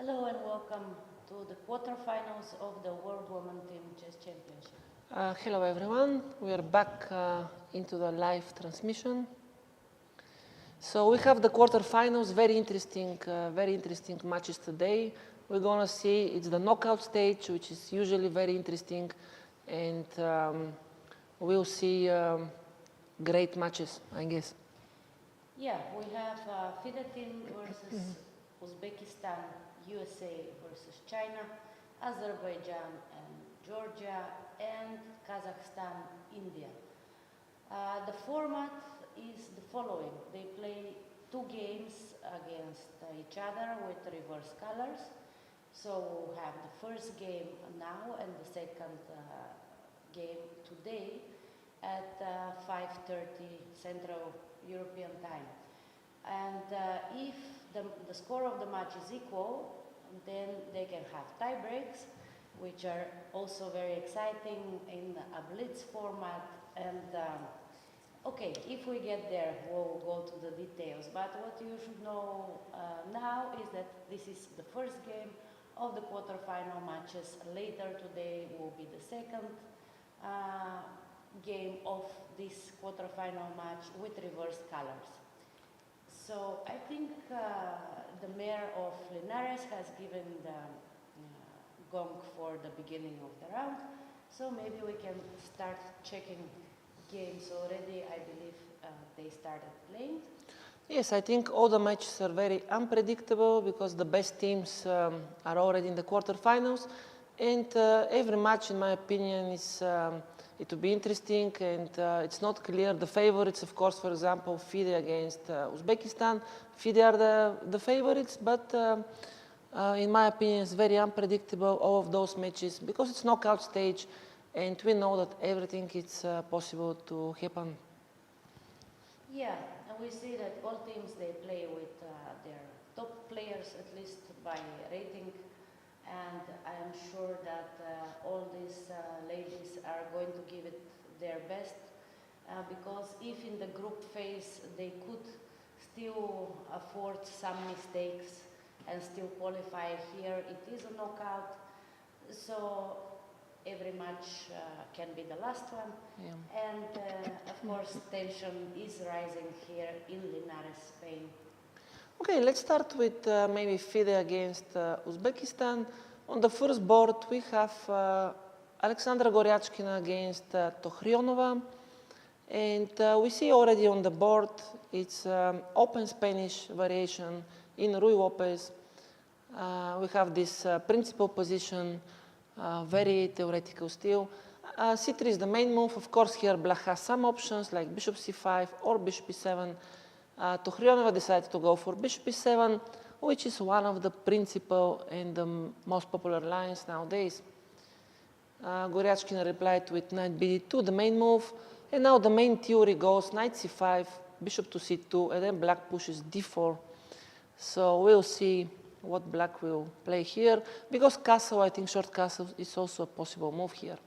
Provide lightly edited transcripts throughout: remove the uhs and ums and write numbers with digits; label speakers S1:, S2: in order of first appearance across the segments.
S1: Hello and welcome to the quarterfinals of the World Women Team Chess Championship.
S2: Hello everyone, we are back into the live transmission. So we have the quarterfinals, very interesting matches today. We're gonna see it's the knockout stage, which is usually very interesting, and we'll see great matches, I guess.
S1: Yeah, we have FIDE team versus Uzbekistan, USA versus China, Azerbaijan and Georgia, and Kazakhstan, India. The format is the following. They play 2 games against each other with reverse colors. So we'll have the first game now and the second game today at 5:30 Central European time. And if the score of the match is equal, then they can have tie breaks, which are also very exciting in a blitz format. And okay, if we get there, we'll go to the details. But what you should know now is that this is the first game of the quarterfinal matches. Later today will be the second game of this quarterfinal match with reverse colors. So I think the mayor of Linares has given the gong for the beginning of the round. So maybe we can start checking games already. I believe they started playing.
S2: Yes, I think all the matches are very unpredictable because the best teams are already in the quarterfinals, and every match, in my opinion, is it will be interesting, and it's not clear. The favorites, of course, for example, FIDE against Uzbekistan. FIDE are the favorites, but in my opinion, it's very unpredictable, all of those matches, because it's knockout stage, and we know that everything is possible to happen.
S1: Yeah, and we see that all teams, they play with their top players, at least by rating. And I am sure that all these ladies are going to give it their best because if in the group phase they could still afford some mistakes and still qualify, here it is a knockout. So every match can be the last one.
S2: Yeah.
S1: And of course tension is rising here in Linares, Spain.
S2: Okay, let's start with maybe FIDE against Uzbekistan. On the first board, we have Alexandra Goryachkina against Tohrionova. And we see already on the board, it's open Spanish variation in Ruy Lopez. We have this principal position, very theoretical still. C3 is the main move. Of course, here black has some options like bishop c5 or bishop e7. Tohrionova decided to go for bishop e7, which is one of the principal and the most popular lines nowadays. Goryachkina replied with knight bd2, the main move, and now the main theory goes knight c5, bishop to c2, and then black pushes d4. So we'll see what black will play here, because castle, I think short castle is also a possible move here.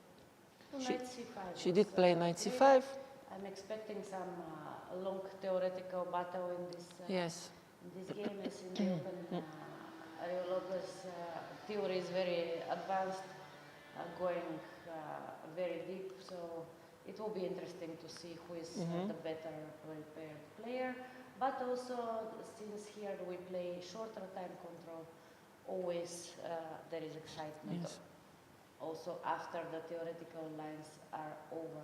S1: Well, knight c5
S2: she did play knight c5.
S1: I'm expecting some long theoretical battle in this.
S2: Yes.
S1: In this game, as in the open, Ruy Lopez theory is very advanced, going very deep. So it will be interesting to see who is the better prepared player. But also, since here we play shorter time control, always there is excitement.
S2: Yes.
S1: Also after the theoretical lines are over.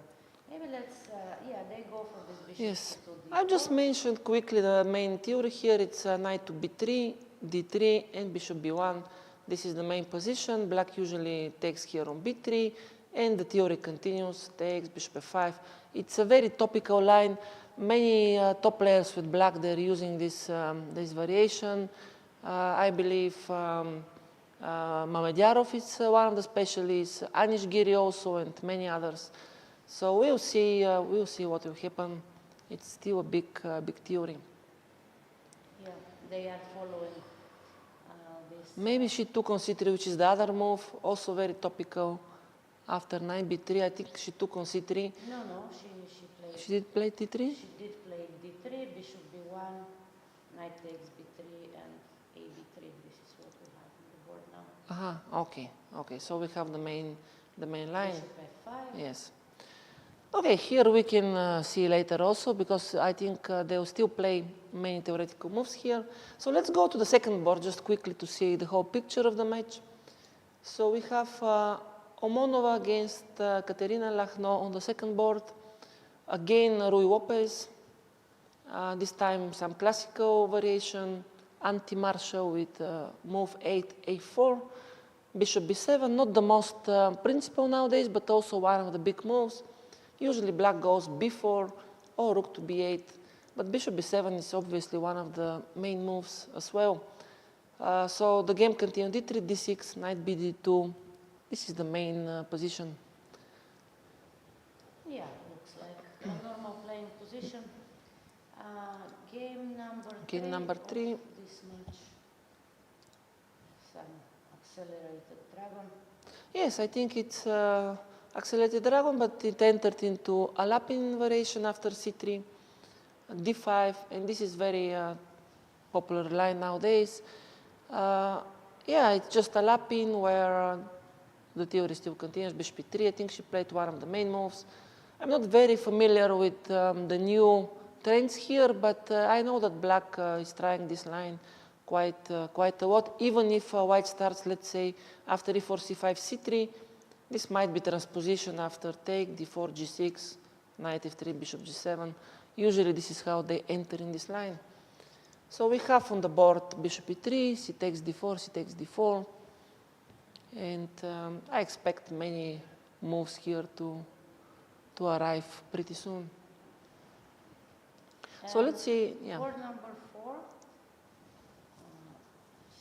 S1: Maybe let's, yeah, they go for this bishop.
S2: Yes,
S1: to d4.
S2: I've just mentioned quickly the main theory here. It's knight to b3, d3, and bishop b1. This is the main position. Black usually takes here on b3, and the theory continues, takes bishop f5. It's a very topical line. Many top players with black, they're using this, this variation. I believe Mamedjarov is one of the specialists, Anish Giri also, and many others. So we'll see what will happen. It's still a big theory.
S1: Yeah, they are following this.
S2: Maybe she2 on c3, which is the other move, also very topical. After knight b3, I think she2 on c3.
S1: No, she played.
S2: She did play d3?
S1: She did play d3, bishop b1, knight takes b3, and a b3. This is what we have
S2: Okay, okay. So we have the main line.
S1: Bishop f5.
S2: Yes. Okay, here we can see later also, because I think they will still play many theoretical moves here. So let's go to the second board just quickly to see the whole picture of the match. So we have Omonova against Katerina Lachno on the second board. Again, Rui Lopez. This time some classical variation, anti-martial with move 8, a4, bishop b7, not the most principal nowadays, but also one of the big moves. Usually black goes b4 or rook to b8, but bishop b7 is obviously one of the main moves as well. So the game continued, d3, d6, knight bd2. This is the main position.
S1: Yeah, looks like a normal playing position. Game number three. Of this match. Some accelerated dragon.
S2: Yes, I think it's accelerated dragon, but it entered into a Lapin variation after c3, d5, and this is very popular line nowadays. Yeah, it's just a Lapin where the theory still continues, bishop e3. I think she played one of the main moves. I'm not very familiar with the new trends here, but I know that black is trying this line quite a lot. Even if white starts, let's say, after e4, c5, c3, this might be transposition after take, d4, g6, knight f3, bishop g7. Usually this is how they enter in this line. So we have on the board bishop e3, c takes d4, c takes d4. And I expect many moves here to arrive pretty soon. So let's see. Yeah.
S1: Board number 4.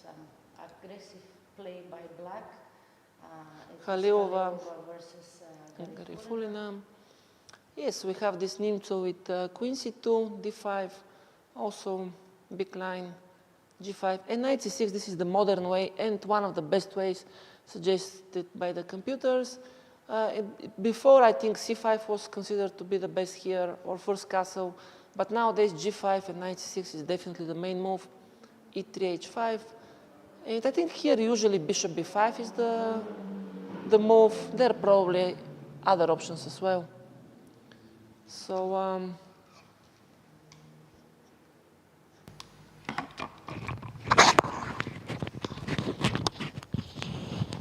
S1: Some aggressive play by black.
S2: Haleova
S1: versus
S2: Garifulina. Yes, we have this Nimzo with queen c2, d5, also big line, g5, and knight c6. This is the modern way and one of the best ways suggested by the computers. Before, I think c5 was considered to be the best here, or first castle, but nowadays g5 and knight c6 is definitely the main move, e3, h5. And I think here usually bishop b5 is the move. There are probably other options as well. So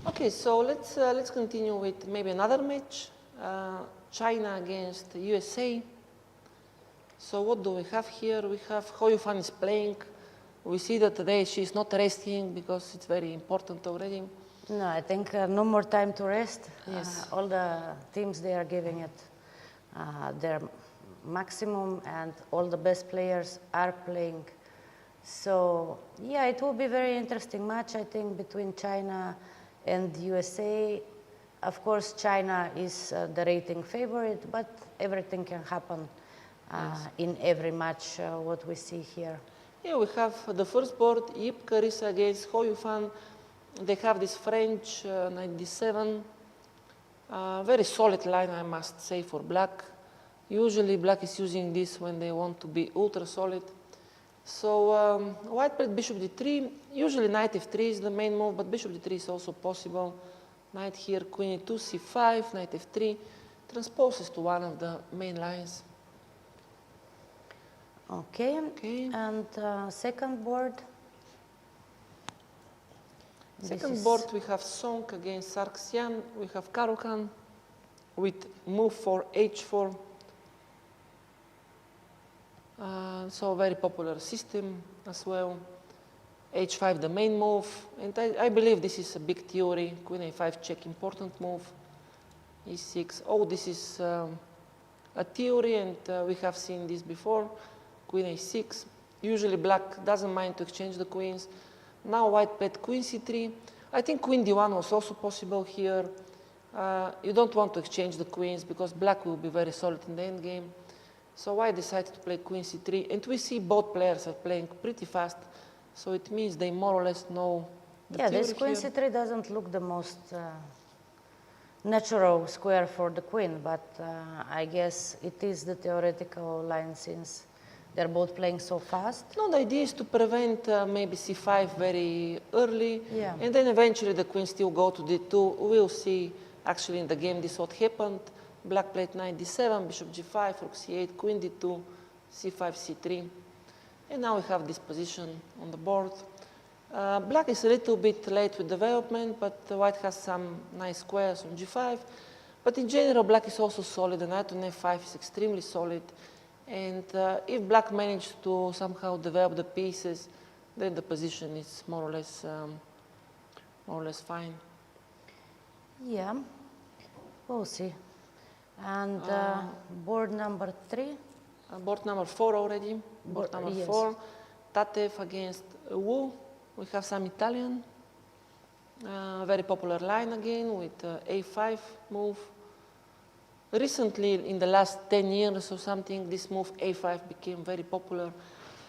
S2: okay, so let's continue with maybe another match, China against USA. So what do we have here? We have Hou Yifan is playing. We see that today she's not resting because it's very important already.
S1: No, I think no more time to rest.
S2: Yes.
S1: All the teams, they are giving it their maximum, and all the best players are playing. So yeah, it will be a very interesting match, I think, between China and USA. Of course, China is the rating favorite, but everything can happen in every match, what we see here.
S2: Yeah, we have the first board, Yip Carissa against Hou Yifan. They have this French knight d7. Very solid line, I must say, for black. Usually black is using this when they want to be ultra solid. So white played bishop d3. Usually knight f3 is the main move, but bishop d3 is also possible. Knight here, queen e2, c5, knight f3. Transposes to one of the main lines.
S1: Okay. And second board.
S2: Second board, we have Song against Sargsyan. We have Karokan with move for h4. So very popular system as well. h5 the main move, and I believe this is a big theory. Queen a5 check, important move. e6. Oh, this is a theory, and we have seen this before. Queen a6. Usually black doesn't mind to exchange the queens. Now white played queen c3. I think queen d1 was also possible here. You don't want to exchange the queens because black will be very solid in the endgame. So white decided to play queen c3, and we see both players are playing pretty fast. So it means they more or less know the theory
S1: this queen
S2: here.
S1: c3 doesn't look the most natural square for the queen, but I guess it is the theoretical line since They're both playing so fast.
S2: No, the idea is to prevent maybe c5 very early,
S1: Yeah.
S2: and then eventually the queen still go to d2. We'll see actually in the game this what happened. Black played knight d7, bishop g5, rook c8, queen d2, c5, c3. And now we have this position on the board. Black is a little bit late with development, but white has some nice squares on g5. But in general, black is also solid. The knight on f5 is extremely solid. And if black manages to somehow develop the pieces, then the position is more or less fine.
S1: Yeah, we'll see. And board number 3.
S2: Board number 4 already. Board number
S1: yes.
S2: 4. Tatev against Wu. We have some Italian. Very popular line again with a5 move. Recently, in the last 10 years or something, this move a5 became very popular.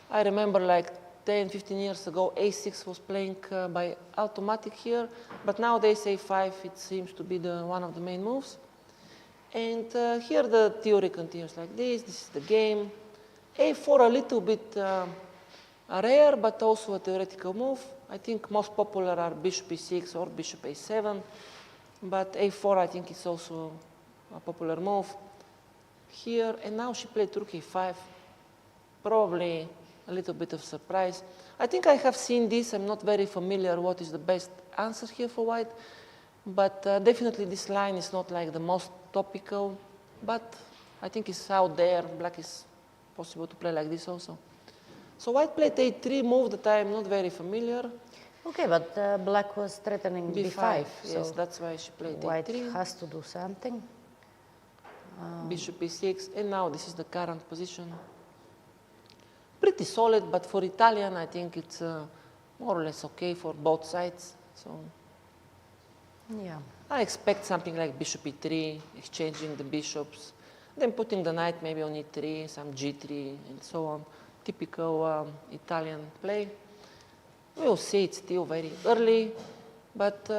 S2: I remember like 10, 15 years ago, a6 was playing by automatic here, but nowadays a5, it seems to be one of the main moves. And here the theory continues like this. This is the game. a4 a little bit rare, but also a theoretical move. I think most popular are bishop e6 or bishop a7, but a4 I think is also a popular move here. And now she played rook a5, probably a little bit of surprise. I think I have seen this. I'm not very familiar what is the best answer here for white, but definitely this line is not like the most topical, but I think it's out there. Black is possible to play like this also. So white played a3 move that I am not very familiar.
S1: Okay, but black was threatening b5.
S2: Yes,
S1: so
S2: that's why she played
S1: white
S2: a3.
S1: has to do something.
S2: Bishop e6, and now this is the current position. Pretty solid, but for Italian, I think it's more or less okay for both sides. So
S1: Yeah.
S2: I expect something like bishop e3, exchanging the bishops, then putting the knight maybe on e3, some g3, and so on. Typical Italian play. We'll see, it's still very early, but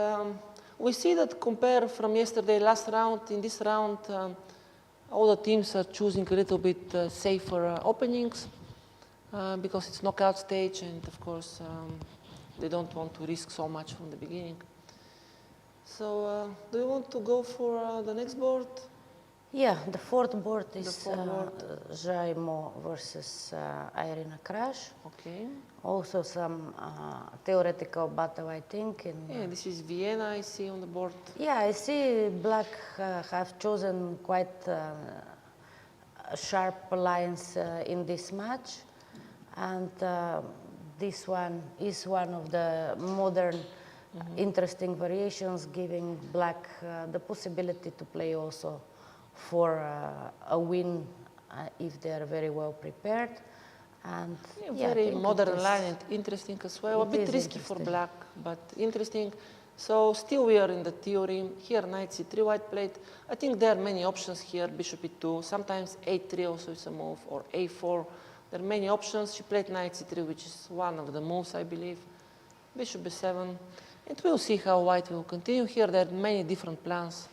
S2: we see that compared from yesterday, last round, in this round, all the teams are choosing a little bit safer openings because it's knockout stage, and of course they don't want to risk so much from the beginning. So do you want to go for the next board?
S1: Yeah, the fourth board is Jaimo versus Irina Crash.
S2: Okay.
S1: Also some theoretical battle, I think.
S2: Yeah, this is Vienna, I see on the board.
S1: Yeah, I see black have chosen quite sharp lines in this match. And this one is one of the modern interesting variations, giving black the possibility to play also for a win if they are very well prepared. And
S2: yeah, very modern line and interesting as well. A bit risky for black, but interesting. So still we are in the theory. Here knight c3 white played. I think there are many options here. Bishop e2, sometimes a3 also is a move, or a4. There are many options. She played knight c3, which is one of the moves, I believe. Bishop b7. And we'll see how white will continue. Here there are many different plans.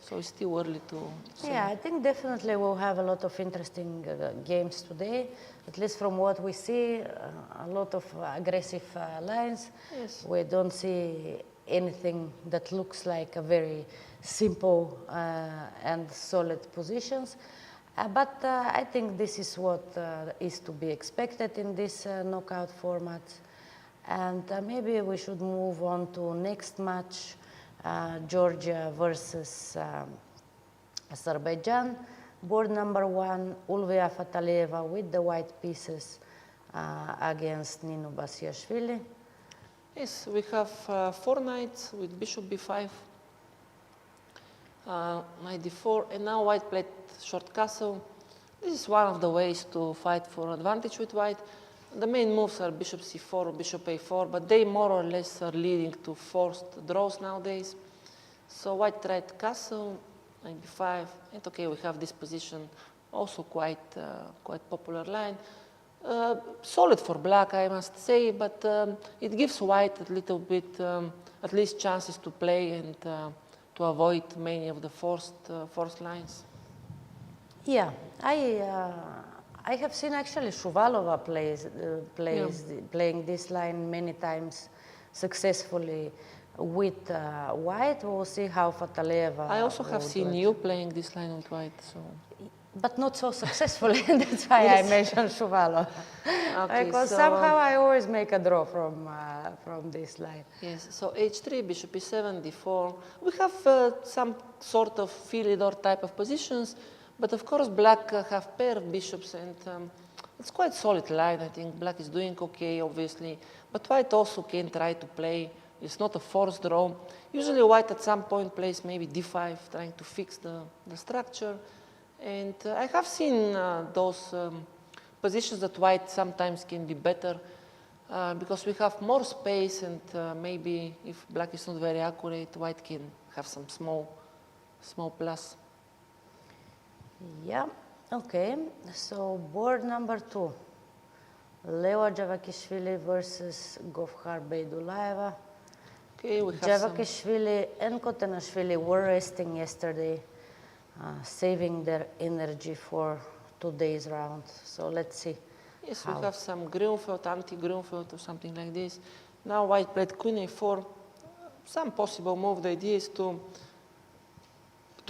S2: So it's still early to say.
S1: Yeah, I think definitely we'll have a lot of interesting games today. At least from what we see, a lot of aggressive lines.
S2: Yes.
S1: We don't see anything that looks like a very simple and solid positions. But I think this is what is to be expected in this knockout format. And maybe we should move on to next match, Georgia versus Azerbaijan. Board number 1, Ulvia Fatalieva with the white pieces against Nino Basiashvili.
S2: Yes, we have 4 knights with bishop b5, knight d4, and now white played short castle. This is one of the ways to fight for advantage with white. The main moves are bishop c4 or bishop a4, but they more or less are leading to forced draws nowadays. So white tried castle, knight b5, and okay, we have this position, also quite popular line. Solid for black, I must say, but it gives white a little bit, at least chances to play and to avoid many of the forced lines.
S1: Yeah, I have seen actually Shuvalova playing this line many times successfully with white. We'll see how Fatalieva.
S2: I also have
S1: will
S2: seen
S1: do it.
S2: you playing this line with white, so.
S1: But not so successfully. That's why I mentioned Shuvalova.
S2: Okay,
S1: because
S2: so,
S1: somehow I always make a draw from this line.
S2: Yes, so h3, bishop e7, d4. We have some sort of Philidor type of positions, but of course black have pair of bishops, and it's quite solid line. I think black is doing okay, obviously, but white also can try to play. It's not a forced draw. Usually white at some point plays maybe d5, trying to fix the structure. And I have seen those positions that white sometimes can be better because we have more space, and maybe if black is not very accurate, white can have some small plus.
S1: Yeah, okay. So board number 2. Leo Javakishvili versus Govhar Beidulaeva.
S2: Okay, we have
S1: Javakishvili and Kotanashvili were resting yesterday, saving their energy for today's round. So let's see.
S2: Yes, we have some Grunfeld, anti-Grunfeld or something like this. Now white played queen a4. Some possible move. The idea is to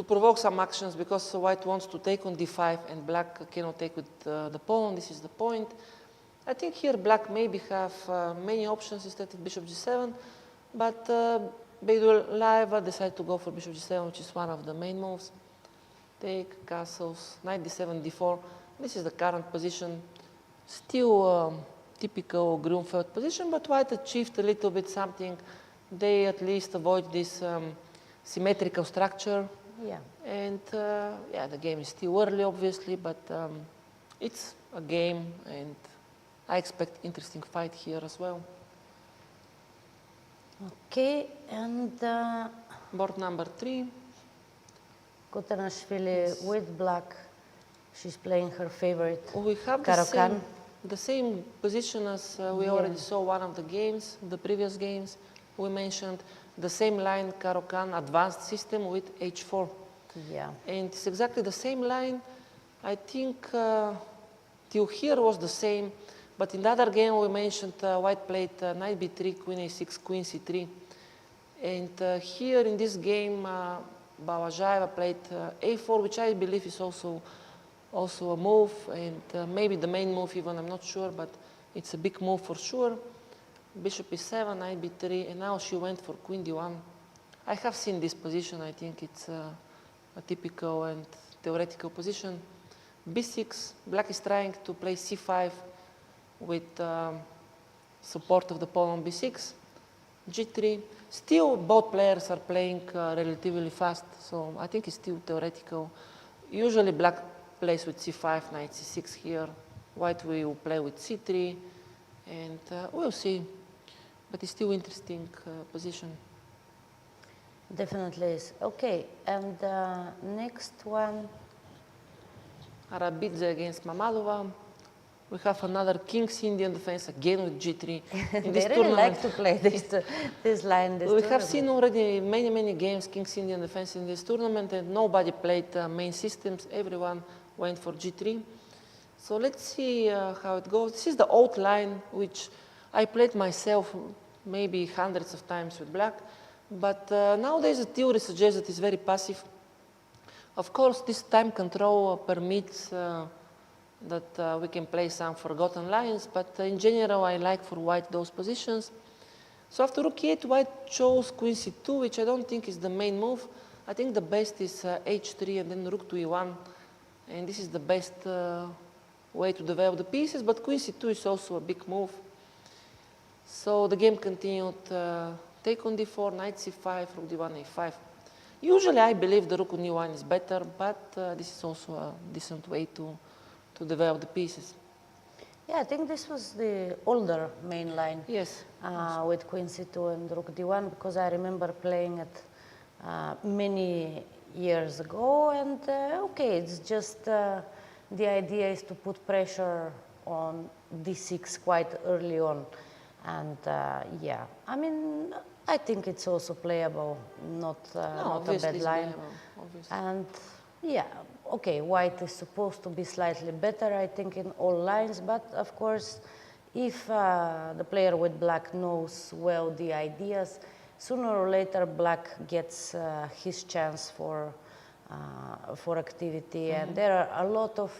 S2: provoke some actions, because white wants to take on d5 and black cannot take with the pawn. This is the point. I think here black maybe have many options instead of bishop g7, but Beidulaeva decided to go for bishop g7, which is one of the main moves. Take, castles, knight d7, d4. This is the current position. Still typical Grunfeld position, but white achieved a little bit something. They at least avoid this symmetrical structure.
S1: Yeah.
S2: And yeah, the game is still early, obviously, but it's a game, and I expect interesting fight here as well.
S1: Okay, and
S2: board number 3.
S1: Kotanashvili with black. She's playing her favorite.
S2: We have the same position as we already saw one of the games, the previous games. We mentioned the same line, Caro-Kann advanced system with h4.
S1: Yeah.
S2: And it's exactly the same line. I think till here was the same, but in the other game we mentioned white played knight b3, queen a6, queen c3. And here in this game, Vachier-Lagrave played a4, which I believe is also a move, and maybe the main move even, I'm not sure, but it's a big move for sure. Bishop e7, knight b3, and now she went for queen d1. I have seen this position. I think it's a typical and theoretical position. b6, black is trying to play c5 with support of the pawn on b6. g3, still both players are playing relatively fast, so I think it's still theoretical. Usually black plays with c5, knight c6 here. White will play with c3, and we'll see. But it's still interesting position.
S1: Definitely is. Okay, and next one.
S2: Arabidze against Mamadova. We have another King's Indian defense again with g3. In
S1: They really like to play this line.
S2: We have seen already many games King's Indian defense in this tournament, and nobody played main systems. Everyone went for g3. So let's see how it goes. This is the old line, which I played myself maybe hundreds of times with black. But nowadays the theory suggests that it's very passive. Of course, this time control permits that we can play some forgotten lines, but in general I like for white those positions. So after rook e8, white chose queen c2, which I don't think is the main move. I think the best is h3 and then rook to e1, and this is the best way to develop the pieces, but queen c2 is also a big move. So the game continued, take on d4, knight c5, rook d1, a5. Usually I believe the rook on e1 is better, but this is also a decent way to develop the pieces.
S1: Yeah, I think this was the older main line.
S2: Yes.
S1: With queen c2 and rook d1, because I remember playing it many years ago, and okay, it's just the idea is to put pressure on d6 quite early on, and yeah, I mean, I think it's also playable, not a bad line. And Yeah, okay, white is supposed to be slightly better, I think, in all lines, but of course, if the player with black knows well the ideas, sooner or later black gets his chance for activity, and there are a lot of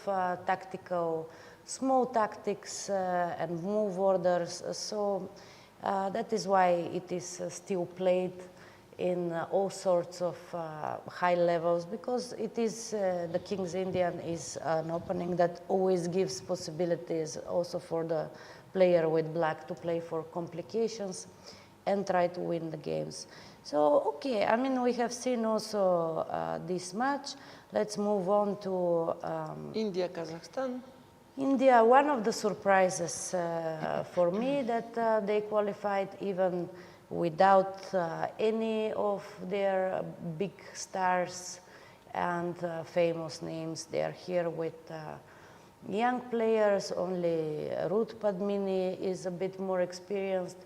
S1: tactical, small tactics and move orders, so that is why it is still played in all sorts of high levels, because it is the King's Indian is an opening that always gives possibilities also for the player with black to play for complications and try to win the games. So, okay, I mean, we have seen also this match. Let's move on to
S2: India, Kazakhstan.
S1: India. One of the surprises for me that they qualified even without any of their big stars and famous names. They are here with young players. Only Ruth Padmini is a bit more experienced.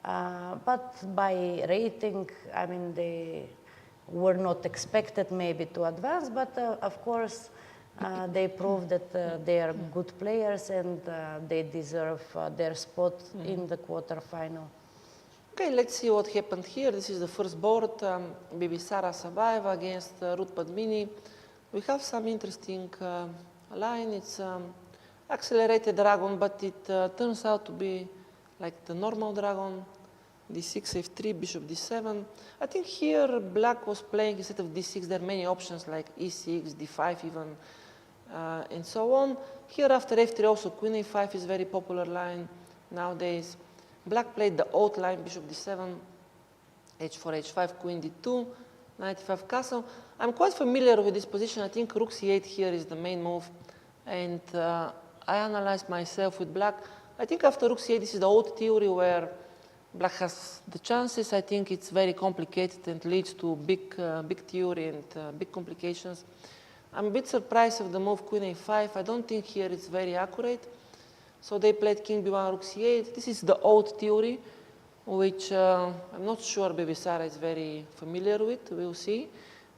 S1: But by rating, I mean, they were not expected maybe to advance, but of course, they proved that they are good players and they deserve their spot in the quarterfinal.
S2: Okay, let's see what happened here. This is the first board, Bibisara Sabaeva against Ruth Padmini. We have some interesting line. It's accelerated dragon, but it turns out to be like the normal dragon. D6, F3, Bishop D7. I think here black was playing instead of D6. There are many options like E6, D5 even, and so on. Here after F3 also Queen A5 is a very popular line nowadays. Black played the old line, Bishop D7, H4, H5, Queen D2, Knight E5 castle. I'm quite familiar with this position. I think Rook C8 here is the main move, and I analyzed myself with black. I think after Rook C8 this is the old theory where black has the chances. I think it's very complicated and leads to big theory and big complications. I'm a bit surprised of the move Queen A5. I don't think here it's very accurate. So they played King B1, Rook C8. This is the old theory, which I'm not sure Bibisara is very familiar with. We'll see,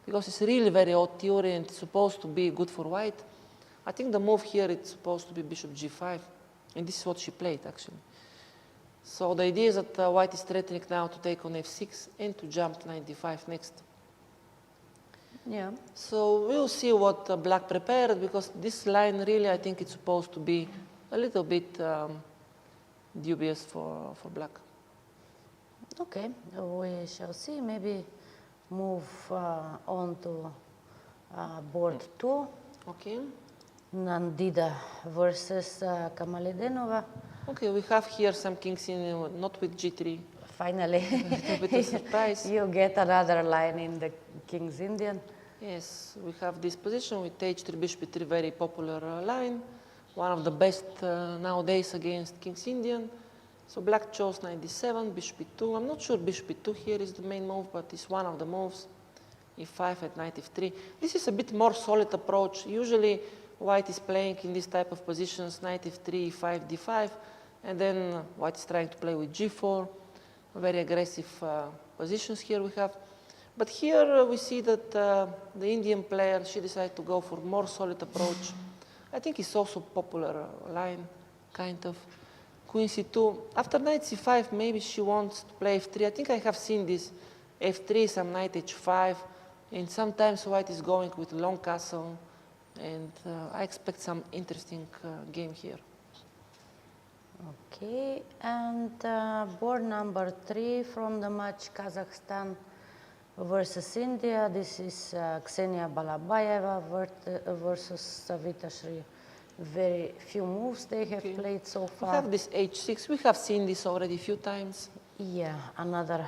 S2: because it's really very old theory and it's supposed to be good for white. I think the move here it's supposed to be Bishop G5, and this is what she played actually. So the idea is that white is threatening now to take on F6 and to jump Knight D5 next.
S1: Yeah.
S2: So we'll see what black prepared, because this line really I think it's supposed to be a little bit dubious for black.
S1: Okay, we shall see. Maybe move on to board 2.
S2: Okay.
S1: Nandida versus Kamalidenova.
S2: Okay, we have here some kings in, not with G3.
S1: Finally,
S2: A bit of surprise.
S1: you get another line in the King's Indian.
S2: Yes, we have this position with H3, Bishop E3, very popular line. One of the best nowadays against King's Indian. So black chose Knight D7, Bishop E2. I'm not sure Bishop E2 here is the main move, but it's one of the moves. E5 at Knight F3. This is a bit more solid approach. Usually white is playing in this type of positions, Knight F3, E5, D5, and then white is trying to play with G4. Very aggressive positions here we have. But here we see that the Indian player, she decided to go for more solid approach. I think it's also popular line, kind of. Queen C2. After Knight C5, maybe she wants to play F3. I think I have seen this F3, some Knight H5, and sometimes white is going with long castle, and I expect some interesting game here.
S1: Okay, and board number 3 from the match, Kazakhstan versus India. This is Ksenia Balabayeva versus Savita Shri. Very few moves they have played so far.
S2: We have this H6. We have seen this already a few times.
S1: Yeah, another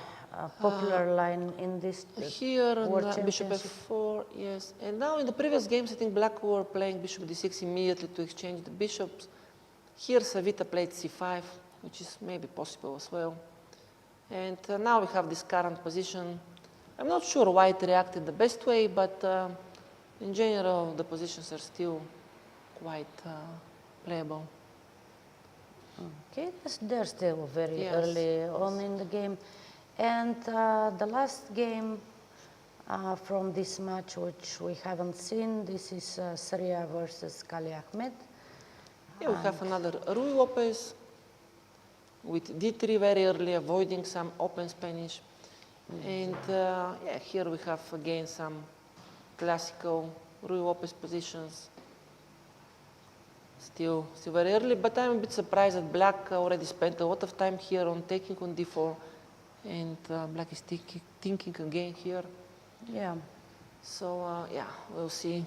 S1: popular line in this
S2: here Bishop
S1: Championship.
S2: F4, yes. And now in the previous games, I think black were playing Bishop D6 immediately to exchange the bishops. Here Savita played C5, which is maybe possible as well. And now we have this current position. I'm not sure white reacted the best way, but in general, the positions are still quite playable.
S1: Okay, they're still very early on in the game. And the last game from this match, which we haven't seen. This is Saria versus Kali Ahmed.
S2: Yeah, we have another Rui Lopez with D3 very early, avoiding some open Spanish. And yeah, here we have again some classical Rui Lopez positions. Still very early, but I'm a bit surprised that Black already spent a lot of time here on taking on D4, and Black is thinking again here.
S1: Yeah.
S2: So yeah, we'll see.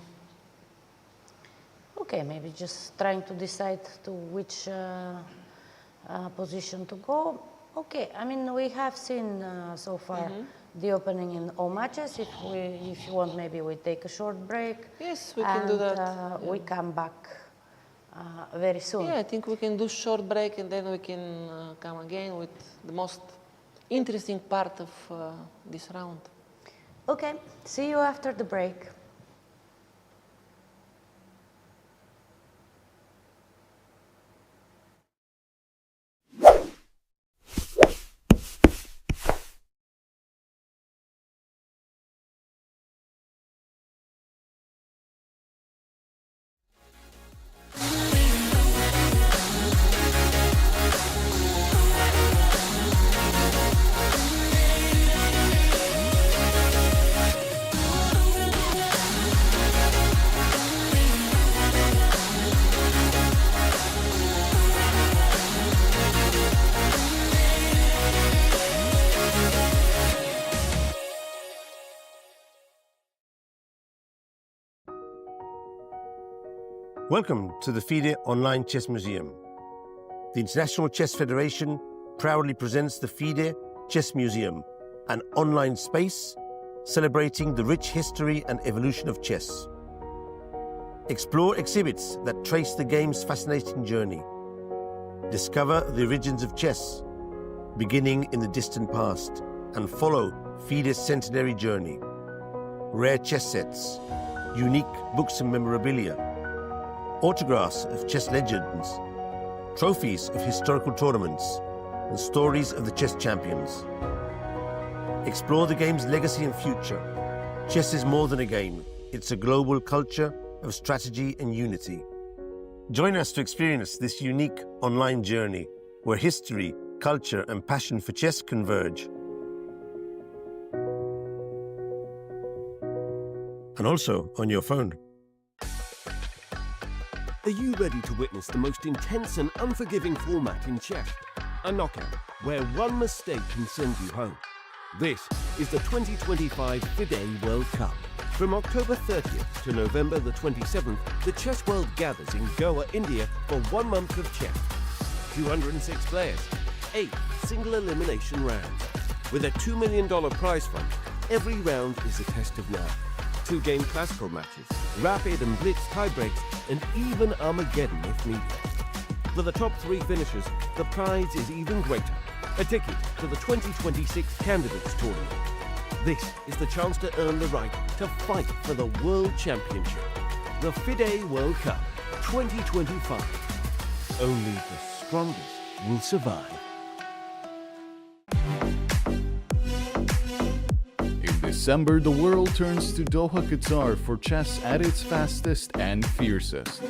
S1: Okay, maybe just trying to decide to which position to go. Okay, I mean, we have seen so far the opening in all matches. If you want, maybe we take a short break.
S2: Yes, we can do that.
S1: Yeah. We come back very soon.
S2: Yeah, I think we can do short break and then we can come again with the most interesting part of this round.
S1: Okay, see you after the break.
S3: Welcome to the FIDE Online Chess Museum. The International Chess Federation proudly presents the FIDE Chess Museum, an online space celebrating the rich history and evolution of chess. Explore exhibits that trace the game's fascinating journey. Discover the origins of chess, beginning in the distant past, and follow FIDE's centenary journey. Rare chess sets, unique books and memorabilia, autographs of chess legends, trophies of historical tournaments, and stories of the chess champions. Explore the game's legacy and future. Chess is more than a game. It's a global culture of strategy and unity. Join us to experience this unique online journey where history, culture, and passion for chess converge. And also on your phone.
S4: Are you ready to witness the most intense and unforgiving format in chess? A knockout, where one mistake can send you home. This is the 2025 FIDE World Cup. From October 30th to November the 27th, the chess world gathers in Goa, India for 1 month of chess. 206 players, 8 single elimination rounds. With a $2 million prize fund, every round is a test of nerve. 2-game classical matches, rapid and blitz tiebreaks, and even Armageddon if needed. For the top 3 finishers, the prize is even greater. A ticket to the 2026 Candidates Tournament. This is the chance to earn the right to fight for the World Championship. The FIDE World Cup 2025. Only the strongest will survive.
S5: December, the world turns to Doha, Qatar for chess at its fastest and fiercest.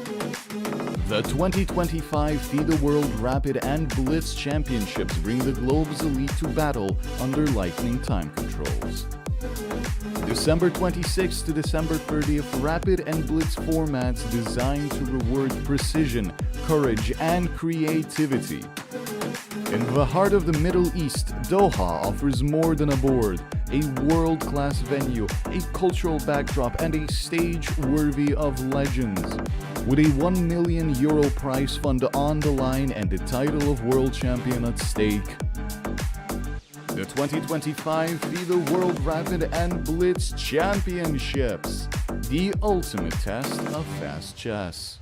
S5: The 2025 FIDE World Rapid and Blitz Championships bring the globe's elite to battle under lightning time controls. December 26th to December 30th, Rapid and Blitz formats designed to reward precision, courage, and creativity. In the heart of the Middle East, Doha offers more than a board, a world-class venue, a cultural backdrop, and a stage worthy of legends. With a €1 million prize fund on the line and the title of world champion at stake. The 2025 FIDE World Rapid and Blitz Championships, the ultimate test of fast chess.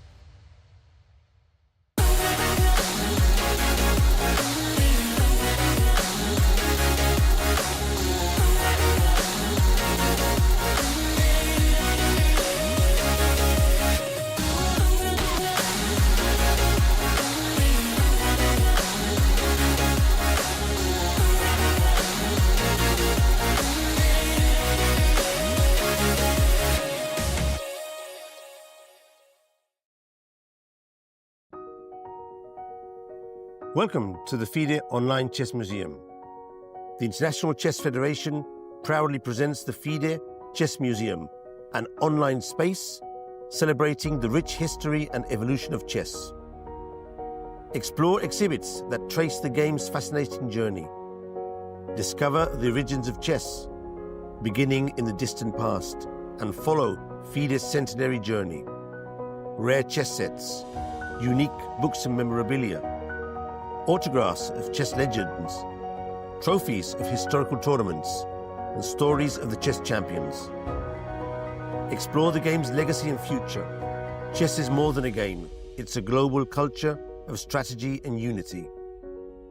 S3: Welcome to the FIDE Online Chess Museum. The International Chess Federation proudly presents the FIDE Chess Museum, an online space celebrating the rich history and evolution of chess. Explore exhibits that trace the game's fascinating journey. Discover the origins of chess, beginning in the distant past, and follow FIDE's centenary journey. Rare chess sets, unique books and memorabilia, autographs of chess legends, trophies of historical tournaments, and stories of the chess champions. Explore the game's legacy and future. Chess is more than a game. It's a global culture of strategy and unity.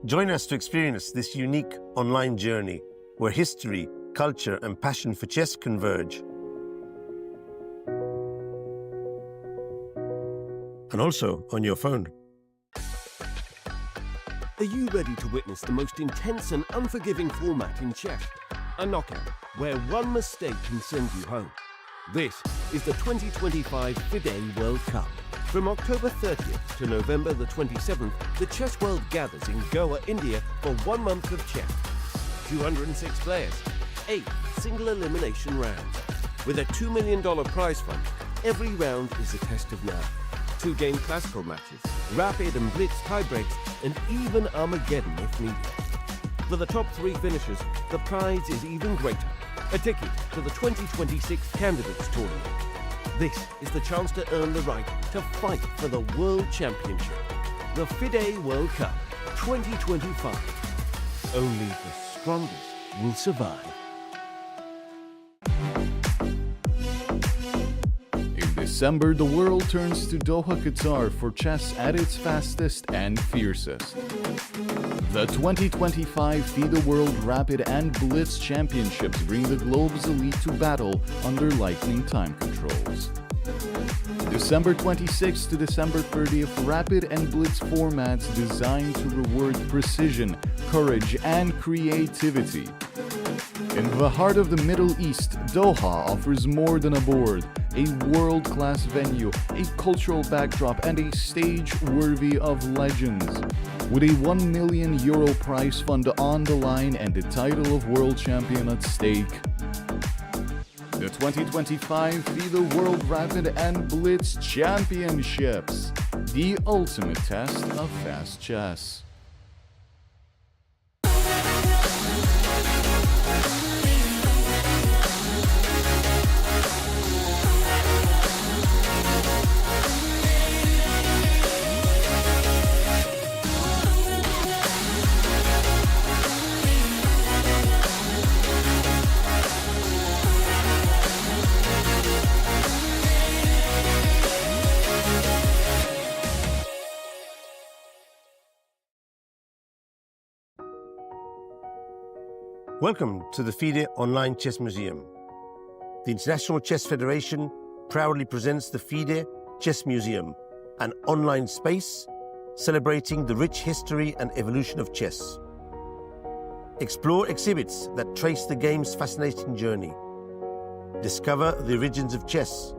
S3: Join us to experience this unique online journey where history, culture, and passion for chess converge. And also on your phone.
S4: Are you ready to witness the most intense and unforgiving format in chess? A knockout where one mistake can send you home. This is the 2025 FIDE World Cup. From October 30th to November the 27th, the chess world gathers in Goa, India for 1 month of chess. 206 players, 8 single elimination rounds. With a $2 million prize fund, every round is a test of nerve. 2-game classical matches, rapid and blitz tiebreaks, and even Armageddon if needed. For the top 3 finishers, the prize is even greater. A ticket to the 2026 Candidates Tournament. This is the chance to earn the right to fight for the World Championship. The FIDE World Cup 2025. Only the strongest will survive.
S5: In December, the world turns to Doha, Qatar for chess at its fastest and fiercest. The 2025 FIDE World Rapid and Blitz Championships bring the globe's elite to battle under lightning time controls. December 26th to December 30th, Rapid and Blitz formats designed to reward precision, courage, and creativity. In the heart of the Middle East, Doha offers more than a board, a world-class venue, a cultural backdrop, and a stage worthy of legends. With a €1 million prize fund on the line and the title of world champion at stake. The 2025 FIDE World Rapid and Blitz Championships, the ultimate test of fast chess.
S3: Welcome to the FIDE Online Chess Museum. The International Chess Federation proudly presents the FIDE Chess Museum, an online space celebrating the rich history and evolution of chess. Explore exhibits that trace the game's fascinating journey. Discover the origins of chess,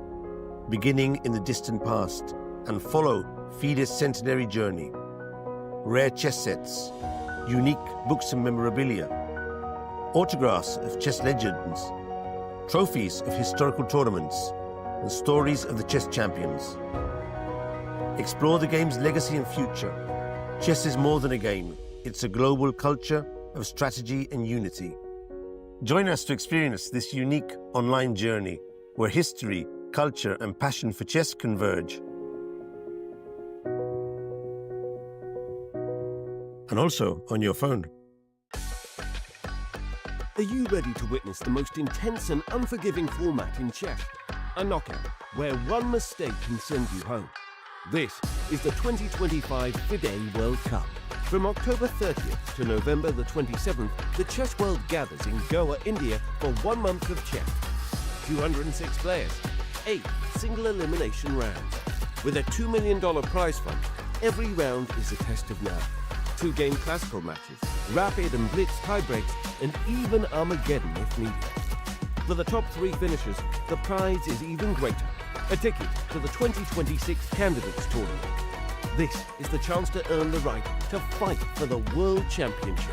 S3: beginning in the distant past, and follow FIDE's centenary journey. Rare chess sets, unique books and memorabilia, autographs of chess legends, trophies of historical tournaments, and stories of the chess champions. Explore the game's legacy and future. Chess is more than a game. It's a global culture of strategy and unity. Join us to experience this unique online journey where history, culture, and passion for chess converge. And also on your phone.
S4: Are you ready to witness the most intense and unforgiving format in chess? A knockout where one mistake can send you home. This is the 2025 FIDE World Cup. From October 30th to November the 27th, the chess world gathers in Goa, India for 1 month of chess. 206 players, 8 single elimination rounds. With a $2 million prize fund, every round is a test of nerve. 2-game classical matches, rapid and blitz tiebreaks, and even Armageddon if needed. For the top 3 finishers, the prize is even greater. A ticket to the 2026 Candidates Tournament. This is the chance to earn the right to fight for the World Championship.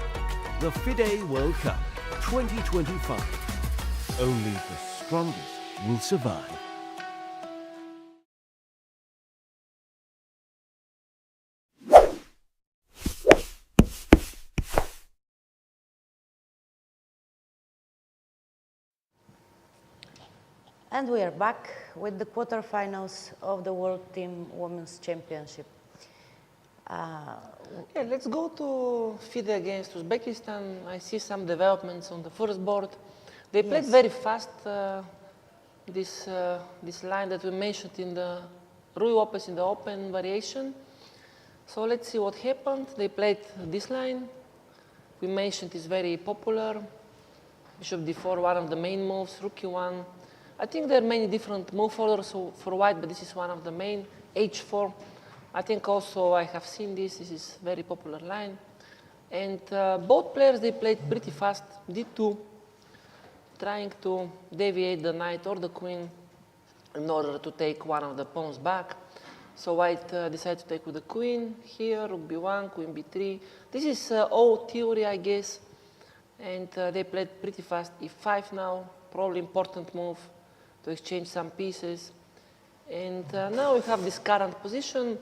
S4: The FIDE World Cup 2025. Only the strongest will survive.
S1: And we are back with the quarterfinals of the World Team Women's Championship.
S2: Yeah, let's go to FIDE against Uzbekistan. I see some developments on the first board. They played very fast. This line that we mentioned in the Rui Opes in the open variation. So let's see what happened. They played this line. We mentioned it's very popular. Bishop d4, one of the main moves. Rook e1. I think there are many different move orders for white, but this is one of the main. h4. I think also I have seen this. This is a very popular line. And both players, they played pretty fast. d2, trying to deviate the knight or the queen in order to take one of the pawns back. So white decided to take with the queen here, rook b1, queen b3. This is old theory, I guess. And they played pretty fast e5 now, probably important move to exchange some pieces. And now we have this current position.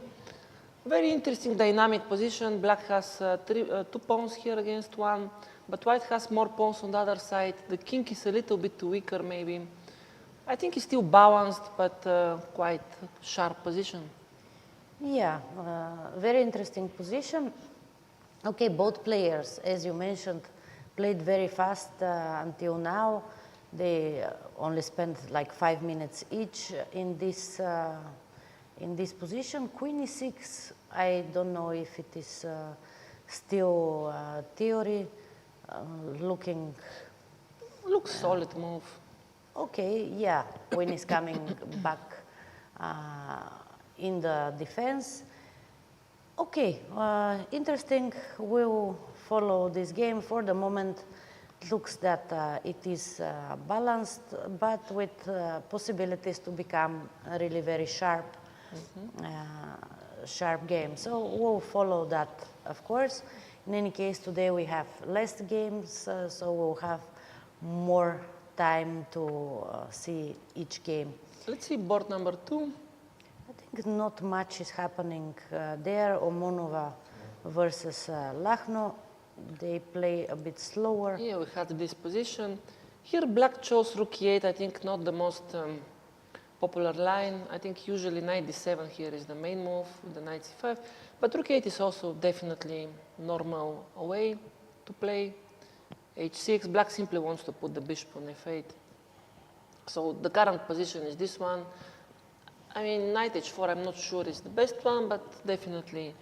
S2: Very interesting dynamic position. Black has two pawns here against one, but white has more pawns on the other side. The king is a little bit weaker maybe. I think it's still balanced, but quite sharp position.
S1: Yeah, very interesting position. Okay, both players, as you mentioned, played very fast until now. They only spent like 5 minutes each in this position. Queen e6, I don't know if it is still theory.
S2: Looks solid move.
S1: Okay, yeah, queen is coming back in the defense. Okay, interesting. We'll follow this game. For the moment, it looks that it is balanced, but with possibilities to become a really very sharp, sharp game. So we'll follow that, of course. In any case, today we have less games, so we'll have more time to see each game.
S2: Let's see board number 2.
S1: I think not much is happening there. Omonova versus Lachno. They play a bit slower.
S2: Yeah, we had this position. Here black chose rook e8, I think not the most popular line. I think usually knight d7 here is the main move with the knight c5. But rook e8 is also definitely normal way to play. h6, black simply wants to put the bishop on f8. So the current position is this one. I mean, knight h4, I'm not sure is the best one, but definitely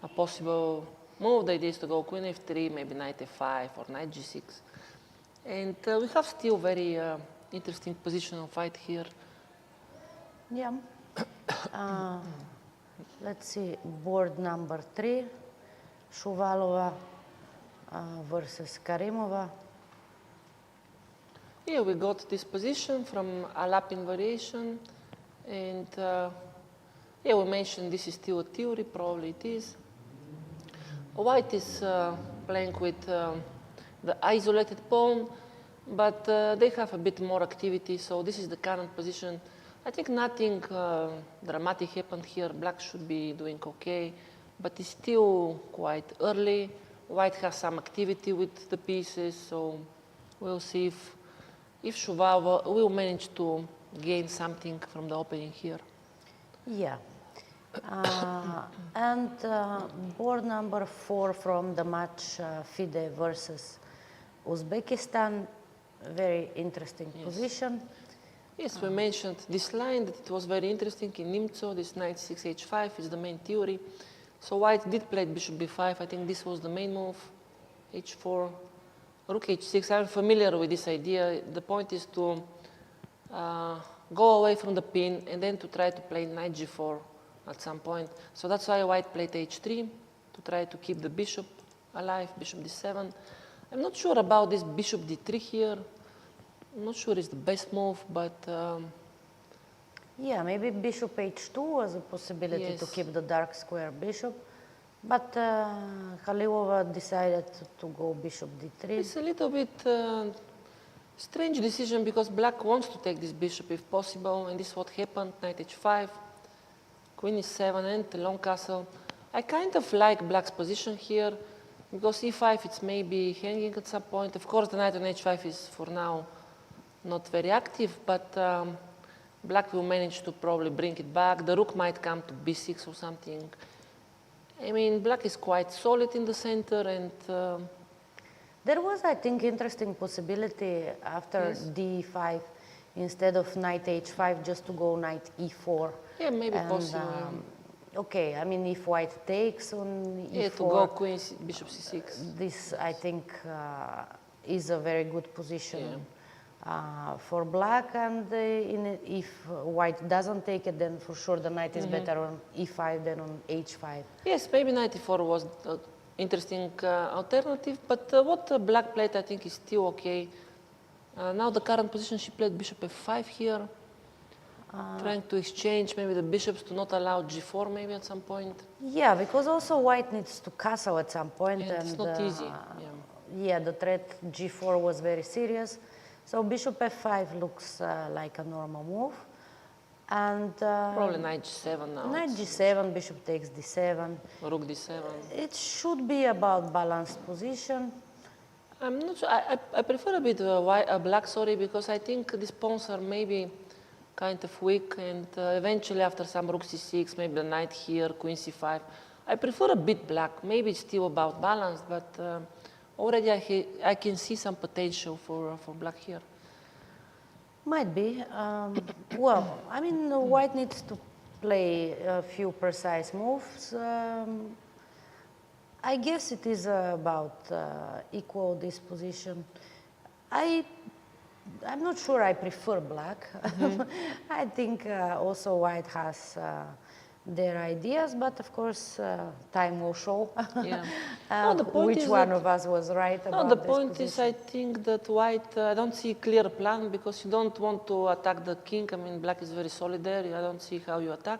S2: a possible move. The idea is to go queen f3, maybe knight f5 or knight g6. And we have still very interesting positional fight here.
S1: Yeah. Let's see, board number 3, Shuvalova versus Karimova.
S2: Yeah, we got this position from a Lapin variation. And yeah, we mentioned this is still a theory, probably it is. White is playing with the isolated pawn, but they have a bit more activity, so this is the current position. I think nothing dramatic happened here. Black should be doing okay, but it's still quite early. White has some activity with the pieces, so we'll see if Shuvalova will manage to gain something from the opening here.
S1: Yeah. And board number 4 from the match FIDE versus Uzbekistan. Very interesting position.
S2: Yes, we mentioned this line that it was very interesting in Nimzo. This knight 6h5 is the main theory. So white did play bishop b5. I think this was the main move. h4, rook h6. I'm familiar with this idea. The point is to go away from the pin and then to try to play knight g4 at some point. So that's why white played h3 to try to keep the bishop alive, bishop d7. I'm not sure about this bishop d3 here. I'm not sure it's the best move, but
S1: yeah, maybe bishop h2 was a possibility to keep the dark square bishop. But Khalilova decided to go bishop d3.
S2: It's a little bit strange decision because black wants to take this bishop if possible, and this is what happened. Knight h5, queen e7, and the long castle. I kind of like black's position here because e5 it's maybe hanging at some point. Of course, the knight on h5 is for now not very active, but black will manage to probably bring it back. The rook might come to b6 or something. I mean, black is quite solid in the center, and
S1: there was, I think, interesting possibility after d5 instead of knight h5 just to go knight e4.
S2: Yeah, maybe possible.
S1: Okay, I mean, if white takes on e4,
S2: Yeah, to go queen, bishop c6.
S1: This, I think, is a very good position for black. And if white doesn't take it, then for sure the knight is better on e5 than on h5.
S2: Yes, maybe knight e4 was an interesting alternative, but what black played, I think, is still okay. Now the current position, she played bishop f5 here, trying to exchange maybe the bishops to not allow g4 maybe at some point.
S1: Yeah, because also white needs to castle at some point.
S2: And it's not easy.
S1: Yeah, the threat g4 was very serious. So bishop f5 looks like a normal move. And
S2: probably knight g7 now.
S1: Knight g7, bishop takes d7.
S2: Rook d7.
S1: It should be about balanced position.
S2: I'm not sure. I prefer a bit black, sorry, because I think these pawns are maybe kind of weak, and eventually after some rook c6, maybe the knight here, queen c5. I prefer a bit black. Maybe it's still about balance, but already I can see some potential for black here.
S1: Might be. Well, I mean, white needs to play a few precise moves. I guess it is about equal disposition. I'm not sure I prefer black. I think also white has their ideas, but of course time will show which one of us was right about
S2: the
S1: this
S2: point
S1: position.
S2: is, I think that white, I don't see a clear plan because you don't want to attack the king. I mean, black is very solid there. I don't see how you attack.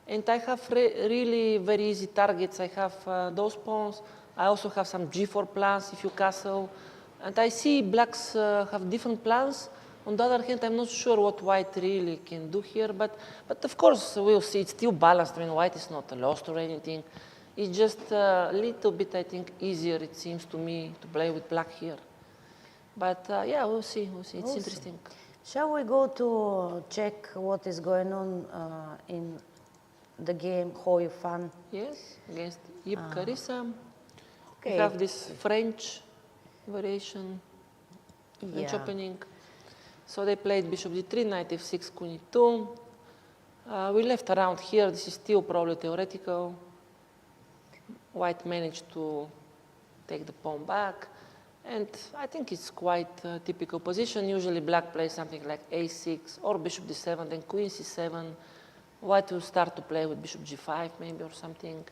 S2: And I have really very easy targets. I have those pawns. I also have some g4 plans if you castle. And I see blacks have different plans. On the other hand, I'm not sure what white really can do here. But of course, we'll see. It's still balanced. I mean, white is not lost or anything. It's just a little bit, I think, easier, it seems to me, to play with black here. But yeah, we'll see. We'll see. It's interesting.
S1: Shall we go to check what is going on in the game Hou Yifan?
S2: Yes, against Yip Carissa.
S1: Okay.
S2: We have this French variation, French opening. So they played bishop d3, knight f6, queen e2. We left around here. This is still probably theoretical. White managed to take the pawn back. And I think it's quite a typical position. Usually black plays something like a6 or bishop d7, then queen c7. White will start to play with bishop g5 maybe or something.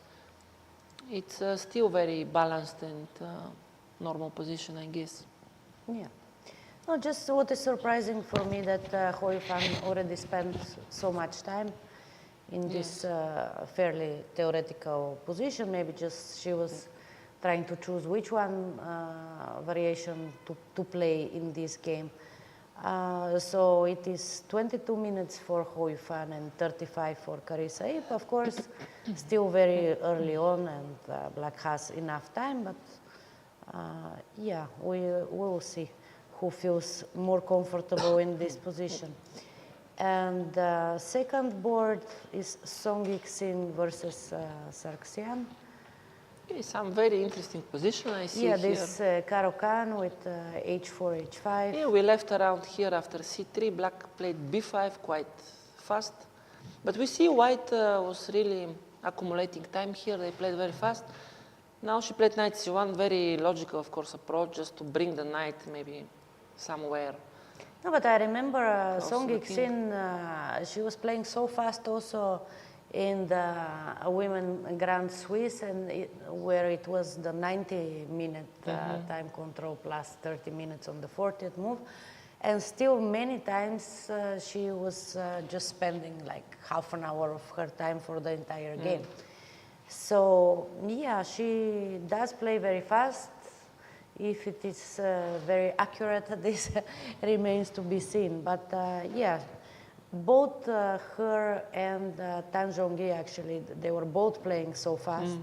S2: It's still very balanced and normal position, I guess.
S1: Yeah. No, just what is surprising for me that Hou Yifan already spent so much time in this fairly theoretical position. Maybe just she was trying to choose which one variation to play in this game. So it is 22 minutes for Hou Yifan and 35 for Carissa Yip. Of course, still very early on, and black has enough time, but yeah, we will see who feels more comfortable in this position. And the second board is Song Yik-sin versus Sargsyan.
S2: Okay, some very interesting position I see
S1: here.
S2: here.
S1: This Caro-Kann with h4, h5.
S2: Yeah, we left around here after c3. Black played b5 quite fast. But we see white was really accumulating time here. They played very fast. Now she played knight c1, very logical, of course, approach, just to bring the knight maybe somewhere.
S1: No, but I remember Song Yik-sin, she was playing so fast also in the Women Grand Swiss, and where it was the 90-minute time control plus 30 minutes on the 40th move. And still many times she was just spending like half an hour of her time for the entire game. So yeah, she does play very fast. If it is very accurate, this remains to be seen. But yeah, both her and Tan Zhongyi actually, they were both playing so fast,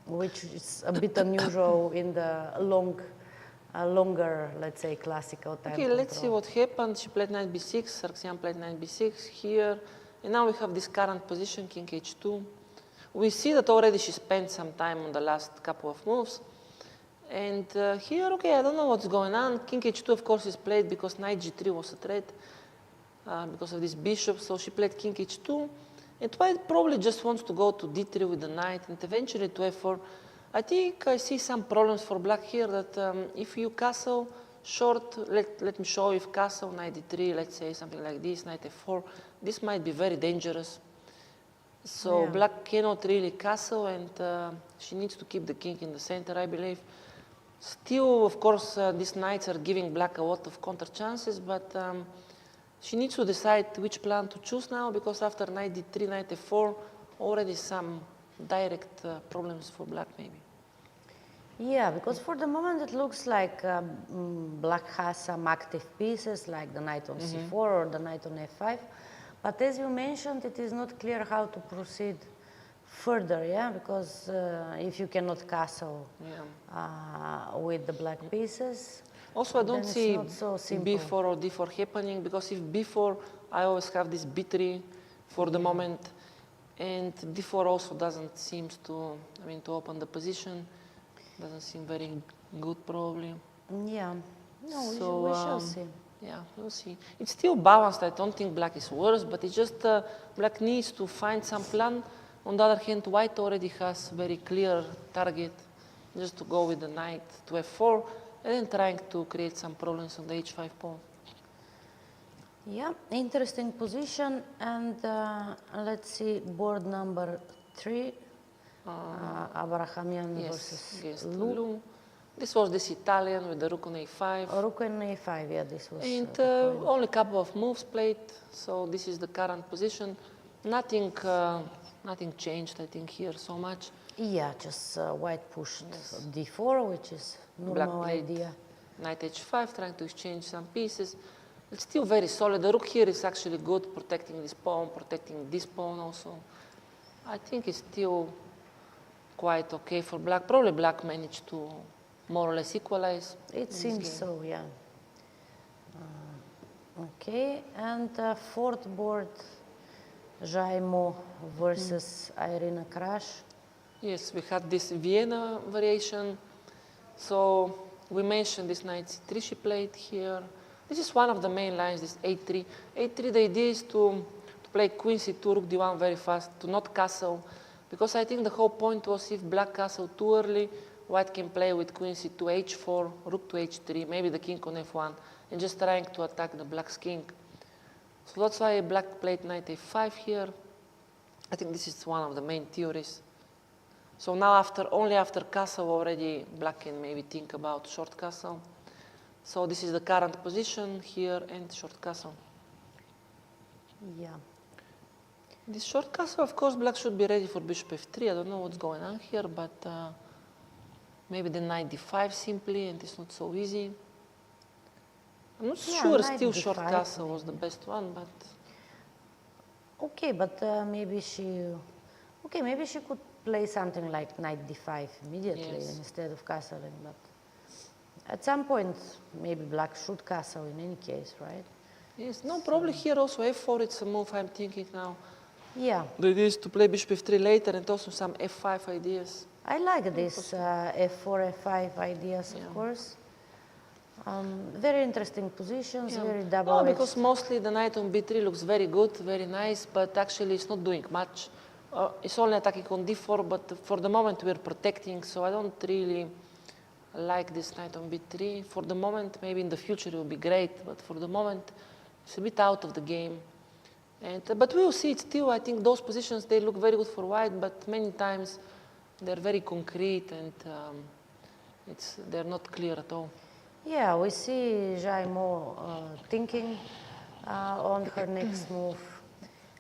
S1: which is a bit unusual in the longer, let's say, classical time
S2: Okay,
S1: control.
S2: let's see what happened. She played knight b6, Sargsyan played knight b6 here. And now we have this current position, king h2. We see that already she spent some time on the last couple of moves. And here, okay, I don't know what's going on. King h2, of course, is played because knight g3 was a threat because of this bishop. So she played king h2. And white probably just wants to go to d3 with the knight and eventually to f4. I think I see some problems for black here that if you castle short, let me show you if castle, knight d3, let's say something like this, knight f4, this might be very dangerous. So
S1: Yeah.
S2: black cannot really castle and she needs to keep the king in the center, I believe. Still, of course, these knights are giving black a lot of counter chances, but she needs to decide which plan to choose now because after knight d3, knight f4, already some direct problems for black maybe.
S1: Yeah, because for the moment it looks like black has some active pieces like the knight on c4 or the knight on f5. But as you mentioned, it is not clear how to proceed further, yeah? Because if you cannot castle with the black pieces,
S2: Also, I don't
S1: then
S2: see
S1: it's not so simple.
S2: b4 or d4 happening because if b4, I always have this b3 for the moment, and d4 also doesn't seem to, to open the position. Doesn't seem very good, probably.
S1: Yeah, no,
S2: So,
S1: we shall see.
S2: Yeah, we'll see. It's still balanced. I don't think black is worse, but it's just black needs to find some plan. On the other hand, white already has very clear target, just to go with the knight to f4, and then trying to create some problems on the h5 pawn.
S1: Yeah, interesting position. And let's see, board number 3, Abrahamian
S2: Yes,
S1: versus
S2: against
S1: Lu.
S2: Lu. This was this Italian with the rook on a5.
S1: Rook on a5, yeah, this was.
S2: And
S1: the point.
S2: only a couple of moves played, so this is the current position. Nothing changed, I think, here so much.
S1: Yeah, just white pushed d4, which is normal
S2: Black played
S1: idea.
S2: knight h5, trying to exchange some pieces. It's still very solid. The rook here is actually good, protecting this pawn also. I think it's still quite okay for black. Probably black managed to more or less equalize.
S1: It seems so, yeah. Okay, and fourth board, Jaimo versus Irina Krash.
S2: Yes, we had this Vienna variation. So we mentioned this knight c3 she played here. This is one of the main lines, this a3. a3, the idea is to play queen c2, rook d1 very fast, to not castle. Because I think the whole point was if black castle too early, white can play with queen c2, h4, rook to h3, maybe the king on f1, and just trying to attack the black's king. So that's why black played knight a5 here. I think this is one of the main theories. So now only after castle already black can maybe think about short castle. So this is the current position here and short castle.
S1: Yeah.
S2: This short castle, of course, black should be ready for bishop f3. I don't know what's going on here, but maybe the knight d5 simply, and it's not so easy. I'm not sure still short castle was the best one, but...
S1: Okay, but maybe she could play something like knight d5 immediately instead of castling, but at some point maybe black should castle in any case, right?
S2: Yes, no, probably here also f4, it's a move I'm thinking now.
S1: Yeah.
S2: The idea is to play bishop f3 later and also some f5 ideas.
S1: I like this f4, f5 ideas, of course. Very interesting positions, very double-edged.
S2: No, because mostly the knight on b3 looks very good, very nice, but actually it's not doing much. It's only attacking on d4, but for the moment we're protecting, so I don't really like this knight on b3. For the moment, maybe in the future it will be great, but for the moment it's a bit out of the game. And, but we will see it still. I think those positions, they look very good for white, but many times they're very concrete and they're not clear at all.
S1: Yeah, we see Jaimo thinking on her next move.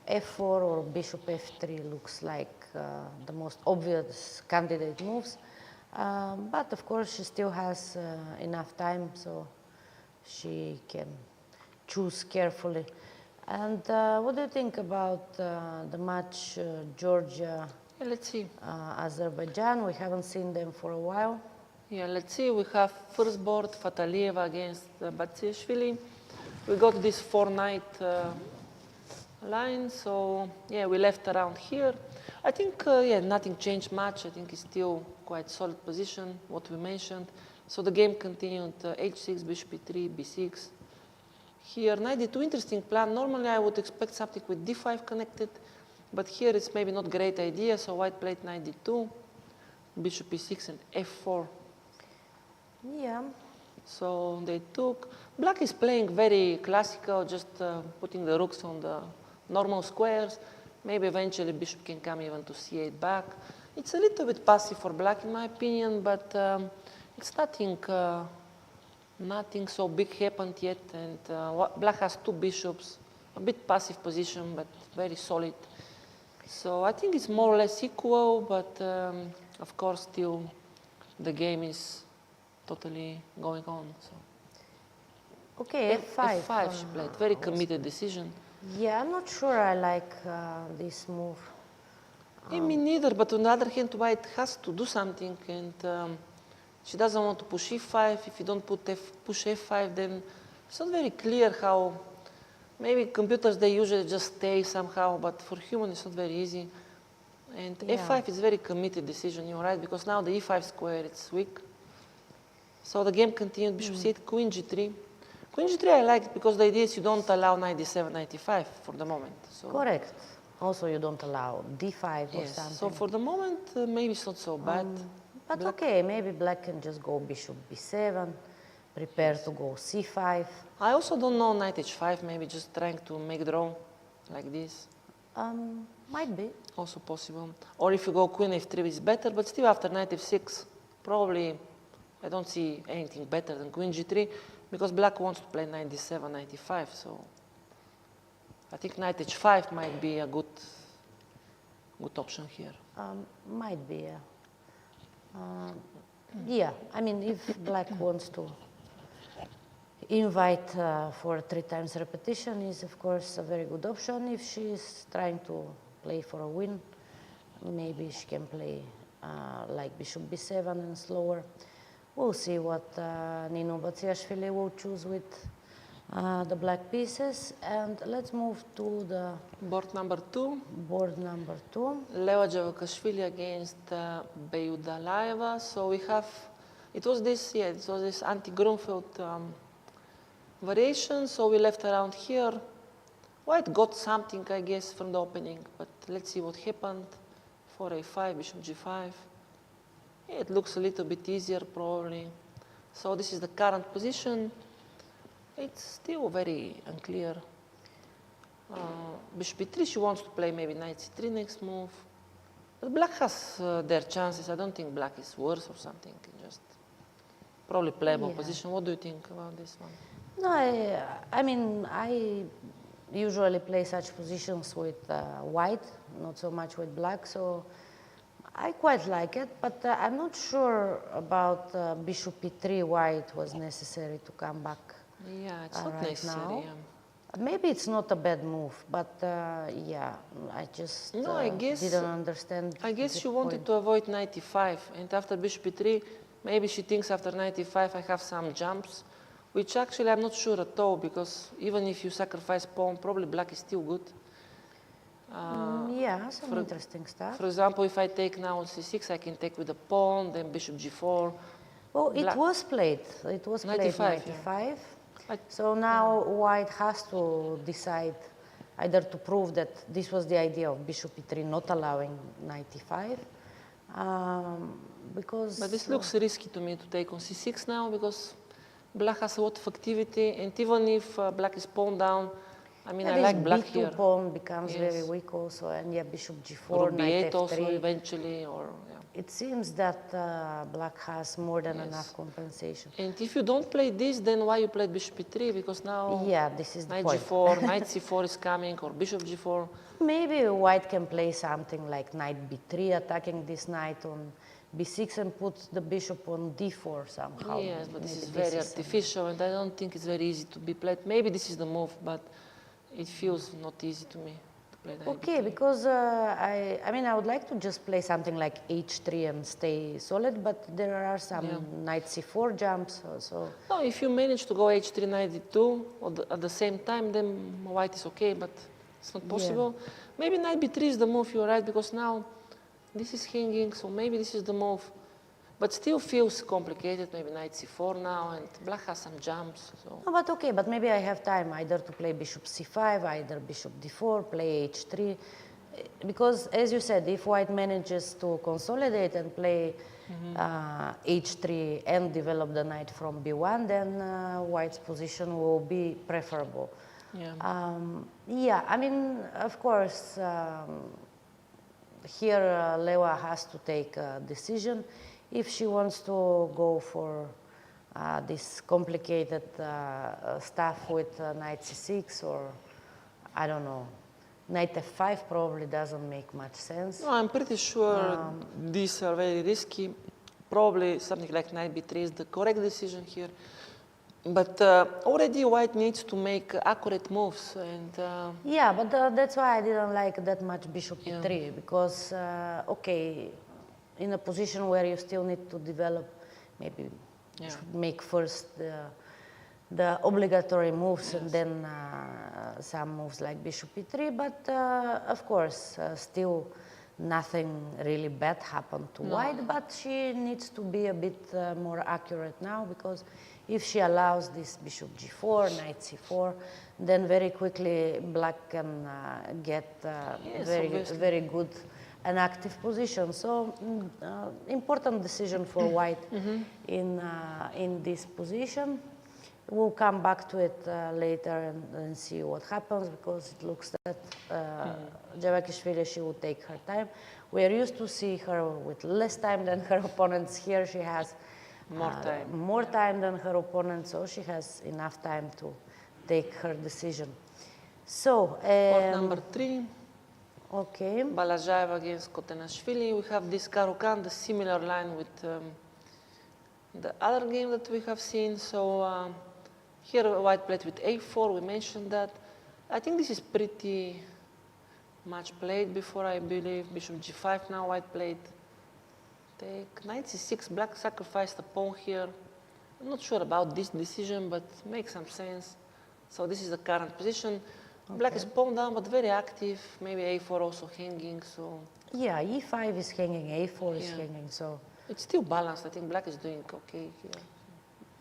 S1: f4 or bishop f3 looks like the most obvious candidate moves. But of course, she still has enough time, so she can choose carefully. And what do you think about the match Georgia,
S2: Yeah, let's see.
S1: Azerbaijan? We haven't seen them for a while.
S2: Yeah, let's see. We have first board Fatalieva against Vachier-Lagrave. We got this 4-knight line, so yeah, we left around here. I think, yeah, nothing changed much. I think it's still quite solid position, what we mentioned. So the game continued h6, bishop e3, b6. Here, knight d2, interesting plan. Normally I would expect something with d5 connected, but here it's maybe not great idea. So white played knight d2, bishop e6 and f4.
S1: Yeah.
S2: So they took. Black is playing very classical, just putting the rooks on the normal squares. Maybe eventually bishop can come even to c8 back. It's a little bit passive for black in my opinion, but it's nothing so big happened yet. And black has two bishops, a bit passive position, but very solid. So I think it's more or less equal, but of course still the game is totally going on. So.
S1: Okay, f5.
S2: f5 she played, very committed decision.
S1: Yeah, I'm not sure I like this move.
S2: Me neither, but on the other hand, white has to do something, and she doesn't want to push e5. If you don't push f5, then it's not very clear how. Maybe computers, they usually just stay somehow, but for human, it's not very easy. And f5 is very committed decision, you're right, because now the e5 square, it's weak. So the game continued, bishop c8, queen g3. Queen g3 I like it because the idea is you don't allow knight d7, knight e5 for the moment. So
S1: Correct. Also, you don't allow d5 or
S2: yes,
S1: something.
S2: so for the moment, maybe it's not so bad.
S1: But okay, maybe black can just go bishop b7, prepare to go c5.
S2: I also don't know knight h5, maybe just trying to make draw like this.
S1: Might be.
S2: Also possible. Or if you go queen f3, it's better, but still after knight f6, probably I don't see anything better than queen g3 because black wants to play knight d7, knight e5, so I think knight h5 might be a good option here.
S1: Might be, yeah. Yeah, I mean, if black wants to invite for 3 times repetition is, of course, a very good option. If she's trying to play for a win, maybe she can play like bishop b7 and slower. We'll see what Nino Vachier-Lagrave will choose with the black pieces. And let's move to the
S2: Board number 2.
S1: board number 2.
S2: Leva Javakashvili against Beyudalaeva. So we have, it was this anti-Grunfeld variation. So we left around here. White got something, I guess, from the opening, but let's see what happened. 4a5, bishop g5. It looks a little bit easier, probably. So this is the current position. It's still very unclear. Bishop e3, she wants to play maybe knight c3 next move. But black has their chances. I don't think black is worse or something. Just probably playable position. What do you think about this one?
S1: No, I mean, I usually play such positions with white, not so much with black, so I quite like it, but I'm not sure about bishop e3 white was necessary to come back.
S2: Yeah, it's not
S1: right
S2: necessary.
S1: now.
S2: Yeah.
S1: Maybe it's not a bad move, but yeah, I just
S2: I guess,
S1: didn't understand.
S2: I guess she wanted to avoid knight e5, and after bishop e3, maybe she thinks after knight e5 I have some jumps, which actually I'm not sure at all, because even if you sacrifice pawn, probably black is still good.
S1: Yeah, some interesting stuff.
S2: For example, if I take now on c6, I can take with the pawn, then bishop g4.
S1: Well, it was played. It was played 95. So now white has to decide either to prove that this was the idea of bishop e3 not allowing knight e5, because...
S2: But this looks risky to me to take on c6 now, because black has a lot of activity, and even if black is pawn down, I mean,
S1: Yeah,
S2: I
S1: this
S2: like black
S1: B2
S2: here.
S1: pawn becomes
S2: Yes.
S1: very weak also, and yeah, bishop g4,
S2: Rook
S1: knight
S2: b8 also
S1: f3.
S2: eventually, or yeah.
S1: It seems that black has more than
S2: Yes.
S1: enough compensation.
S2: And if you don't play this, then why you played bishop e3? Because now
S1: Yeah, this is the
S2: knight
S1: point.
S2: g4, knight c4 is coming, or bishop g4.
S1: Maybe white can play something like knight b3, attacking this knight on b6 and put the bishop on d4 somehow.
S2: Yes, but this
S1: Maybe
S2: is very artificial, and I don't think it's very easy to be played. Maybe this is the move, but it feels not easy to me to play knight
S1: Okay,
S2: b3.
S1: because I mean, I would like to just play something like h3 and stay solid, but there are some knight c4 jumps also.
S2: No, if you manage to go h3, knight d2 at the same time, then white is okay, but it's not possible. Maybe knight b3 is the move, you're right, because now this is hanging, so maybe this is the move. But still feels complicated, maybe knight c4 now, and black has some jumps. So.
S1: No, but okay, but maybe I have time either to play bishop c5, either bishop d4, play h3. Because, as you said, if white manages to consolidate and play h3 and develop the knight from b1, then white's position will be preferable.
S2: Yeah.
S1: Yeah, I mean, of course, here Lewa has to take a decision if she wants to go for this complicated stuff with knight c6, or I don't know. Knight f5 probably doesn't make much sense.
S2: No, I'm pretty sure these are very risky. Probably something like knight b3 is the correct decision here. But already white needs to make accurate moves. And
S1: yeah, but that's why I didn't like that much bishop e3, because, okay, in a position where you still need to develop, maybe make first the obligatory moves and then some moves like bishop e3, but of course still nothing really bad happened to white, but she needs to be a bit more accurate now, because if she allows this bishop g4, knight c4, then very quickly black can get very good an active position. So important decision for white in this position. We'll come back to it later and see what happens, because it looks that Javakishvili, she will take her time. We are used to see her with less time than her opponents. Here she has more time than her opponent, so she has enough time to take her decision. So,
S2: Court number 3.
S1: Okay.
S2: Balajaev against Kotanashvili. We have this Karukan, the similar line with the other game that we have seen. So here white played with a4, we mentioned that. I think this is pretty much played before, I believe. Bishop g5 now, white played. Take knight c6, black sacrificed a pawn here. I'm not sure about this decision, but makes some sense. So this is the current position. Black is pawn down, but very active. Maybe a4 also hanging, so.
S1: Yeah, e5 is hanging, a4 is hanging, so.
S2: It's still balanced. I think black is doing okay here.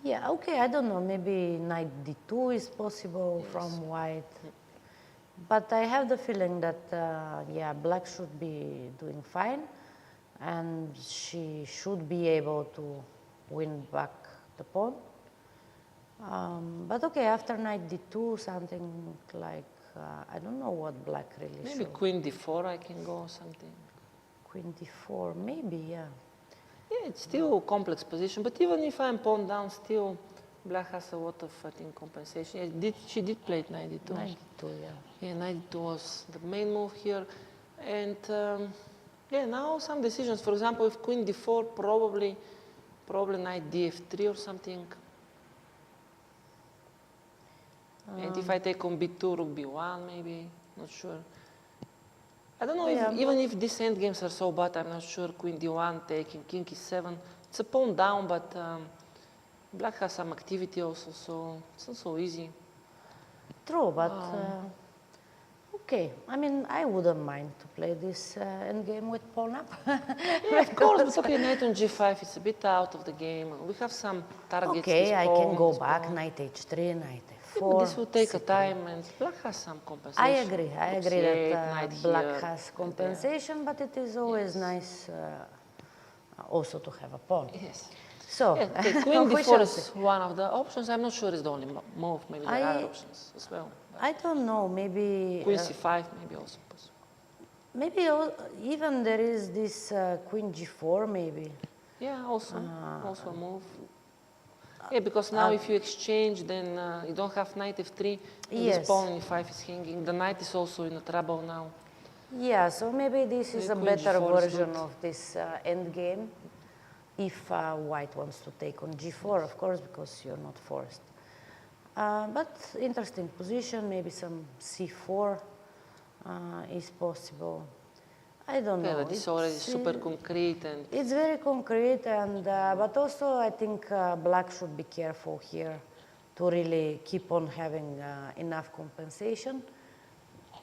S1: Yeah, okay, I don't know. Maybe knight d2 is possible from white. But I have the feeling that, yeah, black should be doing fine. And she should be able to win back the pawn. But okay, after knight d2, something like, I don't know what black really
S2: Maybe
S1: should.
S2: queen d4 I can go or something.
S1: Queen d4, maybe, yeah.
S2: Yeah, it's still a complex position, but even if I'm pawn down, still black has a lot of, I think, compensation. Yeah, she did play knight d2.
S1: Knight d2, yeah.
S2: Yeah, knight d2 was the main move here. And yeah, now some decisions. For example, if queen d4, probably knight df3 or something. And if I take on b2, rook b1, maybe, not sure. I don't know if, even if these endgames are so bad, I'm not sure. Queen d1, taking king e7. It's a pawn down, but black has some activity also, so it's not so easy.
S1: True, but okay. I mean, I wouldn't mind to play this endgame with pawn up.
S2: Yeah, of course, but okay, knight on g5, it's a bit out of the game. We have some targets.
S1: Okay, I can go back,
S2: pawn.
S1: knight h3, knight f4.
S2: But this will take a time, and black has some compensation.
S1: I agree that
S2: knight
S1: black
S2: here,
S1: has compensation, but it is always nice also to have a pawn.
S2: Yes.
S1: So,
S2: yeah, okay, queen d4 is one of the options. I'm not sure it's the only move. Maybe there are other options as well.
S1: I don't know, maybe...
S2: Queen c5 maybe also possible.
S1: Maybe even there is this queen g4 maybe.
S2: Yeah, also a move. Yeah, because now if you exchange, then you don't have knight f3, and
S1: Yes.
S2: this pawn in e5 is hanging. The knight is also in trouble now.
S1: Yeah, so maybe this is a
S2: Queen
S1: better
S2: g4 is
S1: version
S2: good.
S1: of this endgame. If white wants to take on g4, of course, because you're not forced. But interesting position, maybe some c4 is possible. I don't
S2: Okay,
S1: know.
S2: but it's already super concrete and
S1: It's very concrete, and but also I think black should be careful here to really keep on having enough compensation.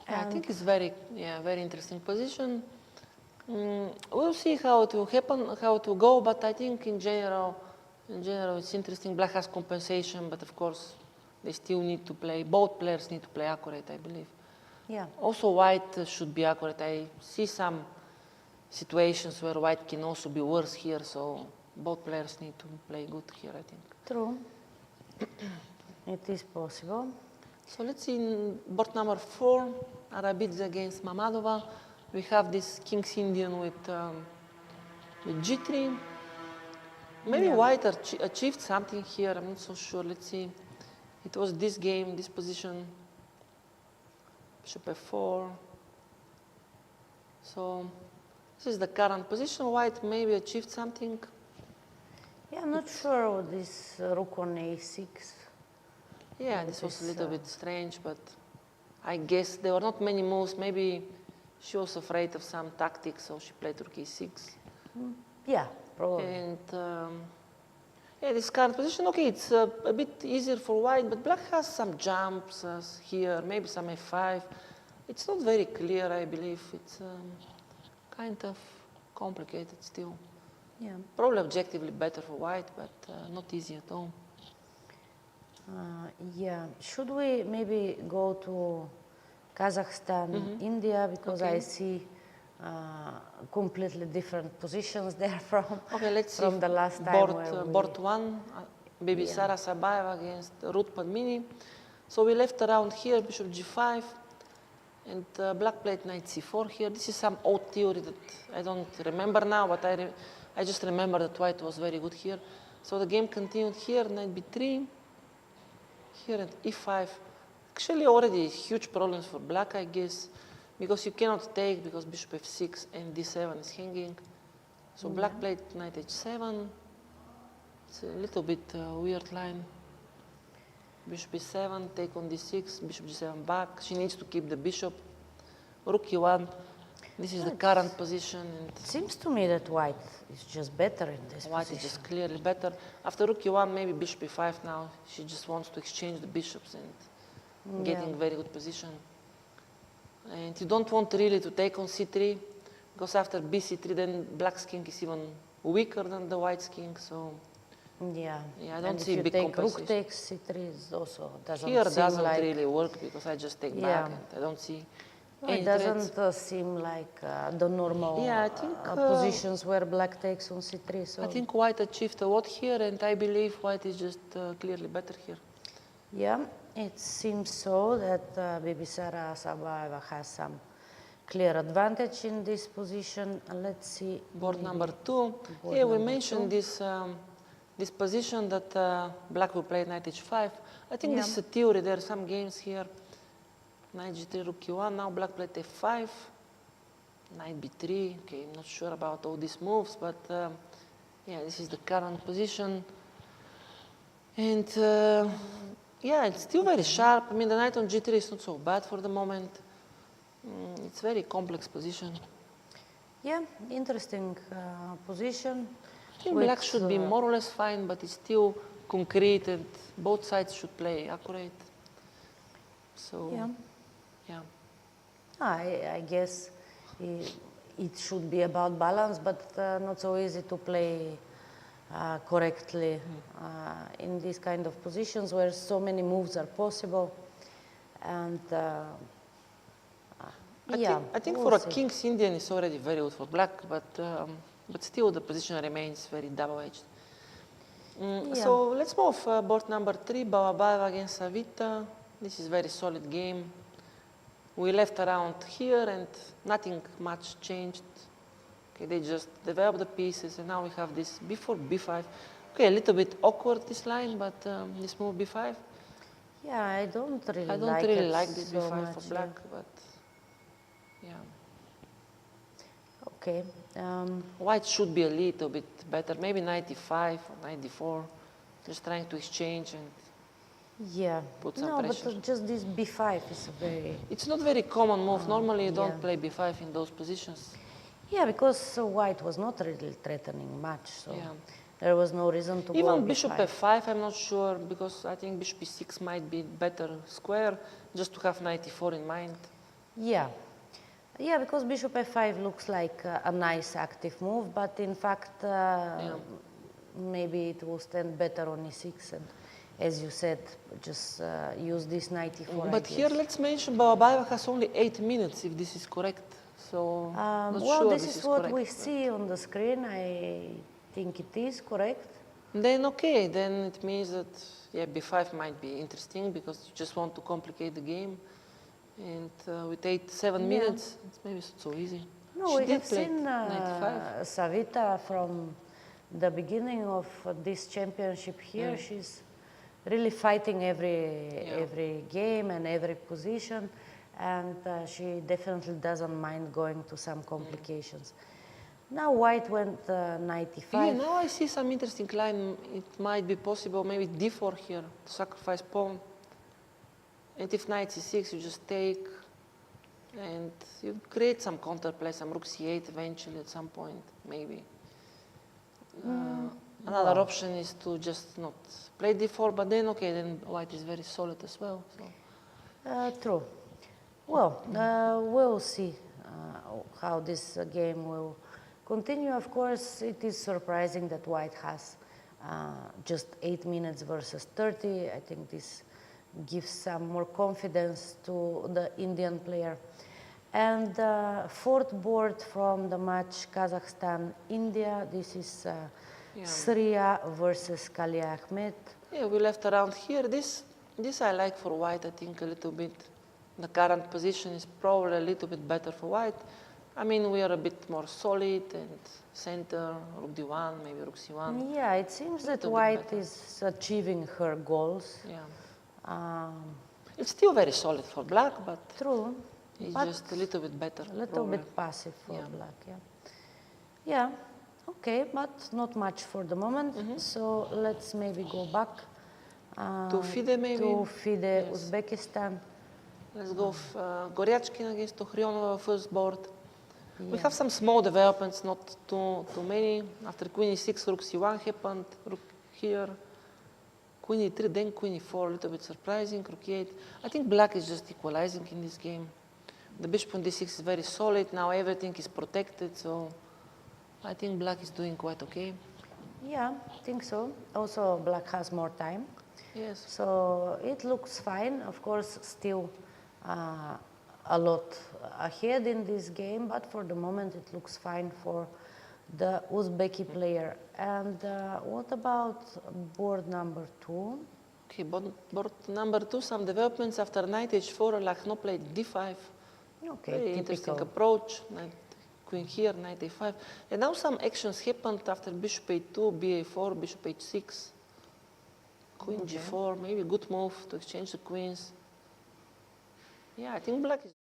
S2: yeah, I think it's very interesting position. We'll see how it will happen, how it will go, but I think in general it's interesting. Black has compensation, but of course they still need to play, both players need to play accurate, I believe.
S1: Yeah.
S2: Also white should be accurate. I see some situations where white can also be worse here, so both players need to play good here, I think.
S1: True. It is possible.
S2: So let's see in board number 4, Arabidze against Mamadova. We have this King's Indian with G3. Maybe white achieved something here, I'm not so sure. Let's see. It was this game, this position. Bishop f4. So this is the current position. White maybe achieved something.
S1: Yeah, I'm not sure with this rook on a6.
S2: Yeah, this was a little bit strange, but I guess there were not many moves. Maybe she was afraid of some tactics, so she played rook e6.
S1: Yeah, probably.
S2: And yeah, this current position, okay, it's a bit easier for white, but black has some jumps here, maybe some f5. It's not very clear, I believe. It's kind of complicated still.
S1: Yeah.
S2: Probably objectively better for white, but not easy at all.
S1: Yeah. Should we maybe go to Kazakhstan, India, because I see completely different positions there from
S2: let's
S1: from
S2: see
S1: the last time
S2: board 1, Baby Sara Sabaeva against Ruth Padmini. So we left around here, bishop g5, and black played knight c4 here. This is some old theory that I don't remember now, but I just remember that white was very good here. So the game continued here, knight b3, here at e5. Actually already huge problems for black, I guess, because you cannot take because bishop f6 and d7 is hanging. So black played knight h7. It's a little bit weird line. Bishop e7, take on d6, bishop g7 back. She needs to keep the bishop. Rook e1. This is the current position. And
S1: it seems to me that white is just better in this
S2: white
S1: position.
S2: is just clearly better. After rook e1, maybe bishop e5 now. She just wants to exchange the bishops and getting very good position. And you don't want really to take on c3, because after bc3, then black's king is even weaker than the white's king. So
S1: yeah,
S2: I don't
S1: and
S2: see
S1: if
S2: big
S1: you take rook
S2: compensation.
S1: takes c3 is also doesn't
S2: Here
S1: seem
S2: doesn't
S1: like
S2: really work because I just take back and I don't see any
S1: it
S2: threats.
S1: doesn't seem like the normal
S2: I think,
S1: positions where black takes on c3. So
S2: I think white achieved a lot here, and I believe white is just clearly better here.
S1: yeah, it seems so that Bibisara Sabaeva has some clear advantage in this position. Let's see.
S2: Board number 2. Here we mentioned this this position that black will play knight h5. I think this is a theory. There are some games here. Knight g3, rook e1. Now black played f5. Knight b3. Okay, I'm not sure about all these moves, but yeah, this is the current position. And yeah, it's still very sharp. I mean, the knight on g3 is not so bad for the moment. It's a very complex position.
S1: Yeah, interesting position.
S2: I think black should be more or less fine, but it's still concrete, and both sides should play accurate. So, yeah.
S1: I guess it should be about balance, but not so easy to play correctly in these kind of positions where so many moves are possible. And
S2: I think
S1: we'll
S2: for
S1: see.
S2: a King's Indian it's already very good for black, but still the position remains very double-edged. So let's move board number 3, Balabaeva against Savita. This is very solid game. We left around here and nothing much changed. Okay, they just developed the pieces and now we have this b4, b5. Okay, a little bit awkward this line, but this move b5.
S1: Yeah, I don't really
S2: I don't
S1: like
S2: really
S1: it
S2: like this
S1: so
S2: b5
S1: much,
S2: for black, but yeah.
S1: Okay.
S2: White should be a little bit better, maybe 95 or 94. Just trying to exchange and
S1: Yeah.
S2: put some
S1: No,
S2: pressure.
S1: but just this b5 is a very...
S2: It's not very common move. Normally you
S1: yeah.
S2: don't play b5 in those positions.
S1: Yeah, because white was not really threatening much, so
S2: Yeah.
S1: there was no reason to go
S2: Even bishop
S1: b5.
S2: f5, I'm not sure, because I think bishop e6 might be better square, just to have 94 in mind.
S1: Yeah. Yeah, because bishop f5 looks like a nice active move, but in fact, maybe it will stand better on e6, and as you said, just use this 94.
S2: But here, let's mention Babaeva has only 8 minutes, if this is correct. So, not
S1: well,
S2: sure
S1: this is what
S2: correct,
S1: we see on the screen. I think it is correct.
S2: Then okay, then it means that yeah, b5 might be interesting because you just want to complicate the game. And with 7 minutes, it's maybe not so easy.
S1: No,
S2: She
S1: we
S2: did
S1: have
S2: play
S1: seen
S2: 95.
S1: Savita from the beginning of this championship here. She's really fighting every game and every position, and she definitely doesn't mind going to some complications. Now white went 95.
S2: Yeah, now I see some interesting line. It might be possible, maybe d4 here, to sacrifice pawn. And if knight c6, you just take, and you create some counterplay, some rook c8 eventually at some point, maybe. Another option is to just not play d4, but then okay, then white is very solid as well. So.
S1: True. Well, we'll see how this game will continue. Of course, it is surprising that white has just 8 minutes versus 30. I think this gives some more confidence to the Indian player. And fourth board from the match, Kazakhstan-India. This is Sriya versus Kalia Ahmed.
S2: Yeah, we left around here. This I like for white, I think, a little bit. The current position is probably a little bit better for white. I mean, we are a bit more solid and center, rook d1, maybe rook c1.
S1: Yeah, it seems that white is achieving her goals.
S2: Yeah. It's still very solid for black, but
S1: true.
S2: It's
S1: but
S2: just a little bit better.
S1: A little bit passive for black, yeah. Yeah, okay, but not much for the moment. So let's maybe go back
S2: to FIDE, maybe?
S1: To FIDE, Uzbekistan.
S2: Let's go Goryachkin against Tohrionova first board. Yeah. We have some small developments, not too many. After queen e6, rook c1 happened, rook here, queen e3, then queen e4, a little bit surprising, rook e8. I think black is just equalizing in this game. The bishop on d6 is very solid, now everything is protected, so I think black is doing quite okay.
S1: Yeah, I think so. Also, black has more time.
S2: Yes.
S1: So it looks fine. Of course, still a lot ahead in this game, but for the moment it looks fine for the Uzbeki player. And what about board number 2?
S2: Okay, board number 2, some developments after knight h4, Lakhno played d5.
S1: Okay,
S2: very
S1: typical.
S2: Interesting approach. Knight, queen here, knight a5. And now some actions happened after bishop a2, ba4, bishop h6, queen g4, maybe a good move to exchange the queens. Yeah, I think black is...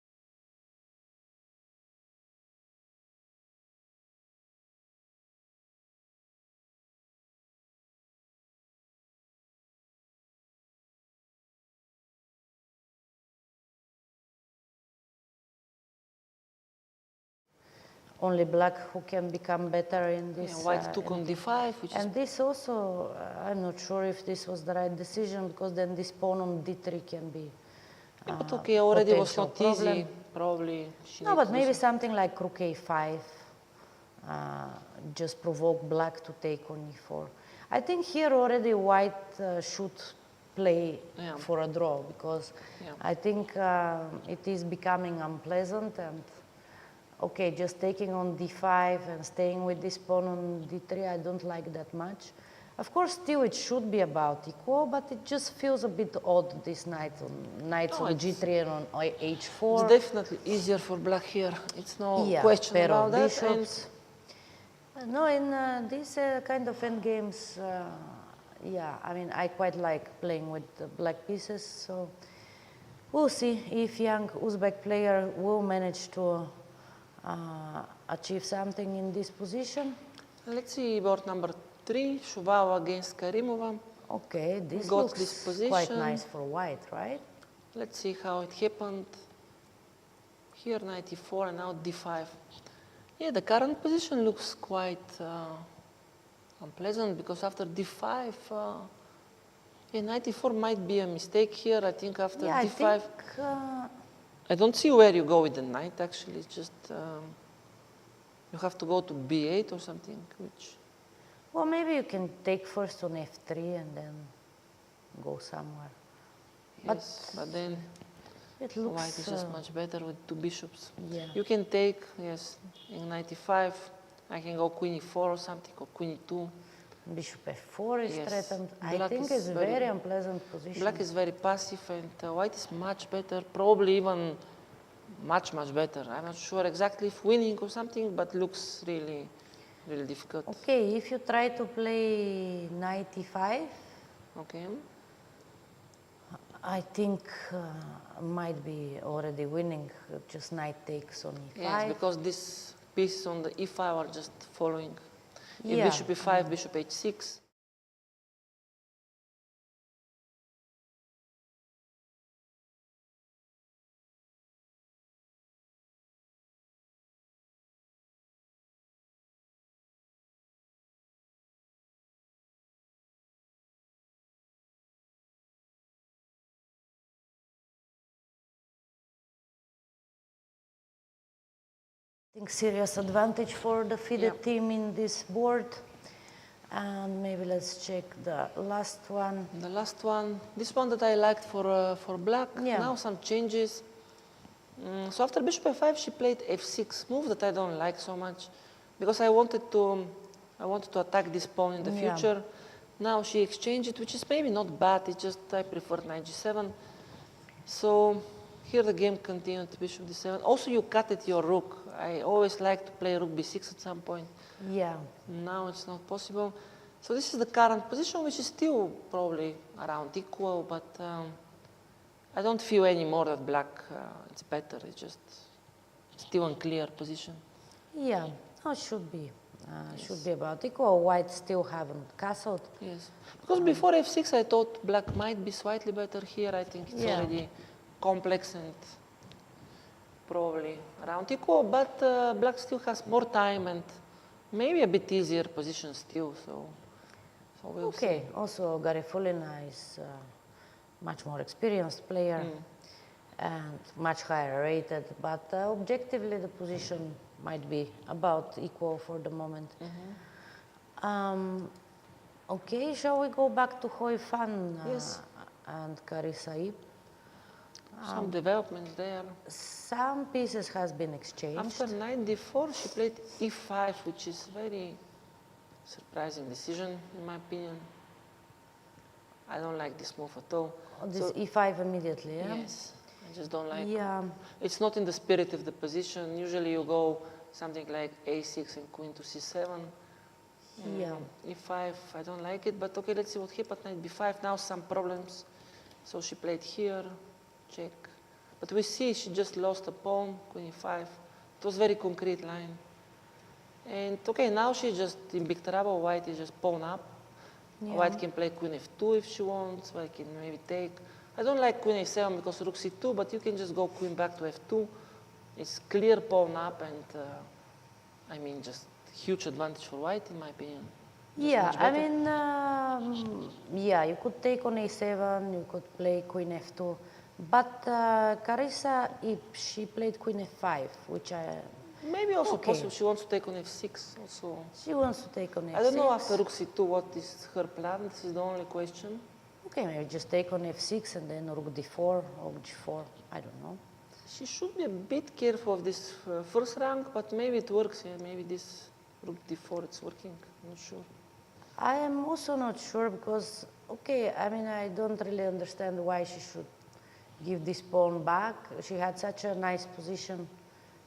S1: Only black who can become better in this.
S2: Yeah, white took on d5, which
S1: and this also, I'm not sure if this was the right decision, because then this pawn on d3 can be
S2: yeah, but okay, already was not
S1: problem.
S2: easy, probably.
S1: No, but maybe something like rook a5 just provoke black to take on e4. I think here already white should play for a draw, because I think it is becoming unpleasant, and okay, just taking on d5 and staying with this pawn on d3, I don't like that much. Of course, still it should be about equal, but it just feels a bit odd this night on G3 and on H4.
S2: It's definitely easier for black here. It's no question
S1: pair
S2: about
S1: of
S2: that.
S1: bishops. No, in these kind of endgames, yeah, I mean, I quite like playing with the black pieces, so we'll see if young Uzbek player will manage to achieve something in this position.
S2: Let's see board number 3, Shubhava against Karimova.
S1: Okay, this
S2: Got
S1: looks
S2: this position.
S1: quite nice for white, right?
S2: Let's see how it happened. Here 94 and now d5. Yeah, the current position looks quite unpleasant because after d5, yeah, 94 might be a mistake here. I think after
S1: Yeah,
S2: d5,
S1: I
S2: I don't see where you go with the knight actually. It's just you have to go to b8 or something, which.
S1: well, maybe you can take first on f3 and then go somewhere.
S2: Yes, but then
S1: It looks
S2: white is just much better with 2 bishops.
S1: Yeah.
S2: You can take, yes, in 95, I can go queen e4 or something, or queen e2.
S1: Bishop f4 is
S2: Yes.
S1: threatened. I
S2: Black
S1: think
S2: is
S1: it's a
S2: very-
S1: very unpleasant position.
S2: Black is very passive and white is much better, probably even much, much better. I'm not sure exactly if winning or something, but looks really, really difficult.
S1: Okay, if you try to play knight e5,
S2: Okay.
S1: I think might be already winning. Just knight takes on e5.
S2: Yes, because these pieces on the e5 are just following. If
S1: Yeah.
S2: bishop e5, bishop h6.
S1: I think serious advantage for the FIDE
S2: Yeah.
S1: team in this board. And maybe let's check the last one.
S2: The last one, this one that I liked for black.
S1: Yeah.
S2: Now some changes. So after bishop f5, she played f6, move that I don't like so much, because I wanted to attack this pawn in the
S1: Yeah.
S2: future. Now she exchanged it, which is maybe not bad. It's just I prefer knight g7. So here the game continued, bishop d7. Also, you cut at your rook. I always like to play rook b6 at some point.
S1: Yeah.
S2: Now it's not possible. So this is the current position, which is still probably around equal, but I don't feel anymore that black it's better. It's just still unclear position.
S1: Yeah, no, it should be. Should be about equal. White still haven't castled.
S2: Yes, because before f6 I thought black might be slightly better. Here I think it's
S1: Yeah.
S2: already complex and probably around equal, but black still has more time and maybe a bit easier position still. So we'll
S1: Okay,
S2: see.
S1: also Garifulina is much more experienced player and much higher rated, but objectively the position might be about equal for the moment. Okay, shall we go back to Hoi Fan
S2: Yes.
S1: and Carissa Ip?
S2: Some developments there.
S1: Some pieces has been exchanged.
S2: After knight d4, she played e5, which is very surprising decision, in my opinion. I don't like this move at all.
S1: This
S2: So-
S1: e5 immediately, yeah?
S2: Yes, I just don't like.
S1: Yeah.
S2: It's not in the spirit of the position. Usually you go something like a6 and queen to c7.
S1: Yeah.
S2: e5, I don't like it, but okay, let's see what happened. Knight b5, now some problems. So she played here, check. But we see she just lost a pawn, queen e5. It was very concrete line. And okay, now she's just in big trouble. White is just pawn up.
S1: Yeah.
S2: White can play queen f2 if she wants. White can maybe take. I don't like queen a7 because rook c2, but you can just go queen back to f2. It's clear pawn up and I mean just huge advantage for white in my opinion. Just
S1: Yeah,
S2: much
S1: I
S2: better.
S1: mean, yeah, you could take on a7, you could play queen f2, but Carissa, she played queen f5, which
S2: Maybe also
S1: okay.
S2: possible she wants to take on f6 also.
S1: she wants to take on f6.
S2: I don't know after rook c2 what is her plan. This is the only question.
S1: Okay, maybe just take on f6 and then rook d4 or g4, I don't know.
S2: She should be a bit careful of this first rank, but maybe it works. Yeah, maybe this rook d4 it's working. I'm not sure.
S1: I am also not sure because, okay, I mean, I don't really understand why she should give this pawn back. She had such a nice position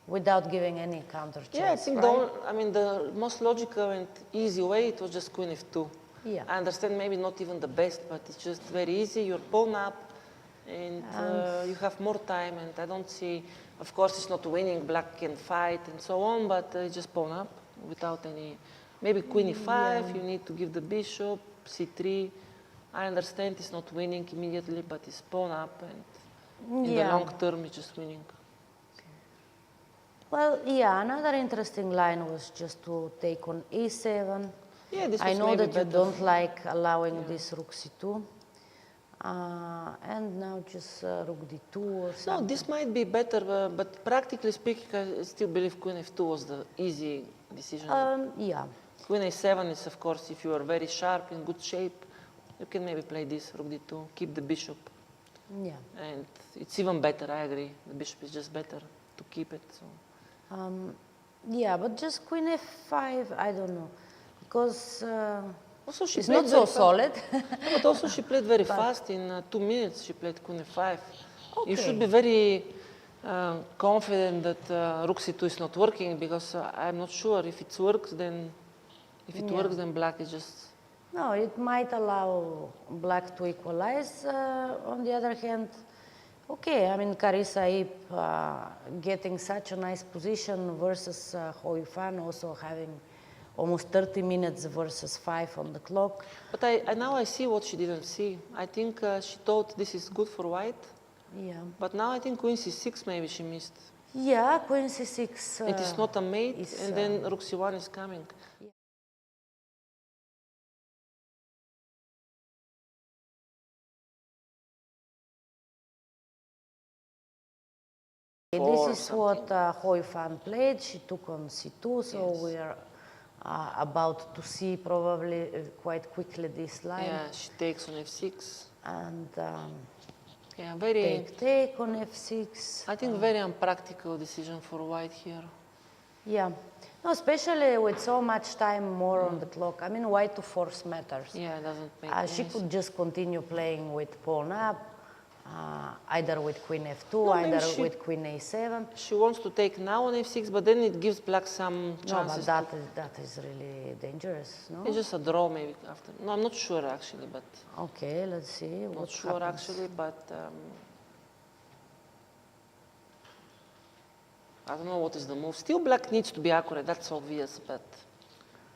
S1: without giving any counter chance,
S2: Yeah, I think
S1: right?
S2: the most logical and easy way, it was just queen f2.
S1: Yeah.
S2: I understand maybe not even the best, but it's just very easy. You're pawn up, and you have more time, and I don't see, of course, it's not winning, black can fight and so on, but just pawn up without any, maybe queen e5, you need to give the bishop, c3. I understand it's not winning immediately, but it's pawn up, and in the long term, it's just winning.
S1: Well, yeah, another interesting line was just to take on e7.
S2: Yeah, this
S1: I
S2: was
S1: know
S2: maybe
S1: that you
S2: better.
S1: don't like allowing this rook c2. And now just rook d2 or something.
S2: No, this might be better, but practically speaking, I still believe queen f2 was the easy decision.
S1: Yeah.
S2: Queen a7 is, of course, if you are very sharp, in good shape, you can maybe play this, rook d2, keep the bishop.
S1: Yeah.
S2: And it's even better, I agree. The bishop is just better to keep it. So.
S1: Yeah, but just queen f5, I don't know. Because
S2: Also, she
S1: it's
S2: played
S1: not so
S2: very
S1: solid.
S2: But also she played very fast. In 2 minutes, she played queen f5. You
S1: Okay.
S2: should be very confident that rook c2 is not working, because I'm not sure if it works, then black is just...
S1: No, it might allow black to equalize. On the other hand, okay, I mean, Carissa Ip getting such a nice position versus Hou Yifan also having almost 30 minutes versus 5 on the clock.
S2: But now I see what she didn't see. I think she thought this is good for white.
S1: Yeah.
S2: But now I think queen c6 maybe she missed.
S1: Yeah, queen c6.
S2: It is not a mate, and then rook c1 is coming.
S1: This is what Hou Yifan played. She took on c2, so we are about to see probably quite quickly this line.
S2: Yeah, she takes on f6.
S1: And
S2: Yeah, very...
S1: take on f6.
S2: I think very unpractical decision for white here.
S1: Yeah. No, especially with so much time more on the clock. I mean, white to force matters.
S2: Yeah, it doesn't make
S1: She
S2: sense.
S1: could just continue playing with pawn up, either with queen f2,
S2: No,
S1: either
S2: maybe
S1: with queen a7.
S2: She wants to take now on f6, but then it gives black some
S1: No, but
S2: chances.
S1: that is really dangerous, no?
S2: It's just a draw maybe after. No, I'm not sure actually, but...
S1: Okay, let's see what
S2: Not sure
S1: happens.
S2: actually, but... I don't know what is the move. Still black needs to be accurate, that's obvious, but...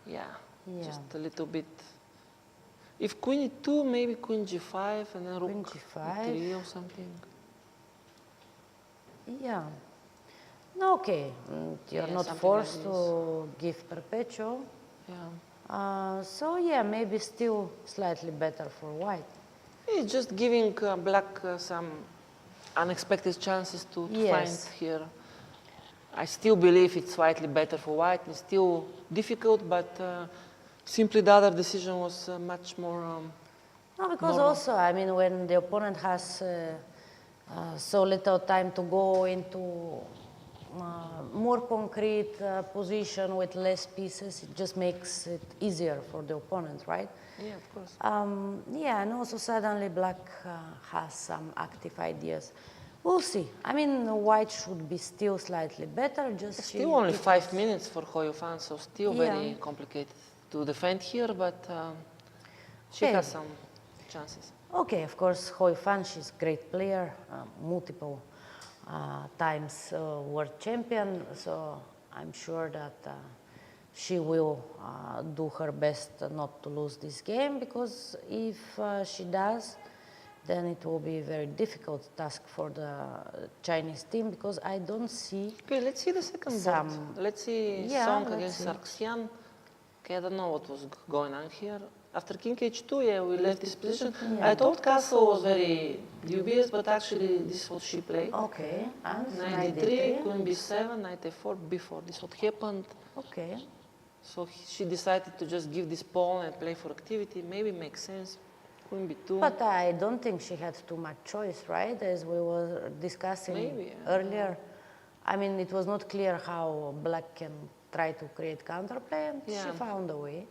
S2: Yeah, just a little bit... If queen e2, maybe queen g5, and then rook
S1: g5.
S2: e3 or something.
S1: Yeah. No, okay. You're
S2: Yeah,
S1: not
S2: something
S1: forced
S2: like
S1: to give perpetual.
S2: Yeah.
S1: So yeah, maybe still slightly better for white.
S2: It's just giving black some unexpected chances to find here. I still believe it's slightly better for white. It's still difficult, but simply the other decision was much more
S1: No, because
S2: normal.
S1: also, I mean, when the opponent has so little time to go into more concrete position with less pieces, it just makes it easier for the opponent, right?
S2: Yeah, of course.
S1: Yeah, and also suddenly black has some active ideas. We'll see. I mean, white should be still slightly better. Just
S2: Still only 5 minutes for Hou Yifan, so still very
S1: Yeah.
S2: complicated to defend here, but she has some chances.
S1: Okay, of course, Hou Yifan, she's a great player, multiple times world champion, so I'm sure that she will do her best not to lose this game, because if she does, then it will be a very difficult task for the Chinese team, because I don't see...
S2: Okay, let's see the second board. Let's see Song against Sargsyan. Okay, I don't know what was going on here. After king h2, yeah, we left this position. I thought castle was very dubious, but actually this is what she played.
S1: Okay, and
S2: Knight d3, queen b7, knight a4, b4. This is what happened.
S1: Okay.
S2: So she decided to just give this pawn and play for activity. Maybe makes sense. Queen b2.
S1: But I don't think she had too much choice, right? As we were discussing earlier. I mean, it was not clear how black can try to create counterplay, and she found a way.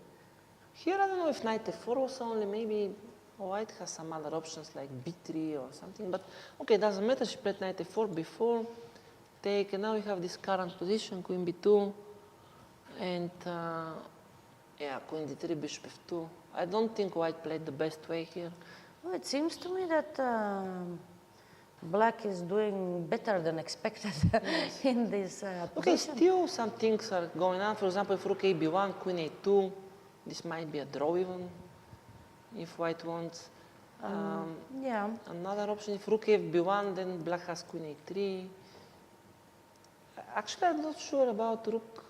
S2: Here, I don't know if knight f4 was only, maybe white has some other options like b3 or something, but okay, doesn't matter. She played knight f4 before, take, and now we have this current position, queen b2, and yeah, queen d3, bishop f2. I don't think white played the best way here.
S1: Well, it seems to me that black is doing better than expected in this
S2: Okay,
S1: position.
S2: still some things are going on. For example, if rook a b1, queen a2, this might be a draw even, if white wants.
S1: Yeah.
S2: Another option, if rook f b1, then black has queen a3. Actually, I'm not sure about rook.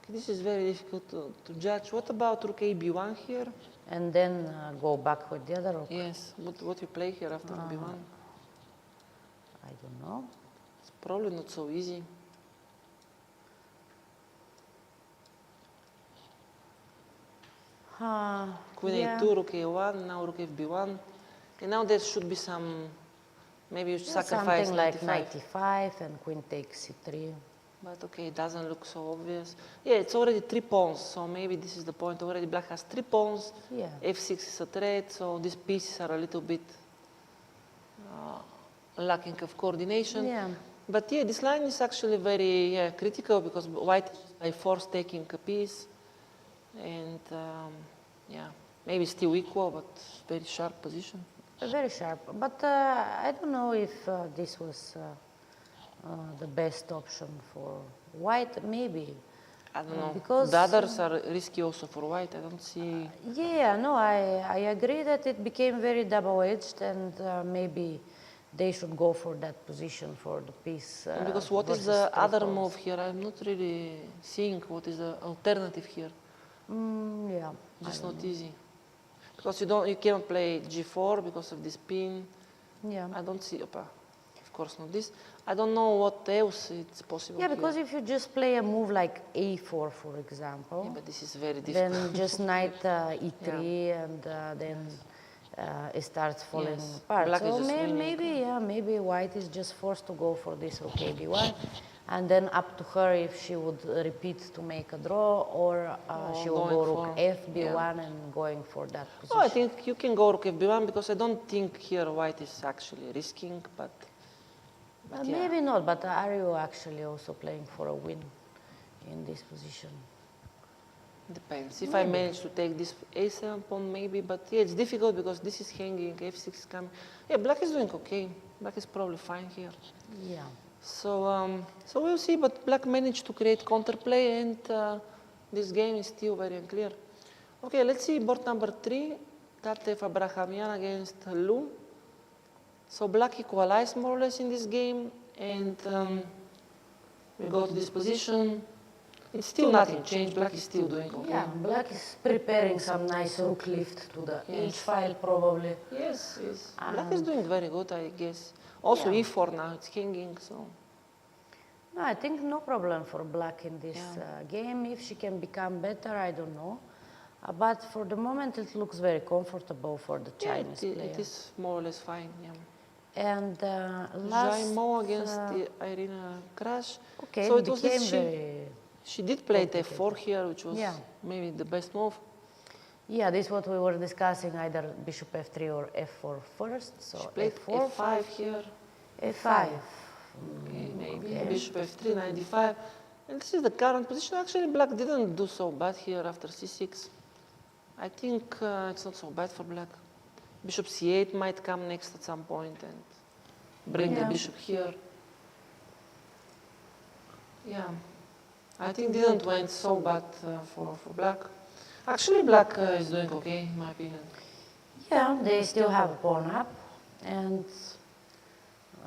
S2: This is very difficult to judge. What about rook a b1 here?
S1: And then go back with the other rook.
S2: Yes, what you play here after b1?
S1: I don't know.
S2: It's probably not so easy. Queen
S1: Yeah.
S2: a2, rook a1, now rook fb1. And now there should be some, maybe you sacrifice
S1: Something like
S2: 95.
S1: 95 and queen takes c3.
S2: But okay, it doesn't look so obvious. Yeah, it's already 3 pawns, so maybe this is the point. Already black has 3 pawns.
S1: Yeah.
S2: f6 is a threat, so these pieces are a little bit lacking of coordination.
S1: Yeah.
S2: But yeah, this line is actually very critical because white is by force taking a piece. And yeah, maybe still equal, but very sharp position.
S1: Very sharp. But I don't know if this was the best option for white, maybe.
S2: I don't know.
S1: Because
S2: the others are risky also for white. I don't see.
S1: Yeah, no, I agree that it became very double-edged, and maybe they should go for that position for the piece.
S2: Because what is
S1: versus
S2: the
S1: three
S2: other
S1: pawns.
S2: move here? I'm not really seeing what is the alternative here.
S1: Yeah.
S2: It's not easy. Because you cannot play g4 because of this pin.
S1: Yeah.
S2: I don't see, of course not this. I don't know what else it's possible
S1: Yeah, because
S2: here.
S1: if you just play a move like a4, for example,
S2: Yeah, but this is very difficult.
S1: then just knight e3 and then it starts falling
S2: Yes.
S1: apart.
S2: Black is
S1: So
S2: just winning.
S1: maybe white is just forced to go for this rook b1, and then up to her if she would repeat to make a draw, or she will
S2: going
S1: go rook
S2: for-
S1: f b1 and going for that position.
S2: Oh, I think you can go rook fb1 because I don't think here white is actually risking, but yeah.
S1: Maybe not, but are you actually also playing for a win in this position?
S2: Depends. If I manage to take this a7 pawn, maybe, but yeah, it's difficult because this is hanging, f6 is coming. Yeah, black is doing okay. Black is probably fine here.
S1: Yeah.
S2: So, so we'll see, but black managed to create counterplay, and this game is still very unclear. Okay, let's see board number 3, Tatev Abrahamian against Lu. So black equalized more or less in this game, and we go to this position. It's still nothing changed. Black is still doing okay.
S1: Yeah, black is preparing some nice rook lift to the
S2: Yes.
S1: h-file probably.
S2: Yes, yes. Black is doing very good, I guess. Also
S1: Yeah.
S2: e4 now, it's hanging, so.
S1: No, I think no problem for black in this game. If she can become better, I don't know. But for the moment, it looks very comfortable for the
S2: Yeah,
S1: Chinese player.
S2: it is more or less fine, yeah.
S1: And last...
S2: Jaimo against Irina Crash.
S1: Okay,
S2: So
S1: it
S2: it was
S1: became
S2: this,
S1: very...
S2: she did play f4 here, which was maybe the best move.
S1: Yeah, this is what we were discussing, either bishop f3 or f4 first. So
S2: She played
S1: f4,
S2: f5 here.
S1: f5.
S2: Okay, maybe bishop f3, knight d5. And this is the current position. Actually, black didn't do so bad here after c6. I think it's not so bad for black. Bishop c8 might come next at some point and bring the bishop here. Yeah, I think didn't went so bad for black. Actually, black is doing okay, in my opinion.
S1: Yeah, they still have a pawn up, and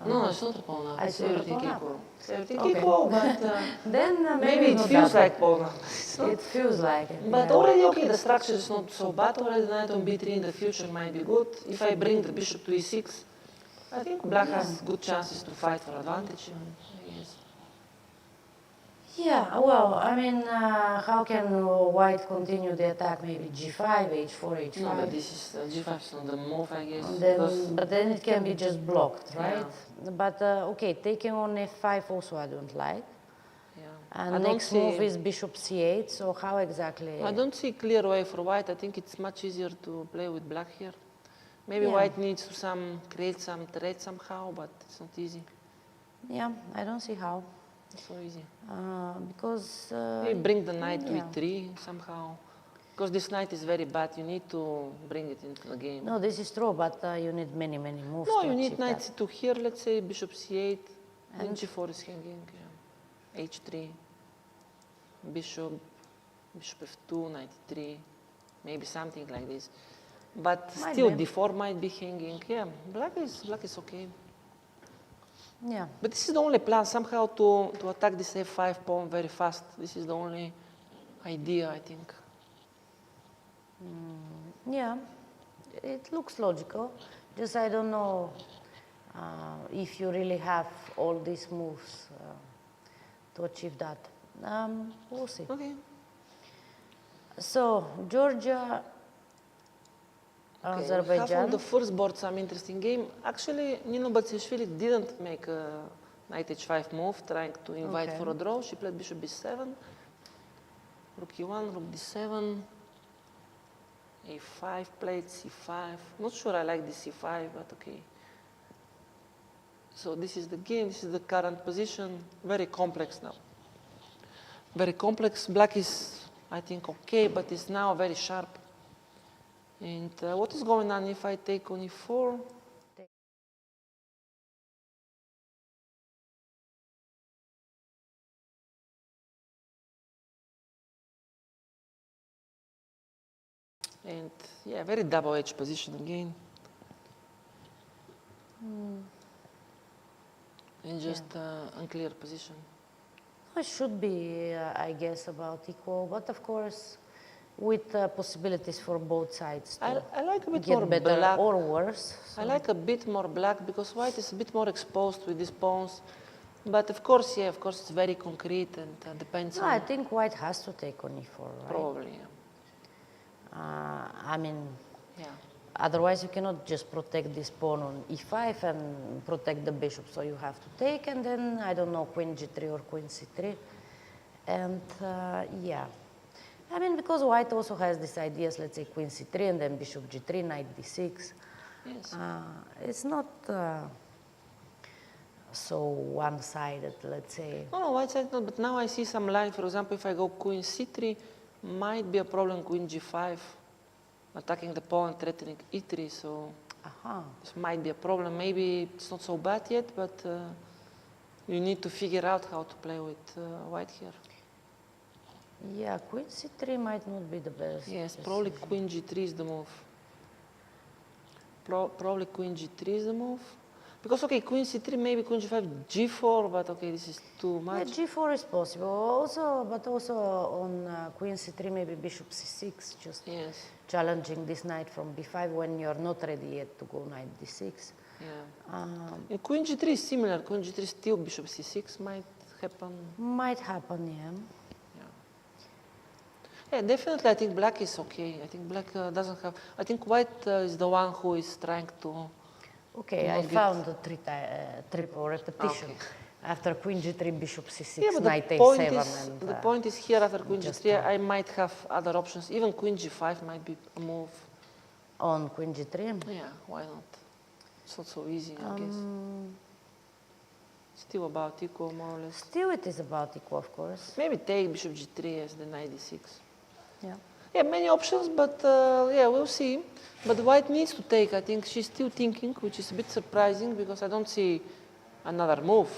S2: No, it's not a pawn up.
S1: It's
S2: It's
S1: not a
S2: everything
S1: pawn up.
S2: equal. It's everything
S1: Okay.
S2: equal, but
S1: then
S2: maybe
S1: it's
S2: it
S1: not
S2: feels
S1: that
S2: like pawn up.
S1: bad. It feels like it.
S2: But
S1: yeah.
S2: already, okay, the structure is not so bad. Already knight on b3 in the future might be good. If I bring the bishop to e6, I think black has good chances to fight for advantage. I guess.
S1: Yeah, well, I mean, how can white continue the attack? Maybe g5, h4, h5.
S2: No, but this is g5 is not the move, I guess.
S1: And
S2: because-
S1: then, but then it can be just blocked, right? But okay, taking on f5 also I don't like.
S2: yeah.
S1: And
S2: I don't
S1: next move
S2: see-
S1: is bishop c8, so how exactly?
S2: I don't see clear way for white. I think it's much easier to play with black here. Maybe
S1: Yeah.
S2: white needs to create some threat somehow, but it's not easy.
S1: Yeah, I don't see how.
S2: It's so easy.
S1: Because...
S2: Maybe bring the knight to
S1: yeah.
S2: e3 somehow. Because this knight is very bad. You need to bring it into the game.
S1: No, this is true, but you need many moves
S2: No,
S1: to
S2: you need
S1: achieve
S2: knight
S1: that.
S2: c2 here, let's say, bishop c8, then
S1: And?
S2: g4 is hanging, yeah. h3, bishop f2, knight e3, maybe something like this. But
S1: Might
S2: still,
S1: be.
S2: d4 might be hanging. Yeah, black is okay.
S1: Yeah.
S2: But this is the only plan, somehow to attack this f5 pawn very fast. This is the only idea, I think.
S1: Yeah, it looks logical. Just I don't know if you really have all these moves to achieve that. We'll see.
S2: Okay.
S1: So, Georgia,
S2: Okay, we have
S1: Azerbaijan.
S2: on the first board some interesting game. Actually, Nino Batsiashvili didn't make a knight h5 move, trying to invite
S1: Okay.
S2: for a draw. She played bishop b7, rook e1, rook d7, a5 played, c5. Not sure I like this c5, but okay. So this is the game, this is the current position. Very complex now. Very complex. Black is, I think, okay, but it's now very sharp. And what is going on if I take on e4? And yeah, very double-edged position again. And just unclear position.
S1: It should be, I guess, about equal, but of course, with possibilities for both sides to
S2: I like a bit more
S1: get better
S2: black.
S1: or worse.
S2: I like a bit more black because white is a bit more exposed with these pawns. But of course, yeah, of course, it's very concrete and depends
S1: No,
S2: on
S1: I think white has to take on e4, right?
S2: probably. Yeah.
S1: I mean,
S2: Yeah.
S1: otherwise you cannot just protect this pawn on e5 and protect the bishop, so you have to take, and then, I don't know, queen g3 or queen c3. And yeah. I mean, because white also has these ideas, let's say queen c3 and then bishop g3, knight d6.
S2: Yes.
S1: It's not so one-sided, let's say.
S2: No, white side not, but now I see some line. For example, if I go queen c3, might be a problem queen g5, attacking the pawn, threatening e3, so this might be a problem. Maybe it's not so bad yet, but you need to figure out how to play with white here.
S1: Yeah, queen c3 might not be the best.
S2: Yes, probably queen g3 is the move. Probably queen g3 is the move. Because, okay, queen c3, maybe queen g5, g4, but okay, this is too
S1: Yeah,
S2: much.
S1: g4 is possible. Also, but also on queen c3, maybe bishop c6, just
S2: Yes,
S1: challenging this knight from b5 when you're not ready yet to go knight d6.
S2: yeah. And queen g3 is similar. Queen g3 still, bishop c6 might happen.
S1: Might happen, yeah.
S2: Yeah, definitely I think black is okay. I think black doesn't have... I think white is the one who is trying to...
S1: Okay, I found the triple repetition.
S2: Okay.
S1: After queen g3, bishop c6,
S2: Yeah, but
S1: knight
S2: the
S1: a7.
S2: point, is,
S1: and,
S2: the point is here after queen
S1: just
S2: g3, I might have other options. Even queen g5 might be a move.
S1: on queen g3?
S2: Yeah, why not? It's not so easy, I guess. Still about equal, more or less.
S1: Still it is about equal, of course.
S2: Maybe take bishop g3 as the knight d6.
S1: Yeah.
S2: Yeah, many options, but yeah, we'll see. But white needs to take. I think she's still thinking, which is a bit surprising because I don't see another move.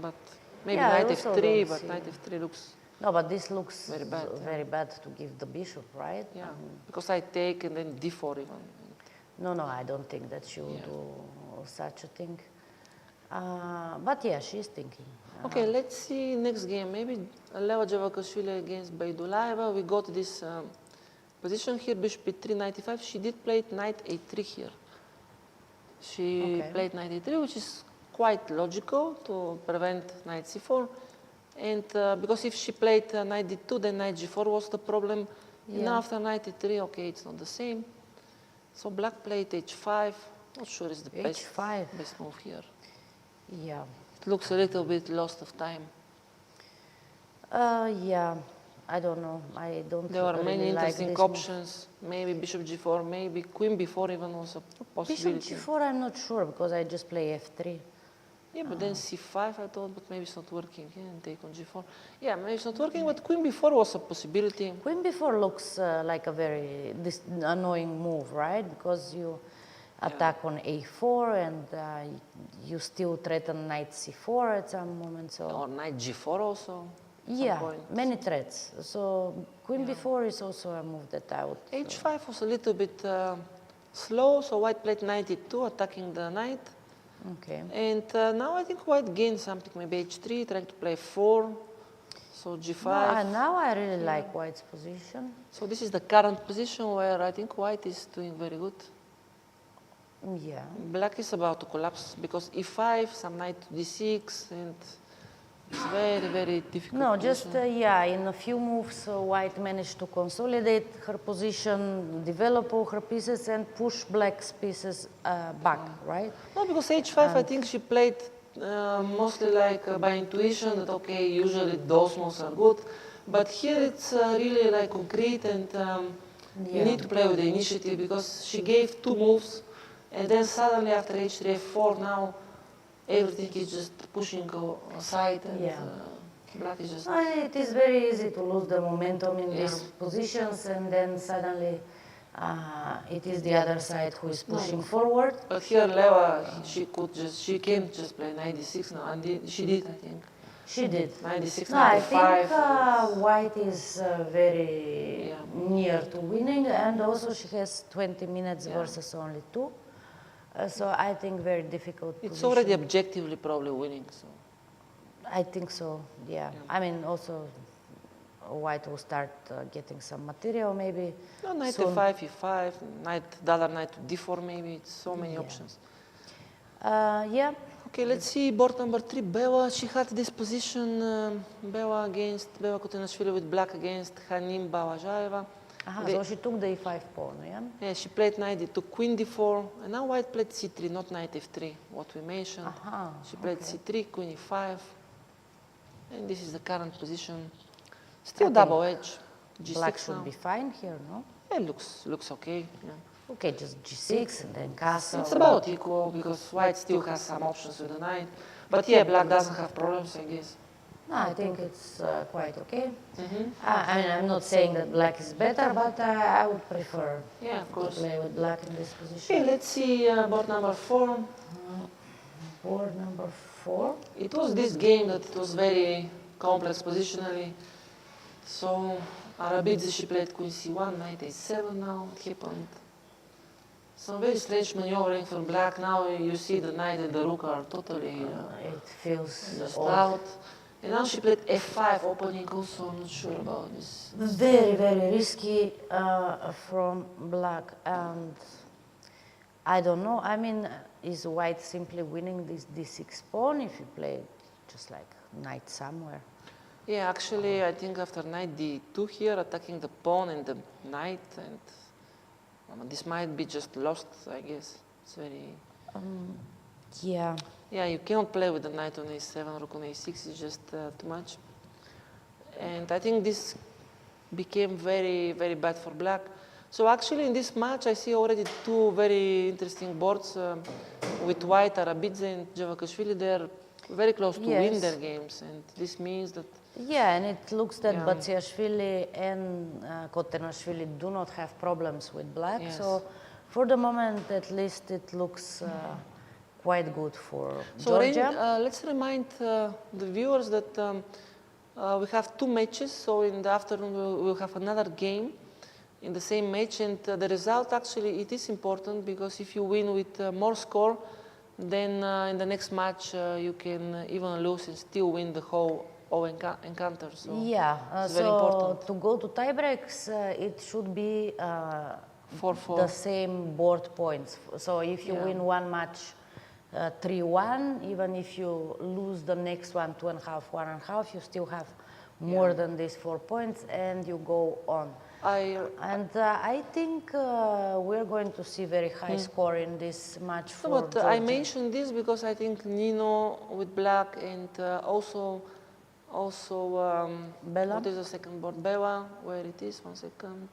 S2: But maybe
S1: Yeah, I
S2: knight
S1: also
S2: f3,
S1: don't
S2: but
S1: see.
S2: knight f3 looks...
S1: No, but this looks
S2: Very bad, yeah.
S1: very bad to give the bishop, right?
S2: Yeah, because I take and then d4 even.
S1: No, I don't think that she will
S2: Yeah.
S1: do such a thing. But yeah, she's thinking.
S2: Okay, let's see next game. Maybe Leva Javakashvili against Baidulaeva. We got this position here, bishop e3, knight e5. She did play knight a3 here. She
S1: Okay.
S2: played knight a3, which is quite logical to prevent knight c4. And because if she played knight d2, then knight g4 was the problem. And now after knight e3, okay, it's not the same. So black played h5. Not sure it's the
S1: H5.
S2: best move here.
S1: Yeah.
S2: It looks a little bit lost of time.
S1: Yeah, I don't know. I don't
S2: There were many
S1: really like
S2: interesting
S1: this move.
S2: options. Maybe bishop g4, maybe queen b4 even was a
S1: Bishop
S2: possibility.
S1: g4, I'm not sure because I just play f3.
S2: Yeah, but then c5 I thought, but maybe it's not working. Yeah, and take on g4. Yeah, maybe it's not working, but queen b4 was a possibility.
S1: Queen b4 looks like a very annoying move, right? Because you attack on a4 and you still threaten knight c4 at some moment. So
S2: Or knight g4 also. at some
S1: yeah,
S2: point.
S1: many threats. So queen b4 is also a move that I would.
S2: h5 was a little bit slow, so white played knight e2, attacking the knight.
S1: Okay.
S2: And now I think white gained something, maybe h3, trying to play 4. So g5.
S1: Now I really like white's position.
S2: So this is the current position where I think white is doing very good.
S1: Yeah.
S2: Black is about to collapse because e5, some knight to d6, and it's very, very difficult.
S1: No, just
S2: position.
S1: yeah, in a few moves, white managed to consolidate her position, develop all her pieces, and push black's pieces back, right?
S2: No, because h5, I think she played mostly like by intuition that, okay, usually those moves are good. But here it's really like concrete and you need to play with the initiative because she gave 2 moves and then suddenly after h3, f4, now everything is just pushing aside and black is just...
S1: It is very easy to lose the momentum in these positions and then suddenly it is the other side who is pushing forward.
S2: But here Leva, she can't just play knight d6 now, and she did, I think.
S1: She did.
S2: Knight d6,
S1: No, I
S2: knight d5.
S1: think white is very near to winning, and also she has 20 minutes versus only 2. So I think very difficult
S2: It's
S1: position.
S2: already objectively probably winning, so...
S1: I think so, yeah. I mean, also white will start getting some material maybe.
S2: No, knight
S1: soon.
S2: e5, e5, the other knight to d4 maybe, it's so many options.
S1: Yeah.
S2: Okay, let's see board number 3, Bela. She had this position, Bela Kutenashvili with black against Hanim Vachier-Lagrave.
S1: So she took the e5 pawn, yeah?
S2: Yeah, she played knight d2, queen d4, and now white played c3, not knight f3, what we mentioned. She played c3, queen e5, and this is the current position. Still double edge. G6
S1: Black should
S2: now.
S1: be fine here, no?
S2: Yeah, looks okay. Yeah.
S1: Okay, just g6 and then castle.
S2: It's about equal because white still has some options with the knight. But yeah, black doesn't have problems, I guess.
S1: No, I think it's quite okay. I mean, I'm not saying that black is better, but I would prefer to play with black in this position.
S2: Okay, let's see board number 4.
S1: Board number 4.
S2: It was this game that it was very complex positionally. So Arabidze, she played queen c1, knight a7 now, it happened. Some very strange maneuvering from black. Now you see the knight and the rook are totally
S1: It feels
S2: just
S1: odd.
S2: out. And now she played f5 opening also, I'm not sure about this.
S1: Very, very risky from black, and I don't know. I mean, is white simply winning this d6 pawn if you play just like knight somewhere?
S2: Yeah, actually, I think after knight d2 here, attacking the pawn and the knight, and this might be just lost, I guess. It's very...
S1: Yeah.
S2: Yeah, you cannot play with the knight on a7, rook on a6, it's just too much. And I think this became very, very bad for black. So actually in this match I see already 2 very interesting boards with white, Arabidze and Javakhashvili. They're very close to win their games, and this means that...
S1: Yeah, and it looks that Vachier-Lagrave and Kutenashvili do not have problems with black. So for the moment, at least, it looks quite good for Georgia.
S2: Let's remind the viewers that we have 2 matches, so in the afternoon we'll have another game in the same match, and the result actually it is important because if you win with more score, then in the next match you can even lose and still win the whole encounter. So it's very important.
S1: To go to tiebreaks, it should be
S2: 4-4.
S1: the same board points. So if you win one match 3-1, even if you lose the next one 2.5, 1.5, you still have more than these 4 points, and you go on. I think we're going to see very high score in this match for Georgia.
S2: I mentioned this because I think Nino with black and also Also,
S1: Bella?
S2: what is the second board? Bella, where it is, 1 second.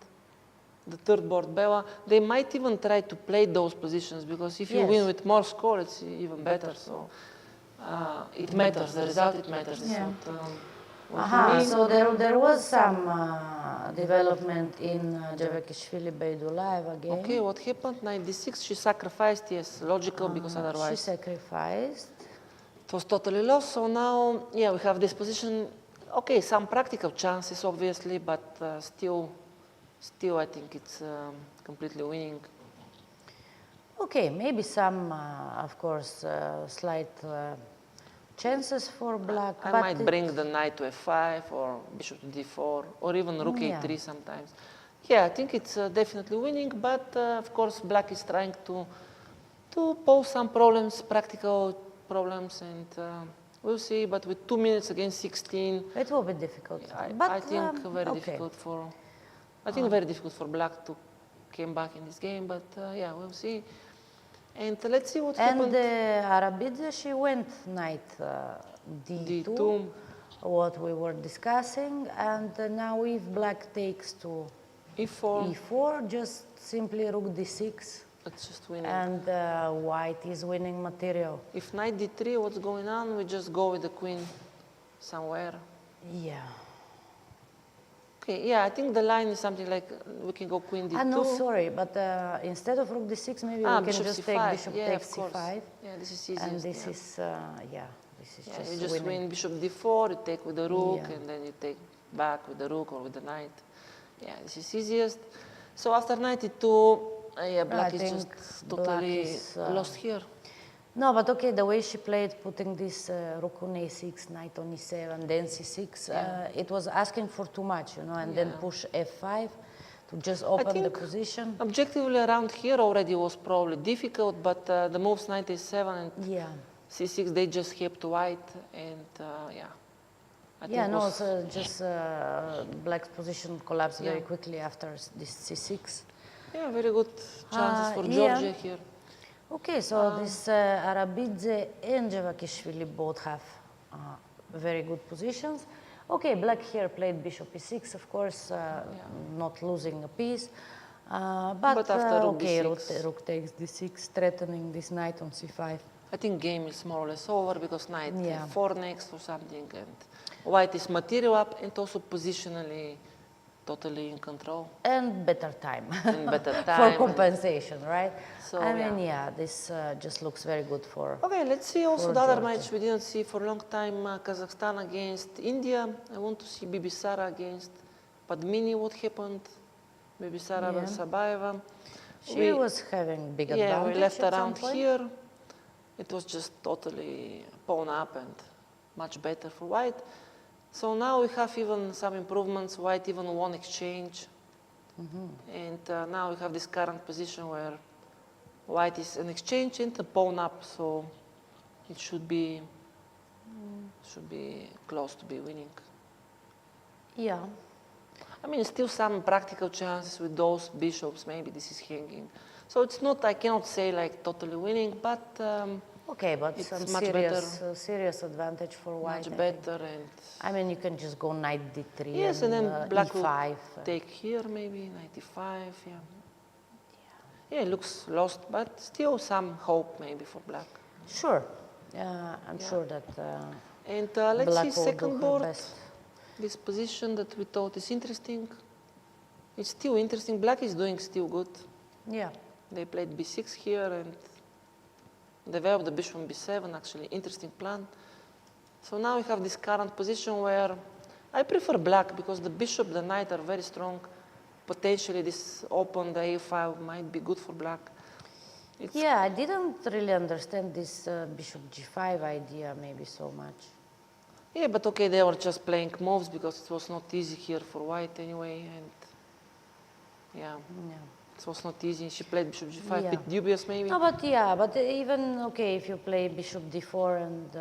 S2: The third board, Bella. They might even try to play those positions because if you win with more score, it's even better. So it matters, the result it matters.
S1: Yeah.
S2: What you mean.
S1: So there was some development in Vachier-Lagrave again.
S2: Okay, what happened? Knight d6, she sacrificed, yes, logical, because
S1: She
S2: otherwise
S1: sacrificed.
S2: it was totally lost. So now, yeah, we have this position. Okay, some practical chances, obviously, but still I think it's completely winning.
S1: Okay, maybe some, of course, slight chances for black.
S2: I
S1: but
S2: might bring the knight to f5 or bishop to d4 or even rook
S1: Yeah.
S2: a3 sometimes. Yeah, I think it's definitely winning, but of course black is trying to pose some problems, practical problems, and we'll see. But with 2 minutes against 16,
S1: it will be difficult.
S2: I think very difficult for. I think very difficult for black to come back in this game, but yeah, we'll see. And let's see what happened.
S1: And Arabidze, she went knight d2,
S2: D2.
S1: what we were discussing, and now if black takes to
S2: e4.
S1: e4, just simply rook d6,
S2: That's just winning.
S1: and white is winning material.
S2: If knight d3, what's going on? We just go with the queen somewhere.
S1: Yeah.
S2: Okay, yeah, I think the line is something like we can go queen d2.
S1: No, sorry, but instead of rook d6, maybe we can
S2: bishop
S1: just
S2: c5.
S1: take bishop
S2: Yeah,
S1: takes
S2: of course.
S1: c5.
S2: Yeah, this is easiest.
S1: And this
S2: yeah.
S1: is, this is
S2: Yeah,
S1: just
S2: you just
S1: winning.
S2: win bishop d4, you take with the rook,
S1: Yeah.
S2: and then you take back with the rook or with the knight. Yeah, this is easiest. So after knight e2, yeah, black is
S1: think
S2: just
S1: black
S2: totally
S1: is,
S2: lost here.
S1: No, but okay, the way she played, putting this rook on a6, knight on e7, then c6, it was asking for too much, you know, and then push f5 to just open the position.
S2: Objectively around here already was probably difficult, but the moves knight a7 and
S1: Yeah.
S2: c6, they just helped white, and yeah. I
S1: Yeah,
S2: think
S1: no,
S2: was,
S1: so just black's position collapsed very
S2: Yeah.
S1: quickly after this c6.
S2: yeah, very good chances for
S1: yeah.
S2: Georgia here.
S1: Okay, so this Arabidze and Vachier-Lagrave both have very good positions. Okay, black here played bishop e6, of course, not losing a piece. But
S2: after rook
S1: okay,
S2: d6.
S1: rook takes d6, threatening this knight on c5.
S2: I think game is more or less over because knight
S1: Yeah.
S2: f4 next or something, and white is material up and also positionally totally in control.
S1: And better time,
S2: And better
S1: for
S2: time.
S1: compensation, right?
S2: So,
S1: I mean, yeah, this just looks very good for.
S2: Okay, let's see also
S1: For
S2: the other
S1: Georgia.
S2: match we didn't see for a long time, Kazakhstan against India. I want to see Bibisara against Padmini, what happened. Bibisara
S1: Yeah.
S2: Sabayeva.
S1: She was having big advantage.
S2: Yeah, we left
S1: at some
S2: around
S1: point.
S2: here. It was just totally pawn up and much better for white. So now we have even some improvements. White even won exchange. And now we have this current position where white is an exchange and a pawn up. So it should be close to be winning.
S1: Yeah.
S2: I mean, still some practical chances with those bishops. Maybe this is hanging. So it's not, I cannot say like totally winning, but
S1: Okay, but
S2: It's
S1: some
S2: much
S1: serious advantage for white.
S2: much
S1: I think.
S2: better. And
S1: I mean, you can just go knight d3
S2: yes, and then black will
S1: e5.
S2: take here maybe, 95, yeah. Yeah, it looks lost, but still some hope maybe for black.
S1: Sure. I'm sure that
S2: And let's
S1: black
S2: see
S1: will do
S2: second
S1: her
S2: board.
S1: best.
S2: This position that we thought is interesting. It's still interesting. Black is doing still good.
S1: Yeah.
S2: They played b6 here and developed the bishop on b7, actually interesting plan. So now we have this current position where I prefer black because the bishop, the knight are very strong. Potentially this open, the a5 might be good for black. It's
S1: Yeah, I didn't really understand this bishop g5 idea maybe so much.
S2: Yeah, but okay, they were just playing moves because it was not easy here for white anyway, and yeah, it was not easy. She played bishop g5,
S1: Yeah.
S2: bit dubious maybe.
S1: No, but yeah, but even, okay, if you play bishop d4 and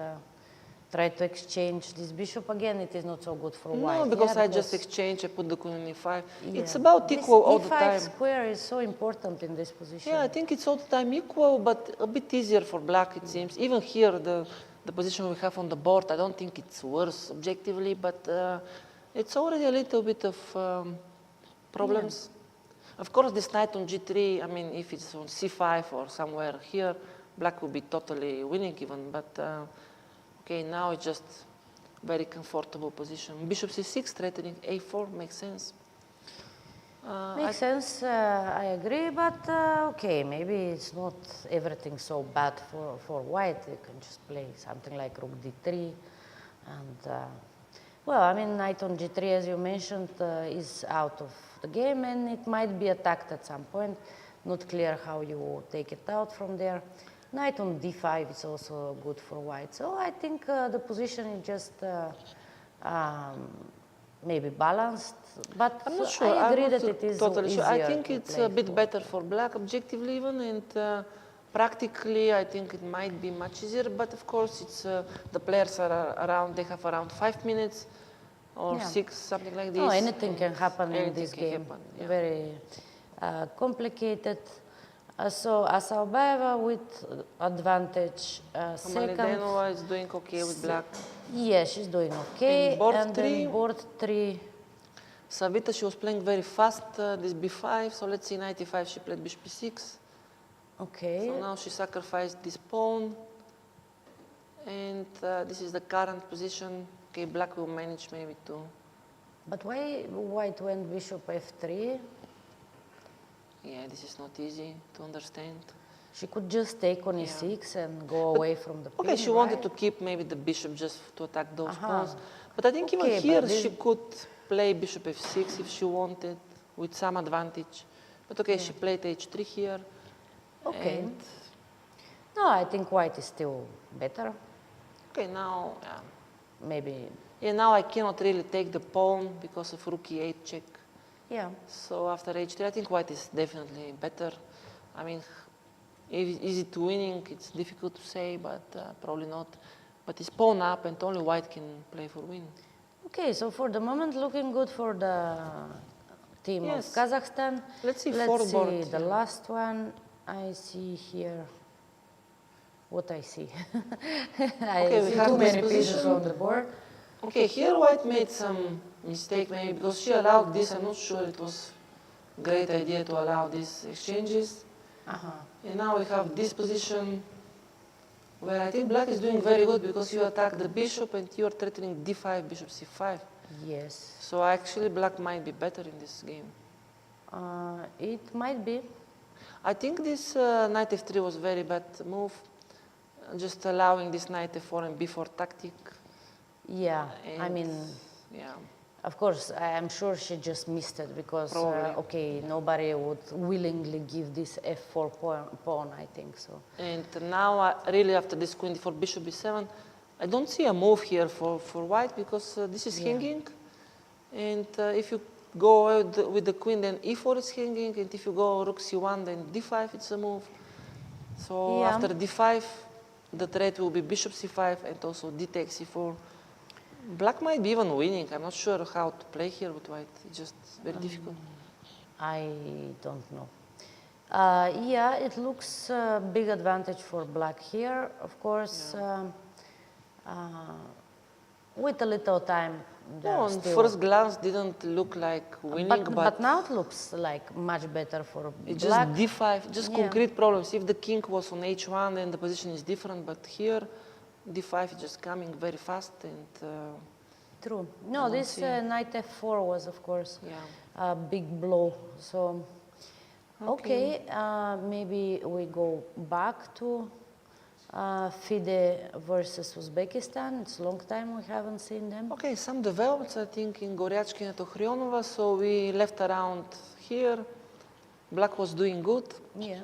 S1: try to exchange this bishop again, it is not so good for white.
S2: No, because
S1: yeah,
S2: I just exchange, I put the queen on e5. It's
S1: Yeah.
S2: about
S1: This
S2: equal all the
S1: e5
S2: time.
S1: square is so important in this position.
S2: Yeah, I think it's all the time equal, but a bit easier for black, it seems. Even here, the the position we have on the board, I don't think it's worse objectively, but it's already a little bit of problems. Yeah. Of course, this knight on g3, I mean, if it's on c5 or somewhere here, black will be totally winning even, but okay, now it's just very comfortable position. Bishop c6 threatening a4 makes sense.
S1: Makes sense, I agree, but okay, maybe it's not everything so bad for white. You can just play something like rook d3, and well, I mean, knight on g3, as you mentioned, is out of the game, and it might be attacked at some point. Not clear how you take it out from there. Knight on d5 is also good for white. So I think the position is just maybe balanced, but
S2: I'm not sure.
S1: I agree
S2: I'm not
S1: that it is
S2: totally sure. I
S1: easier
S2: think
S1: to
S2: it's
S1: play
S2: a bit
S1: for.
S2: better for black objectively even, and practically I think it might be much easier, but of course it's the players are around, they have around 5 minutes or 6, something like this.
S1: No, anything can happen in this
S2: can
S1: game.
S2: happen, yeah.
S1: Very complicated. So Asalbaeva with advantage. Second,
S2: Malidenova is doing okay with black.
S1: yeah, she's doing okay.
S2: And board
S1: and
S2: three.
S1: then board 3.
S2: Savita, she was playing very fast, this b5, so let's see, knight e5, she played bishop b6.
S1: Okay.
S2: So now she sacrificed this pawn, and this is the current position. Okay, black will manage maybe to...
S1: But why white went bishop f3?
S2: Yeah, this is not easy to understand.
S1: She could just take on e6 and go away from the pin,
S2: Okay, she wanted
S1: right?
S2: to keep maybe the bishop just to attack those pawns. But I think
S1: Okay,
S2: even here
S1: but
S2: she could play bishop f6 if she wanted, with some advantage. But okay, she played h3 here.
S1: Okay.
S2: And
S1: No, I think white is still better.
S2: okay, now,
S1: Maybe,
S2: yeah, now I cannot really take the pawn because of rook e8 check.
S1: yeah.
S2: So after h3, I think white is definitely better. I mean, is it winning? It's difficult to say, but probably not. But it's pawn up, and only white can play for win.
S1: Okay, so for the moment, looking good for the team of
S2: Yes.
S1: Kazakhstan.
S2: Let's see
S1: Let's
S2: forward,
S1: see the
S2: yeah.
S1: last one. I see here what I see. I
S2: Okay, we
S1: see
S2: have
S1: too
S2: this
S1: many pieces
S2: position.
S1: on the board.
S2: Okay, here white made some mistake maybe because she allowed this. I'm not sure it was a great idea to allow these exchanges. And now we have this position where I think black is doing very good because you attack the bishop and you are threatening d5, bishop c5.
S1: Yes.
S2: So actually black might be better in this game.
S1: It might be.
S2: I think this knight f3 was very bad move. Just allowing this knight f4 and b4 tactic.
S1: Yeah, I
S2: And,
S1: mean,
S2: yeah.
S1: of course, I'm sure she just missed it because,
S2: Probably.
S1: okay, nobody would willingly give this f4 pawn, I think so.
S2: And now, really after this queen d4, bishop b7, I don't see a move here for white because this is hanging. And if you go with the queen, then e4 is hanging. And if you go rook c1, then d5, it's a move. So after d5, the threat will be bishop c5 and also d takes c4. Black might be even winning. I'm not sure how to play here with white. It's just very difficult.
S1: I don't know. Yeah, it looks a big advantage for black here. Of course, with a little time,
S2: No, on first glance didn't look like winning,
S1: but now it looks like much better for
S2: it's
S1: black.
S2: just d5, just concrete problems. If the king was on h1, then the position is different, but here d5 is just coming very fast and
S1: True. No, this knight f4 was, of course, a big blow. So, okay, maybe we go back to FIDE versus Uzbekistan. It's a long time we haven't seen them.
S2: Okay, some developments, I think, in Goryachkina and Tohrionova. So we left around here. Black was doing good.
S1: Yeah.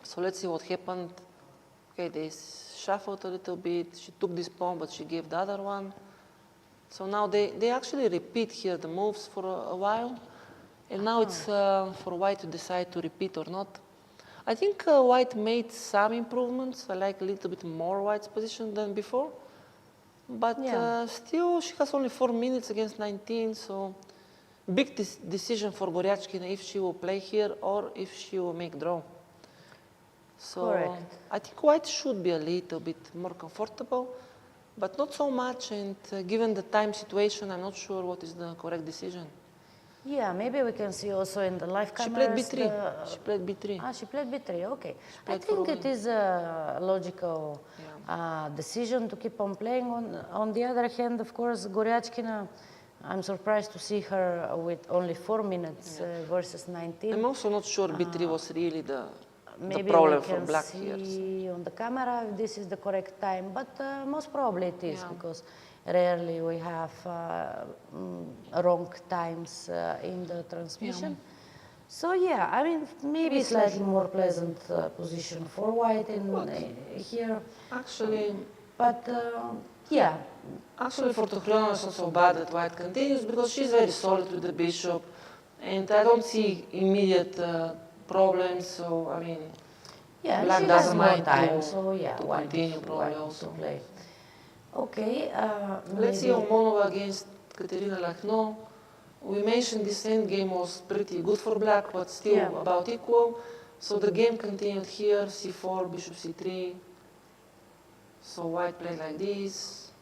S2: So let's see what happened. Okay, they shuffled a little bit. She took this pawn, but she gave the other one. So now they actually repeat here the moves for a while. And now it's for white to decide to repeat or not. I think white made some improvements. I like a little bit more white's position than before. But still, she has only 4 minutes against 19. So big decision for Goryachkina if she will play here or if she will make draw. So
S1: Correct.
S2: I think white should be a little bit more comfortable, but not so much. And given the time situation, I'm not sure what is the correct decision.
S1: Yeah, maybe we can see also in the live
S2: She played
S1: cameras.
S2: b3. She played b3.
S1: She played b3, okay. I
S2: played
S1: think
S2: for
S1: it
S2: win.
S1: is a logical decision to keep on playing. On the other hand, of course, Goryachkina, I'm surprised to see her with only 4 minutes versus 19.
S2: I'm also not sure b3 was really the
S1: Maybe
S2: problem
S1: we
S2: for
S1: can
S2: black
S1: see
S2: here.
S1: on the camera if this is the correct time, but most probably it is,
S2: Yeah.
S1: because rarely we have wrong times in the transmission. So yeah, I mean, maybe slightly more pleasant position for white in here,
S2: Actually,
S1: but yeah.
S2: Actually, for Tochryonova, it's not so bad that white continues because she's very solid with the bishop, and I don't see immediate problems. So I mean,
S1: Yeah, and
S2: black
S1: she has
S2: doesn't
S1: more
S2: mind
S1: time,
S2: to,
S1: so yeah,
S2: to
S1: white,
S2: continue probably
S1: white
S2: also.
S1: to play. Okay,
S2: Let's see
S1: maybe-
S2: Omonova against Katerina Lakhno. We mentioned this endgame was pretty good for black, but still about equal. So the game continued here, c4, bishop c3. So white played like this.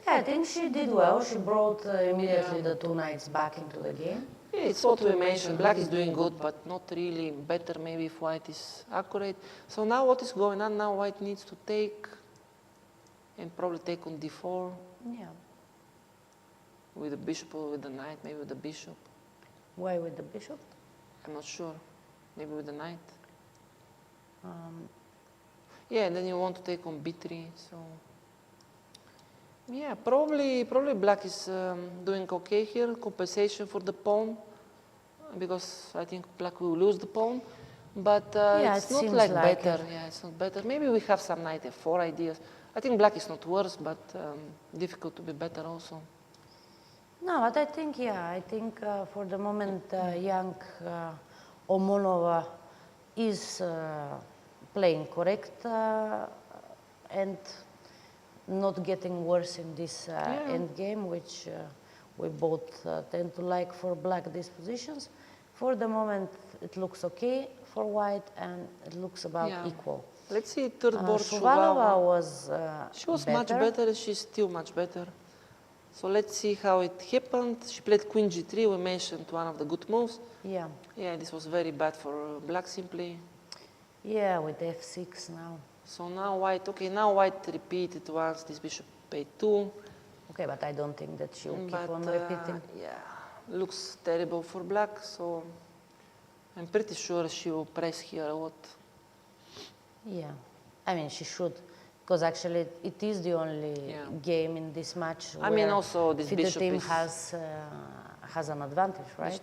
S1: Yeah, I think she did well. She brought immediately the two knights back into the game.
S2: Yeah, it's what we mentioned. Black is doing good, but not really better maybe if white is accurate. So now what is going on? Now white needs to take and probably take on d4
S1: Yeah.
S2: with the bishop or with the knight, maybe with the bishop.
S1: Why with the bishop?
S2: I'm not sure. Maybe with the knight. Yeah, and then you want to take on b3. So yeah, probably black is doing okay here. Compensation for the pawn, because I think black will lose the pawn. But
S1: Yeah,
S2: it's
S1: it
S2: not
S1: seems
S2: like
S1: like
S2: better.
S1: it.
S2: Yeah, it's not better. Maybe we have some knight f4 ideas. I think black is not worse, but difficult to be better also.
S1: No, but I think, yeah, I think for the moment, young Omonova is playing correct and not getting worse in this end game, which we both tend to like for black dispositions. For the moment, it looks okay for white, and it looks about equal.
S2: Let's see third board.
S1: Shuvalova was
S2: She was much better, and she's still much better. So let's see how it happened. She played queen g3. We mentioned one of the good moves.
S1: Yeah.
S2: Yeah, this was very bad for black simply.
S1: Yeah, with f6 now.
S2: So now white, okay, now white repeated once this bishop a2.
S1: Okay, but I don't think that she'll keep on
S2: But
S1: repeating.
S2: yeah, looks terrible for black, so I'm pretty sure she will press here a lot.
S1: Yeah, I mean, she should, because actually it is the only game in this match
S2: I mean, also this
S1: FIDE
S2: bishop
S1: team
S2: is...
S1: has an advantage, right?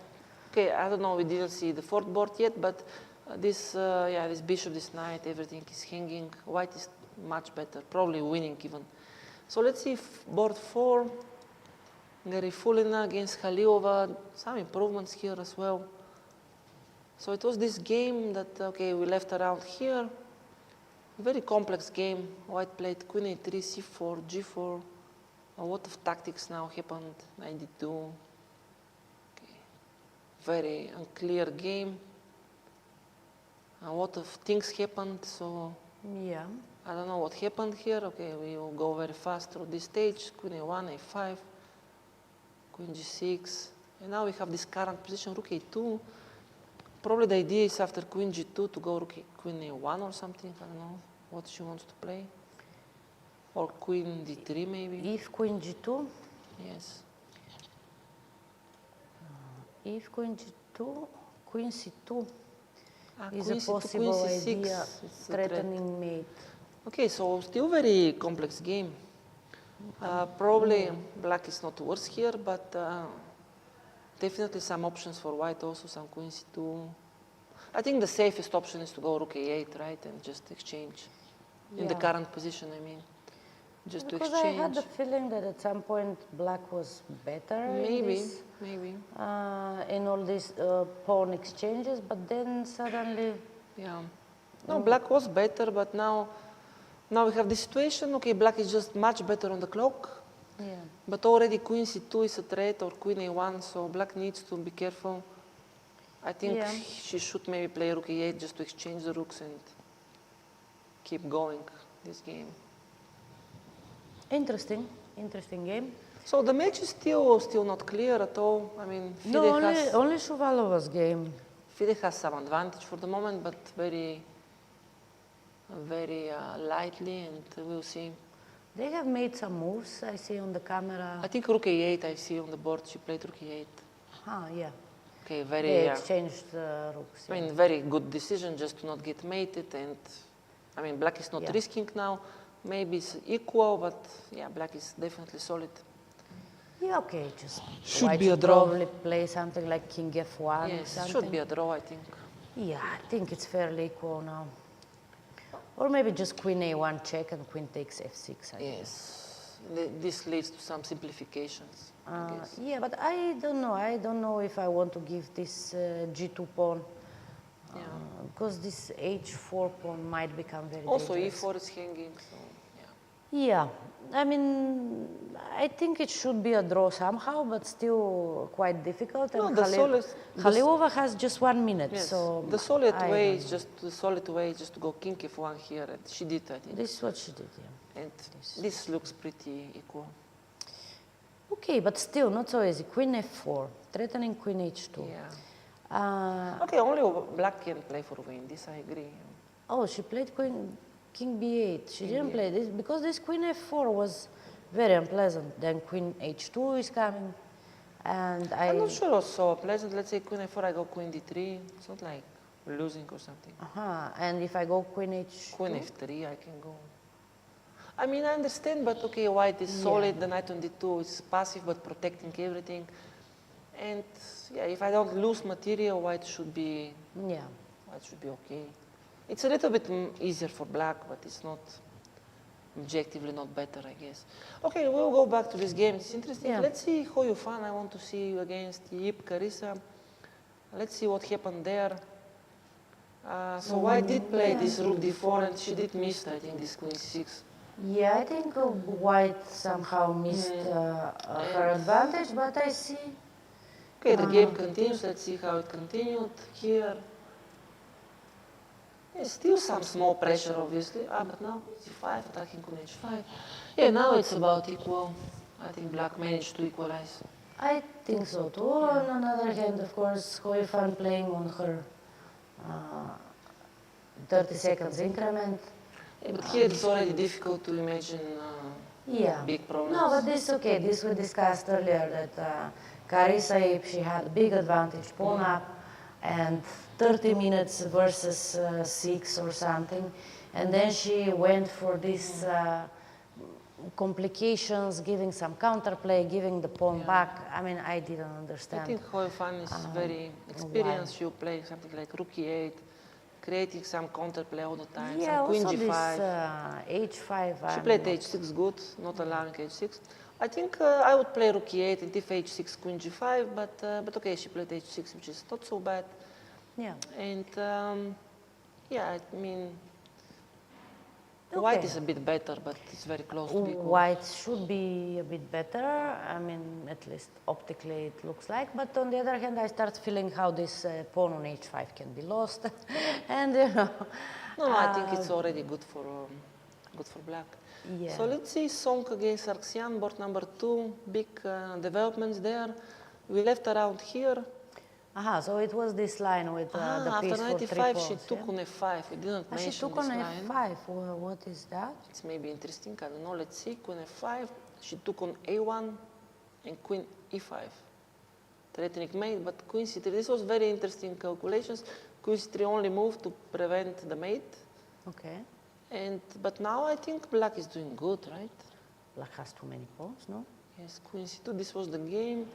S2: Okay, I don't know, we didn't see the fourth board yet, but this bishop, this knight, everything is hanging. White is much better, probably winning even. So let's see if board 4, Garifulina against Khaliova, some improvements here as well. So it was this game that, okay, we left around here. Very complex game. White played queen a3, c4, g4. A lot of tactics now happened, knight d2. Okay. Very unclear game. A lot of things happened, so
S1: Yeah.
S2: I don't know what happened here. Okay, we will go very fast through this stage. Queen a1, a5, queen g6. And now we have this current position, rook a2. Probably the idea is after queen g2 to go rook queen a1 or something. I don't know what she wants to play. Or queen d3 maybe.
S1: If queen g2,
S2: Yes.
S1: if queen g2, queen c2 is
S2: queen
S1: a
S2: c2,
S1: possible
S2: queen c6.
S1: idea,
S2: It's a threat.
S1: threatening mate.
S2: Okay, so still very complex game. Probably black is not worse here, but definitely some options for white also, some queen c2. I think the safest option is to go rook a8, right, and just exchange. In the
S1: Yeah.
S2: current position, I mean. Just
S1: Because
S2: to
S1: I
S2: exchange.
S1: had the feeling that at some point black was better
S2: Maybe,
S1: in all these pawn exchanges, but then suddenly,
S2: Yeah. No, black was better, but now we have this situation. Okay, black is just much better on the clock.
S1: yeah.
S2: But already queen c2 is a threat, or queen a1, so black needs to be careful. I think
S1: Yeah.
S2: she should maybe play rook e8 just to exchange the rooks and keep going this game.
S1: Interesting game.
S2: So the match is still not clear at all. I mean,
S1: No, only Shuvalova's game.
S2: FIDE has some advantage for the moment, but very lightly, and we'll see.
S1: They have made some moves, I see on the camera.
S2: I think rook e8, I see on the board, she played rook e8.
S1: Yeah.
S2: Okay,
S1: They exchanged rooks.
S2: I mean, very good decision just to not get mated, and I mean, black is not risking now. Maybe it's equal, but yeah, black is definitely solid.
S1: Yeah, okay, just
S2: Should
S1: white
S2: be a
S1: should
S2: draw.
S1: probably play something like king f1 or
S2: Yes,
S1: something.
S2: should be a draw, I think.
S1: Yeah, I think it's fairly equal now. Or maybe just queen a1 check and queen takes f6. I
S2: Yes, this leads to some simplifications. I guess.
S1: Yeah, but I don't know. I don't know if I want to give this g2 pawn. Because this h4 pawn might become very
S2: Also,
S1: dangerous.
S2: e4 is hanging, so
S1: Yeah, I mean, I think it should be a draw somehow, but still quite difficult.
S2: No,
S1: And
S2: the
S1: Halilova has just 1 minute,
S2: yes,
S1: so
S2: the solid
S1: I
S2: way
S1: don't
S2: is
S1: know.
S2: just to go king f1 here, and she did, I think.
S1: This is what she did, yeah.
S2: And this looks pretty equal.
S1: Okay, but still not so easy. Queen f4, threatening queen h2.
S2: Yeah. Okay, only black can play for win. This I agree.
S1: Oh, she played king b8. She didn't play this because this queen f4 was very unpleasant. Then queen h2 is coming, and
S2: I'm not sure it was so pleasant. Let's say queen f4, I go queen d3. It's not like losing or something.
S1: And if I go queen h2?
S2: Queen f3, I can go. I mean, I understand, but okay, white is solid. The knight on d2 is passive, but protecting everything. And yeah, if I don't lose material, white should be okay. It's a little bit easier for black, but it's not objectively not better, I guess. Okay, we'll go back to this game. It's interesting.
S1: Yeah.
S2: Let's see how you fun. I want to see you against Yip Carissa. Let's see what happened there. So white did play this rook d4, and she did miss, I think, this queen c6.
S1: Yeah, I think white somehow missed her advantage, but I see.
S2: Okay, the game continues. Let's see how it continued here. Yeah, still some small pressure, obviously. But now c5, attacking on h5. Yeah, now it's about equal. I think black managed to equalize.
S1: I think so too. On the other hand, of course, Hoifan playing on her 30 seconds increment.
S2: Yeah, but here it's already difficult to imagine big problems.
S1: No, but this is okay. This we discussed earlier that Carissa, if she had a big advantage, pawn up, and 30 minutes versus 6 or something, and then she went for these complications, giving some counterplay, giving the pawn back. I mean, I didn't understand.
S2: I think Hoifan is very experienced. She'll play something like rook e8, creating some counterplay all the time.
S1: Yeah,
S2: some queen
S1: also
S2: g5.
S1: this h5.
S2: She played h6 good, not allowing h6. I think I would play rook e8 and if h6, queen g5, but okay, she played h6, which is not so bad.
S1: Yeah.
S2: And yeah, I mean, white is a bit better, but it's very close to be equal.
S1: White should be a bit better. I mean, at least optically it looks like. But on the other hand, I start feeling how this pawn on h5 can be lost, and you know.
S2: No, I think it's already good for black.
S1: Yeah.
S2: So let's see Song against Sargsyan, board number 2. Big developments there. We left around here.
S1: So it was this line with the piece
S2: after
S1: for 3
S2: 95,
S1: pawns,
S2: she took on f5. We didn't mention
S1: she took
S2: this
S1: on
S2: line.
S1: f5. Well, what is that?
S2: It's maybe interesting. I don't know. Let's see. Queen f5. She took on a1 and queen e5. Threatening mate, but queen c3. This was very interesting calculations. Queen c3 only moved to prevent the mate.
S1: Okay.
S2: But now I think black is doing good, right?
S1: Black has too many pawns, no?
S2: Yes, queen c2. This was the game.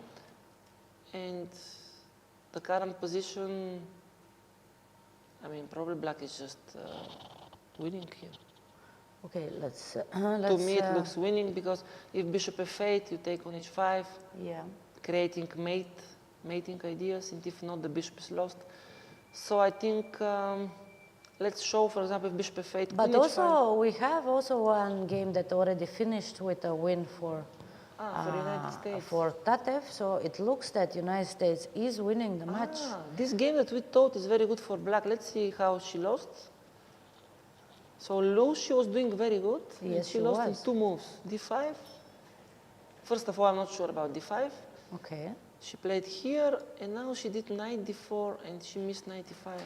S2: And the current position, I mean, probably black is just winning here.
S1: Okay, let's
S2: to me, it looks winning because if bishop f8, you take on h5, creating mating ideas, and if not, the bishop is lost. So I think let's show, for example, if bishop f8.
S1: But also, we have also one game that already finished with a win for
S2: for United States.
S1: for Tatev, so it looks that United States is winning the match.
S2: This game that we thought is very good for black. Let's see how she lost. So low, she was doing very good.
S1: Yes,
S2: and she
S1: she
S2: lost in
S1: was.
S2: 2 moves. D5. First of all, I'm not sure about D5.
S1: Okay.
S2: She played here, and now she did knight D4, and she missed knight D5.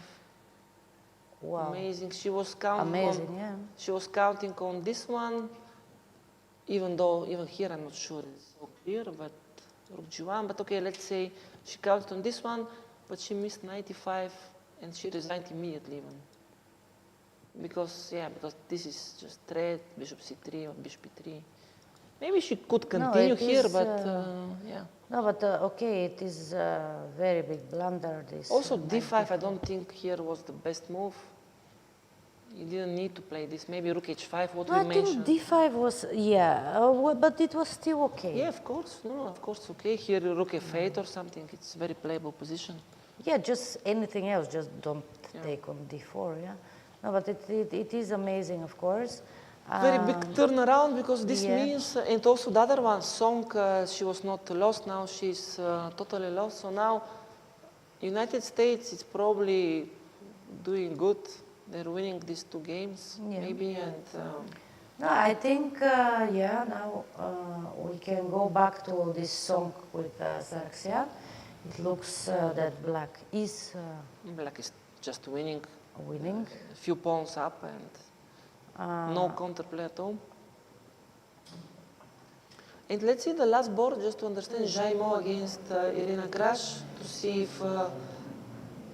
S1: Wow.
S2: Amazing. She was counting
S1: Amazing,
S2: on,
S1: yeah.
S2: She was counting on this one, even though even here I'm not sure it's so clear, but Rook G1. But okay, let's say she counted on this one, but she missed knight E5, and she resigned immediately even. Because this is just threat, bishop C3 or bishop E3. Maybe she could continue here, but yeah.
S1: No, but okay, it is a very big blunder. This.
S2: Also D5, I don't think here was the best move. You didn't need to play this. Maybe Rook H5, what
S1: No,
S2: we
S1: I think
S2: mentioned.
S1: D5 was, but it was still okay.
S2: Yeah, of course. No, of course, okay. Here Rook F8 or something. It's a very playable position.
S1: Yeah, just anything else, just don't take on D4, yeah. No, but it is amazing, of course.
S2: Very big turnaround, because this
S1: yeah.
S2: means, and also the other one, Song, she was not lost, now she's totally lost. So now United States is probably doing good. They're winning these 2 games, maybe. And
S1: No, I think, now we can go back to this song with Sarxia. It looks that black is
S2: black is just winning.
S1: winning.
S2: A few pawns up and no counterplay at all. And let's see the last board just to understand Jaimo against Irina Grash, to see if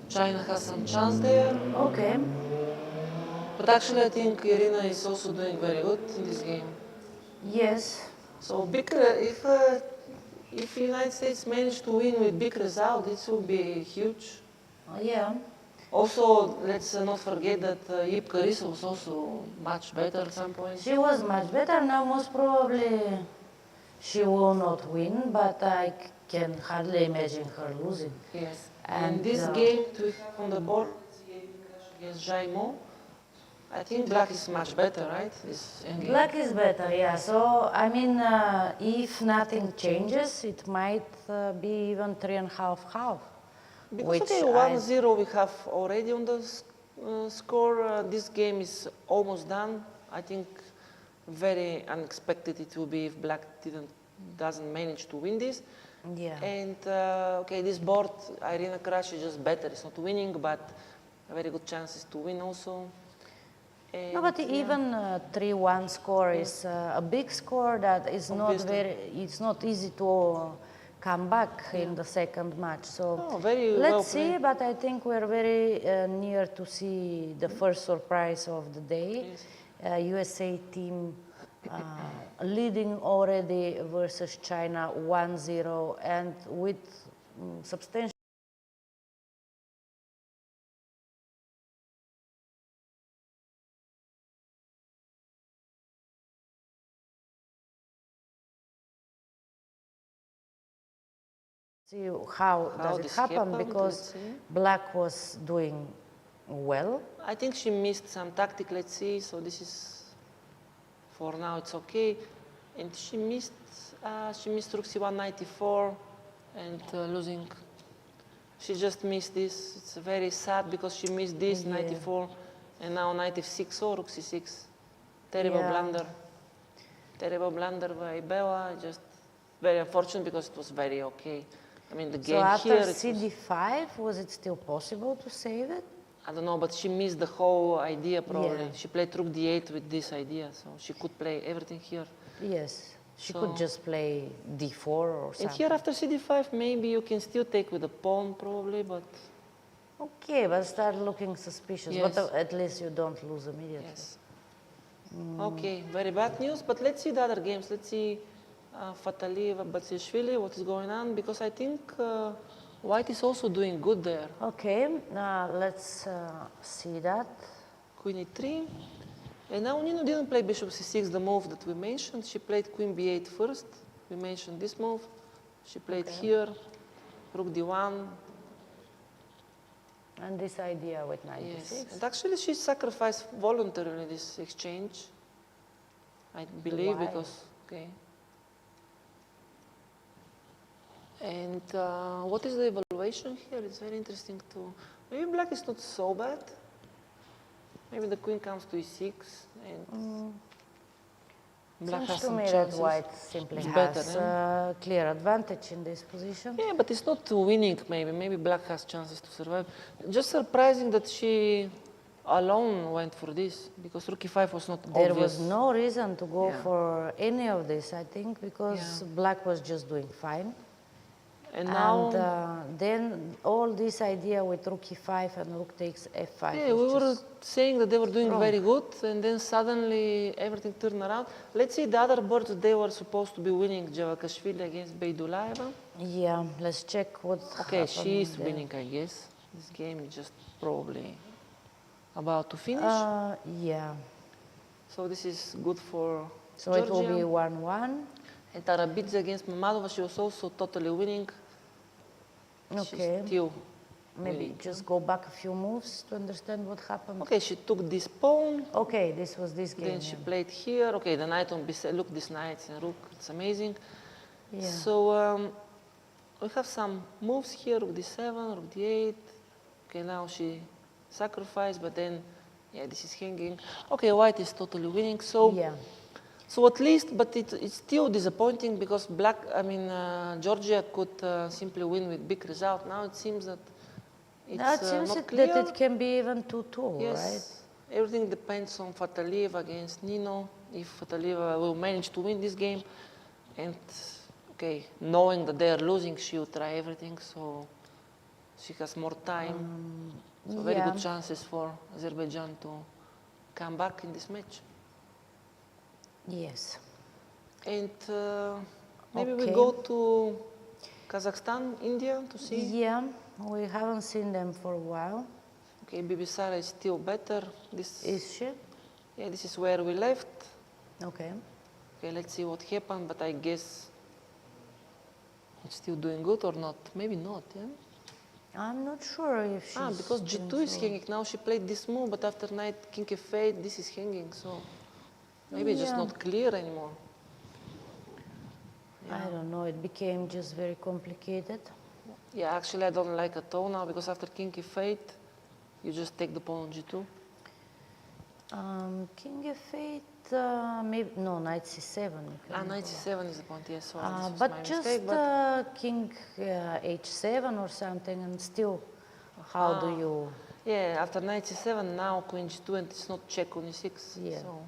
S2: China has some chance there.
S1: Okay.
S2: But actually I think Irina is also doing very good in this game.
S1: Yes.
S2: So big, if United States manage to win with big result, this will be huge.
S1: Yeah.
S2: Also, let's not forget that Yip Carissa was also much better at some point.
S1: She was much better. Now most probably she will not win, but I can hardly imagine her losing.
S2: Yes.
S1: And
S2: And this game we have on the board against Jaimo, I think black is much better, right? This endgame.
S1: Black is better, yeah. So, I mean, if nothing changes, it might be even 3.5-half.
S2: Because okay, 1-0 we have already on the score. This game is almost done. I think very unexpected it will be if black doesn't manage to win this.
S1: Yeah.
S2: And okay, this board, Irina Karash is just better. It's not winning, but very good chances to win also. And
S1: No, but even 3-1 score is a big score that is not very. It's not easy to come back in the second match. So
S2: very
S1: let's
S2: well
S1: see.
S2: played.
S1: But I think we're very near to see the first surprise of the day.
S2: Yes.
S1: USA team leading already versus China 1-0 and with substantial. See how does it
S2: this
S1: happen,
S2: happened,
S1: because
S2: let's see.
S1: black was doing well.
S2: I think she missed some tactic, let's see. So this is, for now it's okay. And she missed Rook C1 94 and losing. She just missed this. It's very sad because she missed this 94 and now knight F6 or Rook C6. Terrible blunder. Terrible blunder by Bella. Just very unfortunate because it was very okay. I mean, the game
S1: So after
S2: here.
S1: CD5, was it still possible to save it?
S2: I don't know, but she missed the whole idea probably.
S1: Yeah.
S2: She played Rook D8 with this idea, so she could play everything here.
S1: Yes. She
S2: So-
S1: could just play D4 or
S2: And
S1: something.
S2: here after CD5, maybe you can still take with a pawn probably, but
S1: Okay, but start looking suspicious.
S2: Yes.
S1: But at least you don't lose immediately.
S2: yes. Okay, very bad news, but let's see the other games. Let's see Fatalieva, Batsishvili, what is going on, because I think White is also doing good there.
S1: Okay, let's see that.
S2: Queen E3. And now Nino didn't play Bishop C6, the move that we mentioned. She played Queen B8 first. We mentioned this move. She played here, Rook D1.
S1: And this idea with knight
S2: Yes.
S1: D6.
S2: And actually she sacrificed voluntarily this exchange. I believe
S1: Why?
S2: because, okay. And what is the evaluation here? It's very interesting to... Maybe black is not so bad. Maybe the queen comes to e6 and black
S1: Seems
S2: has
S1: to
S2: some
S1: me that
S2: chances.
S1: white simply
S2: It's
S1: has
S2: better,
S1: clear advantage in this position.
S2: Yeah, but it's not winning maybe. Maybe black has chances to survive. Just surprising that she alone went for this, because rook e5 was not
S1: There
S2: obvious.
S1: was no reason to go
S2: Yeah.
S1: for any of this, I think, because
S2: Yeah.
S1: black was just doing fine.
S2: And now...
S1: And then all this idea with rook e5 and rook takes f5
S2: Yeah, we
S1: was
S2: were
S1: just
S2: saying that they were doing
S1: wrong.
S2: very good, and then suddenly everything turned around. Let's see, the other boards, they were supposed to be winning Javakashvili against Beidulaeva.
S1: Yeah, let's check what
S2: Okay,
S1: happened
S2: she is
S1: there.
S2: winning, I guess. This game is just probably about to finish.
S1: Yeah,
S2: So this is good for
S1: so
S2: Georgia.
S1: it will be 1-1.
S2: And Tarabidze against Mamadova, she was also totally winning.
S1: Okay,
S2: She's still
S1: maybe
S2: winning.
S1: just go back a few moves to understand what happened.
S2: Okay, she took this pawn.
S1: Okay, this was this game.
S2: Then she
S1: yeah.
S2: played here. Okay, the knight on b7. Look, this knight and rook. It's amazing.
S1: Yeah.
S2: So we have some moves here. Rook d7, rook d8. Okay, now she sacrificed, but then, yeah, this is hanging. Okay, white is totally winning. So,
S1: Yeah.
S2: so at least, but it's still disappointing because black. I mean, Georgia could simply win with big result. Now it seems that it's
S1: Now it seems
S2: not clear.
S1: that it can be even 2-2,
S2: Yes,
S1: right?
S2: everything depends on Fatalieva against Nino. If Fatalieva will manage to win this game, and okay, knowing that they are losing, she will try everything. So she has more time. So very
S1: yeah.
S2: good chances for Azerbaijan to come back in this match.
S1: Yes.
S2: And maybe we
S1: Okay.
S2: go to Kazakhstan, India to see.
S1: Yeah, we haven't seen them for a while.
S2: Okay, Bibisara is still better. This
S1: Is she?
S2: yeah, this is where we left.
S1: Okay.
S2: Okay, let's see what happened, but I guess it's still doing good or not. Maybe not, yeah?
S1: I'm not sure if she's
S2: Because
S1: doing
S2: G2 is
S1: so.
S2: hanging. Now she played this move, but after knight king f8, this is hanging, so maybe it's just
S1: Yeah.
S2: not clear anymore.
S1: I don't know, it became just very complicated.
S2: Yeah, actually I don't like at all now, because after king f8, you just take the pawn on G2.
S1: King f8, maybe, no, knight c7. you can
S2: Knight
S1: go.
S2: c7 is the point, yes, sorry, this was
S1: But
S2: my
S1: just
S2: mistake. But
S1: king h7 or something, and still, how do you...
S2: yeah, after knight c7, now queen g2, and it's not check on e6.
S1: Yeah.
S2: So,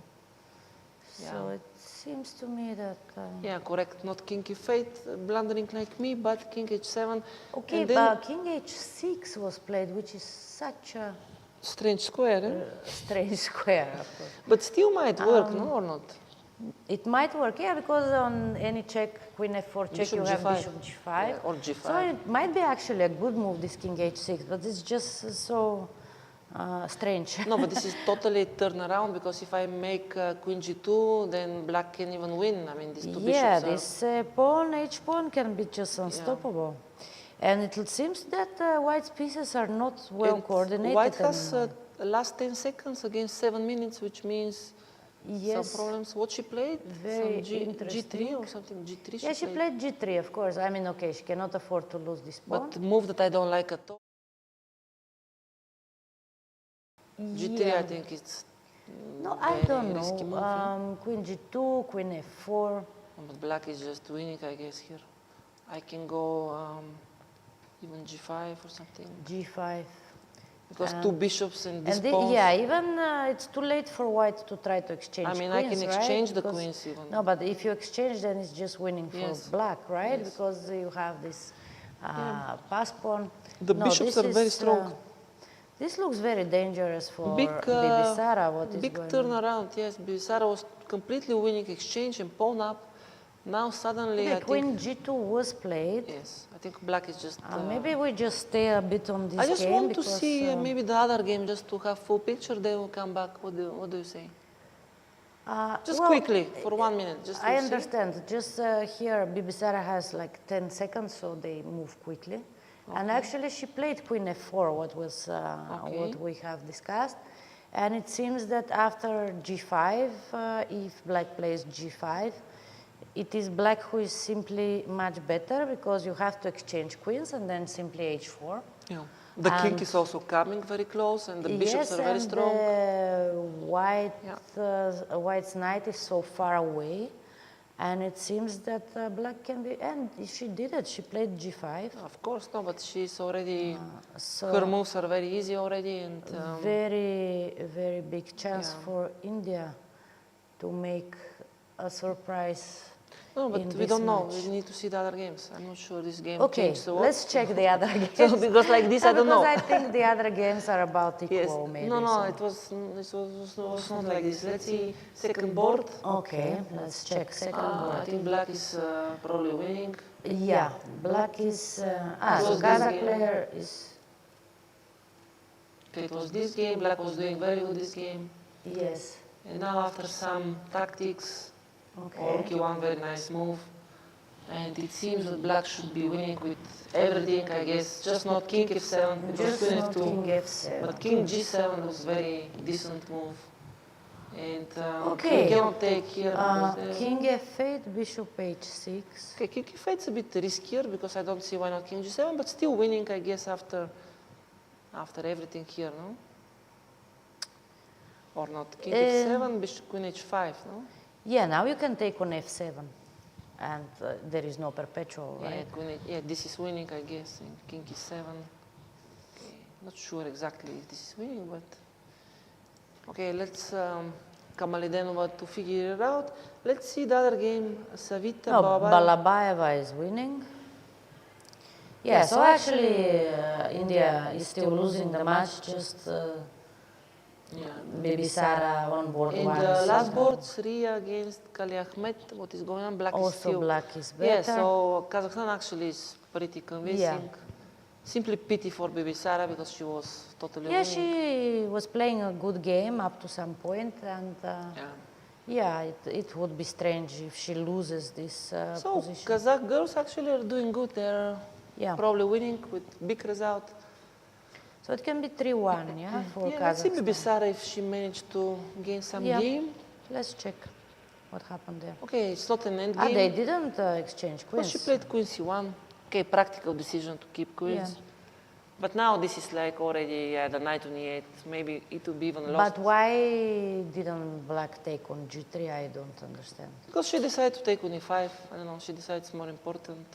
S1: So it seems to me that...
S2: yeah, correct, not king f8, blundering like me, but king h7.
S1: Okay,
S2: and then
S1: but king h6 was played, which is such a
S2: strange square, eh?
S1: strange square, of course.
S2: But still might work, no, or not?
S1: It might work, yeah, because on any check, queen f4 check,
S2: Bishop
S1: you have
S2: G5.
S1: bishop g5.
S2: Yeah, or G5.
S1: So it might be actually a good move, this king h6, but it's just so strange.
S2: No, but this is totally turn around, because if I make queen g2, then black can even win. I mean, these two
S1: Yeah,
S2: bishops are...
S1: this pawn, h-pawn can be just unstoppable. And it seems that white's pieces are not well
S2: And
S1: coordinated
S2: white has
S1: anymore.
S2: last 10 seconds against 7 minutes, which means
S1: Yes.
S2: some problems. What she played?
S1: Very
S2: Some
S1: interesting.
S2: G3 or something? G3
S1: Yeah, she played g3, of course. I mean, okay, she cannot afford to lose this pawn.
S2: But move that I don't like at all. G3, I
S1: Yeah.
S2: think it's
S1: No, I
S2: very
S1: don't
S2: risky move,
S1: know. Queen g2, queen f4.
S2: but black is just winning, I guess, here. I can go even G5 or something.
S1: g5.
S2: Because two bishops and this
S1: And
S2: pawn.
S1: yeah, even it's too late for white to try to exchange
S2: I mean,
S1: queens,
S2: I can
S1: right?
S2: exchange the
S1: Because-
S2: queens even.
S1: No, but if you exchange, then it's just winning for
S2: Yes.
S1: black, right?
S2: Yes.
S1: Because you have this pass pawn.
S2: The
S1: No,
S2: bishops
S1: this
S2: are very
S1: is,
S2: strong.
S1: this looks very dangerous for
S2: Big,
S1: Bibisara, what is
S2: big
S1: going on.
S2: turnaround, yes. Bibisara was completely winning exchange and pawn up. Now suddenly,
S1: Okay,
S2: I
S1: queen
S2: think,
S1: g2 was played.
S2: yes, I think black is just...
S1: Maybe we just stay a bit on this
S2: I just
S1: game
S2: want to
S1: because,
S2: see maybe the other game, just to have full picture, then we'll come back. What do you say? Just
S1: well,
S2: quickly, for 1 minute, just to
S1: I
S2: see.
S1: understand. Just here, Bibisara has like 10 seconds, so they move quickly. And actually, she played queen f4, what was what we have discussed. And it seems that after g5, if black plays g5, it is black who is simply much better because you have to exchange queens and then simply h4.
S2: Yeah. The king
S1: And-
S2: is also coming very close, and the bishops
S1: Yes,
S2: are very
S1: and
S2: strong.
S1: White's knight is so far away, and it seems that black can be. And she did it. She played g5.
S2: Of course, no, but she's already.
S1: So
S2: Her moves are very easy already, and
S1: very big chance
S2: yeah.
S1: for India to make a surprise.
S2: no, but
S1: in
S2: we
S1: this
S2: don't know.
S1: match.
S2: We need to see the other games. I'm not sure this game
S1: Okay,
S2: changed so
S1: let's check the other games.
S2: So, because like this, I don't know.
S1: Because I think the other games are about equal,
S2: Yes.
S1: maybe.
S2: No,
S1: so.
S2: it was not like this. Let's see second board.
S1: Okay, let's check second
S2: I
S1: board.
S2: think black is probably winning.
S1: Yeah, black is.
S2: It
S1: So
S2: was
S1: Kazakh
S2: this game.
S1: player is.
S2: Okay, it was this game. Black was doing very good this game.
S1: Yes.
S2: And now after some tactics,
S1: Okay.
S2: Orki one very nice move. And it seems that black should be winning with everything, I guess. Just not king f7, it was
S1: Just
S2: queen
S1: not
S2: f2.
S1: king f7.
S2: But king g7 was very decent move. And
S1: Okay.
S2: king cannot take here. because there's-
S1: King f8, bishop h6.
S2: Okay, king f8 is a bit riskier because I don't see why not king g7, but still winning, I guess, after everything here, no? Or not? King f7, bishop queen h5, no?
S1: Yeah, now you can take on f7. And there is no perpetual,
S2: Yeah,
S1: right?
S2: queen yeah, this is winning, I guess, and king e7. Okay, not sure exactly if this is winning, but... Okay, let's Kamalidenova to figure it out. Let's see the other game, Savita
S1: No,
S2: Balabayeva.
S1: Balabayeva is winning. Yeah, so actually India is still losing the match, just
S2: Yeah.
S1: maybe Sara on board
S2: In
S1: once.
S2: the last board, Riya against Kali Ahmed, what is going on? Black is
S1: Also
S2: still...
S1: black is better.
S2: Yeah, so Kazakhstan actually is pretty convincing. Simply pity for Bibi Sara because she was totally
S1: Yeah,
S2: winning.
S1: she was playing a good game up to some point, and
S2: Yeah.
S1: it would be strange if she loses this
S2: So
S1: position.
S2: Kazakh girls actually are doing good. They're
S1: Yeah.
S2: probably winning with big result.
S1: So it can be 3-1, yeah, for
S2: Yeah, let's see
S1: Kazakhstan.
S2: Bibi Sara if she managed to gain some
S1: Yeah.
S2: game.
S1: Let's check what happened there.
S2: Okay, it's not an end
S1: Ah,
S2: game.
S1: they didn't exchange
S2: Well,
S1: queens.
S2: she played queen c1. Okay, practical decision to keep queens.
S1: Yeah.
S2: But now this is like already the knight on e8. Maybe it would be even lost.
S1: But why didn't black take on g3? I don't understand.
S2: Because she decided to take on e5. I don't know, she decides it's more important.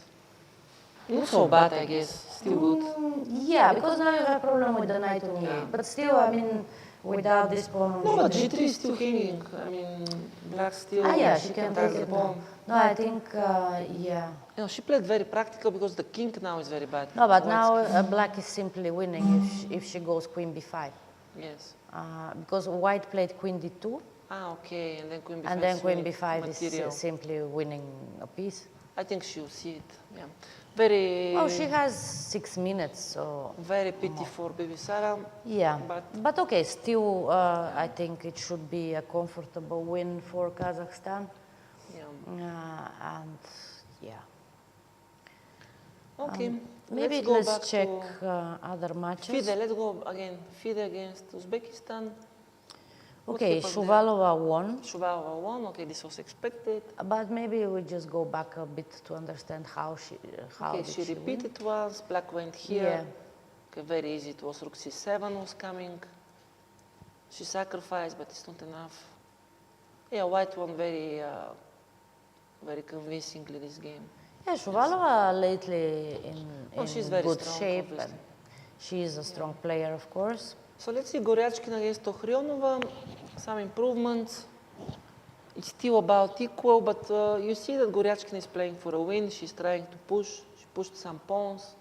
S2: Not so bad, I guess. Still good.
S1: Yeah, because now you have a problem with the knight on e8. But still, I mean, without this pawn on
S2: No, but
S1: g3.
S2: g3 is still hanging. I mean, black still
S1: Ah, yeah, she can
S2: attacks
S1: take
S2: the
S1: it now.
S2: pawn.
S1: No, I think, yeah.
S2: You know, she played very practical because the king now is very bad.
S1: No, but
S2: White's
S1: now
S2: king.
S1: black is simply winning if she goes queen b5.
S2: Yes.
S1: Because white played queen d2,
S2: Ah, okay, and then queen b5
S1: and then
S2: is
S1: queen
S2: winning
S1: b5
S2: material.
S1: is simply winning a piece.
S2: I think she'll see it, yeah. Very,
S1: Oh, she has 6 minutes, so
S2: very pity for Bibi Sara.
S1: yeah.
S2: But-
S1: But okay, still, I think it should be a comfortable win for Kazakhstan.
S2: Yeah.
S1: And yeah,
S2: Okay,
S1: maybe
S2: let's go back
S1: let's check
S2: to
S1: other matches.
S2: FIDE. Let's go again. FIDE against Uzbekistan. What
S1: Okay,
S2: happened there?
S1: Shuvalova won,
S2: Shuvalova won. Okay, this was expected.
S1: but maybe we just go back a bit to understand how
S2: Okay,
S1: did
S2: she
S1: win.
S2: repeated once. Black went here.
S1: Yeah.
S2: Okay, very easy. It was rook c7 was coming. She sacrificed, but it's not enough. Yeah, white won very, very convincingly this game.
S1: Yeah, Shuvalova lately
S2: Oh,
S1: in
S2: she's very
S1: good
S2: strong,
S1: shape,
S2: obviously.
S1: and she is a strong player, of course.
S2: So let's see Goryachkina against Tohrionova. Some improvements. It's still about equal, but you see that Goryachkina is playing for a win. She's trying to push. She pushed some pawns.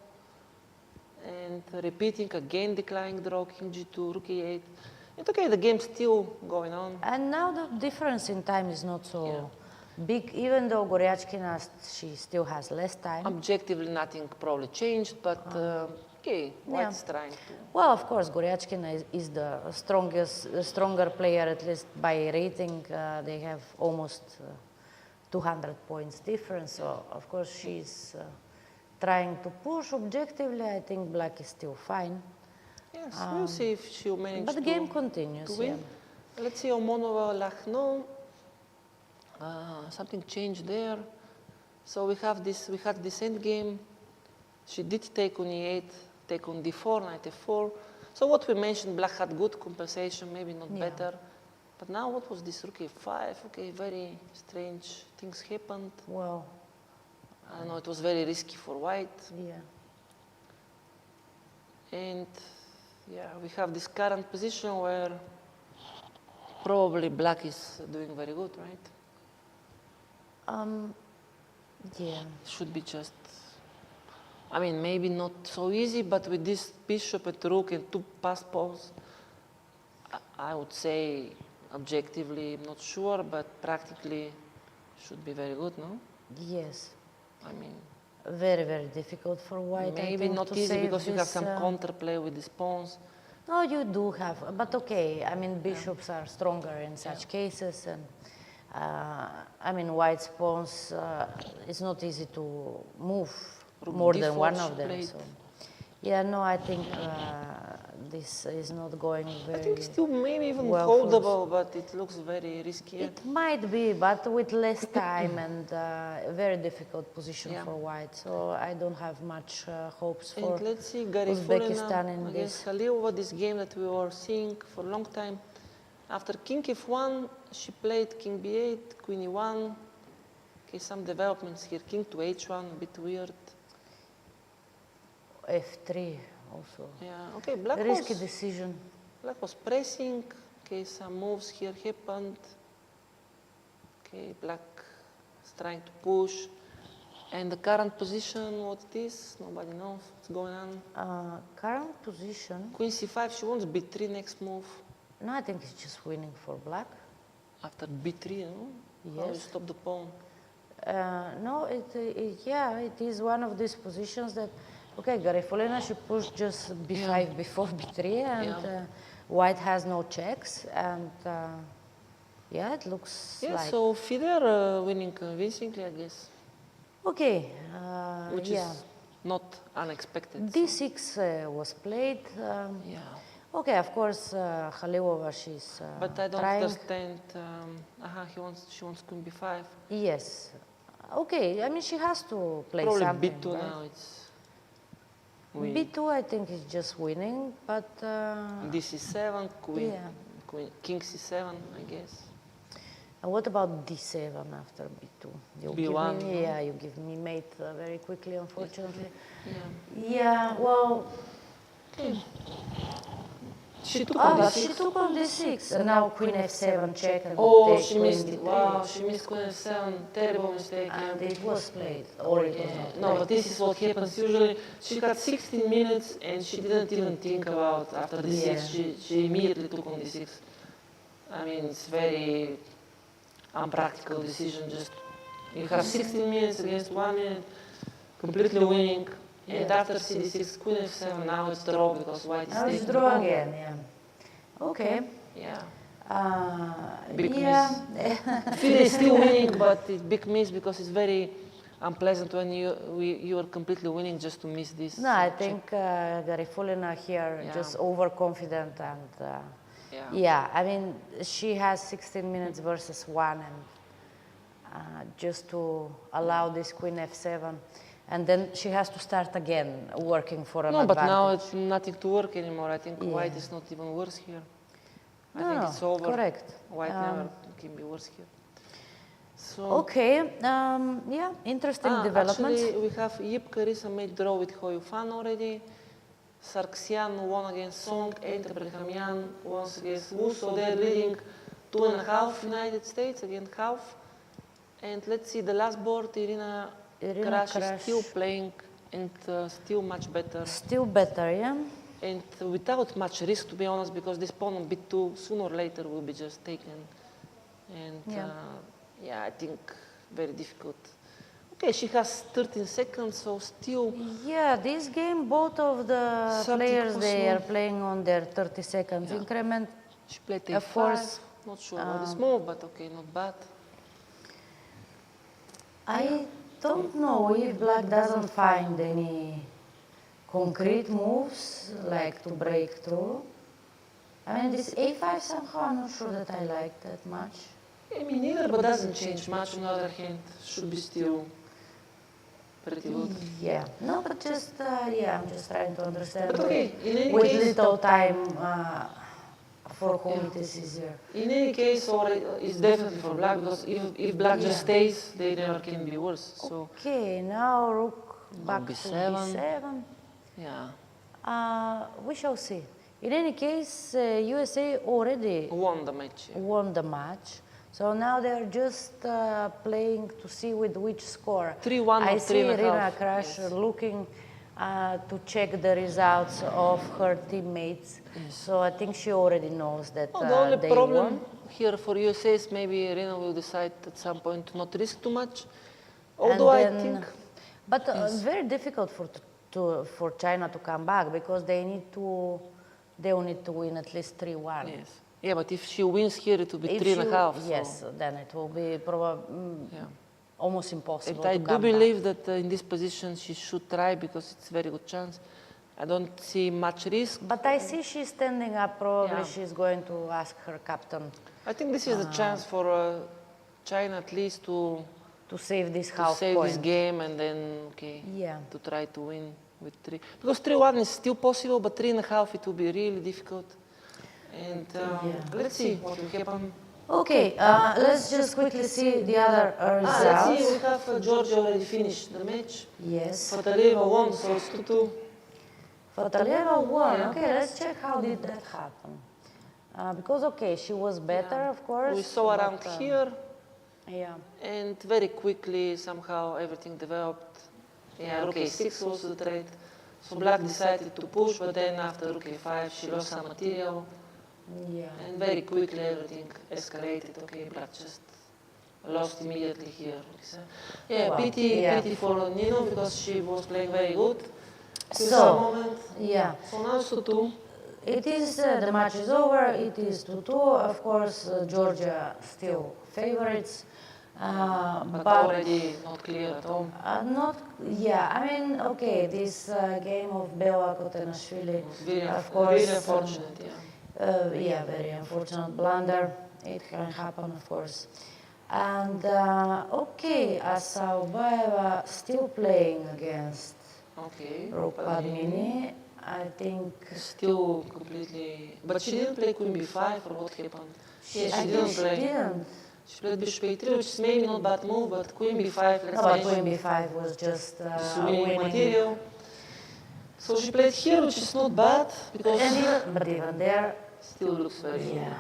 S2: And repeating again, declining draw, king g2, rook e8. It's okay, the game's still going on.
S1: And now the difference in time is not so big, even though Goryachkina, she still has less time.
S2: Objectively, nothing probably changed, but okay, White's trying to.
S1: Well, of course, Goryachkina is the stronger player, at least by rating. They have almost 200 points difference, so of course she's trying to push. Objectively, I think black is still fine.
S2: Yes, we'll see if she'll manage
S1: But the game continues,
S2: to win. Let's see Omonova, Lachno. Something changed there. So we had this end game. She did take on e8, take on d4, knight f4. So what we mentioned, black had good compensation, maybe not better. But now what was this rook a5? Okay, very strange things happened.
S1: Well,
S2: I don't know, it was very risky for white.
S1: yeah.
S2: And yeah, we have this current position where probably black is doing very good, right?
S1: Yeah.
S2: Should be just, I mean, maybe not so easy, but with this bishop and rook and two pass pawns, I would say objectively, I'm not sure, but practically should be very good, no?
S1: Yes.
S2: I mean,
S1: Very, very difficult for white. I
S2: maybe
S1: think,
S2: not
S1: to
S2: easy
S1: save
S2: because you have
S1: this,
S2: some counterplay with these pawns.
S1: No, you do have, but okay. I mean, bishops are stronger in such cases, and I mean, white's pawns. It's not easy to move more than
S2: d4
S1: one of
S2: she
S1: them.
S2: played.
S1: So, yeah, no, I think this is not going very.
S2: I think still maybe even
S1: well for us.
S2: holdable, but it looks very risky.
S1: It might be, but with less time and a very difficult position for white. So I don't have much hopes for
S2: And let's see,
S1: Uzbekistan in
S2: against
S1: this.
S2: Halilova, this game that we were seeing for a long time. After king f1, she played king b8, queen e1. Okay, some developments here. King to h1, a bit weird.
S1: F3 also.
S2: Yeah, okay,
S1: Risky decision.
S2: black was pressing. Okay, some moves here happened. Okay, black is trying to push. And the current position, what it is, nobody knows what's going on.
S1: Current position.
S2: Queen c5, she wants b3 next move.
S1: No, I think it's just winning for black.
S2: After b3, no? How you
S1: Yes.
S2: stop the pawn?
S1: No, yeah, it is one of these positions that, okay, Garifulina, she pushed just b5 before b3, and white has no checks, and yeah, it looks
S2: Yeah,
S1: like.
S2: so FIDE winning convincingly, I guess,
S1: Okay,
S2: which
S1: yeah.
S2: is not unexpected.
S1: D6 was played.
S2: Yeah,
S1: Okay, of course, Halilova, she's
S2: but I don't
S1: trying.
S2: understand. She wants queen b5.
S1: Yes. Okay, I mean, she has to play
S2: Probably
S1: something.
S2: b2
S1: right?
S2: now. It's winning.
S1: B2, I think, is just winning, but
S2: d7, queen,
S1: yeah.
S2: king c7, I guess.
S1: And what about D7 after B2? You
S2: B1,
S1: give me, yeah, you give me mate very quickly, unfortunately.
S2: Yeah.
S1: Yeah, well,
S2: She took on that.
S1: she took on D6, and now Queen F7 check and
S2: Oh,
S1: take
S2: she
S1: Queen
S2: missed it.
S1: D3.
S2: Wow, she missed queen f7. Terrible mistake.
S1: And it was played, or it was not.
S2: No, but this is what happens usually. She had 16 minutes and she didn't even think about after d6.
S1: Yeah.
S2: She immediately took on d6. I mean, it's very unpractical decision. Just you have 16 minutes against 1 minute, completely winning. And after cd6, queen f7, now it's draw because white is
S1: Now it's
S2: taking.
S1: draw again, yeah. Okay.
S2: Yeah.
S1: Big
S2: miss. FIDE is still winning, but it's big miss because it's very unpleasant when you are completely winning just to miss this.
S1: No, I
S2: check.
S1: think Garifulina here
S2: Yeah.
S1: just overconfident and
S2: Yeah.
S1: yeah, I mean she has 16 minutes versus 1 and just to allow this Queen F7 and then she has to start again working for an
S2: No,
S1: advantage.
S2: but now it's nothing to work anymore. I think white
S1: Yeah.
S2: is not even worse here. I
S1: No,
S2: think
S1: no,
S2: it's over.
S1: correct.
S2: White never can be worse here. So
S1: Okay, yeah, interesting developments.
S2: actually, we have Yip Carissa made draw with Hoyufan already. Sargsyan won against Song, and Abrahamyan won against Wu. So they're leading 2.5 United States, again half. And let's see the last board, Irina Karash is still playing and still much better.
S1: Still better, yeah?
S2: And without much risk, to be honest, because this pawn on b2 sooner or later will be just taken. And yeah, I think very difficult. Okay, she has 13 seconds, so still.
S1: Yeah, this game, both of the
S2: Something
S1: players, they are
S2: possible.
S1: playing on their 30 seconds increment.
S2: She played
S1: Of
S2: a5.
S1: course,
S2: Not sure about this move, but okay, not bad.
S1: I don't know if black doesn't find any concrete moves, like to break through. I mean, this a5 somehow, I'm not sure that I like that much.
S2: I mean, neither, but doesn't change much. On the other hand, should be still pretty good.
S1: Yeah, no, but just, yeah, I'm just trying to understand.
S2: But okay, in any
S1: with
S2: case,
S1: little time, for whom it is easier.
S2: in any case, it's definitely for black, because if black just stays, they never can be worse. So
S1: Okay, now rook back to
S2: B7.
S1: b7.
S2: yeah,
S1: We shall see. In any case, USA already
S2: won the match. Yeah.
S1: won the match. So now they're just playing to see with which score.
S2: 3-1
S1: I
S2: or
S1: see
S2: 3.5.
S1: Irina Crash
S2: Yes.
S1: looking to check the results of her teammates.
S2: Yes.
S1: So I think she already knows that
S2: Oh, the only
S1: they
S2: problem
S1: won.
S2: here for USA is maybe Irina will decide at some point to not risk too much. Although I think,
S1: But very difficult for China to come back because they will need to win at least 3-1.
S2: yes. Yeah, but if she wins here, it will be
S1: If
S2: 3.5.
S1: she- Yes, then it will be
S2: Yeah.
S1: almost impossible
S2: And I
S1: to
S2: do
S1: come
S2: believe that in this position she should try because it's a very good chance. I don't see much risk.
S1: back. But I see she's standing up. Probably
S2: Yeah.
S1: she's going to ask her captain
S2: I think this is the chance for China at least to
S1: save this
S2: to
S1: half
S2: save
S1: point.
S2: this game and then, okay,
S1: Yeah.
S2: to try to win with 3. Because 3-1 is still possible, but 3.5 it will be really difficult. And let's see what will happen.
S1: Okay, let's just quickly see the other
S2: Let's
S1: results.
S2: see, we have Georgia already finished the match.
S1: Yes,
S2: Fatalieva won, so it's 2-2.
S1: Fatalieva won.
S2: Yeah.
S1: Okay, let's check how did that happen. Because okay, she was better, of course.
S2: We saw
S1: but,
S2: around here,
S1: Yeah.
S2: and very quickly somehow everything developed. Yeah, rook a6 was the trade. So black decided to push, but then after rook a5 she lost some material.
S1: Yeah.
S2: And very quickly everything escalated. Okay, black just lost immediately here. Yeah,
S1: Wow.
S2: pity,
S1: Yeah.
S2: pity for Nino because she was playing very good. Till
S1: So,
S2: some moment.
S1: Yeah.
S2: So now it's 2-2.
S1: It is, the match is over, it is 2-2, of course, Georgia still favorites,
S2: But already not clear at all.
S1: not, yeah, I mean, okay, this game of Bela Kotenashvili, of course,
S2: Really unfortunate, yeah.
S1: yeah, very unfortunate blunder, it can happen, of course. And, okay, Asaubaeva still playing against
S2: Okay.
S1: Rukpadmini, I think.
S2: Still completely. But she didn't play Queen B5 or what happened? Yeah,
S1: I
S2: she
S1: think
S2: didn't
S1: she
S2: play.
S1: didn't.
S2: She played Bishop A3, which is maybe not bad move, but Queen B5, let's
S1: No, but
S2: mention,
S1: Queen B5 was just
S2: winning
S1: winning.
S2: material. So she played here, which is not bad because
S1: But even there,
S2: still looks very.
S1: yeah.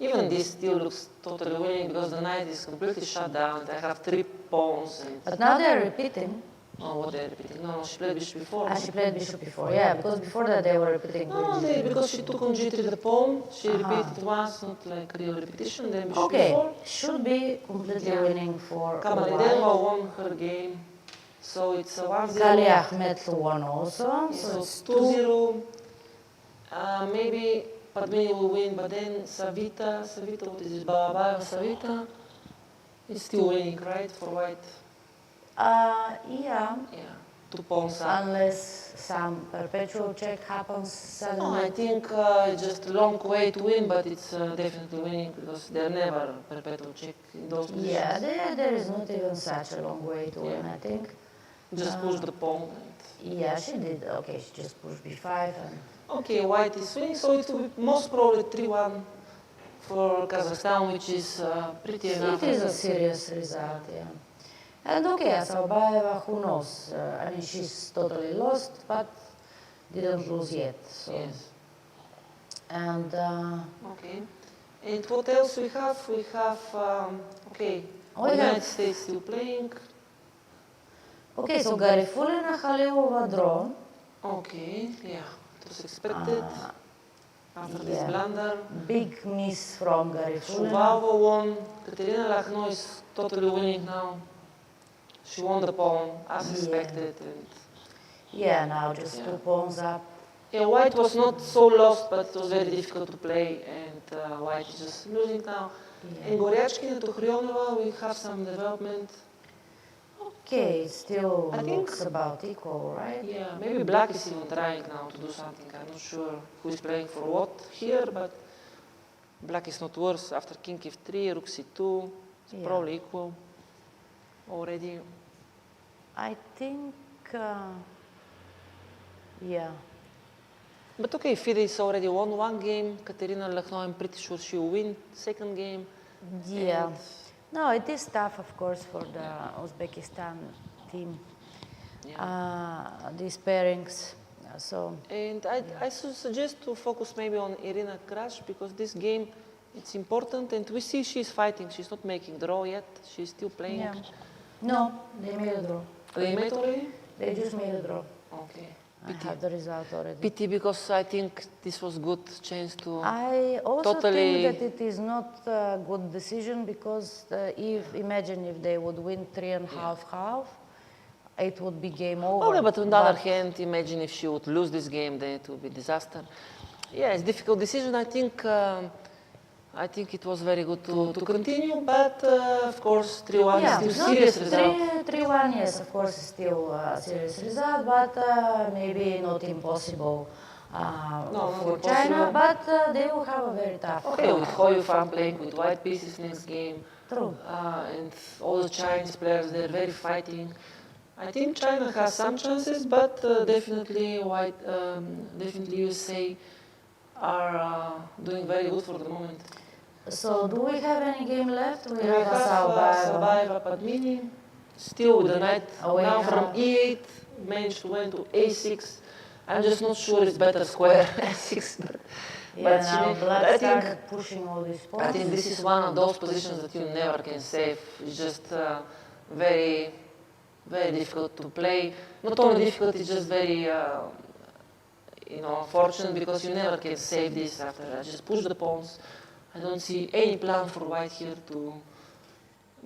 S2: Even this still looks totally winning because the knight is completely shut down. I have 3 pawns and.
S1: But now they're repeating.
S2: Oh, what they're repeating? No, she played Bishop before.
S1: She played bishop before, yeah, because before that they were repeating.
S2: No, because she took on G3 the pawn, she repeated once, not like real repetition, then Bishop
S1: Okay,
S2: before.
S1: should be completely
S2: Yeah.
S1: winning for
S2: Kamalideva won her game, so it's a 1-0.
S1: Kali Ahmed won also,
S2: Yeah,
S1: so
S2: so
S1: it's
S2: it's 2-0. Maybe Padmini will win, but then Savita, what is this, Balabaeva Savita, is still winning, right, for white?
S1: yeah,
S2: Yeah, 2 pawns up.
S1: unless some perpetual check happens
S2: No,
S1: suddenly.
S2: I think it's just a long way to win, but it's definitely winning because they're never perpetual check in those positions.
S1: Yeah, there is not even such a long way to win,
S2: Yeah.
S1: I think.
S2: Just push the pawn.
S1: Yeah, she did. Okay, she just pushed b5 and.
S2: Okay, white is winning, so it will be most probably 3-1 for Kazakhstan, which is pretty enough.
S1: It is a serious result, yeah. And okay, Asaubaeva, who knows? I mean, she's totally lost, but didn't lose yet. So.
S2: Yes.
S1: And
S2: Okay. And what else we have? We have, okay,
S1: We
S2: United
S1: have-
S2: States still playing.
S1: okay, so Garifulina Khaliova draw.
S2: Okay, yeah, it was expected after this
S1: yeah.
S2: blunder.
S1: Big miss from Garifulina.
S2: Shuvalo won. Katerina Lakhno is totally winning now. She won the pawn as
S1: Yeah.
S2: expected. And
S1: Yeah, now just
S2: Yeah.
S1: 2 pawns up.
S2: yeah, white was not so lost, but it was very difficult to play, and white is just losing now.
S1: Yeah.
S2: And Goryachkina to Khryonova, we have some development.
S1: Okay, it still
S2: I think-
S1: looks about equal, right?
S2: Yeah, maybe black is even trying now to do something. I'm not sure who is playing for what here, but Black is not worse. After king f3, rook c2, it's probably equal already.
S1: I think, yeah.
S2: But okay, FIDE is already won one game. Katerina Lagno, I'm pretty sure she will win second game.
S1: Yeah. No, it is tough, of course, for the Uzbekistan team. These pairings. So.
S2: And I suggest to focus maybe on Irina Krash, because this game, it's important, and we see she's fighting. She's not making draw yet. She's still playing.
S1: Yeah. No, they made a draw.
S2: They made already?
S1: They just made a draw.
S2: Okay.
S1: I have the result already.
S2: Pity, because I think this was good chance to
S1: I also
S2: totally
S1: think that it is not a good decision, because imagine if they would win 3.5-half, it would be game over.
S2: Okay, but on the other hand, imagine if she would lose this game, then it would be disaster. Yeah, it's a difficult decision. I think it was very good to continue, but of course 3-1 is still serious result.
S1: 3-1, yes, of course, is still a serious result, but maybe not impossible for China, but they will have a very tough.
S2: Okay, with Hoyu Fan playing with white pieces next game.
S1: True.
S2: And all the Chinese players, they're very fighting. I think China has some chances, but definitely definitely USA are doing very good for the moment.
S1: So, do we have any game left? We
S2: have Sabaiva Padmini, still with the knight now from e8, managed to win to a6. I'm just not sure it's better square a6, but
S1: now Black started pushing all these pawns.
S2: I think this is one of those positions that you never can save. It's just very, very difficult to play. Not only difficult, it's just very, unfortunate, because you never can save this after I just push the pawns. I don't see any plan for white here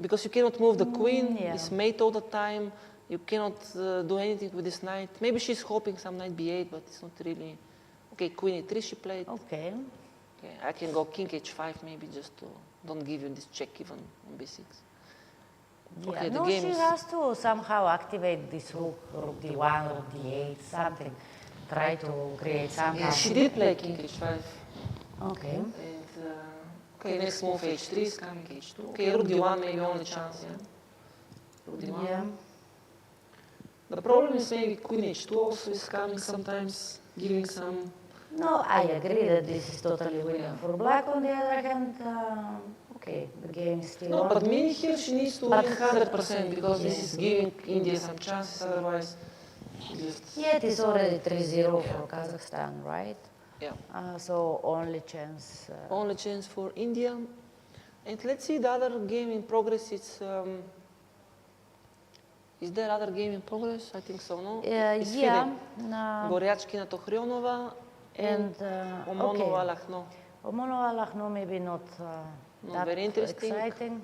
S2: because you cannot move the queen. It's mate all the time. You cannot do anything with this knight. Maybe she's hoping some knight b8, but it's not really. Okay, queen e3 she played.
S1: Okay.
S2: I can go king h5 maybe, just to don't give you this check even on b6.
S1: Yeah.
S2: Okay,
S1: No, she has to somehow activate this rook d1, rook d8, something. Try to create something.
S2: Yeah, she did play king h5.
S1: Okay.
S2: Okay, next move h3 is coming h2. Okay, rook d1 maybe only chance, yeah? Rook d1.
S1: Yeah.
S2: The problem is maybe queen h2 also is coming sometimes, giving some...
S1: No, I agree that this is totally winning for Black. On the other hand, okay, the game is still on.
S2: No, but Mini here, she needs to win 100%, because this is giving India some chances, otherwise...
S1: Yeah, it is already 3-0 for Kazakhstan, right?
S2: Yeah.
S1: So only chance.
S2: Only chance for India. And let's see the other game in progress. It's is there other game in progress? I think so, no? It's
S1: yeah.
S2: Goryachkina Tohrionova and Omonova Lakhno.
S1: Omonova Lakhno maybe not that
S2: very interesting.
S1: Exciting.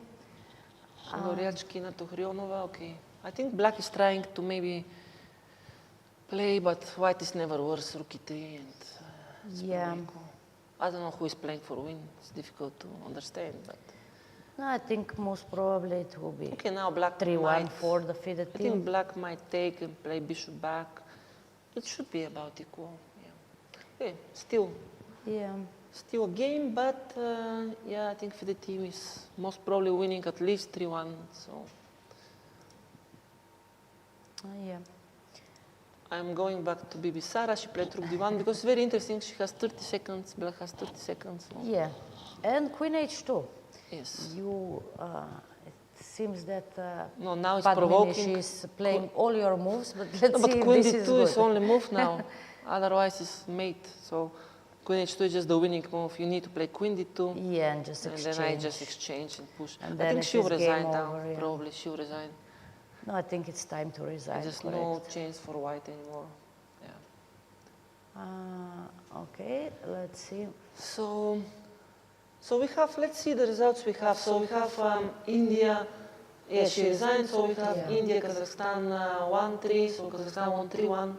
S2: Goryachkina Tohrionova, okay. I think Black is trying to maybe play, but White is never worse. Rook e3 and... I don't know who is playing for win. It's difficult to understand, but...
S1: No, I think most probably it will be
S2: now Black
S1: 3-1 for the FIDE team.
S2: I think Black might take and play bishop back. It should be about equal, yeah. Okay, still a game, but I think FIDE team is most probably winning at least 3-1, so... I'm going back to Bibi Sara. She played rook d1 because it's very interesting. She has 30 seconds. Black has 30 seconds. So.
S1: Yeah, and queen h2.
S2: Yes.
S1: It seems that
S2: no, now it's
S1: Padmini,
S2: provoking.
S1: she's playing all your moves, but let's see if
S2: queen
S1: this
S2: d2
S1: is
S2: is only move now. Otherwise, it's mate. So queen h2 is just the winning move. You need to play queen d2.
S1: Yeah, and just exchange.
S2: And then I just exchange and push.
S1: And
S2: I think she will resign now.
S1: Over, yeah.
S2: Probably she will resign.
S1: No, I think it's time to resign.
S2: There's no chance for white anymore. Yeah.
S1: Okay, let's see.
S2: So we have, let's see the results we have. So we have India, she resigned. So we have India, Kazakhstan 1-3. So Kazakhstan won 3-1.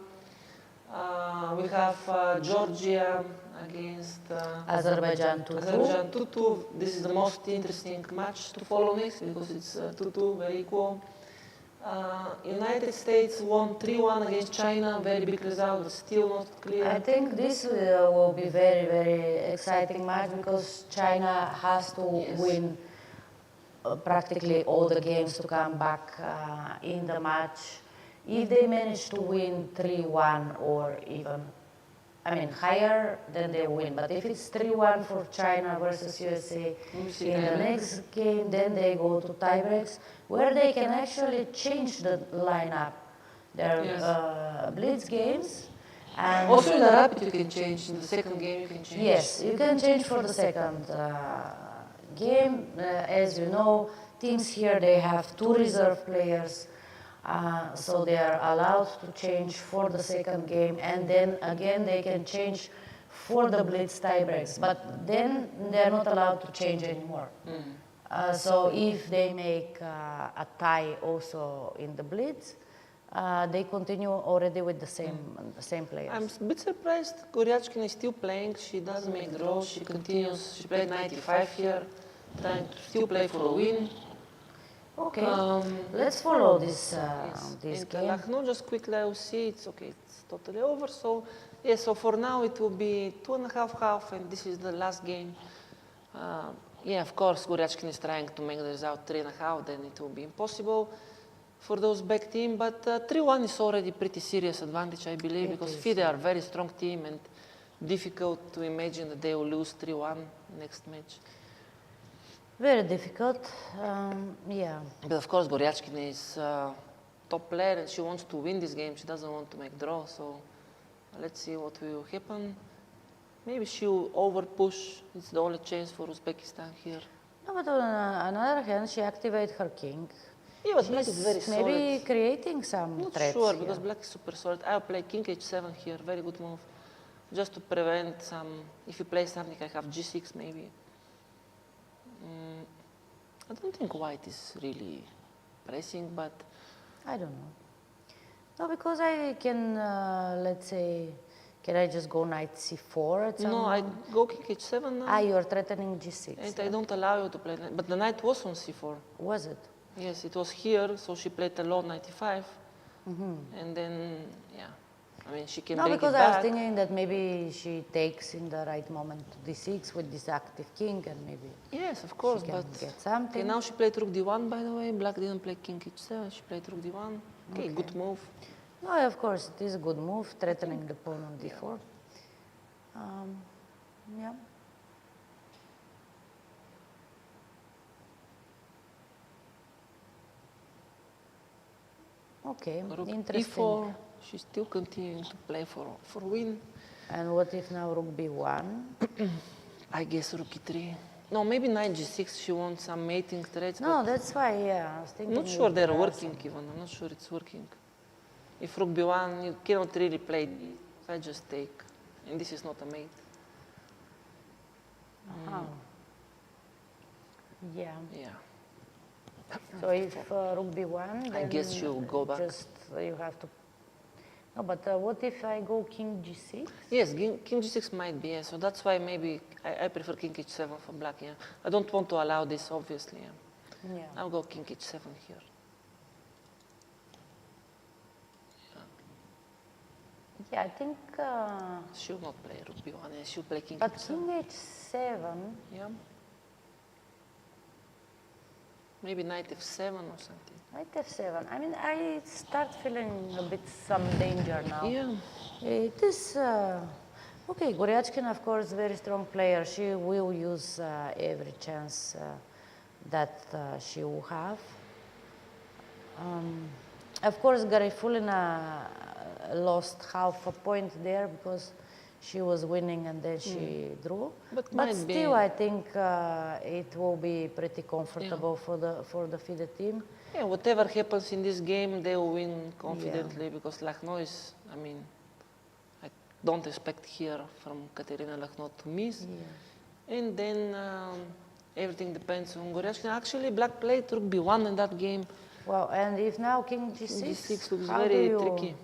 S2: We have Georgia against
S1: Azerbaijan 2-2.
S2: Azerbaijan 2-2. This is the most interesting match to follow next because it's 2-2, very equal. United States won 3-1 against China, very big result, but still not clear.
S1: I think this will be very, very exciting match because China has to win practically all the games to come back in the match. If they manage to win 3-1 or even, I mean, higher, then they win. But if it's 3-1 for China versus USA in the next game, then they go to tiebreaks, where they can actually change the lineup. Their blitz games. And
S2: Also in the rapid you can change, in the second game you can change.
S1: yes, you can change for the second game. As you know, teams here, they have 2 reserve players. So they are allowed to change for the second game, and then again they can change for the blitz tiebreaks, but then they're not allowed to change anymore. So if they make a tie also in the blitz, they continue already with the same players.
S2: I'm a bit surprised Goryachkina is still playing, she doesn't make draws, she continues, she played 95 here, trying to still play for a win.
S1: Okay, let's follow this
S2: And
S1: game.
S2: Lucknow, just quickly I will see, it's okay, it's totally over. So, yeah, so for now it will be 2.5-half, and this is the last game. Yeah, of course, Goryachkin is trying to make the result 3.5, then it will be impossible for the Uzbek team. But 3-1 is already pretty serious advantage, I believe, because FIDE are a very strong team and difficult to imagine that they will lose 3-1 next match.
S1: Very difficult, yeah.
S2: But of course, Goryachkin is top player and she wants to win this game. She doesn't want to make draw, so let's see what will happen. Maybe she'll over-push. It's the only chance for Uzbekistan here.
S1: No, but on the other hand, she activated her king.
S2: Yeah, but Black is very
S1: She's maybe
S2: solid.
S1: creating some
S2: Not
S1: threats
S2: sure,
S1: here.
S2: because Black is super solid. I'll play king h7 here, very good move. Just to prevent some, if you play something, I have g6 maybe. I don't think white is really pressing, but
S1: I don't know. No, because I can, let's say, can I just go knight c4 at some
S2: no, I go king h7 now.
S1: you're threatening g6.
S2: And
S1: yeah?
S2: I don't allow you to play knight, but the knight was on c4.
S1: Was it?
S2: Yes, it was here, so she played alone 95, and then, yeah, I mean, she can
S1: No,
S2: bring
S1: because
S2: it
S1: I was
S2: back.
S1: thinking that maybe she takes in the right moment to d6 with this active king, and maybe
S2: Yes, of course,
S1: she can
S2: but
S1: get something.
S2: okay, now she played rook d1, by the way. Black didn't play king h7, she played rook d1. Okay, good move.
S1: No, of course, it is a good move, threatening the pawn on d4. Yeah. Okay,
S2: Rook
S1: interesting.
S2: e4, she's still continuing to play for win.
S1: And what if now rook b1?
S2: I guess rook e3. No, maybe knight g6, she wants some mating threats,
S1: No,
S2: but
S1: that's why, yeah, I was thinking.
S2: I'm not sure
S1: if
S2: they're
S1: there are
S2: working even, I'm not sure it's working. If rook b1, you cannot really play this, I just take, and this is not a mate.
S1: Oh. Yeah.
S2: Yeah.
S1: So if rook b1,
S2: I
S1: then
S2: guess you'll go back.
S1: Just you have to. No, but what if I go king g6?
S2: Yes, king g6 might be, yeah. So that's why maybe I prefer king h7 for black, yeah. I don't want to allow this, obviously, yeah.
S1: Yeah.
S2: I'll go king h7 here.
S1: Yeah, I think.
S2: She'll not play rook b1, yeah. She'll play king
S1: But
S2: h7.
S1: king h7.
S2: Yeah. Maybe knight f7 or something.
S1: Knight f7. I mean, I start feeling a bit some danger now.
S2: Yeah.
S1: It is. Okay, Goryachkin, of course, very strong player. She will use every chance that she will have. Of course, Garifulina lost half a point there because she was winning and then she drew.
S2: But
S1: But
S2: might
S1: still,
S2: be.
S1: I think it will be pretty comfortable for the FIDE team.
S2: Yeah, whatever happens in this game, they will win confidently because Lucknow is, I mean, I don't expect here from Katerina Lucknow to miss. And then everything depends on Goryachkin. Actually, Black played rook b1 in that game.
S1: Well, and if now king g6,
S2: G6 looks
S1: how
S2: very
S1: do you,
S2: tricky.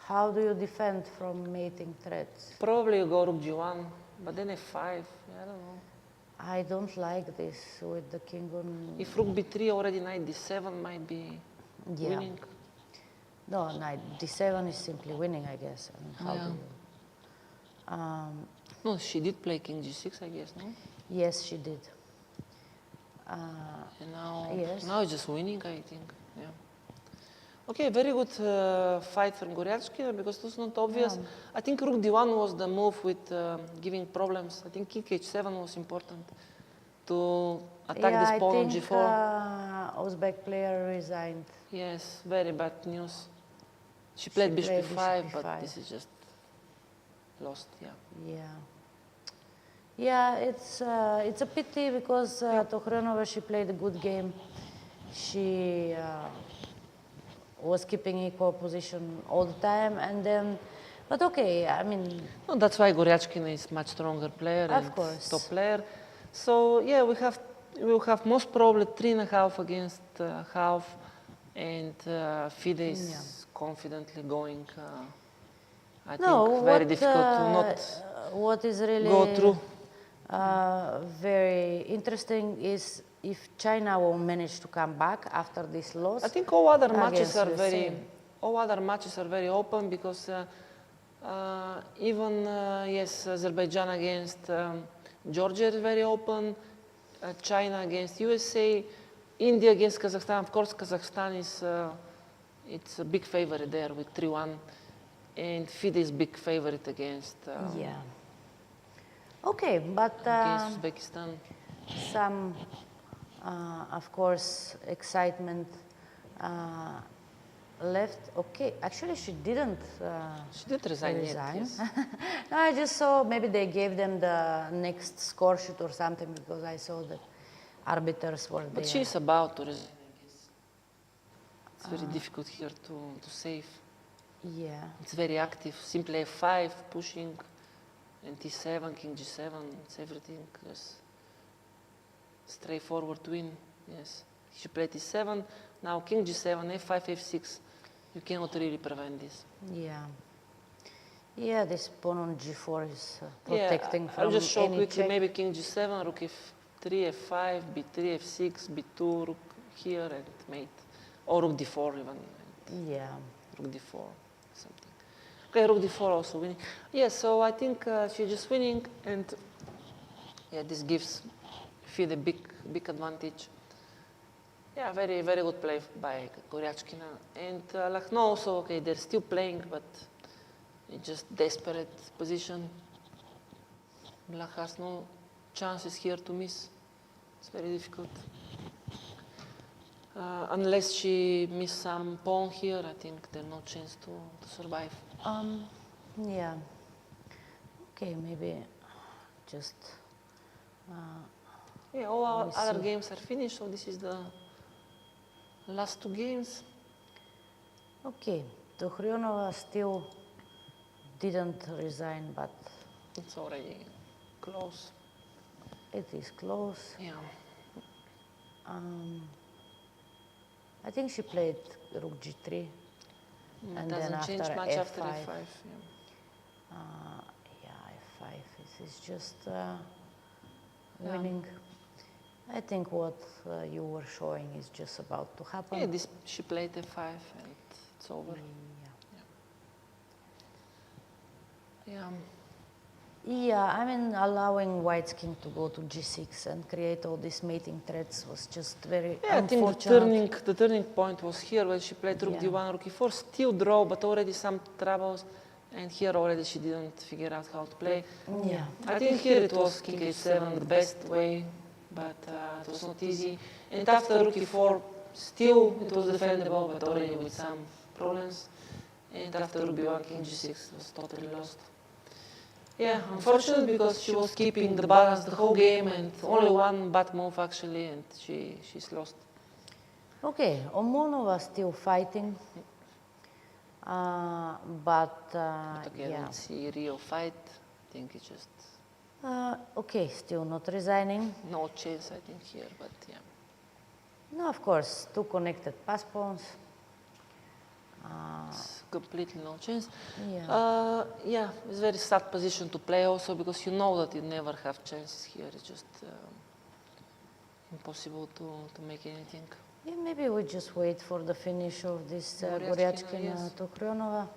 S1: How do you defend from mating threats?
S2: Probably you go rook g1, but then f5, I don't know.
S1: I don't like this with the king on.
S2: If rook b3, already knight d7 might be
S1: Yeah.
S2: winning?
S1: No, knight d7 is simply winning, I guess. I mean, how
S2: Yeah.
S1: do you...
S2: No, she did play king g6, I guess, no?
S1: Yes, she did.
S2: And now,
S1: Yes.
S2: now it's just winning, I think. Yeah. Okay, very good fight from Goryachkina because it was not obvious.
S1: Yeah.
S2: I think rook d1 was the move with giving problems. I think king h7 was important to attack this pawn on g4.
S1: Uzbek player resigned.
S2: Yes, very bad news. She played bishop
S1: played
S2: e5,
S1: bishop
S2: but
S1: e5.
S2: this is just lost, yeah.
S1: Yeah. Yeah, it's a pity because Tokhryonova, she played a good game. She was keeping equal position all the time, and then, but okay, I mean,
S2: No, that's why Goryachkina is much stronger player
S1: Of
S2: and
S1: course.
S2: top player. So yeah, we will have most probably 3.5 against half, and FIDE is confidently going. I think very difficult to not
S1: what is really
S2: go through.
S1: very interesting is if China will manage to come back after this loss.
S2: I think all other matches
S1: against
S2: are
S1: USA.
S2: very open because even yes, Azerbaijan against Georgia is very open. China against USA, India against Kazakhstan. Of course, Kazakhstan is it's a big favorite there with 3-1, and FIDE is big favorite against
S1: Yeah. Okay, but
S2: against Uzbekistan.
S1: some, of course, excitement left. Okay, actually, she didn't.
S2: She did resign yet, yes.
S1: No, I just saw maybe they gave them the next score sheet or something because I saw that arbiters were
S2: But
S1: there.
S2: she's about to resign, I guess. It's very difficult here to save.
S1: Yeah.
S2: It's very active. Simply f5, pushing, and t7, king g7. It's everything. Just straightforward win. Yes. She played t7. Now king g7, f5, f6. You cannot really prevent this.
S1: Yeah. Yeah, this pawn on g4 is protecting
S2: I'll
S1: from
S2: just show
S1: any
S2: quickly.
S1: check.
S2: Maybe king g7, rook f3, f5, b3, f6, b2, rook here, and mate. Or rook d4 even.
S1: Yeah.
S2: Rook d4, something. Okay, rook d4 also winning. Yeah, so I think she's just winning, and yeah, this gives FIDE a big advantage. Yeah, very, very good play by Goryachkina. And Lakhno also, okay, they're still playing, but it's just desperate position. Black has no chances here to miss. It's very difficult. Unless she miss some pawn here, I think there's no chance to survive.
S1: Yeah. Okay, maybe just.
S2: Yeah, all our
S1: me
S2: other
S1: see.
S2: games are finished, so this is the last two games.
S1: Okay, Tokhryonova still didn't resign, but
S2: It's already close.
S1: it is close.
S2: Yeah.
S1: I think she played rook g3.
S2: It
S1: And
S2: doesn't
S1: then
S2: change
S1: after
S2: much after
S1: f5.
S2: f5.
S1: Yeah, f5 is just winning. I think what you were showing is just about to happen.
S2: Yeah, this, she played f5 and it's over. Yeah.
S1: Yeah, I mean, allowing White's king to go to g6 and create all these mating threads was just very
S2: Yeah, I think
S1: unfortunate.
S2: the turning point was here when she played rook
S1: Yeah.
S2: d1, rook e4, still draw, but already some troubles. And here already she didn't figure out how to play.
S1: Yeah.
S2: I think here it was king h7 the best way, but it was not easy. And after rook e4, still it was defendable, but already with some problems. And after rook b1, king g6 was totally lost. Yeah, unfortunate because she was keeping the balance the whole game and only one bad move actually, and she's lost.
S1: Okay, Omonova still fighting, but
S2: Okay, I
S1: yeah.
S2: don't see real fight. I think it's just
S1: Okay, still not resigning.
S2: no chance, I think, here, but yeah.
S1: No, of course, two connected pass pawns.
S2: It's completely no chance.
S1: Yeah.
S2: Yeah, it's a very sad position to play also because you know that you never have chances here. It's just impossible to make anything.
S1: Yeah, maybe we just wait for the finish of this
S2: Goryachkina, yes.
S1: Tohrionova,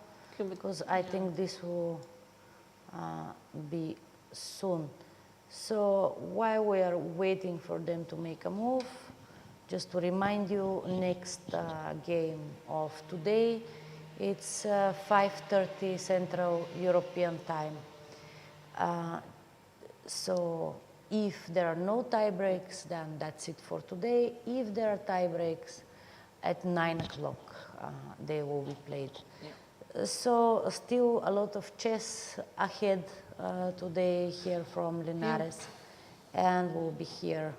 S1: because I think this will be soon. So while we are waiting for them to make a move, just to remind you, next game of today, it's 5:30 Central European time. So if there are no tie breaks, then that's it for today. If there are tie breaks, at 9 o'clock they will be played. Yeah. So still a lot of chess ahead today here from Linares, and we'll be here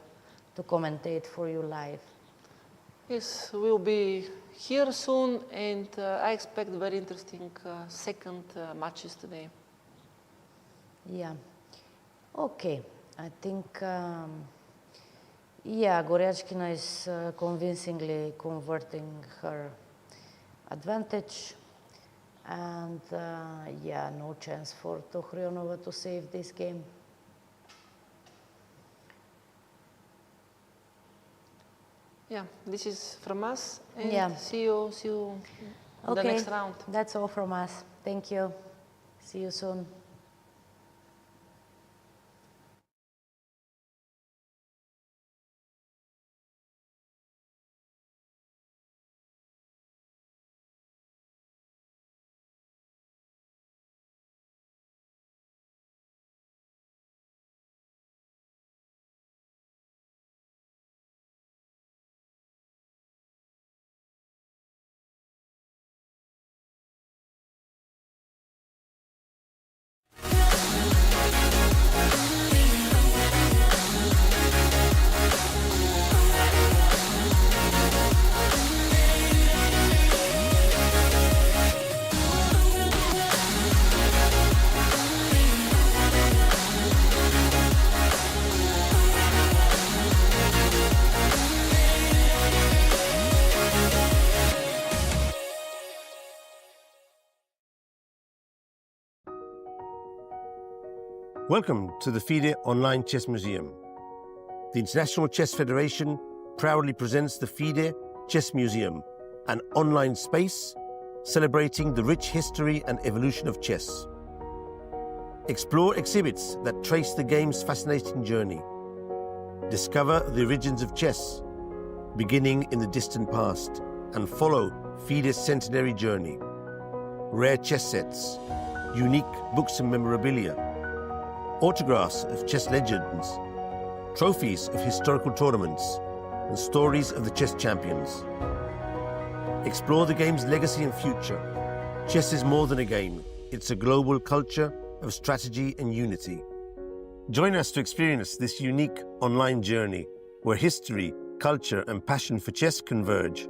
S1: to commentate for you live.
S2: Yes, we'll be here soon, and I expect very interesting second matches today.
S1: Yeah. Okay. I think, yeah, Goryachkina is convincingly converting her advantage, and yeah, no chance for Tohrionova to save this game.
S2: Yeah, this is from us, and
S1: Yeah.
S2: see you in the next round.
S1: That's all from us. Thank you. See you soon.
S3: Welcome to the FIDE Online Chess Museum. The International Chess Federation proudly presents the FIDE Chess Museum, an online space celebrating the rich history and evolution of chess. Explore exhibits that trace the game's fascinating journey. Discover the origins of chess, beginning in the distant past, and follow FIDE's centenary journey. Rare chess sets, unique books and memorabilia, autographs of chess legends, trophies of historical tournaments, and stories of the chess champions. Explore the game's legacy and future. Chess is more than a game. It's a global culture of strategy and unity. Join us to experience this unique online journey where history, culture, and passion for chess converge.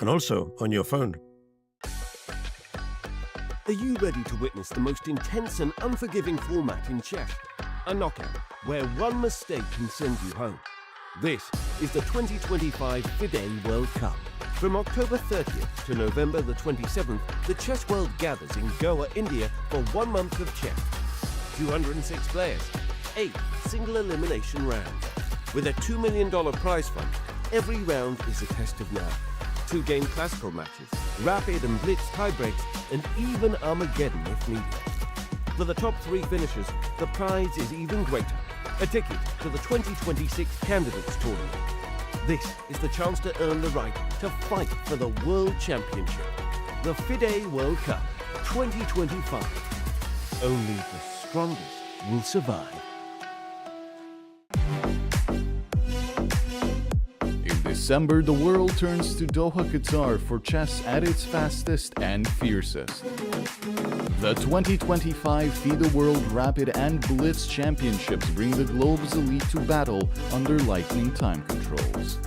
S3: And also on your phone.
S4: Are you ready to witness the most intense and unforgiving format in chess? A knockout where one mistake can send you home. This is the 2025 FIDE World Cup. From October 30th to November the 27th, the chess world gathers in Goa, India for 1 month of chess. 206 players, 8 single elimination rounds. With a $2 million prize fund, every round is a test of nerve. 2-game classical matches, rapid and blitz tiebreaks, and even Armageddon if needed. For the top 3 finishers, the prize is even greater. A ticket to the 2026 Candidates Tournament. This is the chance to earn the right to fight for the World Championship. The FIDE World Cup 2025. Only the strongest will survive.
S5: December, the world turns to Doha, Qatar for chess at its fastest and fiercest. The 2025 FIDE World Rapid and Blitz Championships bring the globe's elite to battle under lightning time controls.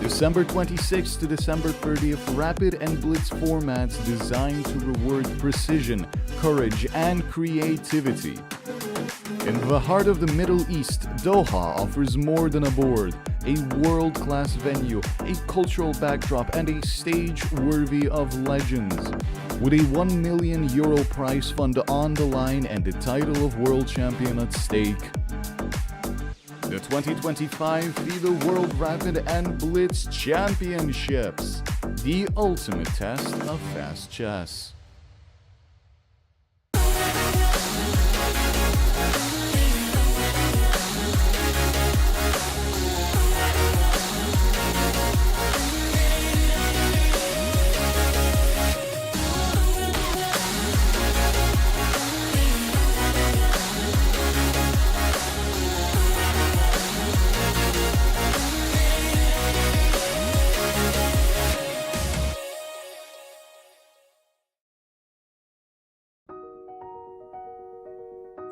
S5: December 26th to December 30th, Rapid and Blitz formats designed to reward precision, courage, and creativity. In the heart of the Middle East, Doha offers more than a board, a world-class venue, a cultural backdrop, and a stage worthy of legends. With a €1 million prize fund on the line and the title of world champion at stake, The 2025 FIDE World Rapid and Blitz Championships, the ultimate test of fast chess.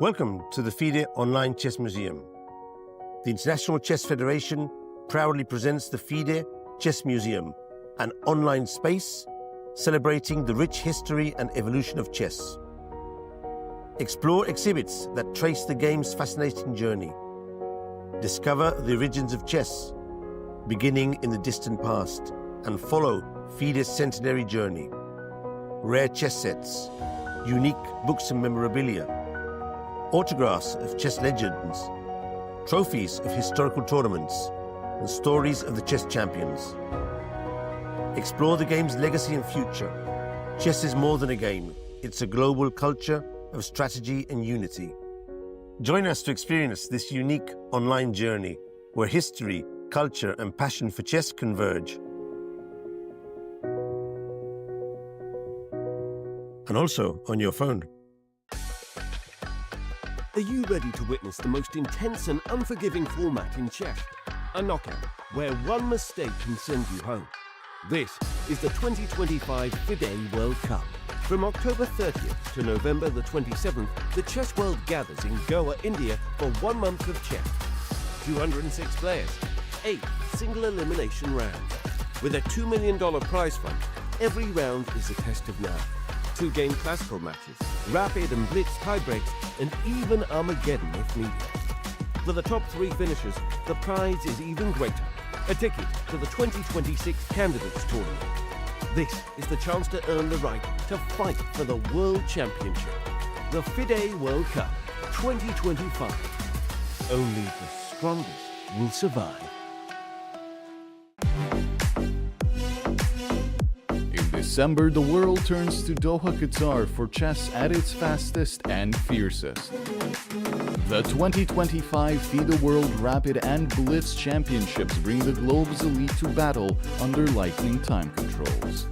S3: Welcome to the FIDE Online Chess Museum. The International Chess Federation proudly presents the FIDE Chess Museum, an online space celebrating the rich history and evolution of chess. Explore exhibits that trace the game's fascinating journey. Discover the origins of chess, beginning in the distant past, and follow FIDE's centenary journey. Rare chess sets, unique books and memorabilia, autographs of chess legends, trophies of historical tournaments, and stories of the chess champions. Explore the game's legacy and future. Chess is more than a game. It's a global culture of strategy and unity. Join us to experience this unique online journey where history, culture, and passion for chess converge. And also on your phone.
S4: Are you ready to witness the most intense and unforgiving format in chess? A knockout where one mistake can send you home. This is the 2025 FIDE World Cup. From October 30th to November the 27th, the chess world gathers in Goa, India for 1 month of chess. 206 players, 8 single elimination rounds. With a $2 million prize fund, every round is a test of nerve. 2-game classical matches, rapid and blitz tiebreaks, and even Armageddon if needed. For the top 3 finishers, the prize is even greater. A ticket to the 2026 Candidates Tournament. This is the chance to earn the right to fight for the World Championship. The FIDE World Cup 2025. Only the strongest will survive.
S5: December, the world turns to Doha, Qatar for chess at its fastest and fiercest. The 2025 FIDE World Rapid and Blitz Championships bring the globe's elite to battle under lightning time controls.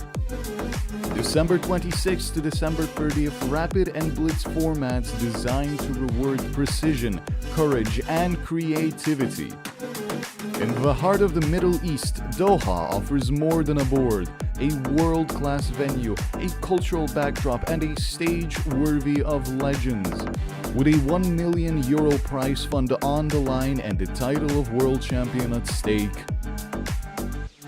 S5: December 26th to December 30th, Rapid and Blitz formats designed to reward precision, courage, and creativity. In the heart of the Middle East, Doha offers more than a board, a world-class venue, a cultural backdrop, and a stage worthy of legends. With a €1 million prize fund on the line and the title of world champion at stake.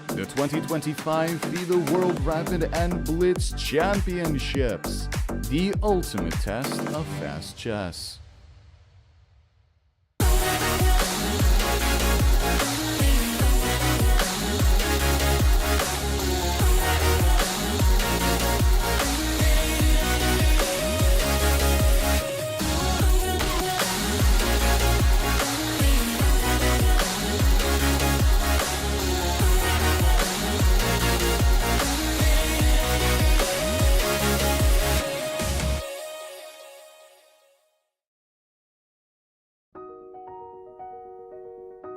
S5: The 2025 FIDE World Rapid and Blitz Championships, the ultimate test of fast chess.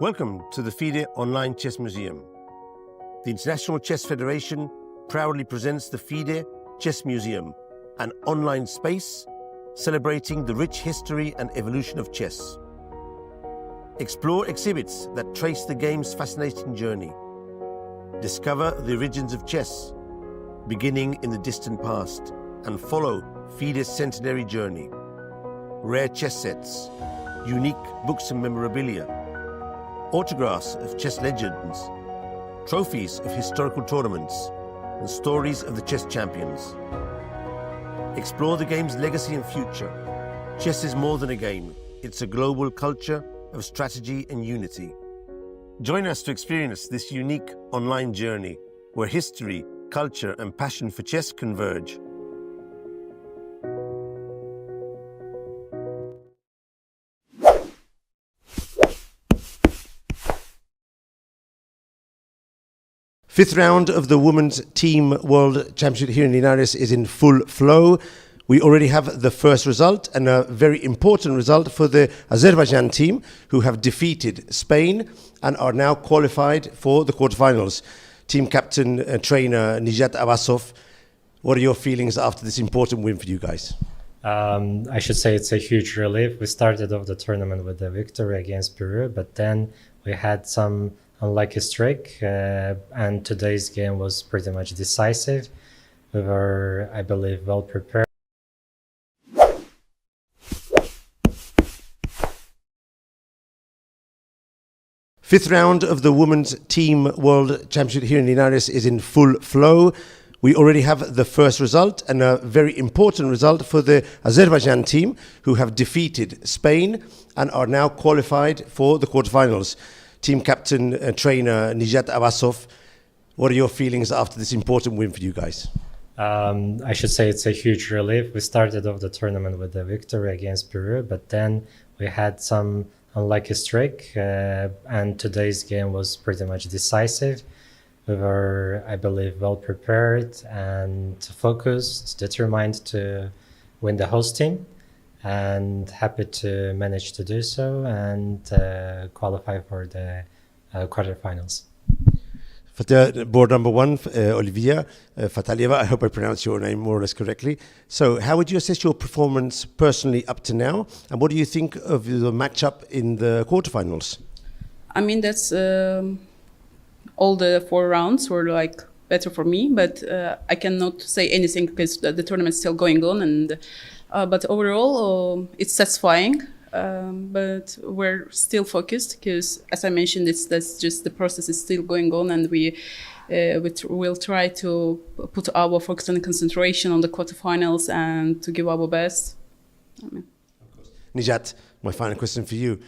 S3: Welcome to the FIDE Online Chess Museum. The International Chess Federation proudly presents the FIDE Chess Museum, an online space celebrating the rich history and evolution of chess. Explore exhibits that trace the game's fascinating journey. Discover the origins of chess, beginning in the distant past, and follow FIDE's centenary journey. Rare chess sets, unique books and memorabilia, autographs of chess legends, trophies of historical tournaments, and stories of the chess champions. Explore the game's legacy and future. Chess is more than a game. It's a global culture of strategy and unity. Join us to experience this unique online journey where history, culture, and passion for chess converge. Fifth round of the Women's Team World Championship here in Linares is in full flow. We already have the first result, and a very important result for the Azerbaijan team, who have defeated Spain and are now qualified for the quarterfinals. Team captain and trainer Nijat Abbasov, what are your feelings after this important win for you guys?
S6: I should say it's a huge relief. We started off the tournament with a victory against Peru, but then we had some unlucky streak, and today's game was pretty much decisive. We were, I believe, well prepared.
S3: Fifth round of the Women's Team World Championship here in Linares is in full flow. We already have the first result, and a very important result for the Azerbaijan team, who have defeated Spain and are now qualified for the quarterfinals. Team captain and trainer Nijat Abbasov, what are your feelings after this important win for you guys?
S6: I should say it's a huge relief. We started off the tournament with a victory against Peru, but then we had some unlucky streak, and today's game was pretty much decisive. We were, I believe, well prepared and focused, determined to win the host team, and happy to manage to do so and qualify for the quarterfinals.
S3: For the board number one, Olivia Fatalieva, I hope I pronounced your name more or less correctly. So how would you assess your performance personally up to now? And what do you think of the matchup in the quarterfinals?
S7: I mean, that's all the 4 rounds were like better for me, but I cannot say anything because the tournament's still going on. And but overall, it's satisfying. But we're still focused because, as I mentioned, that's just the process is still going on, and we will try to put our focus and concentration on the quarterfinals and to give our best. I mean.
S3: Nijat, my final question for you.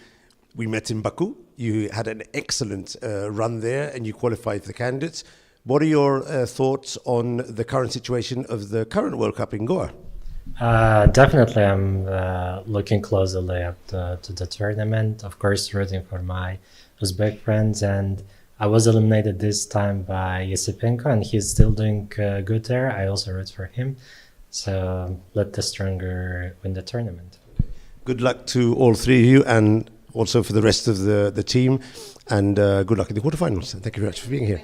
S3: We met in Baku. You had an excellent run there, and you qualified for the candidates. What are your thoughts on the current situation of the current World Cup in Goa?
S6: Definitely, I'm looking closely at to the tournament. Of course, rooting for my Uzbek friends, and I was eliminated this time by Yesipenko, and he's still doing good there. I also root for him, so let the stronger win the tournament.
S3: Good luck to all three of you, and also for the rest of the team, and good luck in the quarterfinals. Thank you very much for being here.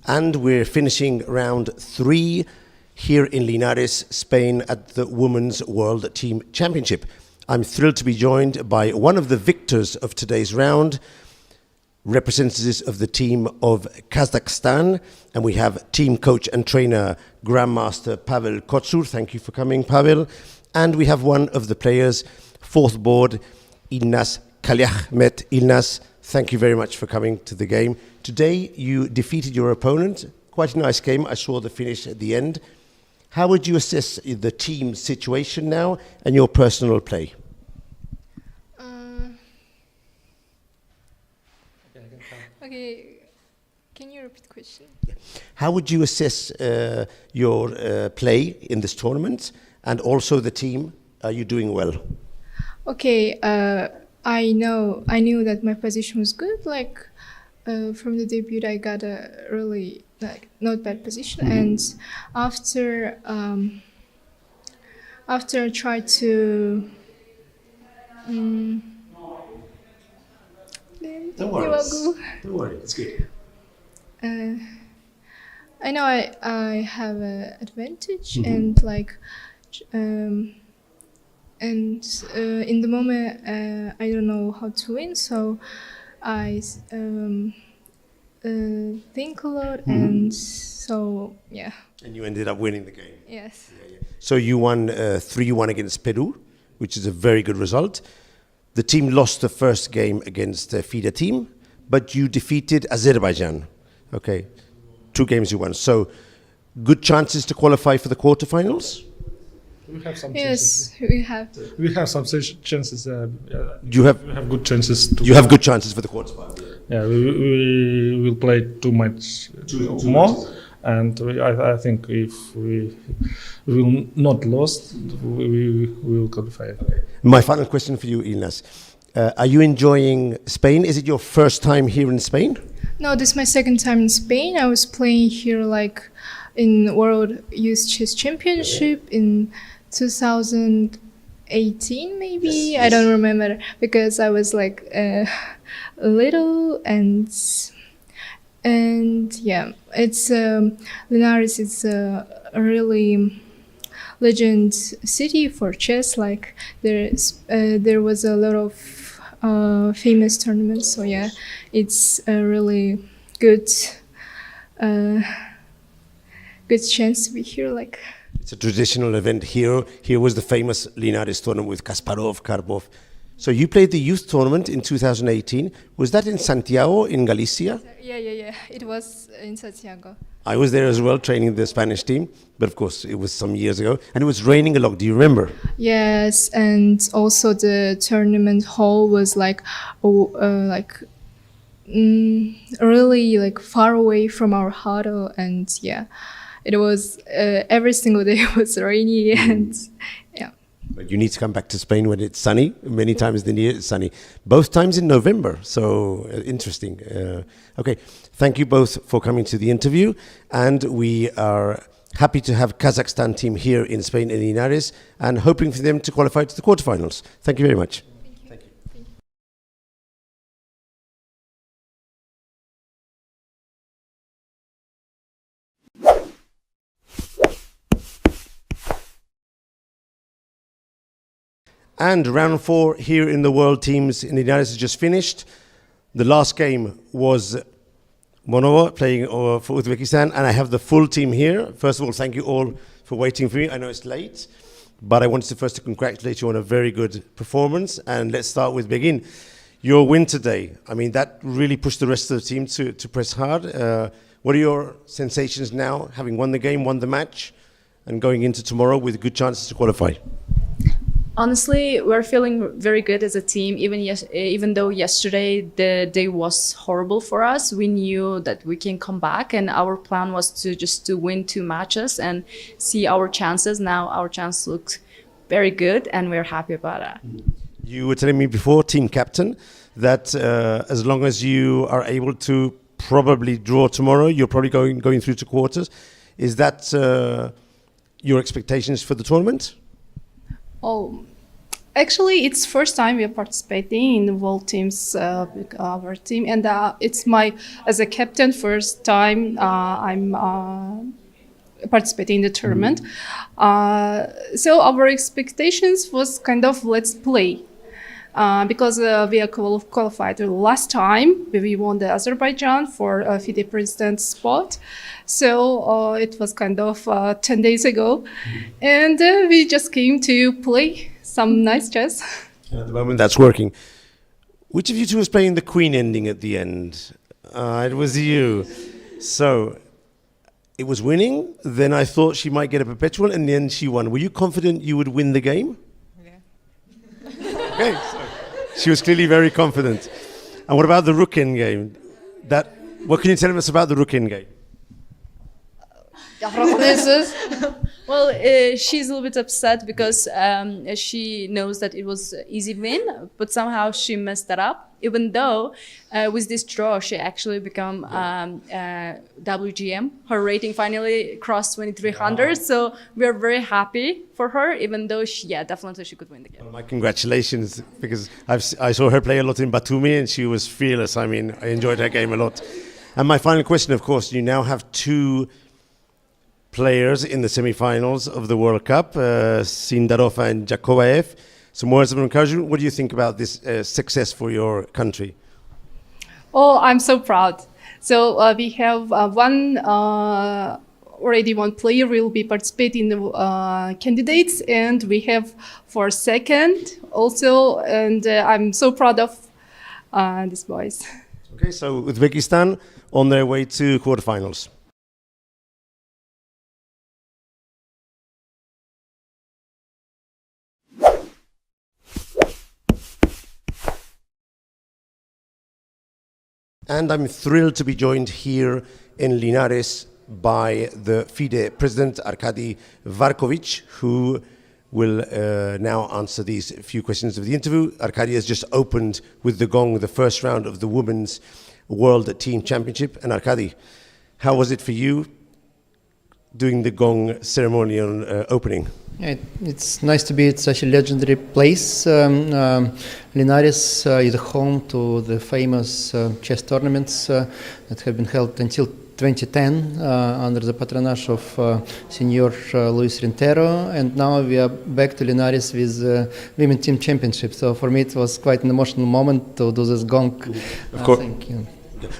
S3: And we're finishing round 3 here in Linares, Spain, at the Women's World Team Championship. I'm thrilled to be joined by one of the victors of today's round, representatives of the team of Kazakhstan, and we have team coach and trainer, Grandmaster Pavel Kotsur. Thank you for coming, Pavel. And we have one of the players, fourth board, Ilnaz Kalyahmet. Ilnaz, thank you very much for coming to the game. Today you defeated your opponent. Quite a nice game. I saw the finish at the end. How would you assess the team's situation now and your personal play?
S8: Okay, can you repeat the question?
S3: How would you assess your play in this tournament and also the team? Are you doing well?
S8: Okay, I knew that my position was good. Like from the debut, I got a really not bad position, and after I tried to.
S3: Don't worry, it's good.
S8: I know I have an advantage, and in the moment I don't know how to win, so I think a lot, and so yeah.
S3: And you ended up winning the game.
S8: Yes.
S3: Yeah. So you won 3-1 against Peru, which is a very good result. The team lost the first game against the FIDE team, but you defeated Azerbaijan. Okay, 2 games you won. So good chances to qualify for the quarterfinals?
S9: We have some
S8: Yes,
S9: chances.
S8: we have.
S9: We have some chances.
S3: You have
S9: good chances.
S3: You have good chances for the quarterfinals.
S9: Yeah, we will play 2 matches more, and I think if we will not lost, we will qualify.
S3: My final question for you, Ilnas. Are you enjoying Spain? Is it your first time here in Spain?
S8: No, this is my second time in Spain. I was playing here like in World Youth Chess Championship in 2018, maybe.
S3: Yes.
S8: I don't remember because I was like little and yeah, it's Linares. It's a really legend city for chess. Like there was a lot of famous tournaments. So yeah, it's a really good good chance to be here. Like
S3: It's a traditional event here. Here was the famous Linares tournament with Kasparov, Karpov. So you played the youth tournament in 2018. Was that in Santiago, in Galicia?
S8: yeah. It was in Santiago.
S3: I was there as well, training the Spanish team. But of course, it was some years ago. And it was raining a lot. Do you remember?
S8: Yes, and also the tournament hall was like, really like far away from our huddle, and yeah, it was every single day was rainy, and yeah.
S3: But you need to come back to Spain when it's sunny. Many times in the year it's sunny. Both times in November. So interesting. Okay, thank you both for coming to the interview, and we are happy to have Kazakhstan team here in Spain in Linares and hoping for them to qualify to the quarterfinals. Thank you very much.
S8: Thank you.
S3: And round 4 here in the world teams in Linares is just finished. The last game was Monova playing for Uzbekistan, and I have the full team here. First of all, thank you all for waiting for me. I know it's late, but I wanted to first congratulate you on a very good performance. And let's start with Begin. Your win today, I mean, that really pushed the rest of the team to press hard. What are your sensations now, having won the game, won the match, and going into tomorrow with good chances to qualify?
S10: Honestly, we're feeling very good as a team. Even though yesterday the day was horrible for us, we knew that we can come back, and our plan was to win 2 matches and see our chances. Now our chance looks very good, and we're happy about that.
S3: You were telling me before, team captain, that as long as you are able to probably draw tomorrow, you're probably going through to quarters. Is that your expectations for the tournament?
S7: Oh, actually, it's first time we are participating in the world teams, our team, and it's as a captain, first time I'm participating in the tournament. So our expectations was kind of let's play. Because we are qualified last time, we won the Azerbaijan for FIDE president spot. So it was kind of 10 days ago. And we just came to play some nice chess.
S3: And at the moment that's working. Which of you two was playing the queen ending at the end? It was you. So it was winning. Then I thought she might get a perpetual, and then she won. Were you confident you would win the game? Okay, so she was clearly very confident. And what about the rook end game? What can you tell us about the rook end game?
S10: Well, she's a little bit upset because she knows that it was an easy win, but somehow she messed that up. Even though with this draw, she actually become WGM. Her rating finally crossed 2300, so we are very happy for her, even though definitely she could win the game.
S3: Well, my congratulations, because I saw her play a lot in Batumi, and she was fearless. I mean, I enjoyed her game a lot. And my final question, of course, you now have 2 players in the semi-finals of the World Cup, Sindarov and Jakovaev. Some words of encouragement. What do you think about this success for your country?
S7: Oh, I'm so proud. So we have already one player will be participating in the candidates, and we have for second also, and I'm so proud of these boys.
S3: Okay, so Uzbekistan on their way to quarterfinals. And I'm thrilled to be joined here in Linares by the FIDE president, Arkady Varkovich, who will now answer these few questions of the interview. Arkady has just opened with the gong the first round of the Women's World Team Championship. And Arkady, how was it for you doing the gong ceremony on opening?
S11: It's nice to be at such a legendary place. Linares is home to the famous chess tournaments that have been held until 2010 under the patronage of Senior Luis Rintero, and now we are back to Linares with Women Team Championship. So for me it was quite an emotional moment to do this gong.
S3: Of course.
S11: Thank you.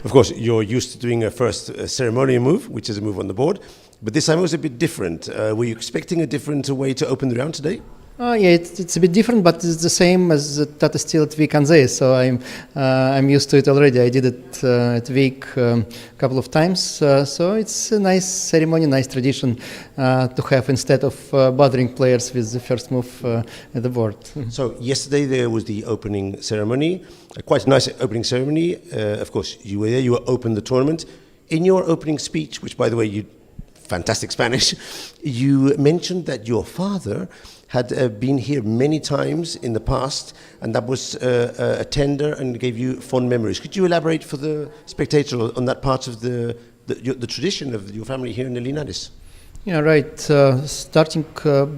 S3: Of course, you're used to doing a first ceremonial move, which is a move on the board, but this time it was a bit different. Were you expecting a different way to open the round today?
S11: Yeah, it's a bit different, but it's the same as Tata Steel at Vik Anze, so I'm used to it already. I did it at Vik a couple of times, so it's a nice ceremony, nice tradition to have instead of bothering players with the first move at the board.
S3: So yesterday there was the opening ceremony, a quite nice opening ceremony. Of course, you were there, you opened the tournament. In your opening speech, which by the way, fantastic Spanish, you mentioned that your father had been here many times in the past, and that was a tender and gave you fond memories. Could you elaborate for the spectator on that part of the tradition of your family here in the Linares?
S11: Yeah, right. Starting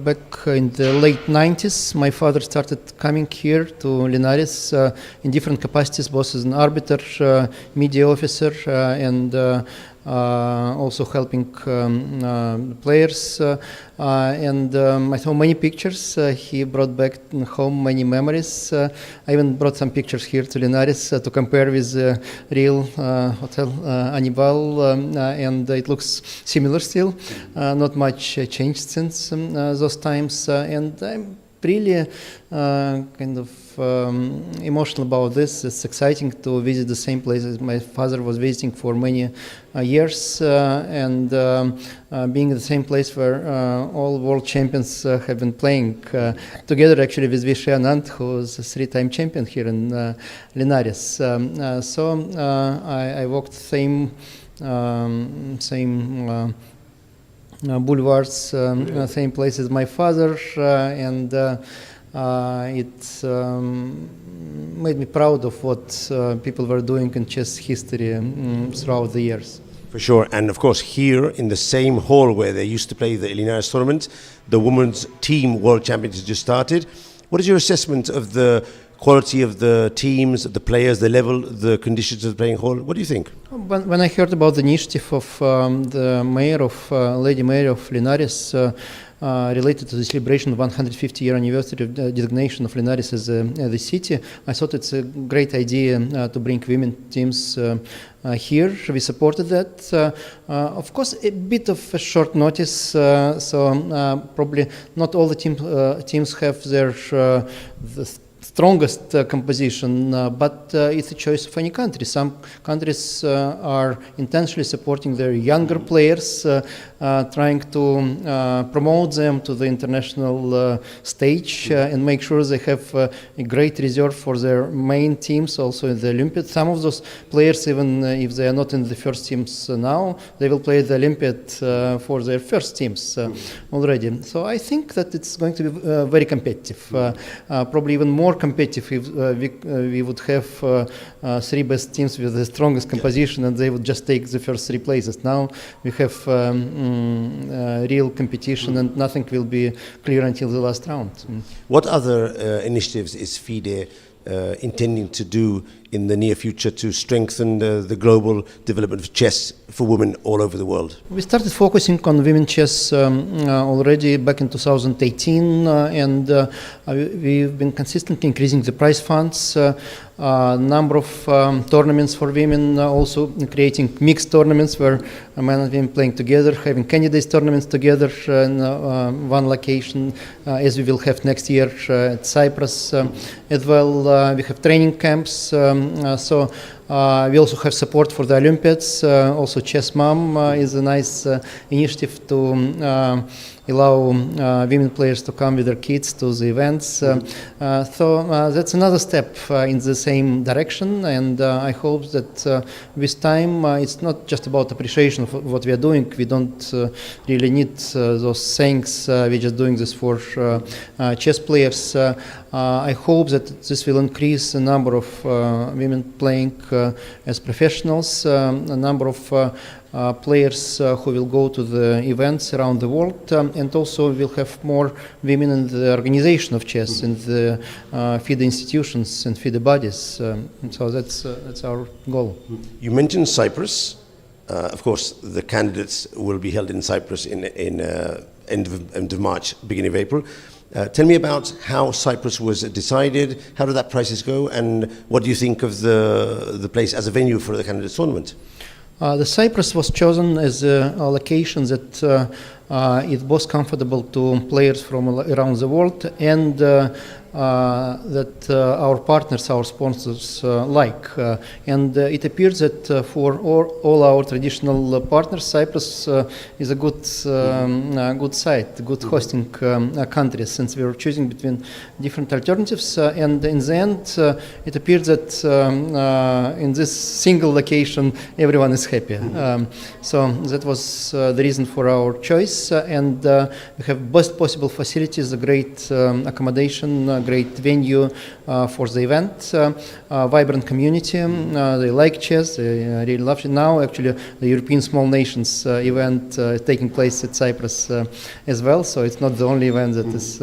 S11: back in the late 90s, my father started coming here to Linares in different capacities, both as an arbiter, media officer, and also helping players. And I saw many pictures. He brought back home many memories. I even brought some pictures here to Linares to compare with the real Hotel Annibal, and it looks similar still. Not much changed since those times, and I'm really kind of emotional about this. It's exciting to visit the same places my father was visiting for many years, and being in the same place where all world champions have been playing together, actually, with Vachier-Lagrave, who is a three-time champion here in Linares. I walked same boulevards, same place as my father, and it made me proud of what people were doing in chess history throughout the years.
S3: For sure, and of course here in the same hall where they used to play the Linares tournament, the Women's Team World Championships just started. What is your assessment of the quality of the teams, the players, the level, the conditions of the playing hall? What do you think?
S11: When I heard about the initiative of the mayor of Lady Mayor of Linares related to the celebration of 150-year anniversary of the designation of Linares as the city, I thought it's a great idea to bring women teams here. We supported that. Of course, a bit of a short notice, so probably not all the teams have their the strongest composition, but it's a choice of any country. Some countries are intentionally supporting their younger players, trying to promote them to the international stage and make sure they have a great reserve for their main teams also in the Olympiad. Some of those players, even if they are not in the first teams now, they will play the Olympiad for their first teams already. So I think that it's going to be very competitive, probably even more competitive if we would have three best teams with the strongest composition and they would just take the first three places. Now we have real competition and nothing will be clear until the last round.
S3: What other initiatives is FIDE intending to do in the near future to strengthen the global development of chess for women all over the world? We
S11: started focusing on women chess already back in 2018, and we've been consistently increasing the prize funds, number of tournaments for women, also creating mixed tournaments where men and women playing together, having candidates tournaments together in one location, as we will have next year at Cyprus as well. We have training camps. So We also have support for the Olympiads. Also, Chess Mom is a nice initiative to allow women players to come with their kids to the events. So that's another step in the same direction, and I hope that with time it's not just about appreciation of what we are doing. We don't really need those things. We're just doing this for chess players. I hope that this will increase the number of women playing as professionals, a number of players who will go to the events around the world, and also we'll have more women in the organization of chess, in the FIDE institutions and FIDE bodies. So that's our goal.
S3: You mentioned Cyprus. Of course, the candidates will be held in Cyprus in end of March, beginning of April. Tell me about how Cyprus was decided. How did that process go, and what do you think of the place as a venue for the candidates tournament?
S11: The Cyprus was chosen as a location that is both comfortable to players from around the world, and that our partners, our sponsors like. And it appears that for all our traditional partners, Cyprus is a good site, good hosting country, since we were choosing between different alternatives. And in the end, it appears that in this single location, everyone is happy. So that was the reason for our choice. And we have best possible facilities, a great accommodation, great venue for the event, vibrant community. They like chess, they really love it. Now, actually, the European Small Nations event is taking place at Cyprus as well, so it's not the only event that is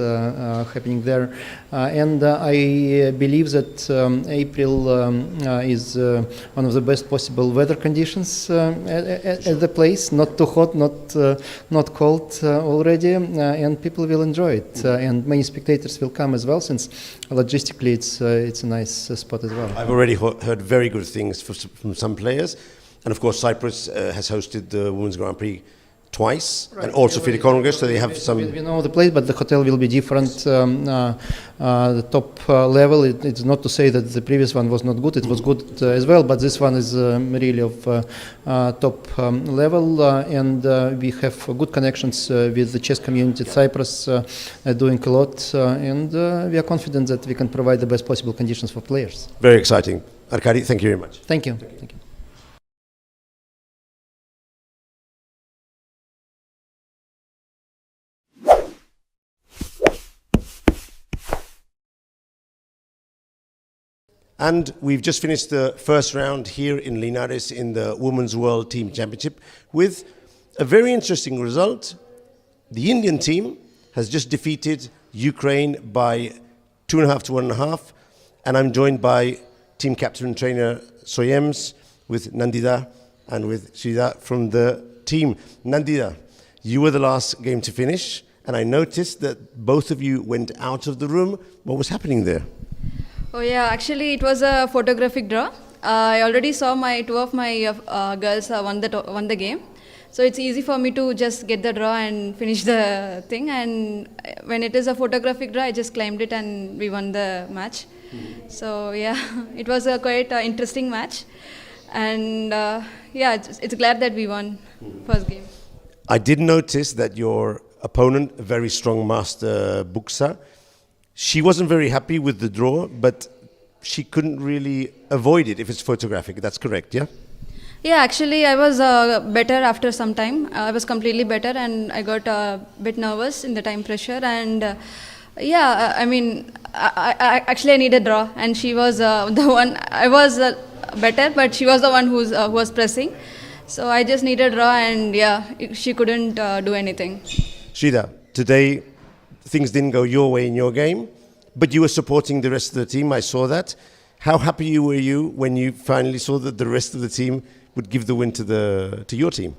S11: happening there. And I believe that April is one of the best possible weather conditions at the place. Not too hot, not cold already, and people will enjoy it. And many spectators will come as well, since logistically it's a nice spot as well.
S3: I've already heard very good things from some players, and of course Cyprus has hosted the Women's Grand Prix twice, right, and also FIDE Congress, so they have some...
S11: We know the place, but the hotel will be different. The top level, it's not to say that the previous one was not good, it was good as well, but this one is really of top level, and we have good connections with the chess community at Cyprus, doing a lot, and we are confident that we can provide the best possible conditions for players.
S3: Very exciting. Arkady, thank you very much.
S11: Thank you. Thank you.
S3: And we've just finished the first round here in Linares in the Women's World Team Championship with a very interesting result. The Indian team has just defeated Ukraine by 2.5 to 1.5, and I'm joined by team captain and trainer Soyems, with Nandita and with Shida from the team. Nandita, you were the last game to finish, and I noticed that both of you went out of the room. What was happening there?
S12: Oh yeah, actually it was a photographic draw. I already saw two of my girls won the game. So it's easy for me to just get the draw and finish the thing. And when it is a photographic draw, I just claimed it and we won the match. So yeah, it was a quite interesting match. And yeah, it's glad that we won first game.
S3: I did notice that your opponent, a very strong master Buksa, she wasn't very happy with the draw, but she couldn't really avoid it if it's photographic. That's correct, yeah?
S12: Yeah, actually I was better after some time. I was completely better and I got a bit nervous in the time pressure. And yeah, I mean, I needed draw, and she was the one. I was better, but she was the one who was pressing. So I just needed draw, and yeah, she couldn't do anything.
S3: Shida, today things didn't go your way in your game, but you were supporting the rest of the team. I saw that. How happy were you when you finally saw that the rest of the team would give the win to your team?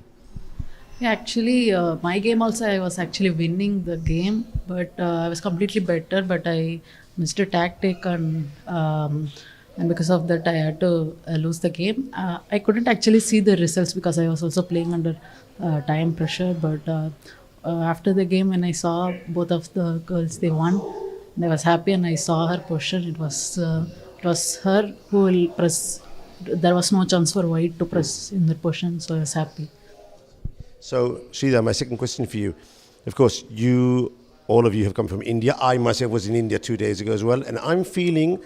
S13: Yeah, actually, my game also, I was actually winning the game, but I was completely better, but I missed a tactic, and because of that I had to lose the game. I couldn't actually see the results because I was also playing under time pressure, but after the game, when I saw both of the girls, they won, and I was happy, and I saw her position. It was her who will press there was no chance for white to press in that position, so I was happy.
S3: So, Sridhar, my second question for you. Of course, all of you have come from India. I myself was in India 2 days ago as well, and I'm feeling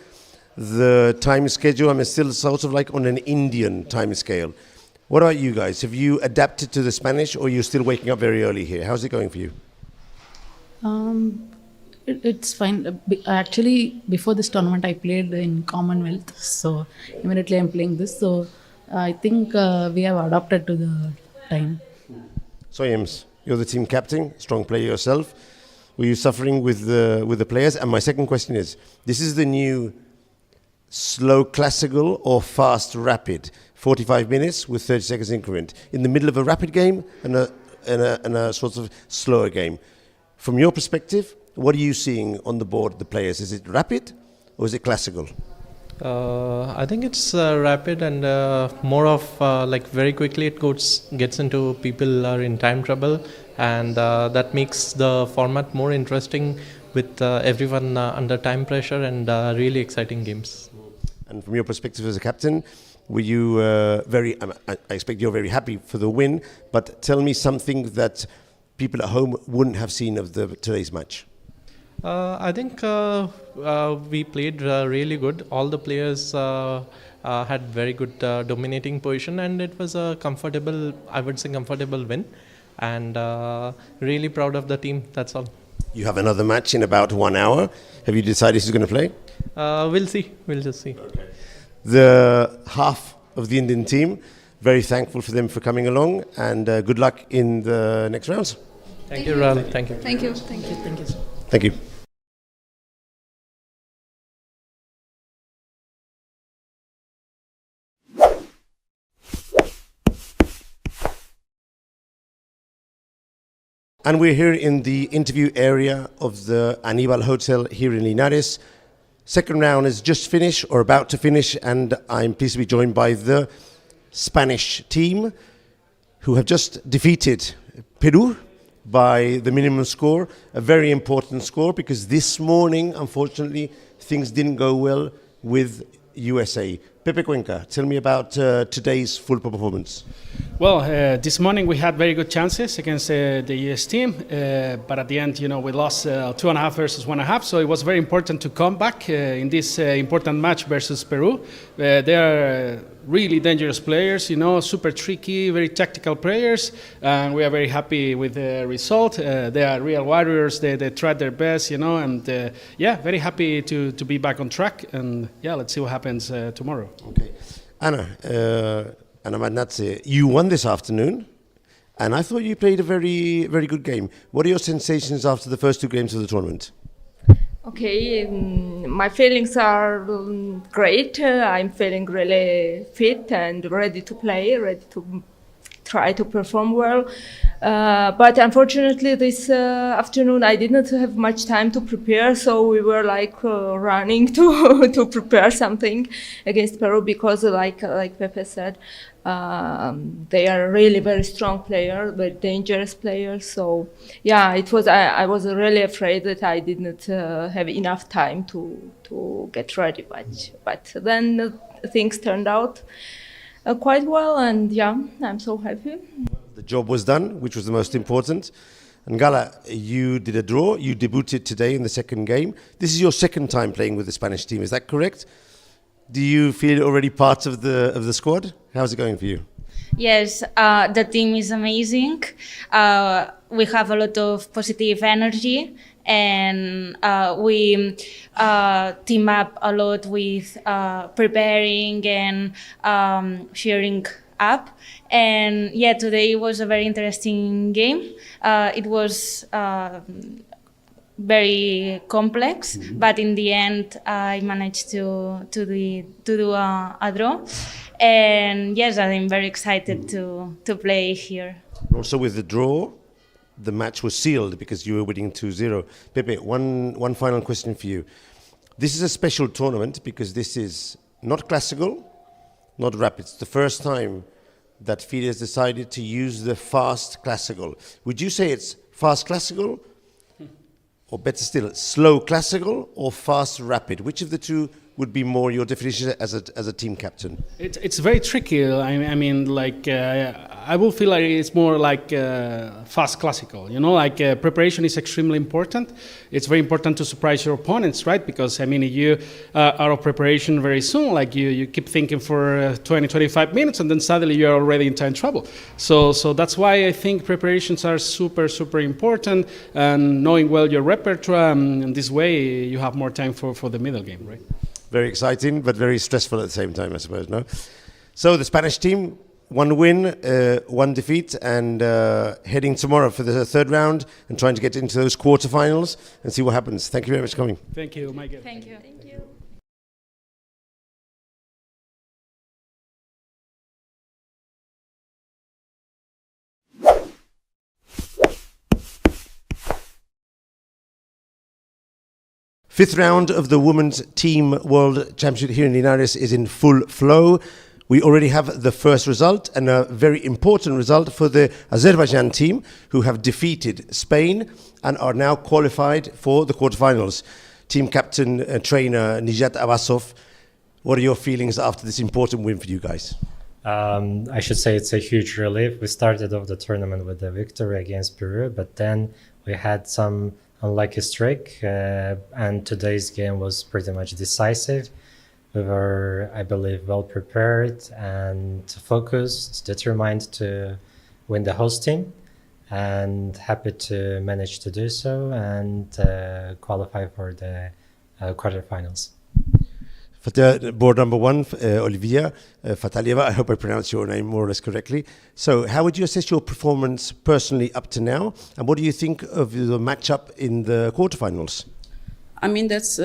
S3: the time schedule, I'm still sort of like on an Indian time scale. What about you guys? Have you adapted to the Spanish, or are you still waking up very early here? How's it going for you?
S13: It's fine. Actually, before this tournament, I played in Commonwealth, so immediately I'm playing this. So I think we have adapted to the time.
S3: So, James, you're the team captain, strong player yourself. Were you suffering with the players? And my second question is, this is the new slow classical or fast rapid? 45 minutes with 30 seconds increment. In the middle of a rapid game and a sort of slower game. From your perspective, what are you seeing on the board, the players? Is it rapid or is it classical?
S14: I think it's rapid and more of like very quickly it gets into people are in time trouble, and that makes the format more interesting with everyone under time pressure and really exciting games.
S3: And from your perspective as a captain, were you I expect you're very happy for the win, but tell me something that people at home wouldn't have seen of today's match.
S14: I think we played really good. All the players had very good dominating position, and it was a comfortable win, and really proud of the team, that's all.
S3: You have another match in about 1 hour. Have you decided who's going to play?
S14: We'll see. We'll just see.
S3: Okay. The half of the Indian team, very thankful for them for coming along, and good luck in the next rounds.
S14: Thank you, Ral. Thank you.
S12: Thank you. Thank you. Thank you.
S3: Thank you. And we're here in the interview area of the Anibal Hotel here in Linares. Second round is just finished or about to finish, and I'm pleased to be joined by the Spanish team who have just defeated Peru by the minimum score, a very important score because this morning, unfortunately, things didn't go well with USA. Pepe Cuenca, tell me about today's full performance.
S15: Well, this morning we had very good chances against the US team, but at the end, we lost 2.5 versus 1.5. So it was very important to come back in this important match versus Peru. They are really dangerous players, super tricky, very tactical players, and we are very happy with the result. They are real warriors. They tried their best, and very happy to be back on track. And let's see what happens tomorrow.
S3: Okay, Anna Magnazzi, you won this afternoon, and I thought you played a very, very good game. What are your sensations after the first 2 games of the tournament?
S16: Okay, my feelings are great. I'm feeling really fit and ready to play, ready to try to perform well. But unfortunately, this afternoon I didn't have much time to prepare, so we were running to prepare something against Peru because, like Pepe said, they are really very strong players, very dangerous players. So it was. I was really afraid that I didn't have enough time to get ready, but then things turned out quite well, and I'm so happy.
S3: The job was done, which was the most important. And Gala, you did a draw. You debuted today in the second game. This is your second time playing with the Spanish team. Is that correct? Do you feel already part of the squad? How's it going for you?
S17: Yes, the team is amazing. We have a lot of positive energy, and we team up a lot with preparing and cheering up. And today was a very interesting game. It was very complex, but in the end I managed to do a draw. And yes, I'm very excited to play here.
S3: Also with the draw, the match was sealed because you were winning 2-0. Pepe, one final question for you. This is a special tournament because this is not classical, not rapid. It's the first time that FIDE has decided to use the fast classical. Would you say it's fast classical, or better still, slow classical or fast rapid? Which of the two would be more your definition as a team captain?
S15: It's very tricky. I mean, like I will feel like it's more like fast classical. You know, like preparation is extremely important. It's very important to surprise your opponents, right? Because I mean, if you are out of preparation very soon, like you keep thinking for 20, 25 minutes, and then suddenly you are already in time trouble. So that's why I think preparations are super important, and knowing well your repertoire. And this way, you have more time for the middle game, right?
S3: Very exciting, but very stressful at the same time, I suppose, no? So the Spanish team, 1 win, 1 defeat, and heading tomorrow for the third round and trying to get into those quarterfinals and see what happens. Thank you very much for coming.
S15: Thank you, Michael.
S7: Thank you.
S3: Fifth round of the Women's Team World Championship here in Linares is in full flow. We already have the first result, and a very important result for the Azerbaijan team, who have defeated Spain and are now qualified for the quarterfinals. Team captain, trainer Nijat Abbasov, what are your feelings after this important win for you guys?
S6: I should say it's a huge relief. We started off the tournament with a victory against Peru, but then we had some unlucky streak, and today's game was pretty much decisive. We were, I believe, well prepared and focused, determined to win the host team, and happy to manage to do so and qualify for the quarterfinals.
S3: For the board number 1, Olivia Fatalieva, I hope I pronounced your name more or less correctly. So how would you assess your performance personally up to now? And what do you think of the matchup in the quarterfinals?
S7: I mean, that's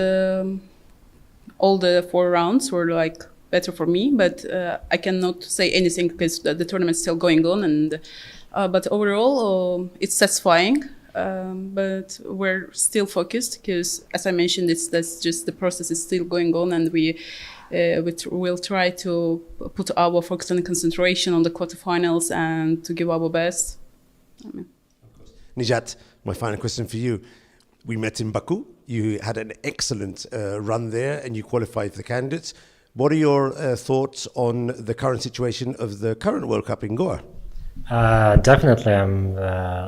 S7: all the 4 rounds were like better for me, but I cannot say anything because the tournament's still going on. And but overall, it's satisfying. But we're still focused because, as I mentioned, that's just the process is still going on, and we will try to put our focus and concentration on the quarterfinals and to give our best.
S3: Nijat, my final question for you. We met in Baku. You had an excellent run there and you qualified for the candidates. What are your thoughts on the current situation of the current World Cup in Goa?
S6: Definitely, I'm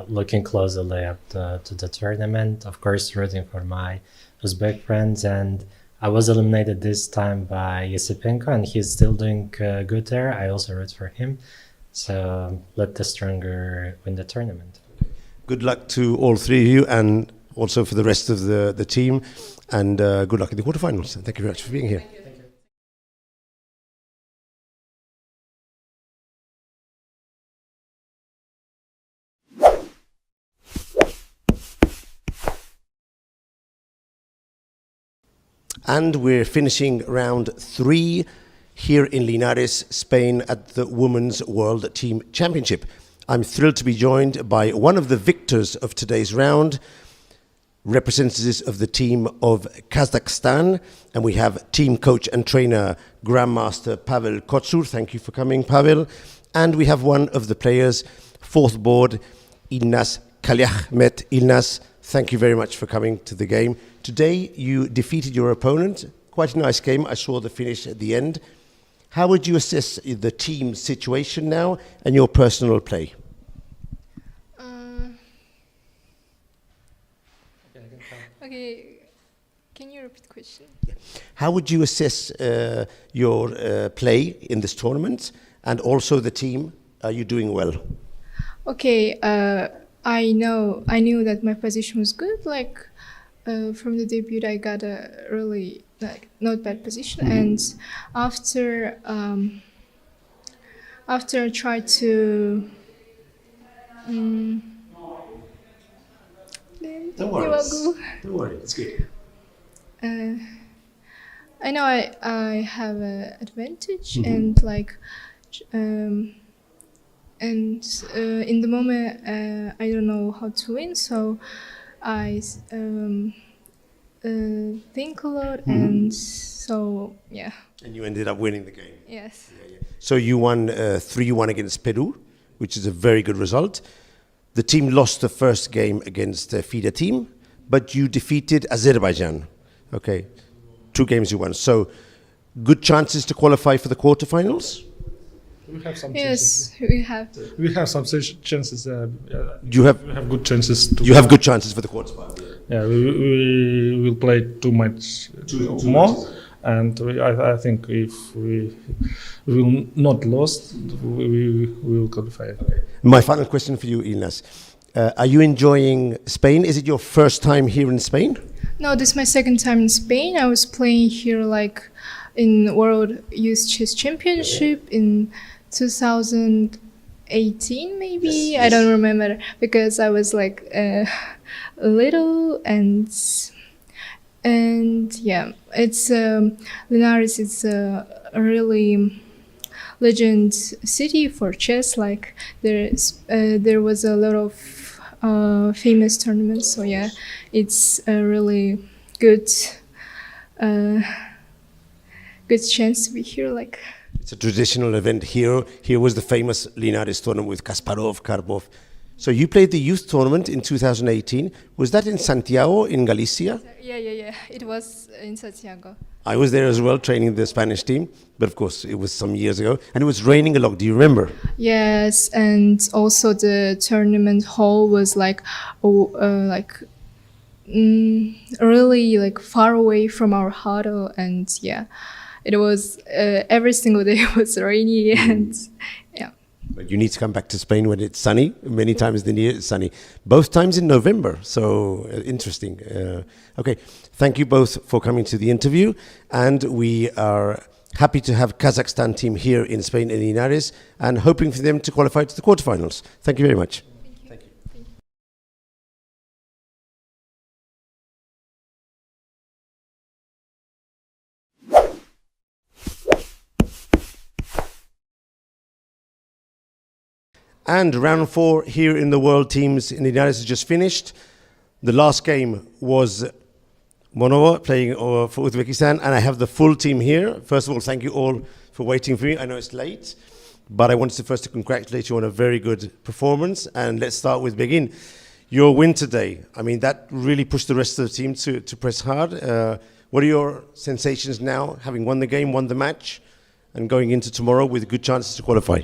S6: looking closely at to the tournament. Of course, rooting for my Uzbek friends, and I was eliminated this time by Yesipenko, and he's still doing good there. I also root for him, so let the stronger win the tournament.
S3: Good luck to all 3 of you, and also for the rest of the team, and good luck in the quarterfinals. Thank you very much for being here. And we're finishing round 3 here in Linares, Spain, at the Women's World Team Championship. I'm thrilled to be joined by one of the victors of today's round, representatives of the team of Kazakhstan, and we have team coach and trainer Grandmaster Pavel Kotsur. Thank you for coming, Pavel. And we have one of the players, 4th board, Ilnaz Kalyahmet. Ilnaz, thank you very much for coming to the game. Today you defeated your opponent. Quite a nice game. I saw the finish at the end. How would you assess the team situation now and your personal play?
S8: Okay, can you repeat the question?
S3: Yeah. How would you assess your play in this tournament and also the team? Are you doing well?
S8: Okay, I knew that my position was good. Like from the debut, I got a really not bad position, and after I tried to.
S3: Don't worry, it's good.
S8: I know I have an advantage, and in the moment I don't know how to win, so I think a lot, and so yeah.
S3: And you ended up winning the game.
S8: Yes.
S3: Yeah. So you won 3-1 against Peru, which is a very good result. The team lost the first game against the FIDE team, but you defeated Azerbaijan. Okay, 2 games you won. So good chances to qualify for the quarterfinals?
S9: We have some
S8: Yes,
S9: chances.
S8: we have.
S9: We have some chances.
S3: You have
S9: good chances. To
S3: you have good chances for the quarterfinals.
S9: Yeah, we will play 2 matches more, and I think if we will not lose, we will qualify.
S3: My final question for you, Inas. Are you enjoying Spain? Is it your first time here in Spain?
S8: No, this is my second time in Spain. I was playing here like in World Youth Chess Championship in 2018, maybe.
S3: Yes.
S8: I don't remember because I was like little and yeah, it's Linares is a really legend city for chess. Like there was a lot of famous tournaments. So yeah, it's a really good good chance to be here. Like
S3: it's a traditional event here. Here was the famous Linares tournament with Kasparov, Karpov. So you played the youth tournament in 2018. Was that in Santiago, in Galicia?
S8: Yeah. It was in Santiago.
S3: I was there as well, training the Spanish team. But of course, it was some years ago. And it was raining a lot. Do you remember?
S8: Yes, and also the tournament hall was like, really like far away from our huddle. And yeah, it was every single day was rainy and yeah.
S3: But you need to come back to Spain when it's sunny. Many times in the year it's sunny. Both times in November. So interesting. Okay. Thank you both for coming to the interview. And we are happy to have Kazakhstan team here in Spain in Linares and hoping for them to qualify to the quarterfinals. Thank you very much.
S8: Thank you.
S3: And round 4 here in the world teams in the United States just finished. The last game was Monova playing for Uzbekistan, and I have the full team here. First of all, thank you all for waiting for me. I know it's late, but I wanted to first congratulate you on a very good performance. And let's start with Begin. Your win today, I mean, that really pushed the rest of the team to press hard. What are your sensations now, having won the game, won the match, and going into tomorrow with good chances to qualify?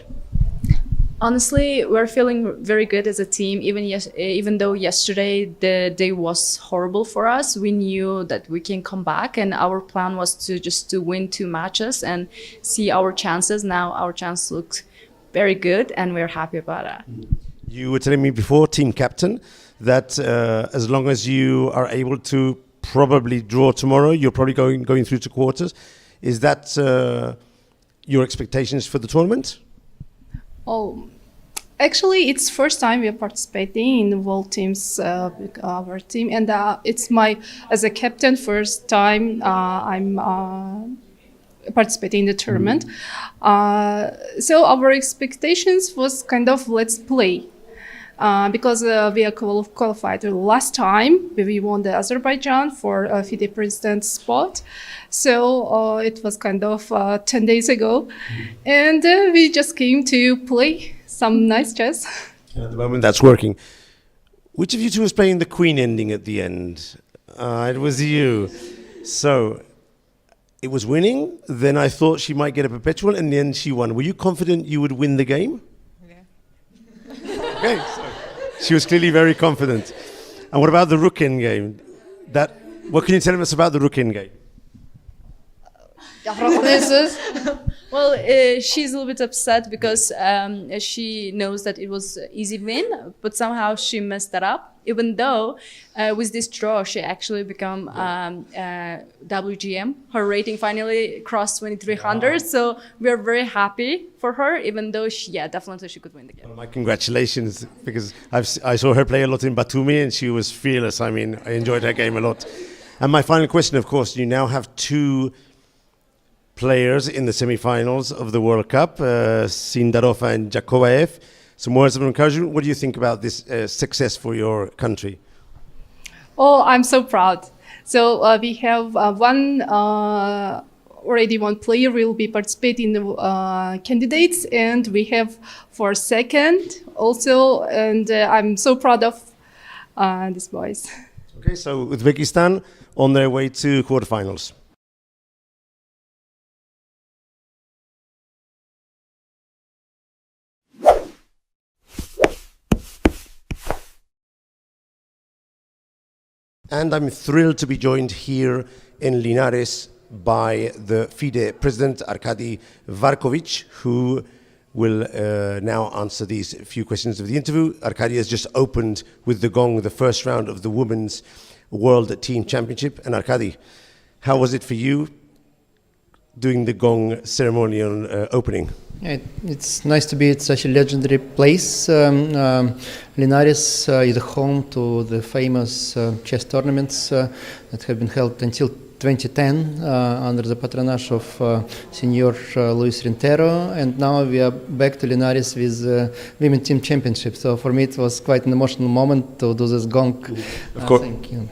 S10: Honestly, we're feeling very good as a team. Even though yesterday the day was horrible for us, we knew that we can come back, and our plan was to win 2 matches and see our chances. Now our chance looks very good, and we're happy about that.
S3: You were telling me before, team captain, that as long as you are able to probably draw tomorrow, you're probably going through to quarters. Is that your expectations for the tournament?
S18: Oh, actually, it's first time we are participating in the world teams, our team, and it's my, as a captain, first time I'm participating in the tournament. So our expectations was kind of let's play. Because we are qualified last time, we won the Azerbaijan for FIDE president spot. So it was kind of 10 days ago. And we just came to play some nice chess.
S3: At the moment, that's working. Which of you two was playing the queen ending at the end? It was you. So it was winning. Then I thought she might get a perpetual, and then she won. Were you confident you would win the game? Okay, so she was clearly very confident. And what about the rook end game? What can you tell us about the rook end game?
S10: Well, she's a little bit upset because she knows that it was an easy win, but somehow she messed that up. Even though with this draw, she actually become WGM. Her rating finally crossed 2300. Wow. So we are very happy for her, even though definitely she could win the game.
S3: Well, my congratulations, because I saw her play a lot in Batumi and she was fearless. I mean, I enjoyed her game a lot. And my final question, of course, you now have 2 players in the semi-finals of the World Cup, Sindarov and Jakovaev. Some words of encouragement. What do you think about this success for your country?
S18: Oh, I'm so proud. So we have already one player will be participating in the candidates, and we have for second also, and I'm so proud of these boys.
S3: Okay, so Uzbekistan on their way to quarterfinals. And I'm thrilled to be joined here in Linares by the FIDE president, Arkady Varkovich, who will now answer these few questions of the interview. Arkady has just opened with the gong the first round of the Women's World Team Championship. And Arkady, how was it for you doing the gong ceremony on opening?
S11: Yeah, it's nice to be at such a legendary place. Linares is home to the famous chess tournaments that have been held until 2010 under the patronage of Senior Luis Rintero, and now we are back to Linares with Women Team Championship. So for me it was quite an emotional moment to do this gong.
S3: Of course.
S11: Thank you.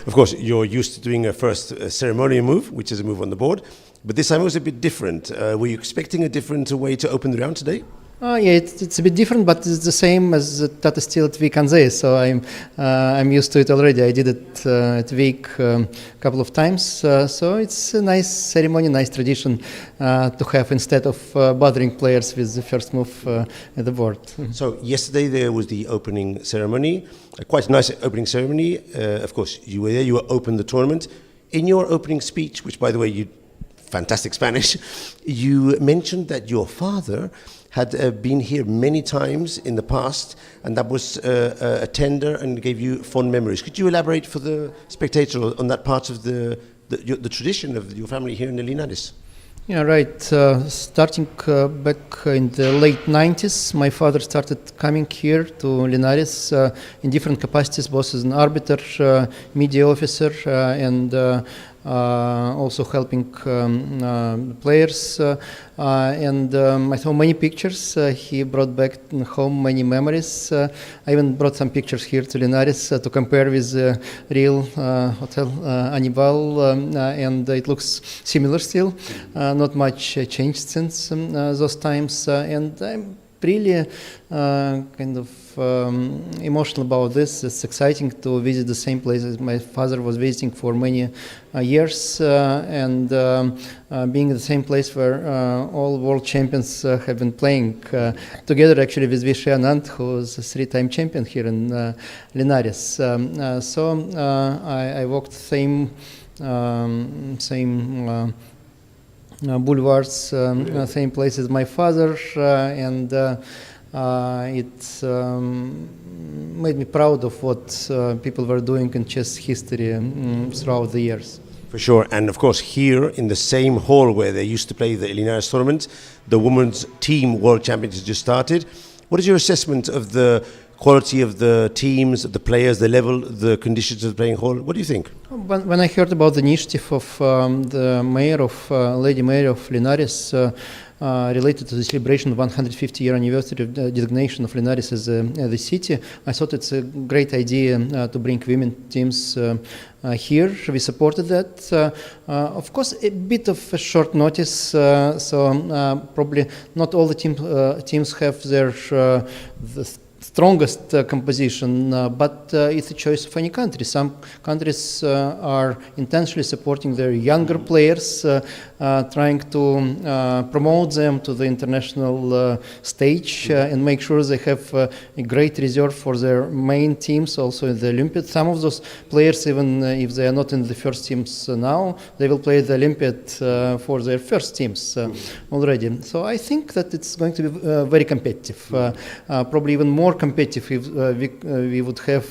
S3: Of course, you're used to doing a first ceremonial move, which is a move on the board, but this time it was a bit different. Were you expecting a different way to open the round today?
S11: Yeah, it's a bit different, but it's the same as Tata Steel at Vik Anze, so I'm used to it already. I did it at Vik a couple of times, so it's a nice ceremony, nice tradition to have instead of bothering players with the first move at the board.
S3: So yesterday there was the opening ceremony, quite a nice opening ceremony. Of course, you were there, you opened the tournament. In your opening speech, which by the way, you fantastic Spanish, you mentioned that your father had been here many times in the past, and that was a tender and gave you fond memories. Could you elaborate for the spectator on that part of the tradition of your family here in the Linares?
S11: Yeah, right. Starting back in the late 90s, my father started coming here to Linares in different capacities, both as an arbiter, media officer, and also helping players. And I saw many pictures. He brought back home many memories. I even brought some pictures here to Linares to compare with the real Hotel Annibal, and it looks similar still. Not much changed since those times, and I'm really kind of emotional about this. It's exciting to visit the same places my father was visiting for many years, and being in the same place where all world champions have been playing together, actually, with Vachier-Lagrave, who is a three-time champion here in Linares. So I walked same boulevards, same place as my father, and it made me proud of what people were doing in chess history throughout the years.
S3: For sure, and of course here in the same hall where they used to play the Linares tournament, the Women's Team World Championship just started. What is your assessment of the quality of the teams, the players, the level, the conditions of the playing hall? What do you think?
S11: When I heard about the initiative of the mayor of Lady Mayor of Linares related to the celebration of 150-year anniversary of the designation of Linares as the city, I thought it's a great idea to bring women teams here. We supported that. Of course, a bit of a short notice, so probably not all the teams have their the strongest composition, but it's a choice of any country. Some countries are intentionally supporting their younger players, trying to promote them to the international stage and make sure they have a great reserve for their main teams also in the Olympiad. Some of those players, even if they are not in the first teams now, they will play the Olympiad for their first teams already. So I think that it's going to be very competitive, probably even more competitive if we would have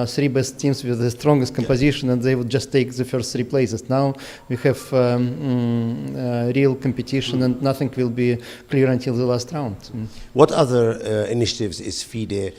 S11: three best teams with the strongest composition, and they would just take the first three places. Now we have real competition, and nothing will be clear until the last round.
S3: What other initiatives is FIDE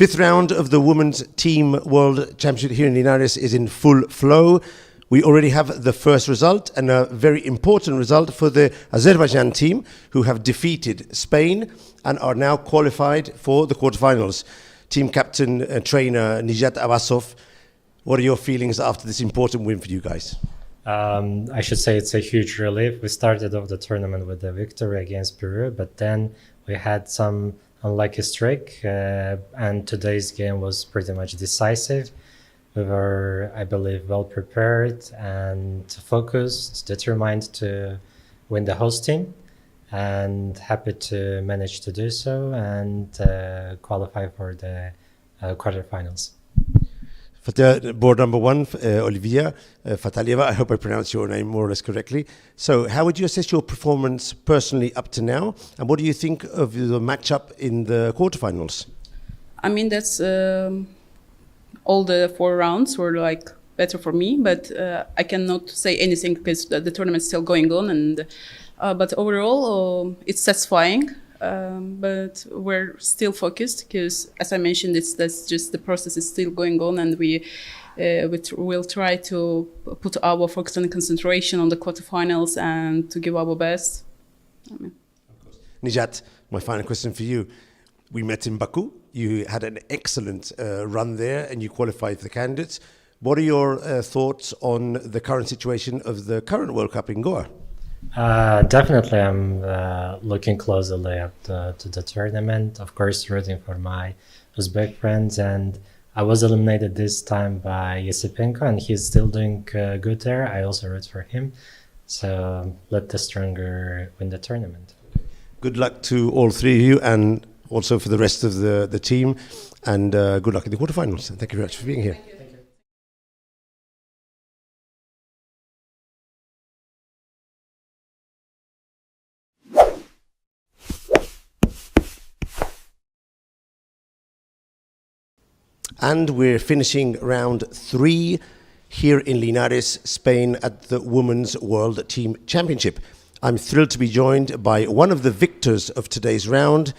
S3: Fifth round of the Women's Team World Championship here in Linares is in full flow. We already have the first result, and a very important result for the Azerbaijan team, who have defeated Spain and are now qualified for the quarterfinals. Team captain and trainer Nijat Abbasov, what are your feelings after this important win for you guys?
S6: I should say it's a huge relief. We started off the tournament with a victory against Peru, but then we had some unlucky streak, and today's game was pretty much decisive. We were, I believe, well prepared and focused, determined to win the host team, and happy to manage to do so and qualify for the quarterfinals.
S3: For the board number one, Olivia Fatalieva, I hope I pronounced your name more or less correctly. So how would you assess your performance personally up to now? And what do you think of the matchup in the quarterfinals?
S7: I mean, that's all the 4 rounds were like better for me, but I cannot say anything because the tournament's still going on. And but overall, it's satisfying. But we're still focused because, as I mentioned, that's just the process is still going on, and we will try to put our focus and concentration on the quarterfinals and to give our best.
S3: Nijat, my final question for you. We met in Baku. You had an excellent run there and you qualified for the candidates. What are your thoughts on the current situation of the current World Cup in Goa?
S6: Definitely, I'm looking closely to the tournament. Of course, rooting for my Uzbek friends, and I was eliminated this time by Yesipenko, and he's still doing good there. I also root for him. So let the stronger win the tournament.
S3: Good luck to all three of you, and also for the rest of the team, and good luck in the quarterfinals. Thank you very much for being here. And we're finishing round 3 here in Linares, Spain, at the Women's World Team Championship. I'm thrilled to be joined by one of the victors of today's round,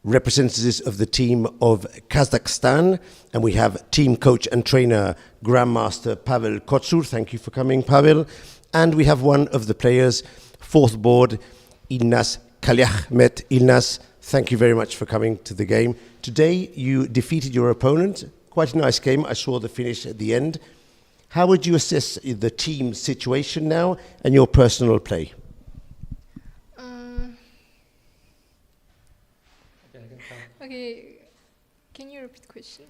S3: representatives of the team of Kazakhstan, and we have team coach and trainer Grandmaster Pavel Kotsur. Thank you for coming, Pavel. And we have one of the players, fourth board, Ilnaz Kalyahmet. Ilnaz, thank you very much for coming to the game. Today you defeated your opponent. Quite a nice game. I saw the finish at the end. How would you assess the team situation now and your personal play?
S8: Okay, can you repeat the question?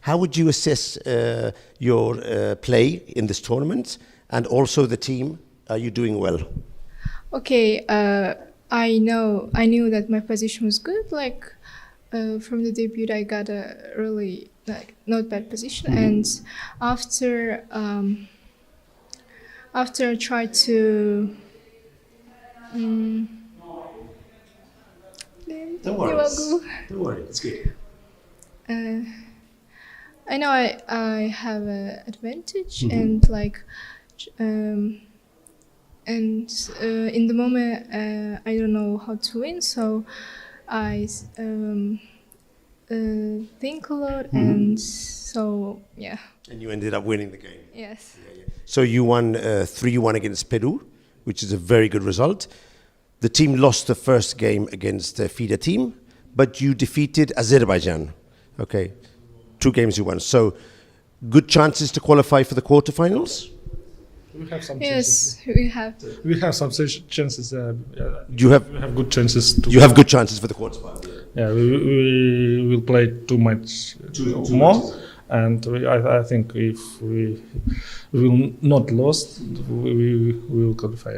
S3: How would you assess your play in this tournament and also the team? Are you doing well?
S8: Okay, I knew that my position was good. Like from the debut, I got a really not bad position, and after I tried to.
S3: Don't worry, it's good.
S8: I know I have an advantage, and in the moment I don't know how to win, so I think a lot, and so yeah.
S3: And you ended up winning the game.
S8: Yes.
S3: Yeah. So you won 3-1 against Peru, which is a very good result. The team lost the first game against the FIDE team, but you defeated Azerbaijan. Okay, 2 games you won. So good chances to qualify for the quarterfinals?
S9: We have some
S8: chances.
S9: Yes,
S8: we have.
S9: We have some chances.
S3: You have
S9: good chances.
S3: You have good chances for the quarterfinals.
S9: Yeah, we will play 2 matches more. And I think if we will not lose, we will qualify.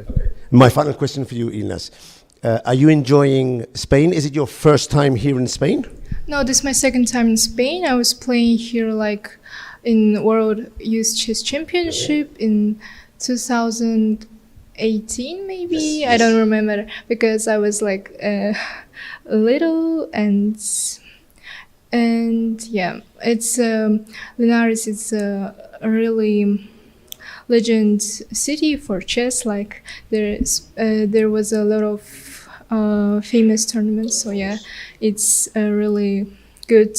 S3: My final question for you, Ilnaz. Are you enjoying Spain? Is it your first time here in Spain?
S8: No, this is my second time in Spain. I was playing here in World Youth Chess Championship in 2018, maybe. Yes. I don't remember because I was little and yeah, it's Linares. It's a really legend city for chess. There was a lot of famous tournaments. So yeah, it's a really good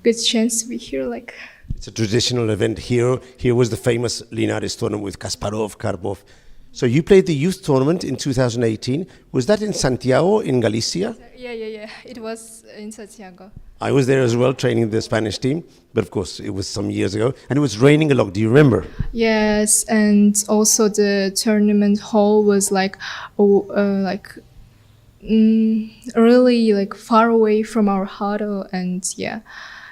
S8: good chance to be here. Like,
S3: it's a traditional event here. Here was the famous Linares tournament with Kasparov, Karpov. So you played the youth tournament in 2018. Was that in Santiago, in Galicia?
S8: yeah. It was in Santiago.
S3: I was there as well, training the Spanish team. But of course, it was some years ago. And it was raining a lot. Do you remember?
S8: Yes, and also the tournament hall was like, really like far away from our huddle, and yeah,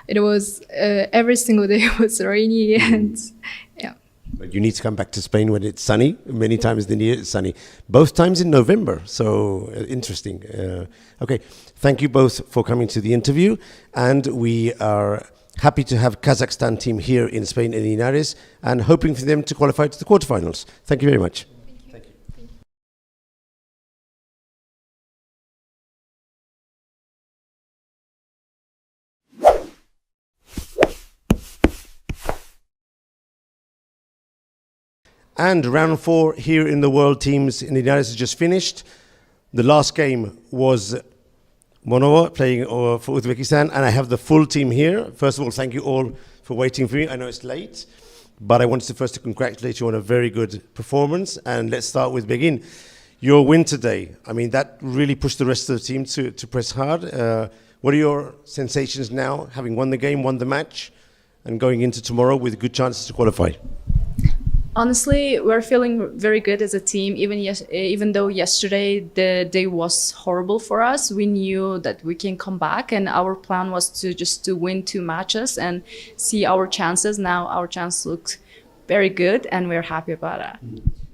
S8: it was every single day was rainy, and yeah.
S3: But you need to come back to Spain when it's sunny. Many times in the year it's sunny. Both times in November. So interesting. Okay, thank you both for coming to the interview, and we are happy to have Kazakhstan team here in Spain in Linares, and hoping for them to qualify to the quarterfinals. Thank you very much.
S8: Thank you.
S3: And round 4 here in the World Teams in the United States just finished. The last game was Monova playing for Uzbekistan, and I have the full team here. First of all, thank you all for waiting for me. I know it's late, but I wanted to first congratulate you on a very good performance. And let's start with Begin. Your win today, I mean, that really pushed the rest of the team to press hard. What are your sensations now, having won the game, won the match, and going into tomorrow with good chances to qualify?
S10: Honestly, we're feeling very good as a team. Even though yesterday the day was horrible for us, we knew that we can come back, and our plan was to win 2 matches and see our chances. Now our chance looks very good, and we're happy about that.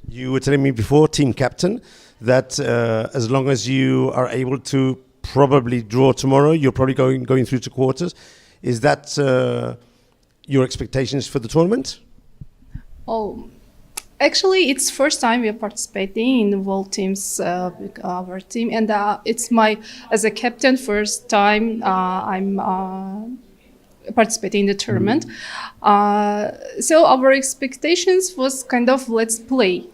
S3: You were telling me before, team captain, that as long as you are able to probably draw tomorrow, you're probably going through to quarters. Is that your expectations for the tournament?
S18: Oh, actually, it's first time we are participating in the World Teams, our team, and it's my, as a captain, first time I'm participating in the tournament. So our expectations was kind of let's play.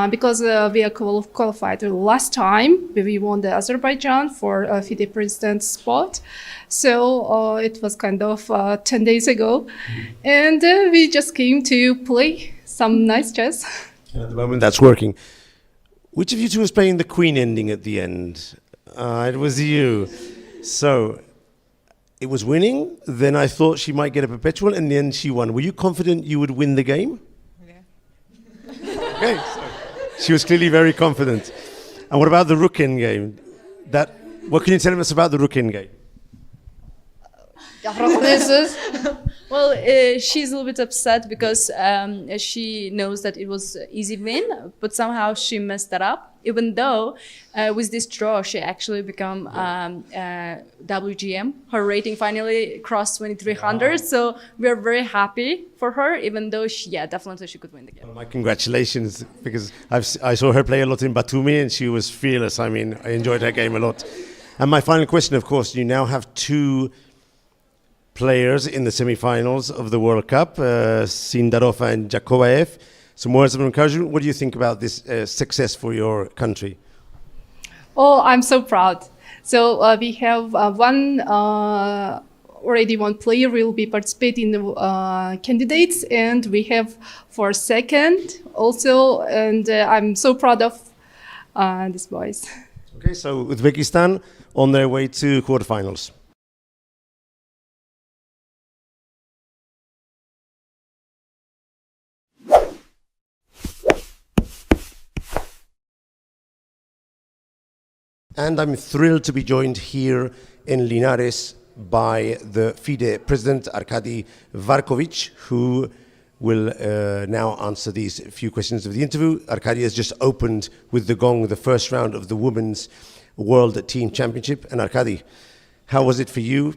S18: Because we are qualified last time, we won the Azerbaijan for FIDE president spot. So it was kind of 10 days ago. And we just came to play some nice chess.
S3: And at the moment that's working. Which of you two was playing the queen ending at the end? It was you. So it was winning. Then I thought she might get a perpetual, and then she won. Were you confident you would win the game? Okay, so she was clearly very confident. And what about the rook end game? What can you tell us about the rook end game?
S10: Well, she's a little bit upset because she knows that it was an easy win, but somehow she messed that up. Even though with this draw, she actually become WGM. Her rating finally crossed 2300. Wow. So we are very happy for her, even though definitely she could win the game.
S3: Well, my congratulations, because I saw her play a lot in Batumi, and she was fearless. I mean, I enjoyed her game a lot. And my final question, of course, you now have 2 players in the semi-finals of the World Cup, Sindarov and Jakovaev. Some words of encouragement. What do you think about this success for your country?
S18: Oh, I'm so proud. So we have already one player will be participating in the candidates, and we have for second also, and I'm so proud of these boys.
S3: Okay, so Uzbekistan on their way to quarterfinals. And I'm thrilled to be joined here in Linares by the FIDE president, Arkady Varkovich, who will now answer these few questions of the interview. Arkady has just opened with the gong the first round of the Women's World Team Championship. And Arkady, how was it for you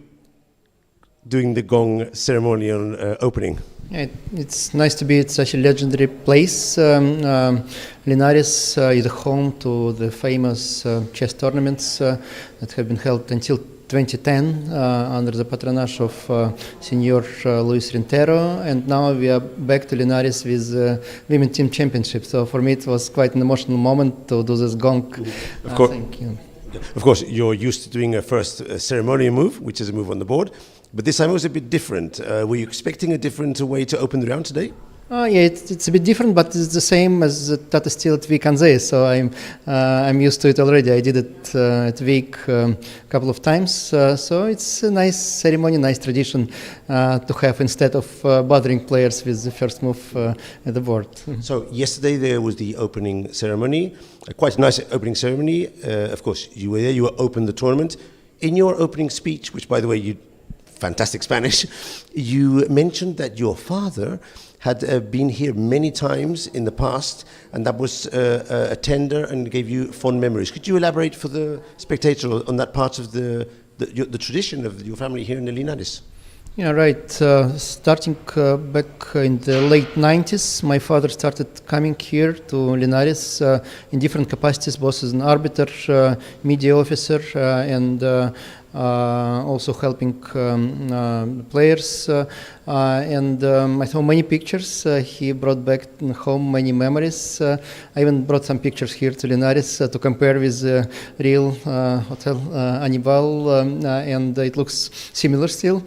S3: doing the gong ceremonial opening?
S11: It's nice to be at such a legendary place. Linares is home to the famous chess tournaments that have been held until 2010 under the patronage of Senior Luis Rintero, and now we are back to Linares with Women Team Championship. So for me it was quite an emotional moment to do this gong.
S3: Of course.
S11: Thank you.
S3: Of course, you're used to doing a first ceremonial move, which is a move on the board, but this time was a bit different. Were you expecting a different way to open the round today?
S11: Yeah, it's a bit different, but it's the same as Tata Steel at Vik Anze, so I'm used to it already. I did it at Vik a couple of times, so it's a nice ceremony, nice tradition to have instead of bothering players with the first move at the board.
S3: So yesterday there was the opening ceremony, a quite nice opening ceremony. Of course, you were there, you opened the tournament. In your opening speech, which by the way, fantastic Spanish, you mentioned that your father had been here many times in the past, and that was a tender and gave you fond memories. Could you elaborate for the spectator on that part of the tradition of your family here in the Linares?
S11: Yeah, right. Starting back in the late 90s, my father started coming here to Linares in different capacities, both as an arbiter, media officer, and also helping players. And I saw many pictures. He brought back home many memories. I even brought some pictures here to Linares to compare with the real Hotel Anibal, and it looks similar still.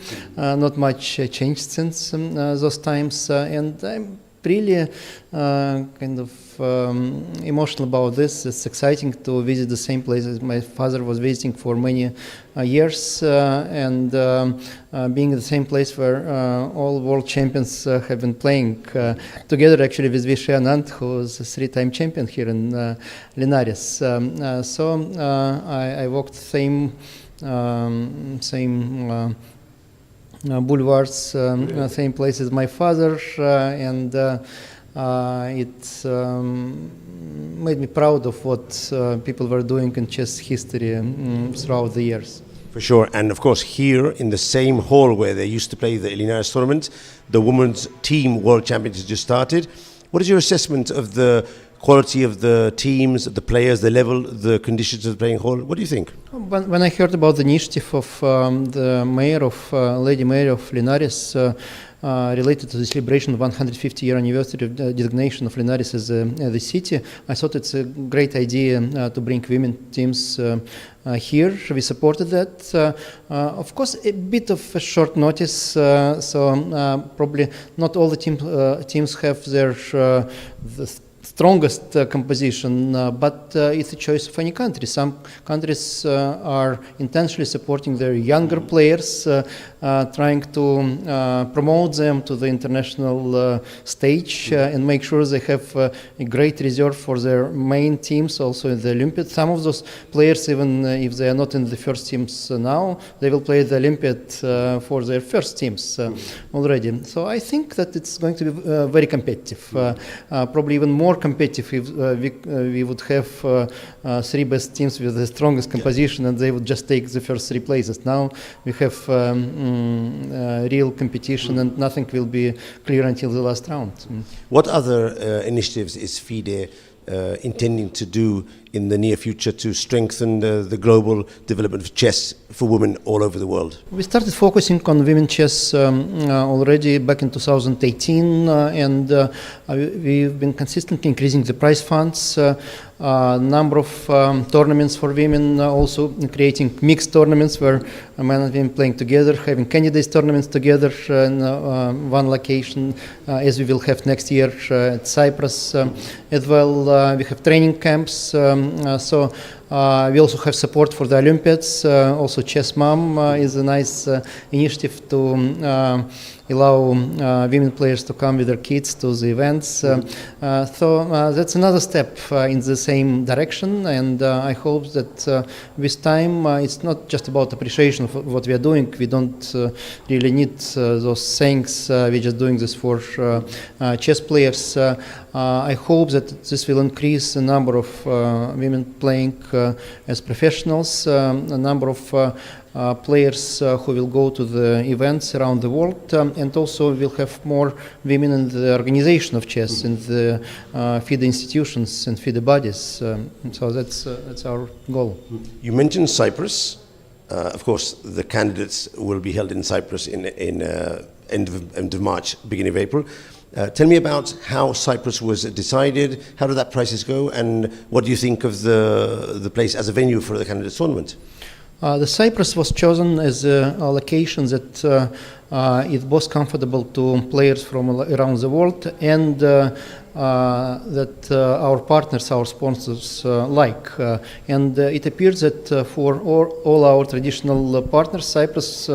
S11: Not much changed since those times, and I'm really kind of emotional about this. It's exciting to visit the same places my father was visiting for many years, and being in the same place where all world champions have been playing together, actually, with Vachier-Lagrave, who is a three-time champion here in Linares. So I walked same boulevards, same place as my father, and it made me proud of what people were doing in chess history throughout the years.
S3: For sure, and of course here in the same hall where they used to play the Linares tournament, the women's team world championships just started. What is your assessment of the quality of the teams, the players, the level, the conditions of the playing hall? What do you think?
S11: When I heard about the initiative of the mayor of Lady Mayor of Linares related to the celebration of 150-year anniversary of the designation of Linares as the city, I thought it's a great idea to bring women teams here. We supported that. Of course, a bit of a short notice, so probably not all the teams have their the strongest composition, but it's a choice of any country. Some countries are intentionally supporting their younger players, trying to promote them to the international stage and make sure they have a great reserve for their main teams also in the Olympiad. Some of those players, even if they are not in the first teams now, they will play the Olympiad for their first teams already. So I think that it's going to be very competitive, probably even more competitive if we would have three best teams with the strongest composition and they would just take the first three places. Now we have real competition and nothing will be clear until the last round.
S3: What other initiatives is FIDE intending to do in the near future to strengthen the global development of chess for women all over the world? We
S11: started focusing on women chess already back in 2018, and we've been consistently increasing the prize funds, number of tournaments for women, also creating mixed tournaments where men and women playing together, having candidates tournaments together in one location, as we will have next year at Cyprus as well. We have training camps. So we also have support for the Olympiads. Also Chess Mom is a nice initiative to allow women players to come with their kids to the events. So that's another step in the same direction, and I hope that with time it's not just about appreciation of what we are doing. We don't really need those things. We're just doing this for chess players. I hope that this will increase the number of women playing as professionals, a number of players who will go to the events around the world, and also we'll have more women in the organization of chess, in the FIDE institutions and FIDE bodies. So that's our goal.
S3: You mentioned Cyprus. Of course, the candidates will be held in Cyprus in end of March, beginning of April. Tell me about how Cyprus was decided, how did that process go, and what do you think of the place as a venue for the candidate tournament?
S11: The Cyprus was chosen as a location that is both comfortable to players from around the world and that our partners, our sponsors like. And it appears that for all our traditional partners, Cyprus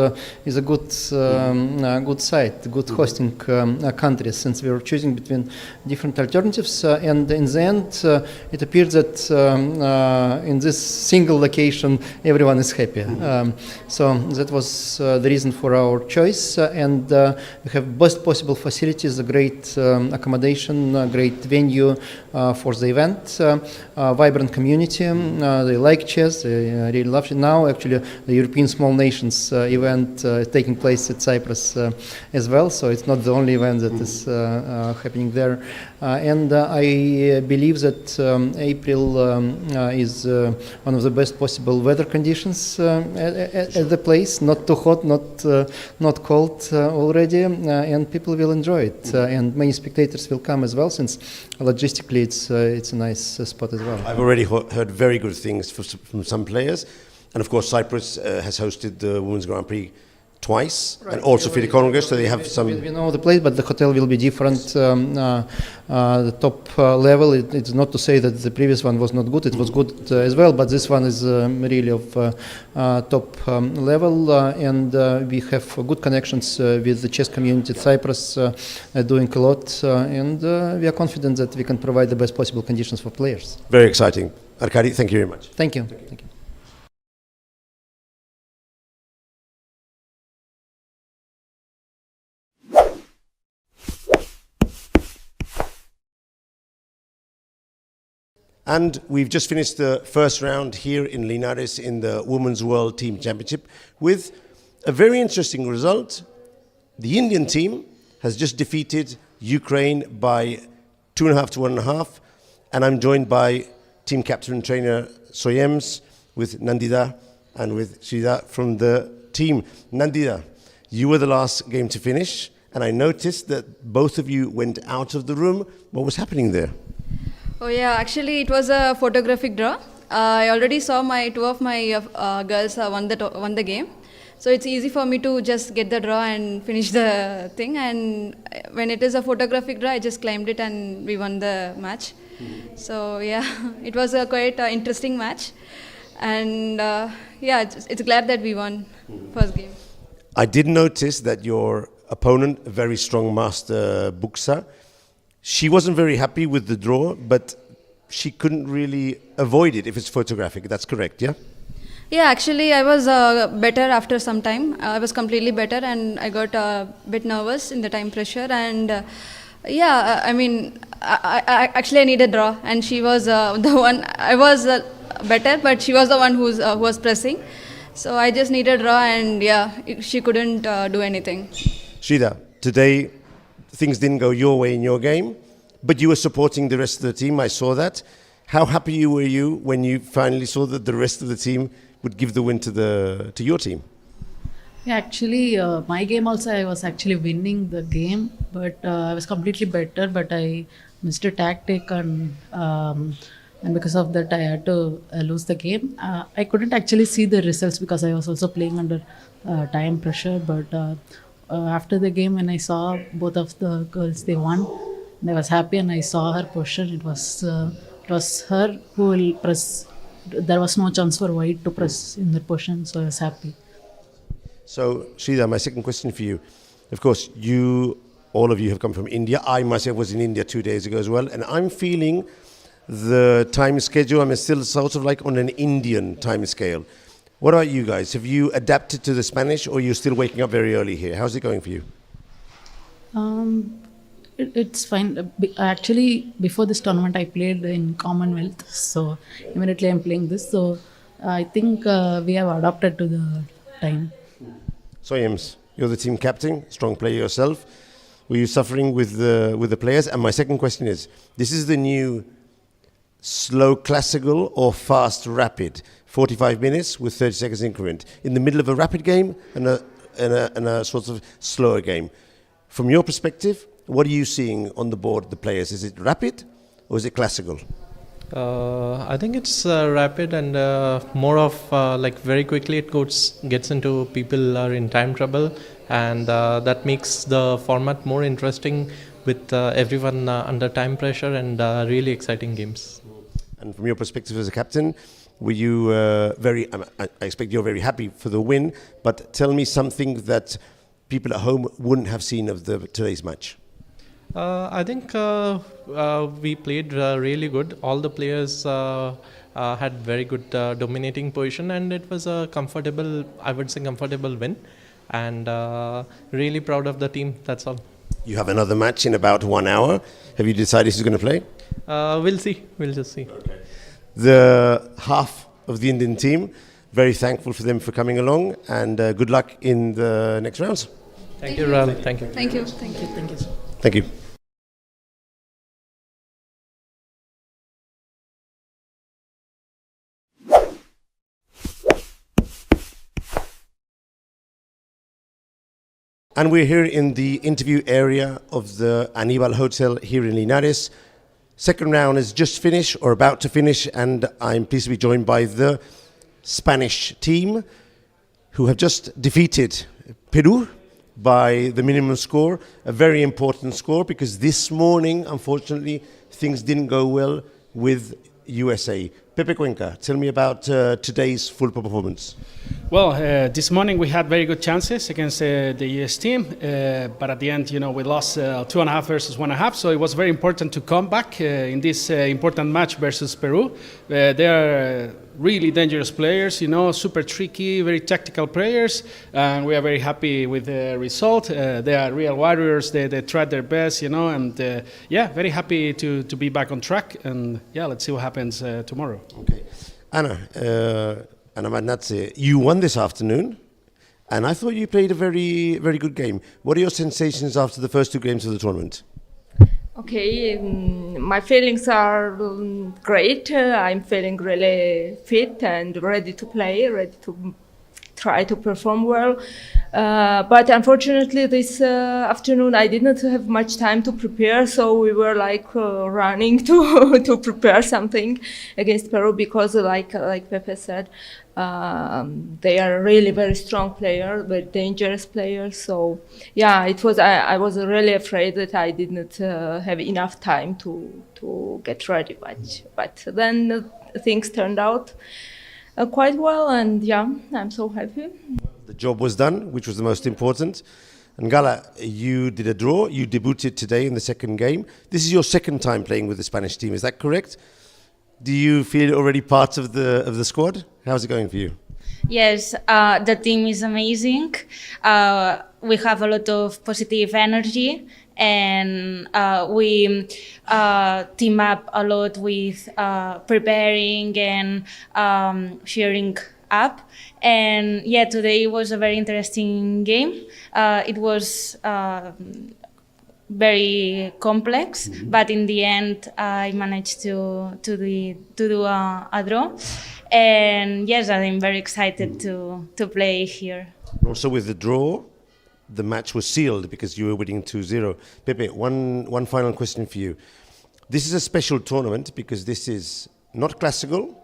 S11: is a good site, good hosting country, since we were choosing between different alternatives. And in the end, it appears that in this single location, everyone is happy. So that was the reason for our choice. And we have best possible facilities, a great accommodation, great venue for the event, vibrant community. They like chess, they really love it. Now actually the European Small Nations event is taking place at Cyprus as well, so it's not the only event that is happening there. And I believe that April is one of the best possible weather conditions at the place, not too hot, not cold already, and people will enjoy it. And many spectators will come as well, since logistically it's a nice spot as well.
S3: I've already heard very good things from some players, and of course Cyprus has hosted the Women's Grand Prix twice, right, and also FIDE Congress, so they have some...
S11: We know the place, but the hotel will be different. The top level, it's not to say that the previous one was not good, it was good as well, but this one is really of top level, and we have good connections with the chess community at Cyprus, doing a lot, and we are confident that we can provide the best possible conditions for players.
S3: Very exciting. Arkady, thank you very much.
S11: Thank you. Thank you.
S3: And we've just finished the first round here in Linares in the Women's World Team Championship with a very interesting result. The Indian team has just defeated Ukraine by 2.5 to 1.5, and I'm joined by team captain and trainer Soyems, with Nandita and with Sridhar from the team. Nandita, you were the last game to finish, and I noticed that both of you went out of the room. What was happening there?
S12: Oh yeah, actually it was a photographic draw. I already saw two of my girls won the game. So it's easy for me to just get the draw and finish the thing. And when it is a photographic draw, I just claimed it and we won the match. So yeah, it was a quite interesting match. And yeah, it's glad that we won first game.
S3: I did notice that your opponent, a very strong master Buksa, she wasn't very happy with the draw, but she couldn't really avoid it if it's photographic. That's correct, yeah?
S12: Yeah, actually I was better after some time. I was completely better and I got a bit nervous in the time pressure. And yeah, I mean, I actually needed a draw, and she was the one. I was better, but she was the one who was pressing. So I just needed a draw, and yeah, she couldn't do anything.
S3: Sridhar, today things didn't go your way in your game, but you were supporting the rest of the team. I saw that. How happy were you when you finally saw that the rest of the team would give the win to your team?
S13: Yeah, actually, my game also, I was actually winning the game, but I was completely better, but I missed a tactic, and because of that I had to lose the game. I couldn't actually see the results because I was also playing under time pressure, but after the game, when I saw both of the girls, they won, and I was happy, and I saw her position. It was her who will press. There was no chance for white to press in that position, so I was happy.
S3: So, Sridhar, my second question for you. Of course, all of you have come from India. I myself was in India 2 days ago as well, and I'm feeling the time schedule, I'm still sort of like on an Indian time scale. What about you guys? Have you adapted to the Spanish, or are you still waking up very early here? How's it going for you?
S13: It's fine. Actually, before this tournament, I played in Commonwealth, so immediately I'm playing this. So I think we have adapted to the time.
S3: Soyems, you're the team captain, strong player yourself. Were you suffering with the players? And my second question is, this is the new slow classical or fast rapid? 45 minutes with 30 seconds increment. In the middle of a rapid game and a sort of slower game. From your perspective, what are you seeing on the board, the players? Is it rapid or is it classical?
S14: I think it's rapid and more of like very quickly it gets into people are in time trouble, and that makes the format more interesting with everyone under time pressure and really exciting games.
S3: And from your perspective as a captain, were you I expect you're very happy for the win, but tell me something that people at home wouldn't have seen of today's match.
S14: I think we played really good. All the players had very good dominating position, and it was a comfortable, I would say comfortable win, and really proud of the team, that's all.
S3: You have another match in about 1 hour. Have you decided who's going to play?
S14: We'll see, we'll just see.
S3: Okay. The half of the Indian team, very thankful for them for coming along, and good luck in the next rounds.
S14: Thank you, Ram. Thank you.
S12: Thank you. Thank you.
S7: Thank you.
S3: Thank you. And we're here in the interview area of the Anibal Hotel here in Linares. Second round is just finished or about to finish, and I'm pleased to be joined by the Spanish team who have just defeated Peru by the minimum score, a very important score because this morning, unfortunately, things didn't go well with USA. Pepe Cuenca, tell me about today's football performance.
S15: Well, this morning we had very good chances against the US team, but at the end, we lost 2.5 versus 1.5. So it was very important to come back in this important match versus Peru. They are really dangerous players, super tricky, very tactical players, and we are very happy with the result. They are real warriors. They tried their best, and very happy to be back on track. And let's see what happens tomorrow.
S3: Okay, Anna Madnatze, you won this afternoon, and I thought you played a very, very good game. What are your sensations after the first two games of the tournament?
S16: Okay, my feelings are great. I'm feeling really fit and ready to play, ready to try to perform well. But unfortunately, this afternoon I did not have much time to prepare, so we were running to prepare something against Peru because, like Pepe said, they are really very strong players, very dangerous players. So it was. I was really afraid that I did not have enough time to get ready. But then things turned out quite well, and I'm so happy.
S3: The job was done, which was the most important. And Gala, you did a draw. You debuted today in the second game. This is your second time playing with the Spanish team. Is that correct? Do you feel already part of the squad? How's it going for you?
S17: Yes, the team is amazing. We have a lot of positive energy, and we team up a lot with preparing and cheering up. And today was a very interesting game. It was very complex, but in the end I managed to do a draw, and yes, I'm very excited to play here.
S3: Also with the draw, the match was sealed because you were winning 2-0. Pepe, one final question for you. This is a special tournament because this is not classical,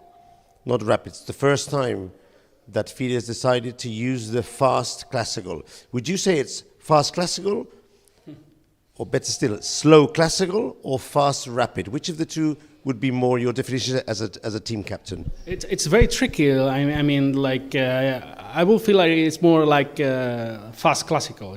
S3: not rapid. It's the first time that FIDE has decided to use the fast classical. Would you say it's fast classical, or better still, slow classical or fast rapid? Which of the two would be more your definition as a team captain?
S15: It's very tricky. I mean, I will feel like it's more like fast classical.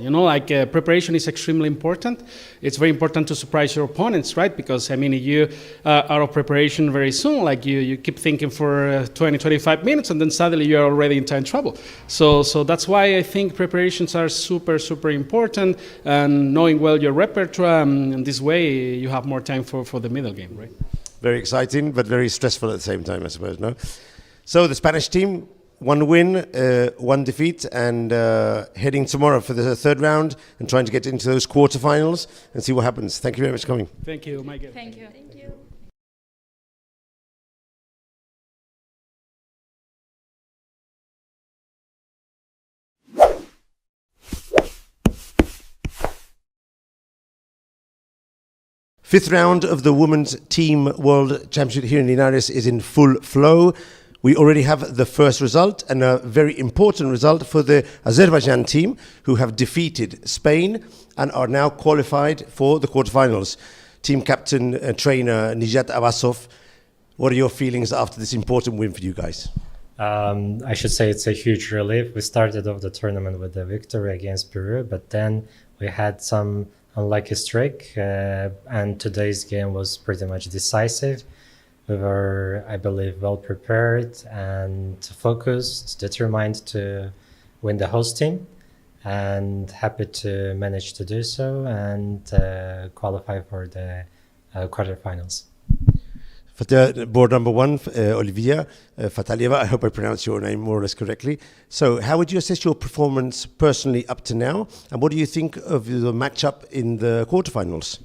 S15: Preparation is extremely important. It's very important to surprise your opponents, right? Because if you are out of preparation very soon, you keep thinking for 20-25 minutes, and then suddenly you're already in time trouble. So that's why I think preparations are super, super important, and knowing well your repertoire. And this way, you have more time for the middle game, right?
S3: Very exciting, but very stressful at the same time, I suppose, no? So the Spanish team, 1 win, 1 defeat, and heading tomorrow for the third round and trying to get into those quarterfinals and see what happens. Thank you very much for coming.
S15: Thank you, Michael.
S17: Thank you.
S3: Fifth round of the Women's Team World Championship here in Linares is in full flow. We already have the first result, and a very important result for the Azerbaijan team, who have defeated Spain and are now qualified for the quarterfinals. Team captain, trainer Nijat Abbasov, what are your feelings after this important win for you guys?
S6: I should say it's a huge relief. We started off the tournament with a victory against Peru, but then we had some unlucky streak, and today's game was pretty much decisive. We were, I believe, well prepared and focused, determined to win the host team, and happy to manage to do so and qualify for the quarterfinals.
S3: For the board number one, Olivia Fatalieva, I hope I pronounced your name more or less correctly. So how would you assess your performance personally up to now? And what do you think of the matchup in the quarterfinals?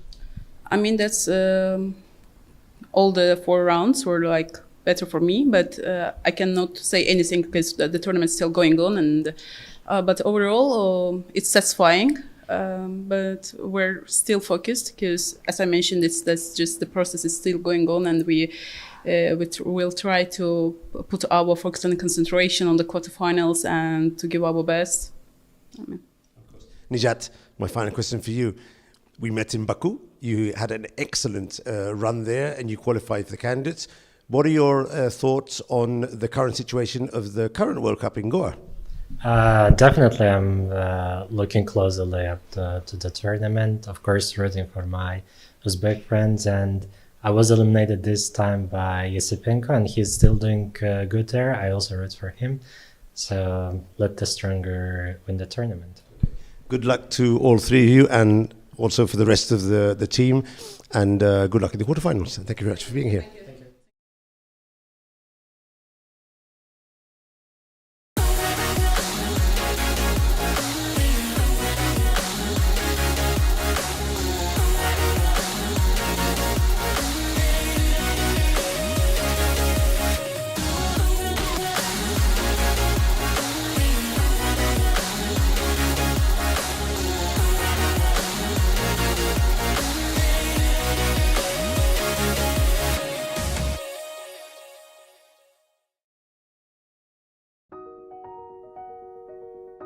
S7: I mean, that's all the 4 rounds were like better for me, but I cannot say anything because the tournament's still going on. And but overall, it's satisfying. But we're still focused because, as I mentioned, that's just the process is still going on, and we will try to put our focus and concentration on the quarterfinals and to give our best.
S3: Nijat, my final question for you. We met in Baku. You had an excellent run there and you qualified for the candidates. What are your thoughts on the current situation of the current World Cup in Goa?
S6: Definitely, I'm looking closely to the tournament. Of course, rooting for my Uzbek friends, and I was eliminated this time by Yesipenko, and he's still doing good there. I also root for him. So let the stronger win the tournament.
S3: Good luck to all three of you, and also for the rest of the team, and good luck in the quarterfinals. Thank you very much for being here.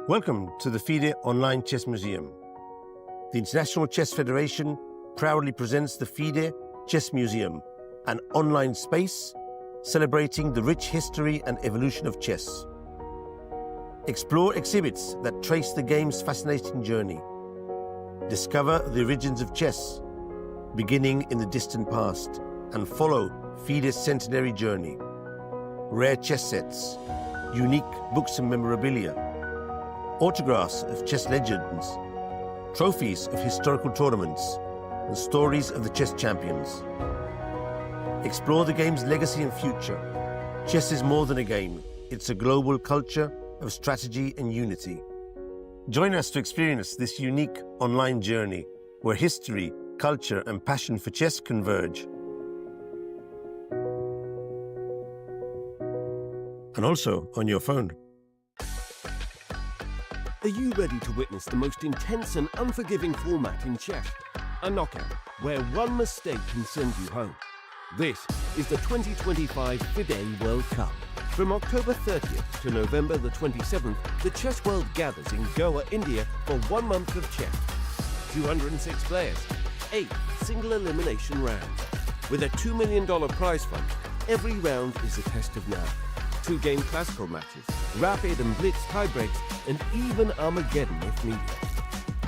S3: Welcome to the FIDE Online Chess Museum. The International Chess Federation proudly presents the FIDE Chess Museum, an online space celebrating the rich history and evolution of chess. Explore exhibits that trace the game's fascinating journey. Discover the origins of chess, beginning in the distant past, and follow FIDE's centenary journey. Rare chess sets, unique books and memorabilia, autographs of chess legends, trophies of historical tournaments, and stories of the chess champions. Explore the game's legacy and future. Chess is more than a game. It's a global culture of strategy and unity. Join us to experience this unique online journey where history, culture, and passion for chess converge. And also on your phone.
S4: Are you ready to witness the most intense and unforgiving format in chess? A knockout where one mistake can send you home. This is the 2025 FIDE World Cup. From October 30th to November the 27th, the chess world gathers in Goa, India for 1 month of chess. 206 players, 8 single elimination rounds. With a $2 million prize fund, every round is a test of nerve. 2-game classical matches, rapid and blitz tiebreaks, and even Armageddon if needed.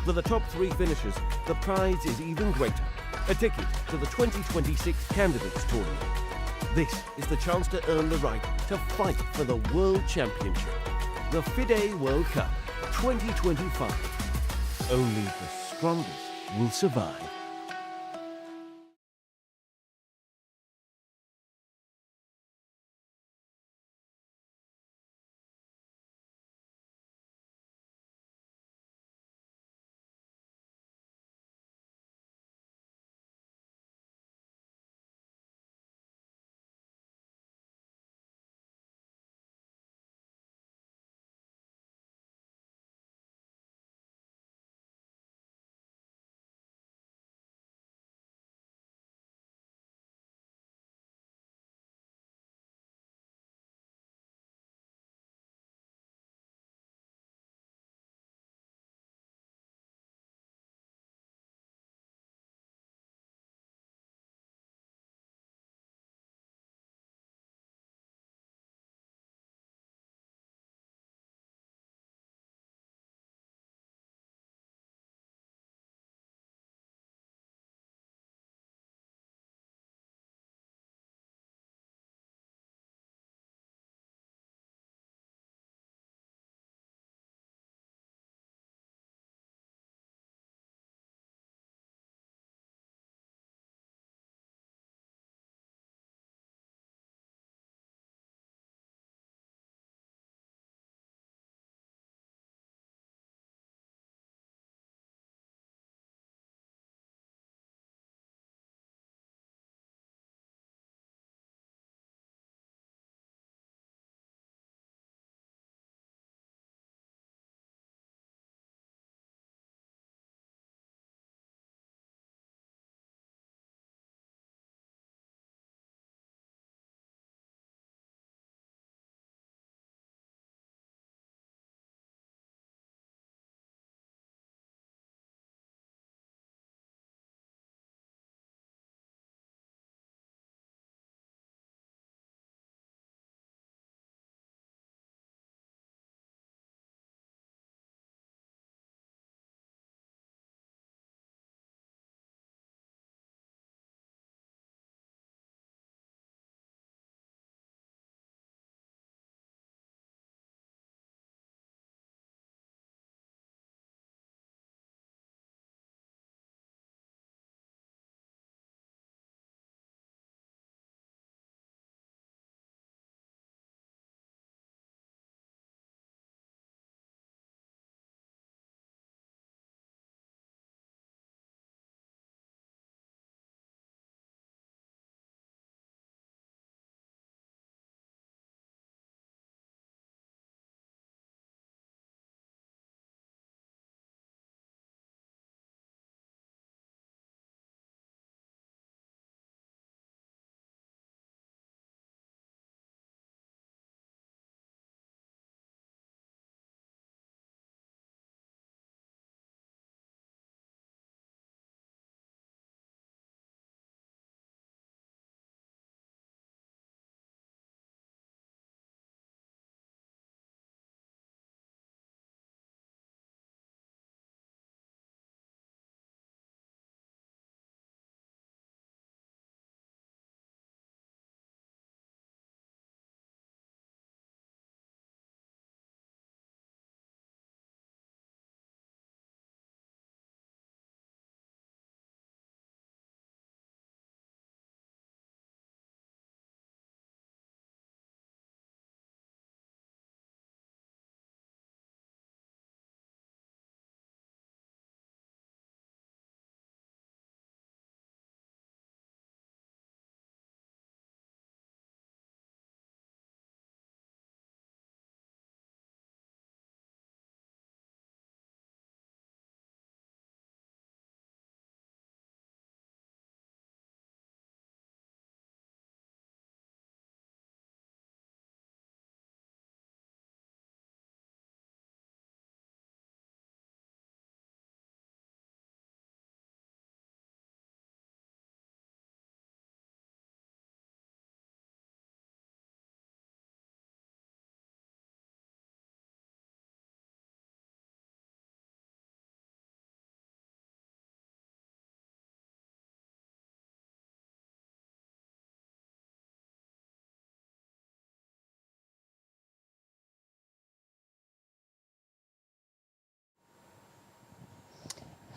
S4: For the top 3 finishers, the prize is even greater. A ticket to the 2026 Candidates Tournament. This is the chance to earn the right to fight for the World Championship. The FIDE World Cup 2025. Only the strongest will survive.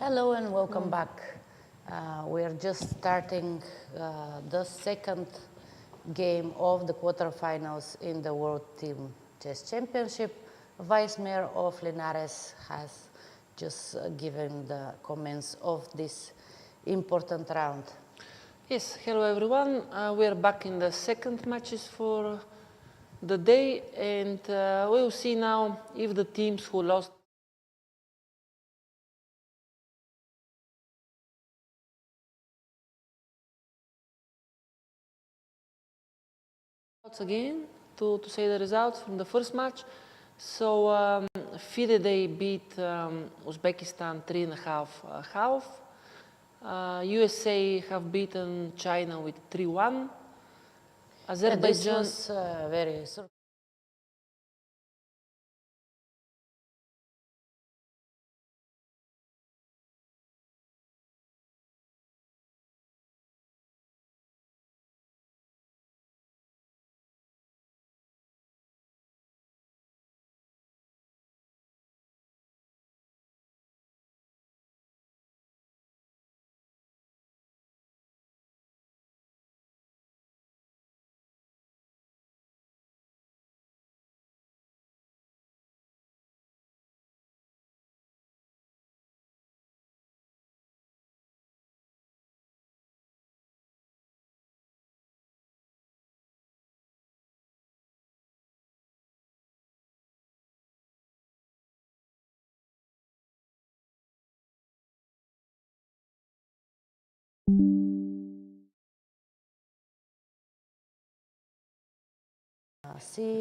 S1: Hello and welcome back. We are just starting the second game of the quarterfinals in the World Team Chess Championship. Vice Mayor of Linares has just given the comments of this important round.
S2: Yes, hello everyone. We are back in the second matches for the day, and we will see now if the teams who lost again to say the results from the first match. So FIDE, they beat Uzbekistan 3.5 half. USA have beaten China with 3-1. Azerbaijan.
S1: This was very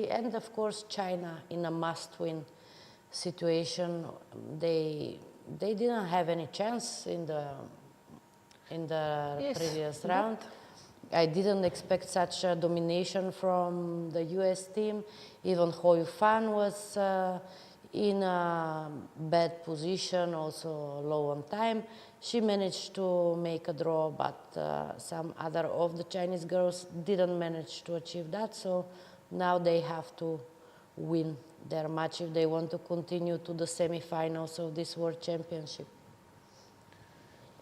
S1: and of course China in a must-win situation. They didn't have any chance in the previous round. I didn't expect such a domination from the US team. Even Hou Yufan was in a bad position, also low on time. She managed to make a draw, but some other of the Chinese girls didn't manage to achieve that. So now they have to win their match if they want to continue to the semi-finals of this World Championship.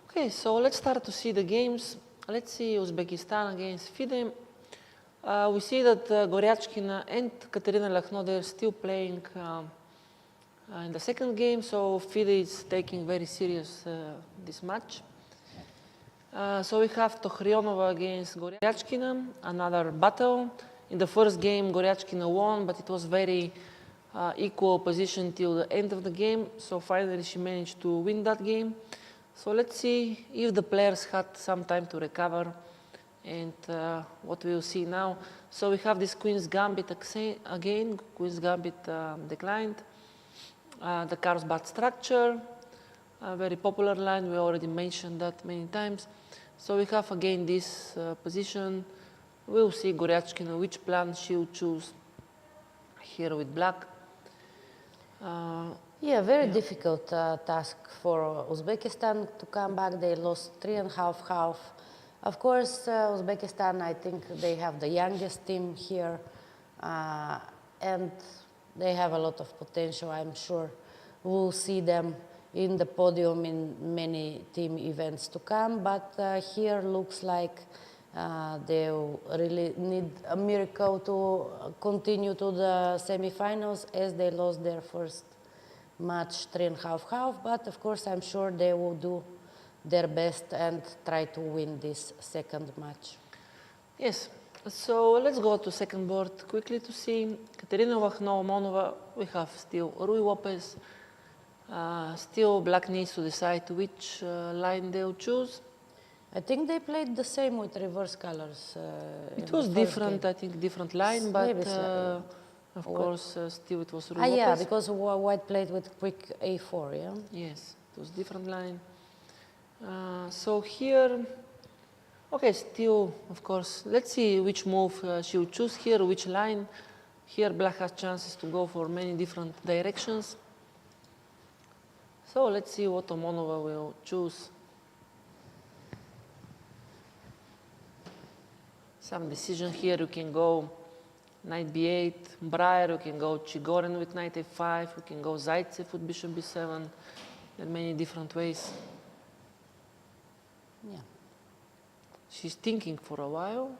S2: Okay, so let's start to see the games. Let's see Uzbekistan against FIDE. We see that Goryachkina and Katerina Lakhno, they're still playing in the second game, so FIDE is taking very serious this match. So we have Tohrionova against Goryachkina, another battle. In the first game, Goryachkina won, but it was very equal position till the end of the game. So finally, she managed to win that game. So let's see if the players had some time to recover and what we will see now. So we have this Queen's Gambit again. Queen's Gambit declined. The Carlsbad structure, a very popular line. We already mentioned that many times. So we have again this position. We'll see Goryachkina which plan she'll choose here with black.
S1: Yeah, very difficult task for Uzbekistan to come back. They lost 3.5 half. Of course, Uzbekistan, I think they have the youngest team here, and they have a lot of potential. I'm sure we'll see them in the podium in many team events to come, but here looks like they really need a miracle to continue to the semi-finals, as they lost their first match 3.5 half, but of course I'm sure they will do their best and try to win this second match.
S2: Yes, so let's go to second board quickly to see Katerina Lakhno, Monova. We have still Rui Lopez. Still black needs to decide which line they'll choose.
S1: I think they played the same with reverse colors.
S2: It was different, I think, different line, but of course still it was Rui Lopez.
S1: Yeah, because white played with quick A4, yeah?
S2: Yes, it was different line. So here, okay, still, of course, let's see which move she will choose here, which line. Here black has chances to go for many different directions. So let's see what Omonova will choose. Some decision here, you can go knight b8, Breyer, you can go Chigorin with knight a5, you can go Zaitsev with bishop b7, in many different ways.
S1: Yeah.
S2: She's thinking for a while,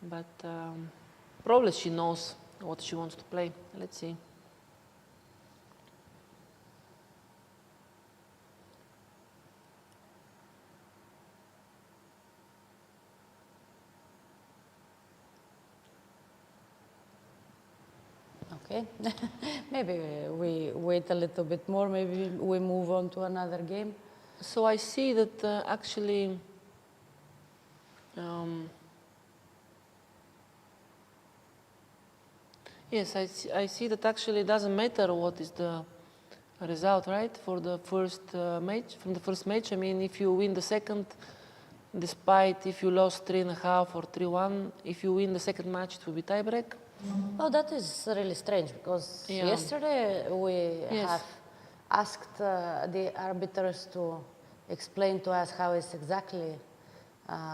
S2: but probably she knows what she wants to play. Let's see.
S1: Okay, maybe we wait a little bit more, maybe we move on to another game.
S2: So I see that actually yes, I see that actually it doesn't matter what is the result, right? For the first match, from the first match. I mean, if you win the second, despite if you lost 3.5 or 3-1, if you win the second match, it will be tiebreak.
S1: Oh, that is really strange because yesterday we have asked the arbiters to explain to us how is exactly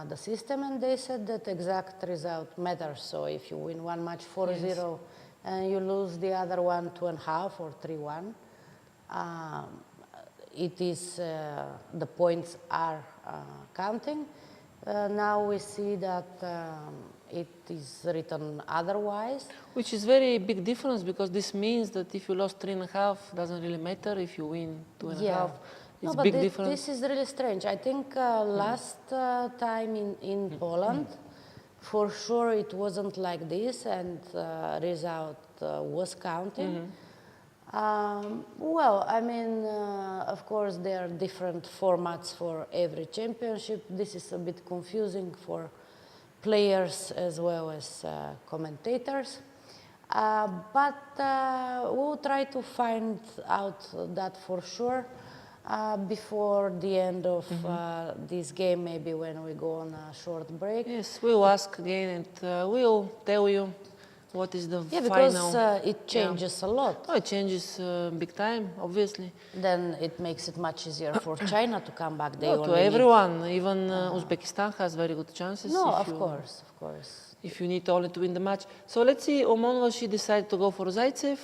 S1: the system, and they said that exact result matters. So if you win one match 4-0 and you lose the other one 2.5 or 3-1, it is the points are counting. Now we see that it is written otherwise.
S2: Which is very big difference, because this means that if you lost 3.5, doesn't really matter. If you win 2.5, it's big difference.
S1: This is really strange. I think last time in Poland, for sure it wasn't like this, and result was counting. Well, I mean, of course, there are different formats for every championship. This is a bit confusing for players as well as commentators. But we'll try to find out that for sure before the end of this game, maybe when we go on a short break.
S2: Yes, we'll ask again, and we'll tell you what is the final.
S1: Because it changes a lot.
S2: Oh, it changes big time, obviously.
S1: Then it makes it much easier for China to come back. They
S2: to everyone, even Uzbekistan has very good chances.
S1: No, of course.
S2: If you need only to win the match. So let's see, Omonova, she decided to go for Zaitsev,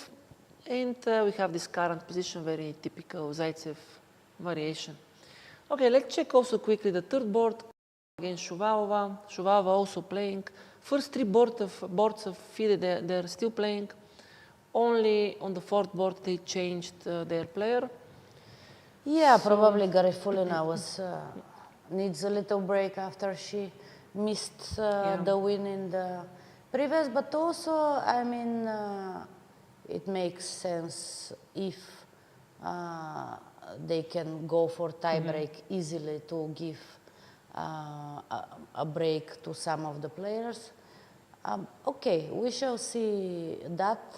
S2: and we have this current position, very typical Zaitsev variation. Okay, let's check also quickly the third board against Shuvalova. Shuvalova also playing. First three boards of FIDE, they're still playing. Only on the fourth board they changed their player.
S1: Yeah, so probably Garifulina needs a little break after she missed the win in the previous. But also, I mean, it makes sense if they can go for tie-break easily to give a break to some of the players. Okay, we shall see that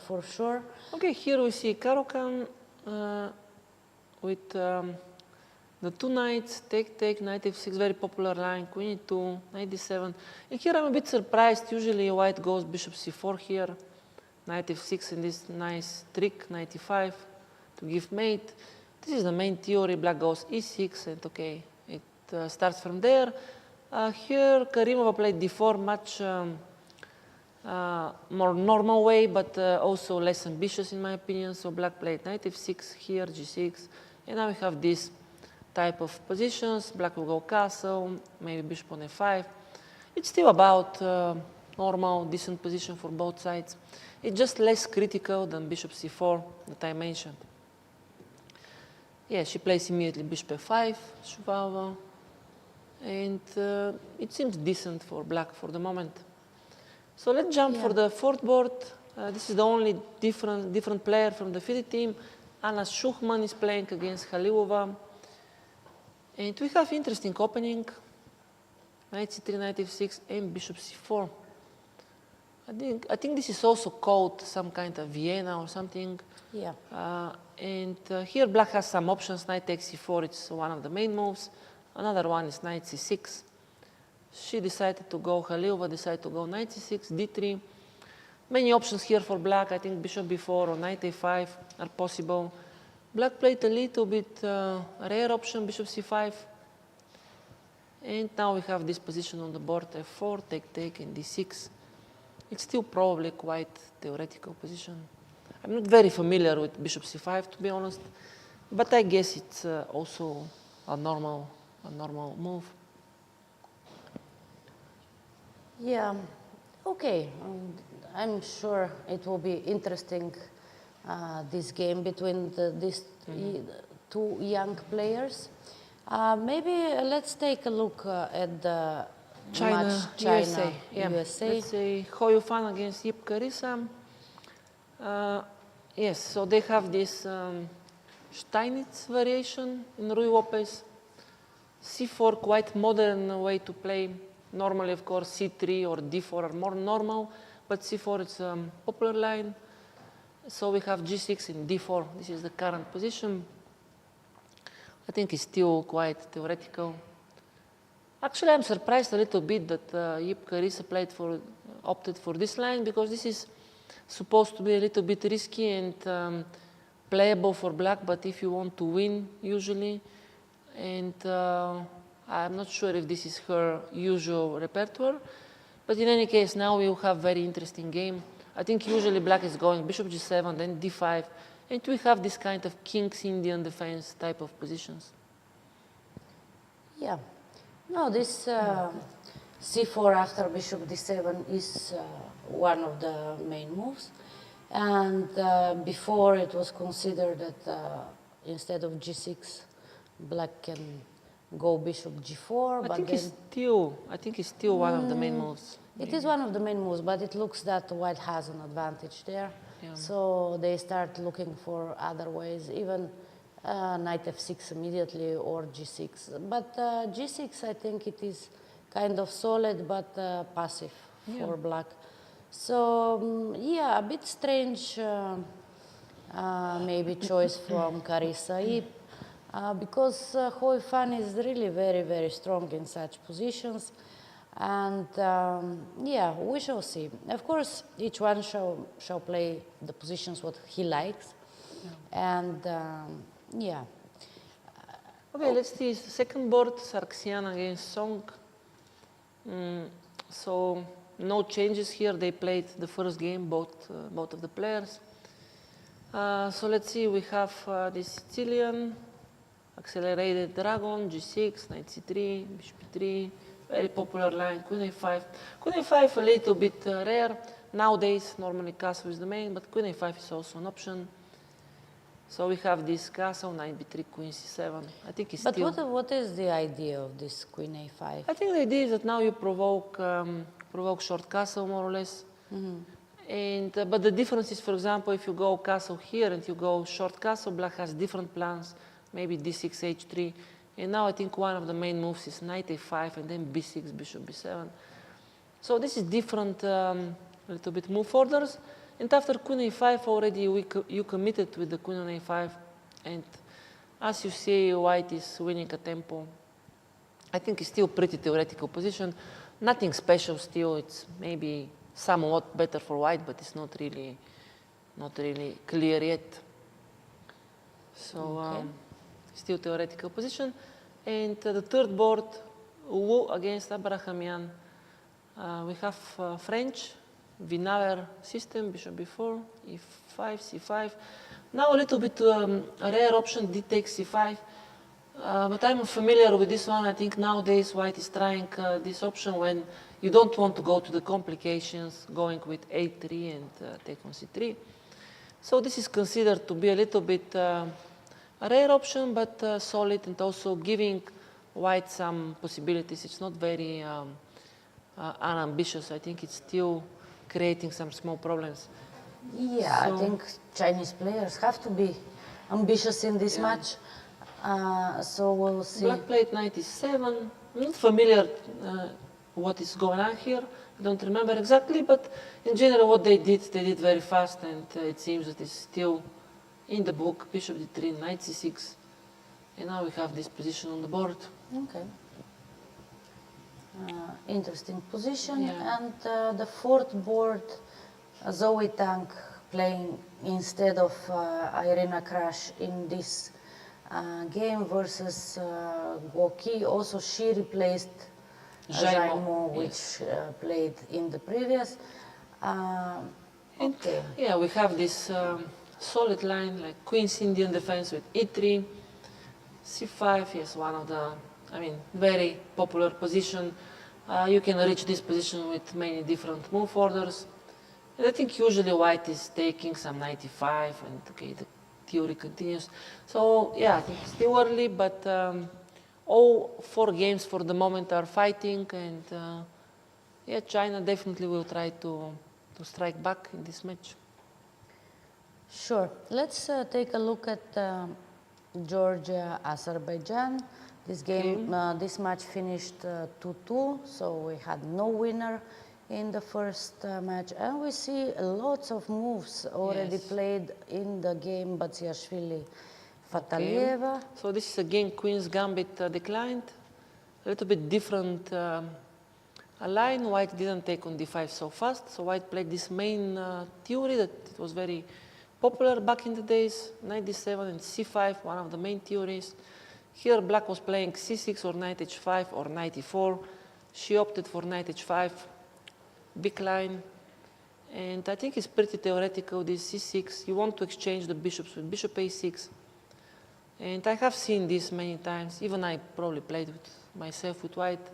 S1: for sure.
S2: Okay, here we see Karokan with the two knights, take, knight f6, very popular line, queen e2, knight d7. And here I'm a bit surprised. Usually white goes bishop c4 here, knight f6 in this nice trick, knight e5 to give mate. This is the main theory. Black goes e6, and okay, it starts from there. Here Karimova played d4, much more normal way, but also less ambitious in my opinion. So black played knight f6 here, g6, and now we have this type of positions. Black will go castle, maybe bishop on f5. It's still about normal, decent position for both sides. It's just less critical than bishop c4 that I mentioned. Yeah, she plays immediately bishop f5, Shuvalova, and it seems decent for black for the moment. So let's jump for the fourth board. This is the only different player from the FIDE team. Anna Schuchman is playing against Halilova. And we have interesting opening. Knight c3, knight f6, and bishop c4. I think this is also called some kind of Vienna or something.
S1: Yeah.
S2: And here black has some options. Knight takes c4, it's one of the main moves. Another one is knight c6. She decided to go, Halilova decided to go knight c6, d3. Many options here for black. I think bishop b4 or knight a5 are possible. Black played a little bit rare option, bishop c5. And now we have this position on the board, f4, take, and d6. It's still probably quite theoretical position. I'm not very familiar with bishop c5, to be honest, but I guess it's also a normal move.
S1: Yeah, okay. I'm sure it will be interesting, this game between these two young players. Maybe let's take a look at the match
S2: USA.
S1: USA.
S2: Let's say Hou Yifan against Yip Carissa. Yes, so they have this Steinitz variation in Ruy Lopez. C4, quite modern way to play. Normally, of course, C3 or D4 are more normal, but C4 is a popular line. So we have G6 and D4. This is the current position. I think it's still quite theoretical. Actually, I'm surprised a little bit that Yip Carissa opted for this line, because this is supposed to be a little bit risky and playable for black, but if you want to win, usually. And I'm not sure if this is her usual repertoire, but in any case, now we will have very interesting game. I think usually black is going bishop g7, then d5, and we have this kind of king's Indian defense type of positions.
S1: Yeah. No, this c4 after bishop d7 is one of the main moves. And before it was considered that instead of g6, black can go bishop g4.
S2: I think it's still one of the main moves.
S1: It is one of the main moves, but it looks that white has an advantage there.
S2: Yeah.
S1: So they start looking for other ways, even knight f6 immediately or g6. But g6, I think it is kind of solid but passive for black. So yeah, a bit strange maybe choice from Carissa, because Hou Yifan is really very, very strong in such positions. And yeah, we shall see. Of course, each one shall play the positions what he likes. Yeah. And yeah.
S2: Okay, let's see. Second board, Sargsyan against Song. So no changes here. They played the first game, both of the players. So let's see. We have this Sicilian accelerated dragon, g6, knight c3, bishop e3. Very popular line, queen a5. Queen a5 a little bit rare. Nowadays, normally castle is the main, but queen a5 is also an option. So we have this castle, knight b3, queen c7. I think it's still...
S1: But what is the idea of this queen a5?
S2: I think the idea is that now you provoke short castle, more or less. And but the difference is, for example, if you go castle here and you go short castle, black has different plans, maybe d6, h3. And now I think one of the main moves is knight a5 and then b6, bishop b7. So this is different, a little bit move orders. And after queen a5 already you committed with the queen on a5. And as you see, white is winning a tempo. I think it's still pretty theoretical position. Nothing special still. It's maybe somewhat better for white, but it's not really clear yet. So still theoretical position. And the third board, Wu against Abrahamian. We have French, Wiener system, bishop b4, e5, c5. Now a little bit a rare option, d takes c5. But I'm familiar with this one. I think nowadays white is trying this option when you don't want to go to the complications, going with a3 and take on c3. So this is considered to be a little bit a rare option, but solid, and also giving white some possibilities. It's not very unambitious. I think it's still creating some small problems.
S1: Yeah, so I think Chinese players have to be ambitious in this match. So we'll see.
S2: Black played knight e7. I'm not familiar what is going on here. I don't remember exactly, but in general what they did very fast, and it seems that it's still in the book. Bishop d3, knight c6. And now we have this position on the board.
S1: Okay. Interesting position. And the fourth board, Zoe Tang playing instead of Irina Krash in this game versus Guoqi. Also, she replaced Zhai Mo, which played in the previous.
S2: And yeah, we have this solid line like Queen's Indian defense with E3, C5 is one of the, very popular position. You can reach this position with many different move orders. And I think usually white is taking some 95 and okay, the theory continues. So yeah, I think it's still early, but all 4 games for the moment are fighting, and yeah, China definitely will try to strike back in this match.
S1: Sure. Let's take a look at Georgia, Azerbaijan. This game, this match finished 2-2, so we had no winner in the first match, and we see lots of moves already played in the game. Vachier-Lagrave, Fatalieva.
S2: So this is again Queen's Gambit declined. A little bit different line. White didn't take on d5 so fast, so white played this main theory that it was very popular back in the days, knight d7 and c5, one of the main theories. Here black was playing c6 or knight h5 or knight e4. She opted for knight h5, big line. And I think it's pretty theoretical, this c6. You want to exchange the bishops with bishop a6. And I have seen this many times. Even I probably played with myself with white.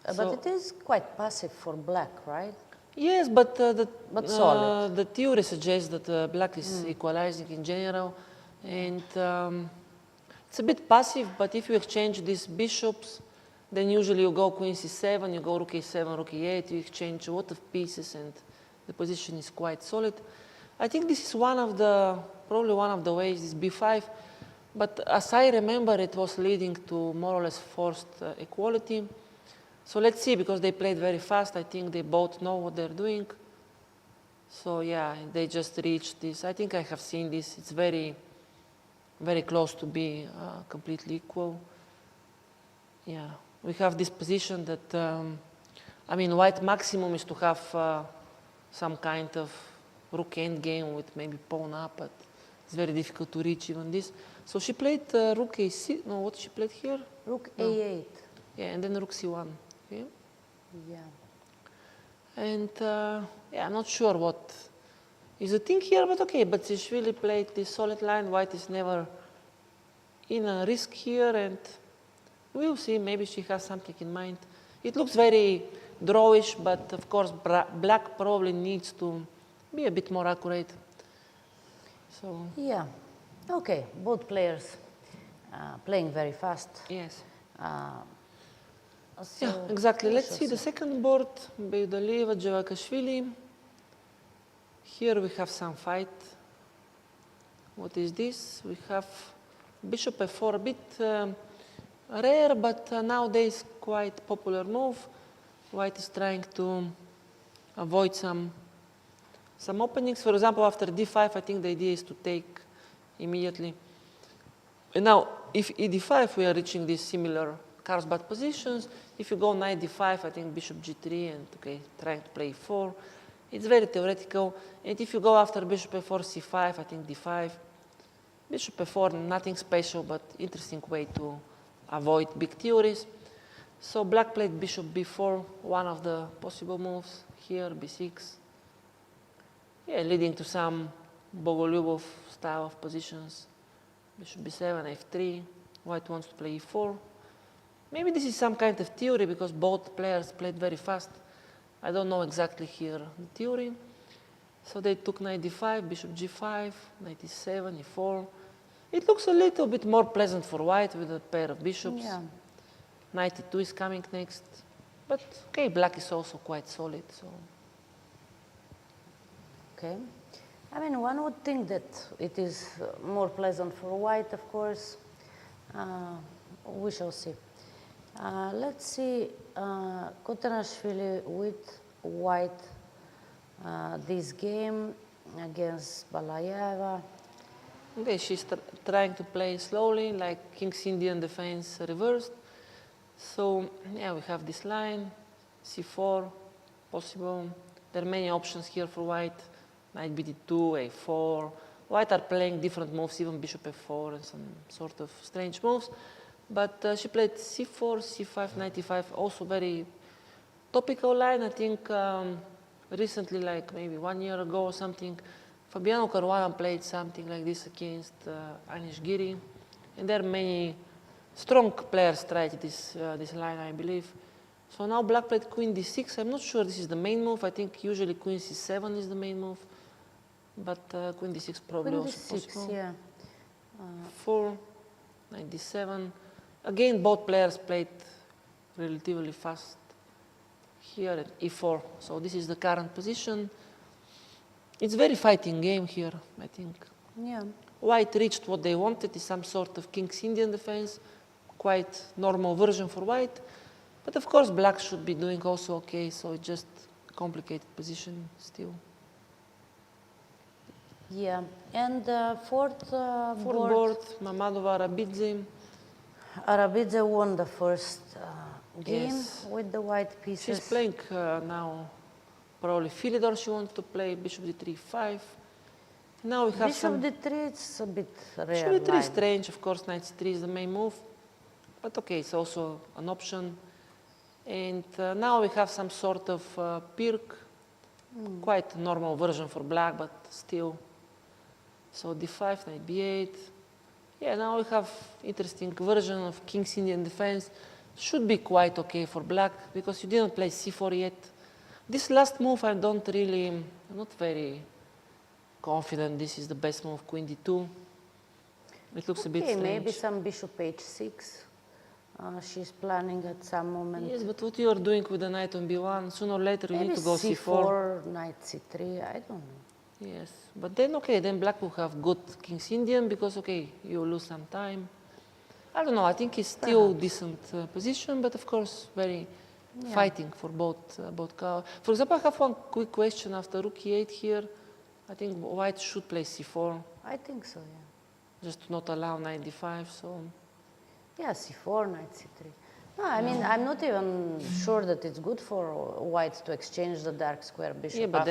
S1: But it is quite passive for black, right?
S2: Yes, but
S1: solid.
S2: the theory suggests that black is equalizing in general, and it's a bit passive, but if you exchange these bishops, then usually you go queen c7, you go rook a7, rook e8, you exchange a lot of pieces, and the position is quite solid. I think this is probably one of the ways, is b5, but as I remember, it was leading to more or less forced equality. So let's see, because they played very fast, I think they both know what they're doing. So yeah, they just reached this. I think I have seen this. It's very, very close to be completely equal. Yeah, we have this position that, white maximum is to have some kind of rook endgame with maybe pawn up, but it's very difficult to reach even this. So she played rook a6, no, what she played here?
S1: Rook a8.
S2: Yeah, and then rook c1. Okay.
S1: Yeah.
S2: And yeah, I'm not sure what is the thing here, but okay, but Vachier-Lagrave played this solid line. White is never in a risk here, and we'll see, maybe she has something in mind. It looks very drawish, but of course black probably needs to be a bit more accurate. So
S1: yeah, okay, both players playing very fast.
S2: Yes.
S1: So
S2: yeah, exactly. Let's see the second board, Vachier-Lagrave, Vachier-Lagrave. Here we have some fight. What is this? We have bishop f4, a bit rare, but nowadays quite popular move. White is trying to avoid some openings. For example, after d5, I think the idea is to take immediately. And now, if e d5, we are reaching these similar Carlsbad positions. If you go knight d5, I think bishop g3 and okay, trying to play e4. It's very theoretical. And if you go after bishop f4, c5, I think d5. Bishop f4, nothing special, but interesting way to avoid big theories. So black played bishop b4, one of the possible moves. Here, b6. Yeah, leading to some Bogolyubov style of positions. Bishop b7, f3. White wants to play e4. Maybe this is some kind of theory because both players played very fast. I don't know exactly here the theory. So they took knight d5, bishop g5, knight e7, e4. It looks a little bit more pleasant for white with a pair of bishops.
S1: Yeah.
S2: Knight e2 is coming next. But okay, black is also quite solid. So.
S1: Okay. One would think that it is more pleasant for white, of course. We shall see. Let's see Quarterfinals with white this game against Balayeva.
S2: Okay, she's trying to play slowly, like King's Indian defense reversed. So yeah, we have this line, c4, possible. There are many options here for white. Knight bd2, a4. White are playing different moves, even bishop f4 and some sort of strange moves. But she played c4, c5, knight e5, also very topical line. I think recently, like maybe 1 year ago or something, Fabiano Caruana played something like this against Anish Giri. And there are many strong players tried this line, I believe. So now black played queen d6. I'm not sure this is the main move. I think usually queen c7 is the main move. But queen d6 probably
S1: Queen
S2: also
S1: d6,
S2: possible.
S1: yeah.
S2: 4, knight d7. Again, both players played relatively fast here at e4. So this is the current position. It's very fighting game here, I think.
S1: Yeah.
S2: White reached what they wanted, is some sort of King's Indian defense, quite normal version for white. But of course, black should be doing also okay, so it's just a complicated position still.
S1: Yeah, and fourth
S2: board, Mamadova Arabidze.
S1: Arabidze won the first game
S2: Yes.
S1: with the white pieces.
S2: She's playing now probably Philidor she wants to play, bishop d3, 5. Now we have
S1: Bishop d3, it's a bit rare.
S2: Bishop d3 is
S1: line.
S2: strange, of course, knight c3 is the main move. But okay, it's also an option. And now we have some sort of Pirk, quite normal version for black, but still. So d5, knight b8. Yeah, now we have interesting version of King's Indian defense. Should be quite okay for black, because you didn't play c4 yet. This last move I'm not very confident this is the best move, queen d2. It looks a bit strange.
S1: Maybe some bishop h6. She's planning at some moment.
S2: Yes, but what you are doing with the knight on b1, sooner or later you need to go c4.
S1: Knight c3, I don't know.
S2: Yes, but then okay, then black will have good King's Indian because okay, you lose some time. I don't know, I think it's still decent position, but of course very fighting for both. For example, I have one quick question after rook e8 here. I think white should play c4.
S1: I think so, yeah.
S2: Just to not allow knight d5, so.
S1: Yeah, c4, knight c3. No, I mean, I'm not even sure that it's good for white to exchange the dark square bishop.
S2: Yeah, but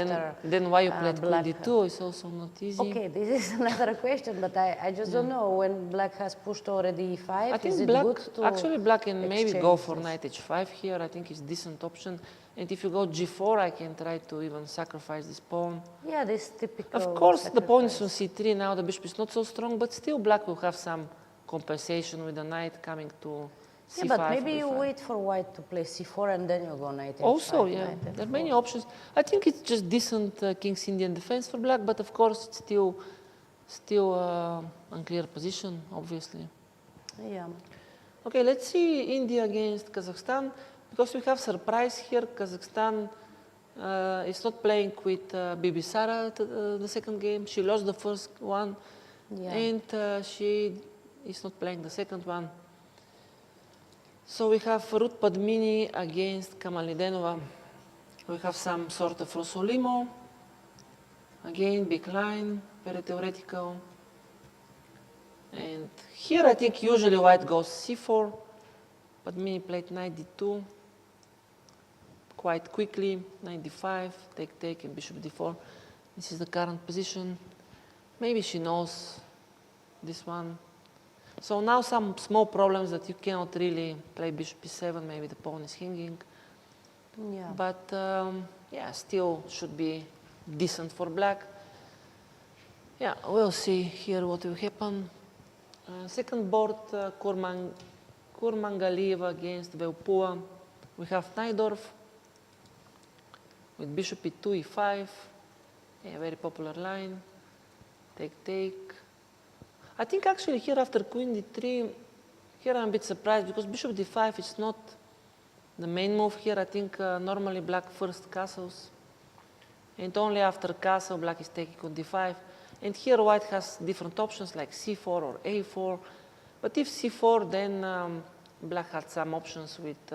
S2: then why you played queen d2 is also not easy.
S1: Okay, this is another question, but I just don't know when black has pushed already e5.
S2: I think actually black can maybe go for knight h5 here. I think it's a decent option. And if you go g4, I can try to even sacrifice this pawn.
S1: Yeah, this typical.
S2: Of course, the pawn is on c3 now. The bishop is not so strong, but still black will have some compensation with the knight coming to c5.
S1: Yeah, but maybe you wait for white to play c4 and then you go knight h5.
S2: Also, yeah, there are many options. I think it's just decent King's Indian defense for black, but of course it's still unclear position, obviously.
S1: Yeah.
S2: Okay, let's see India against Kazakhstan. Because we have surprise here, Kazakhstan is not playing with Bibisara the second game. She lost the first one, and she is not playing the second one. So we have Ruth Padmini against Kamalidenova. We have some sort of Rosolimo. Again, big line, very theoretical. And here I think usually white goes c4. Padmini played knight d2. Quite quickly, knight d5, take, and bishop d4. This is the current position. Maybe she knows this one. So now some small problems that you cannot really play bishop b7, maybe the pawn is hanging.
S1: Yeah.
S2: But yeah, still should be decent for black. Yeah, we'll see here what will happen. Second board, Kurmangalieva against Velpua. We have Najdorf with bishop e2, e5. Yeah, very popular line. Take. I think actually here after queen d3, here I'm a bit surprised because bishop d5 is not the main move here. I think normally black first castles. And only after castle black is taking on d5. And here white has different options like c4 or a4. But if c4, then black had some options with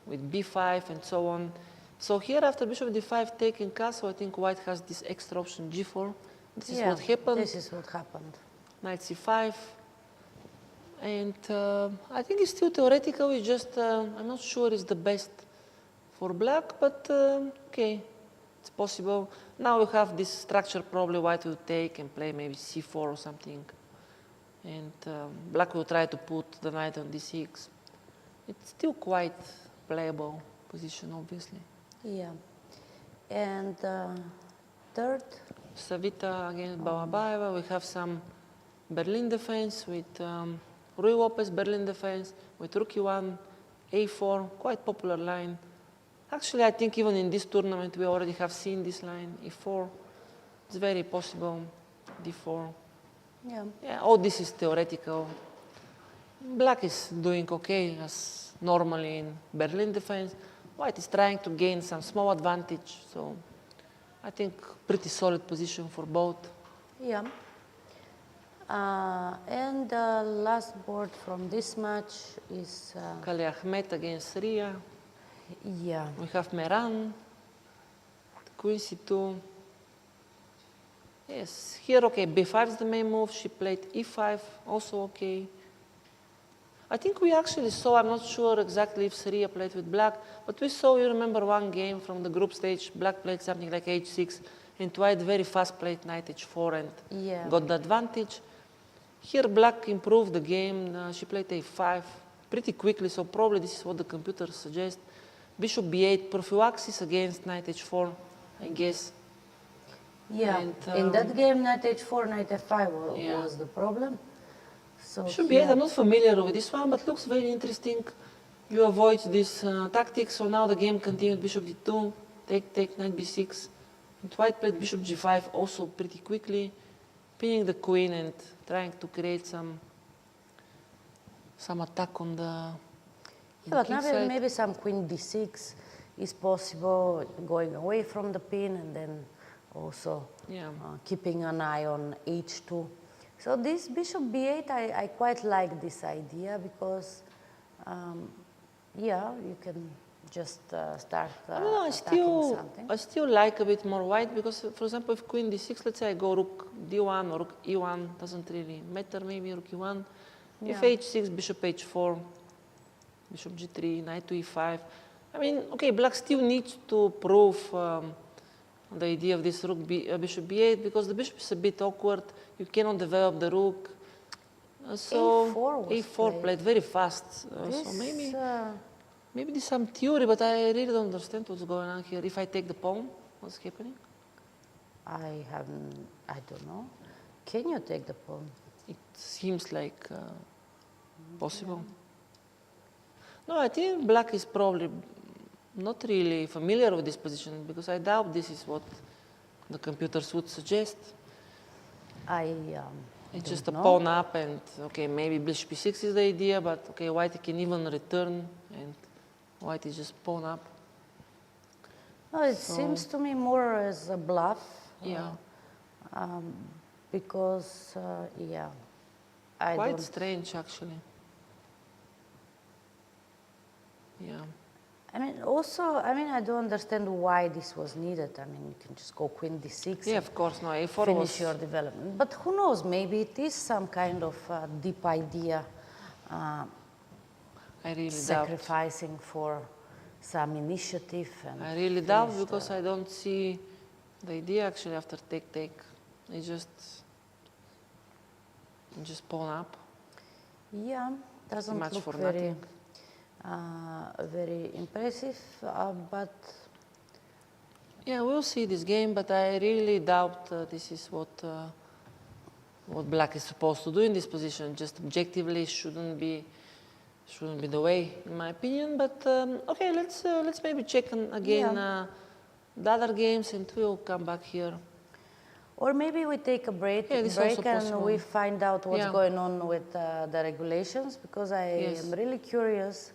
S2: b5 and so on. So here after bishop d5 taking castle, I think white has this extra option g4. This is what happened.
S1: This is what happened.
S2: Knight c5. And I think it's still theoretical. It's just, I'm not sure it's the best for black, but okay, it's possible. Now we have this structure, probably white will take and play maybe c4 or something. And black will try to put the knight on d6. It's still quite playable position, obviously.
S1: Yeah. And third?
S2: Savita against Balabaeva. We have some Berlin defense with Rui Lopez, Berlin defense with Rook E1, A4, quite popular line. Actually, I think even in this tournament we already have seen this line, E4. It's very possible, D4. Yeah, all this is theoretical. Black is doing okay as normally in Berlin defense. White is trying to gain some small advantage, so I think pretty solid position for both.
S1: Yeah. And the last board from this match is
S2: Kali Ahmed against Ria.
S1: Yeah.
S2: We have Meran, Queen C2. Yes, here okay, B5 is the main move. She played E5, also okay. I think we actually saw, I'm not sure exactly if Syria played with Black, but we saw, you remember one game from the group stage, Black played something like H6, and White very fast played Knight H4 and got the advantage. Here Black improved the game, she played A5 pretty quickly, so probably this is what the computer suggests. Bishop B8, prophylaxis against Knight H4, I guess.
S1: Yeah, and, in that game Knight H4, Knight F5 was the problem. So
S2: Bishop B8, I'm not familiar with this one, but looks very interesting. You avoid this tactic, so now the game continued. Bishop D2, take, Knight B6. And White played Bishop G5 also pretty quickly, pinning the queen and trying to create some attack on the
S1: but maybe some Queen D6 is possible, going away from the pin and then also keeping an eye on H2. So this Bishop B8, I quite like this idea because, you can just start attacking something.
S2: I still like a bit more White because, for example, if Queen D6, let's say I go Rook D1 or Rook E1, doesn't really matter, maybe Rook E1. If H6, Bishop H4, Bishop G3, Knight to E5. I mean, okay, Black still needs to prove the idea of this Bishop B8 because the Bishop is a bit awkward. You cannot develop the Rook. So A4 played very fast. So maybe there's some theory, but I really don't understand what's going on here. If I take the pawn, what's happening?
S1: I don't know. Can you take the pawn?
S2: It seems like possible. No, I think Black is probably not really familiar with this position because I doubt this is what the computers would suggest. It's just a pawn up and, okay, maybe Bishop B6 is the idea, but, okay, White can even return and White is just pawn up.
S1: No, it seems to me more as a bluff.
S2: Yeah.
S1: Because,
S2: quite strange, actually. Yeah.
S1: I don't understand why this was needed. I mean, you can just go Queen D6.
S2: Yeah, of course, no, A4
S1: finish your development. But who knows, maybe it is some kind of deep idea.
S2: I really
S1: sacrificing for some initiative. And
S2: I really doubt because I don't see the idea actually after take. It's just pawn up.
S1: Yeah, doesn't
S2: much
S1: look
S2: for
S1: very...
S2: nothing.
S1: Very impressive, but
S2: yeah, we'll see this game. But I really doubt this is what Black is supposed to do in this position. Just objectively shouldn't be the way, in my opinion. But okay, let's maybe check again the other games, and we'll come back here.
S1: Or maybe we take a break, and we find out what's going on with the regulations, because I am really curious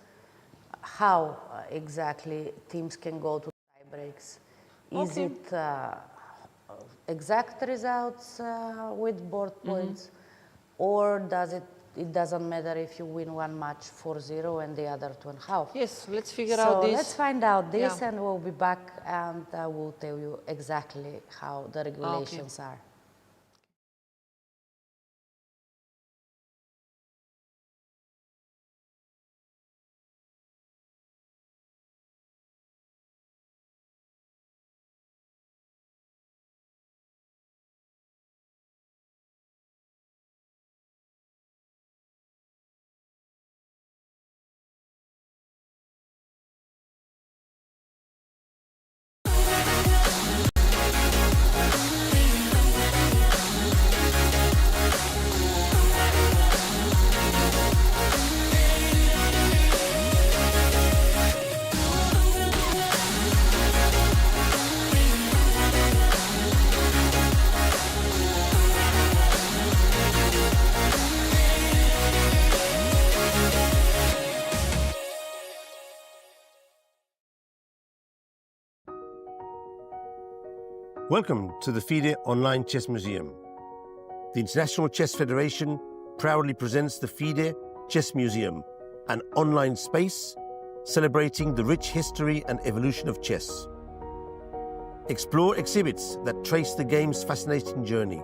S1: how exactly teams can go to tie breaks. Is it exact results with board points, or it doesn't matter if you win one match 4-0 and the other 2.5?
S2: Yes, let's figure out this.
S1: So let's find out this, and we'll be back, and we'll tell you exactly how the regulations are.
S3: Welcome to the FIDE Online Chess Museum. The International Chess Federation proudly presents the FIDE Chess Museum, an online space celebrating the rich history and evolution of chess. Explore exhibits that trace the game's fascinating journey.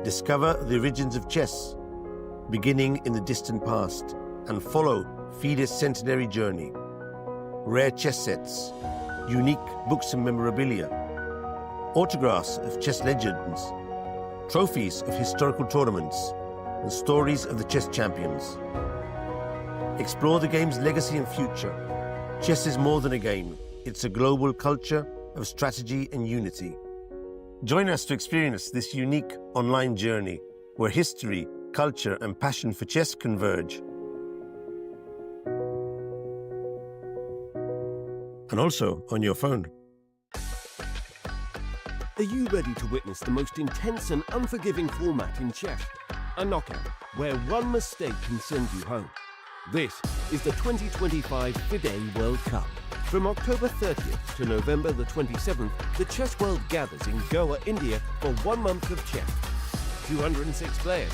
S3: Discover the origins of chess, beginning in the distant past, and follow FIDE's centenary journey. Rare chess sets, unique books and memorabilia, autographs of chess legends, trophies of historical tournaments, and stories of the chess champions. Explore the game's legacy and future. Chess is more than a game. It's a global culture of strategy and unity. Join us to experience this unique online journey where history, culture, and passion for chess converge. And also on your phone.
S4: Are you ready to witness the most intense and unforgiving format in chess? A knockout, where one mistake can send you home. This is the 2025 FIDE World Cup. From October 30th to November the 27th, the chess world gathers in Goa, India for 1 month of chess. 206 players,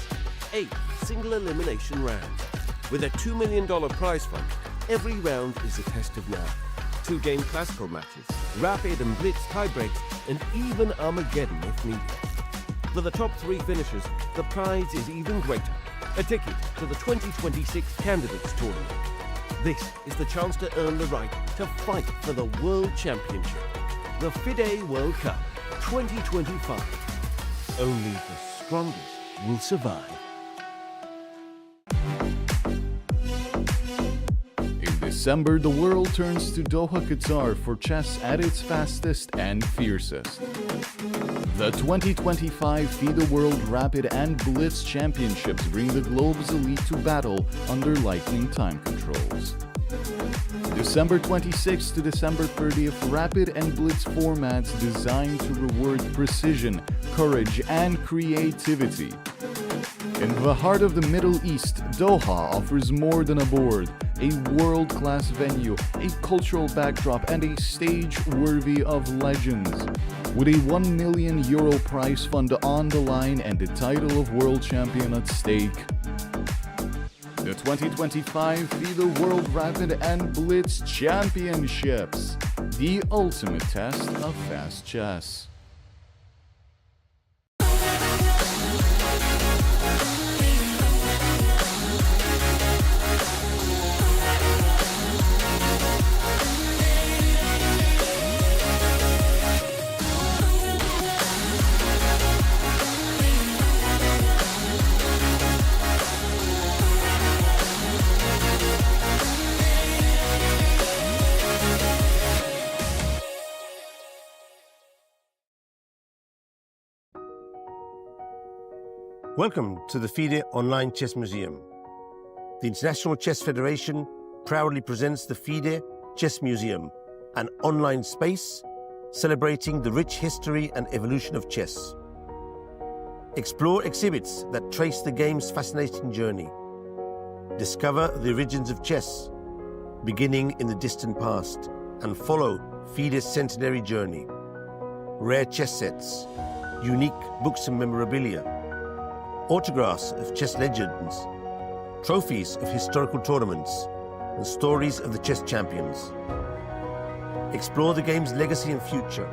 S4: 8 single elimination rounds. With a $2 million prize fund, every round is a test of nerve. 2-game classical matches, rapid and blitz tiebreaks, and even Armageddon if needed. For the top 3 finishers, the prize is even greater. A ticket to the 2026 Candidates Tournament. This is the chance to earn the right to fight for the World Championship. The FIDE World Cup 2025. Only the strongest will survive.
S5: In December, the world turns to Doha, Qatar for chess at its fastest and fiercest. The 2025 FIDE World Rapid and Blitz Championships bring the globe's elite to battle under lightning time controls. December 26th to December 30th, Rapid and Blitz formats designed to reward precision, courage, and creativity. In the heart of the Middle East, Doha offers more than a board, a world-class venue, a cultural backdrop, and a stage worthy of legends. With a €1 million prize fund on the line and the title of world champion at stake. The 2025 FIDE World Rapid and Blitz Championships, the ultimate test of fast chess.
S3: Welcome to the FIDE Online Chess Museum. The International Chess Federation proudly presents the FIDE Chess Museum, an online space celebrating the rich history and evolution of chess. Explore exhibits that trace the game's fascinating journey. Discover the origins of chess, beginning in the distant past, and follow FIDE's centenary journey. Rare chess sets, unique books and memorabilia, autographs of chess legends, trophies of historical tournaments, and stories of the chess champions. Explore the game's legacy and future.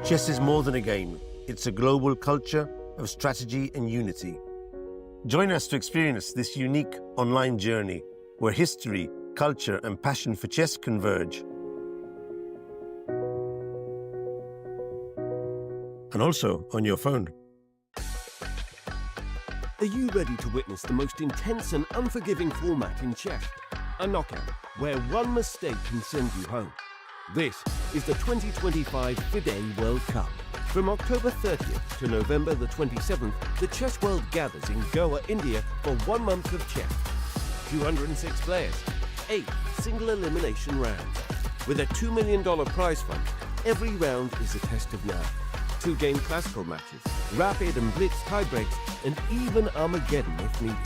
S3: Chess is more than a game. It's a global culture of strategy and unity. Join us to experience this unique online journey where history, culture, and passion for chess converge. And also on your phone.
S4: Are you ready to witness the most intense and unforgiving format in chess? A knockout, where one mistake can send you home. This is the 2025 FIDE World Cup. From October 30th to November the 27th, the chess world gathers in Goa, India for 1 month of chess. 206 players, 8 single elimination rounds. With a $2 million prize fund, every round is a test of nerve. 2-game classical matches, rapid and blitz tiebreaks, and even Armageddon if needed.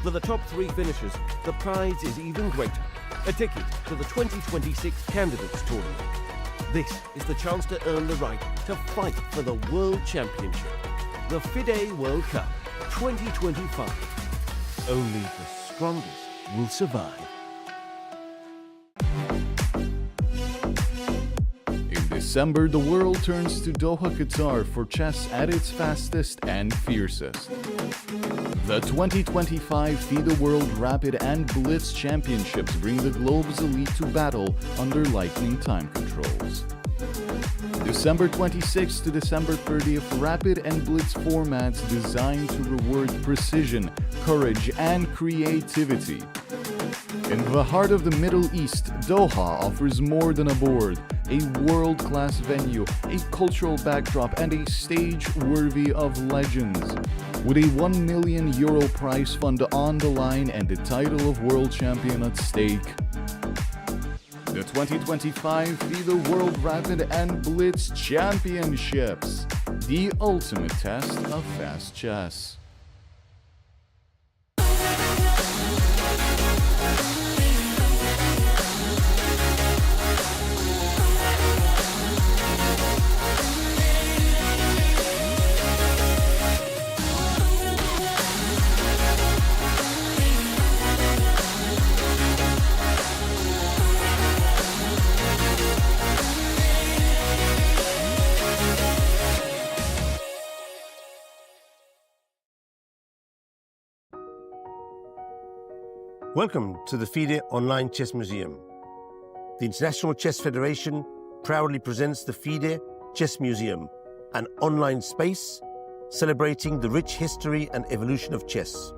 S4: For the top 3 finishers, the prize is even greater. A ticket to the 2026 Candidates Tournament. This is the chance to earn the right to fight for the World Championship. The FIDE World Cup 2025. Only the strongest will survive.
S5: In December, the world turns to Doha, Qatar for chess at its fastest and fiercest. The 2025 FIDE World Rapid and Blitz Championships bring the globe's elite to battle under lightning time controls. December 26th to December 30th, Rapid and Blitz formats designed to reward precision, courage, and creativity. In the heart of the Middle East, Doha offers more than a board, a world-class venue, a cultural backdrop, and a stage worthy of legends. With a €1 million prize fund on the line and the title of world champion at stake. The 2025 FIDE World Rapid and Blitz Championships, the ultimate test of fast chess.
S3: Welcome to the FIDE Online Chess Museum. The International Chess Federation proudly presents the FIDE Chess Museum, an online space celebrating the rich history and evolution of chess.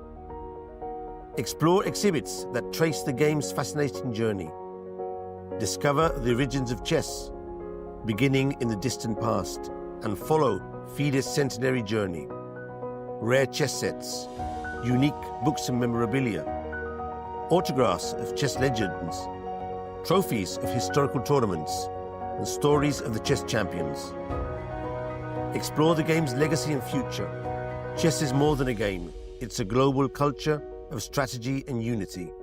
S3: Explore exhibits that trace the game's fascinating journey. Discover the origins of chess, beginning in the distant past, and follow FIDE's centenary journey. Rare chess sets, unique books and memorabilia, autographs of chess legends, trophies of historical tournaments, and stories of the chess champions. Explore the game's legacy and future. Chess is more than a game. It's a global culture of strategy and unity.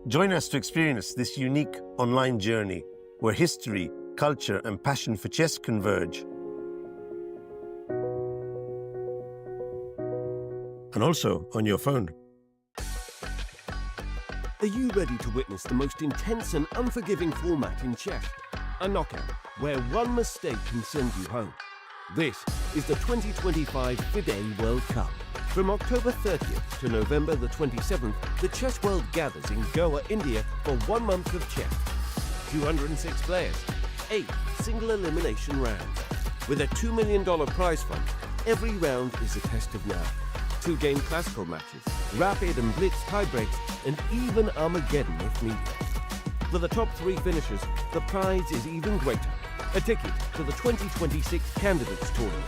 S3: Join us to experience this unique online journey where history, culture, and passion for chess converge. And also on your phone.
S4: Are you ready to witness the most intense and unforgiving format in chess? A knockout where one mistake can send you home. This is the 2025 FIDE World Cup. From October 30th to November the 27th, the chess world gathers in Goa, India for 1 month of chess. 206 players, 8 single elimination rounds. With a $2 million prize fund, every round is a test of nerve. 2-game classical matches, rapid and blitz tiebreaks, and even Armageddon if needed. For the top 3 finishers, the prize is even greater. A ticket to the 2026 Candidates Tournament.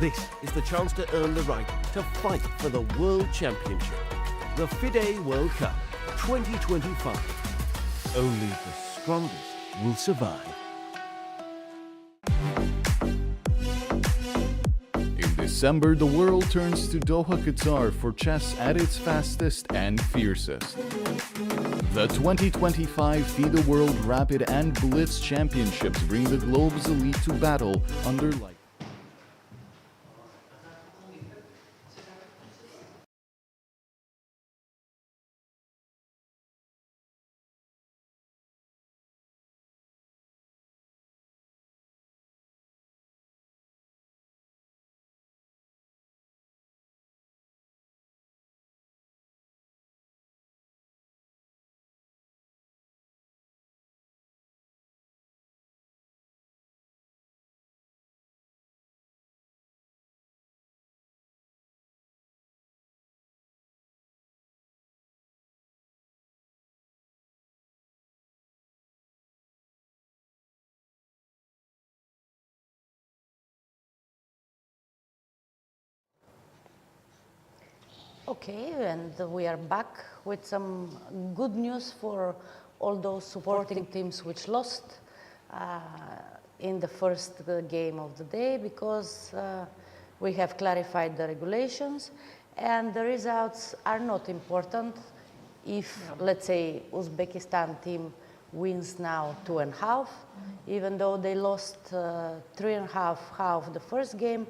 S4: This is the chance to earn the right to fight for the World Championship. The FIDE World Cup 2025. Only the strongest will survive.
S5: In December, the world turns to Doha, Qatar for chess at its fastest and fiercest. The 2025 FIDE World Rapid and Blitz Championships bring the globe's elite to battle under light.
S1: Okay, and we are back with some good news for all those supporting teams which lost in the first game of the day, because we have clarified the regulations and the results are not important if, let's say, Uzbekistan team wins now 2.5. Even though they lost 3.5 half the first game,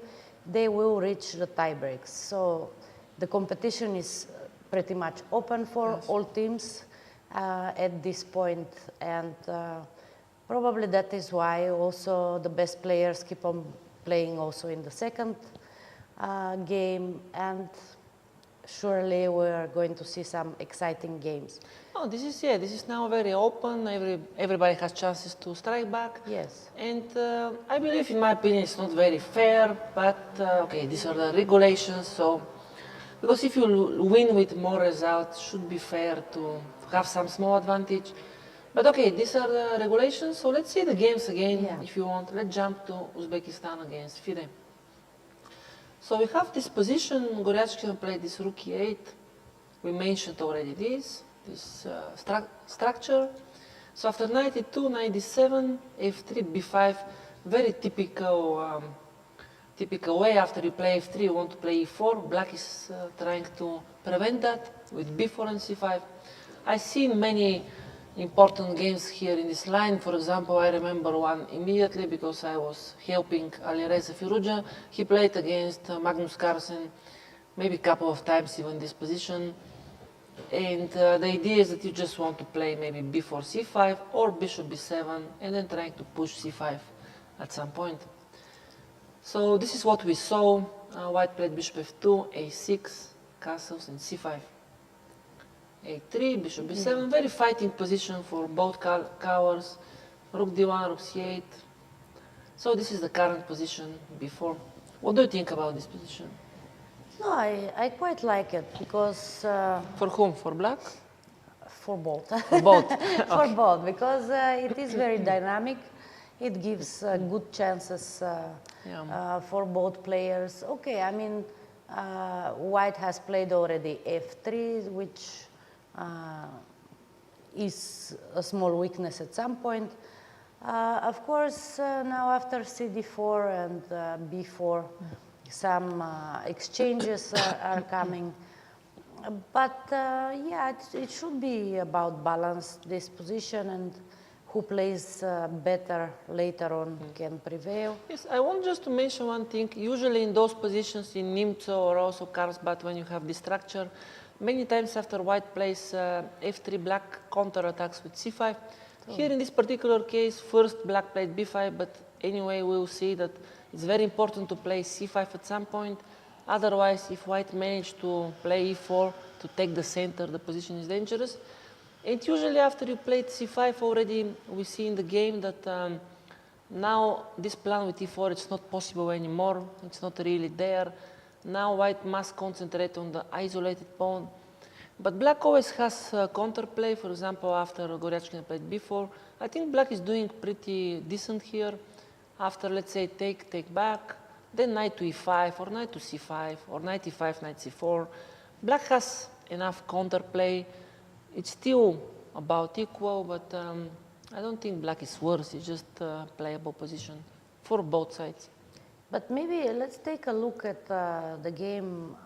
S1: they will reach the tie breaks. So the competition is pretty much open for all teams at this point, and probably that is why also the best players keep on playing also in the second game, and surely we are going to see some exciting games.
S2: Oh, this is now very open. Everybody has chances to strike back.
S1: Yes.
S2: And I believe, in my opinion, it's not very fair, but okay, these are the regulations. So, because if you win with more results, should be fair to have some small advantage. But okay, these are the regulations. So let's see the games again, if you want. Let's jump to Uzbekistan against FIDE. So we have this position. Goryachkina played this rook e8. We mentioned already this structure. So after knight e2, knight d7, f3, b5, very typical way. After you play f3, you want to play e4. Black is trying to prevent that with b4 and c5. I've seen many important games here in this line. For example, I remember one immediately because I was helping Alireza Firouzja. He played against Magnus Carlsen maybe a couple of times even this position. And the idea is that you just want to play maybe b4, c5 or bishop b7 and then trying to push c5 at some point. So this is what we saw. White played bishop f2, a6, castles and c5. a3, bishop b7, very fighting position for both colors. Rook d1, rook c8. So this is the current position before. What do you think about this position?
S1: No, I quite like it because...
S2: for whom? For black?
S1: For both.
S2: For both?
S1: For both, because it is very dynamic. It gives good chances for both players. Okay, I mean, White has played already f3, which is a small weakness at some point. Of course, now after cd4 and b4, some exchanges are coming. But yeah, it should be about balance, this position, and who plays better later on can prevail.
S2: Yes, I want just to mention one thing. Usually in those positions in Nimzo or also Karlsbad, when you have this structure, many times after White plays f3, Black counterattacks with c5. Here in this particular case, first Black played b5, but anyway we'll see that it's very important to play c5 at some point. Otherwise, if White managed to play e4 to take the center, the position is dangerous. And usually after you played c5 already, we see in the game that now this plan with e4, it's not possible anymore. It's not really there. Now White must concentrate on the isolated pawn. But Black always has counterplay. For example, after Goryachkina played b4, I think Black is doing pretty decent here. After, let's say, take back, then knight to e5, or knight to c5, or knight e5, knight c4. Black has enough counterplay. It's still about equal, but I don't think Black is worse. It's just a playable position for both sides.
S1: But maybe let's take a look at the game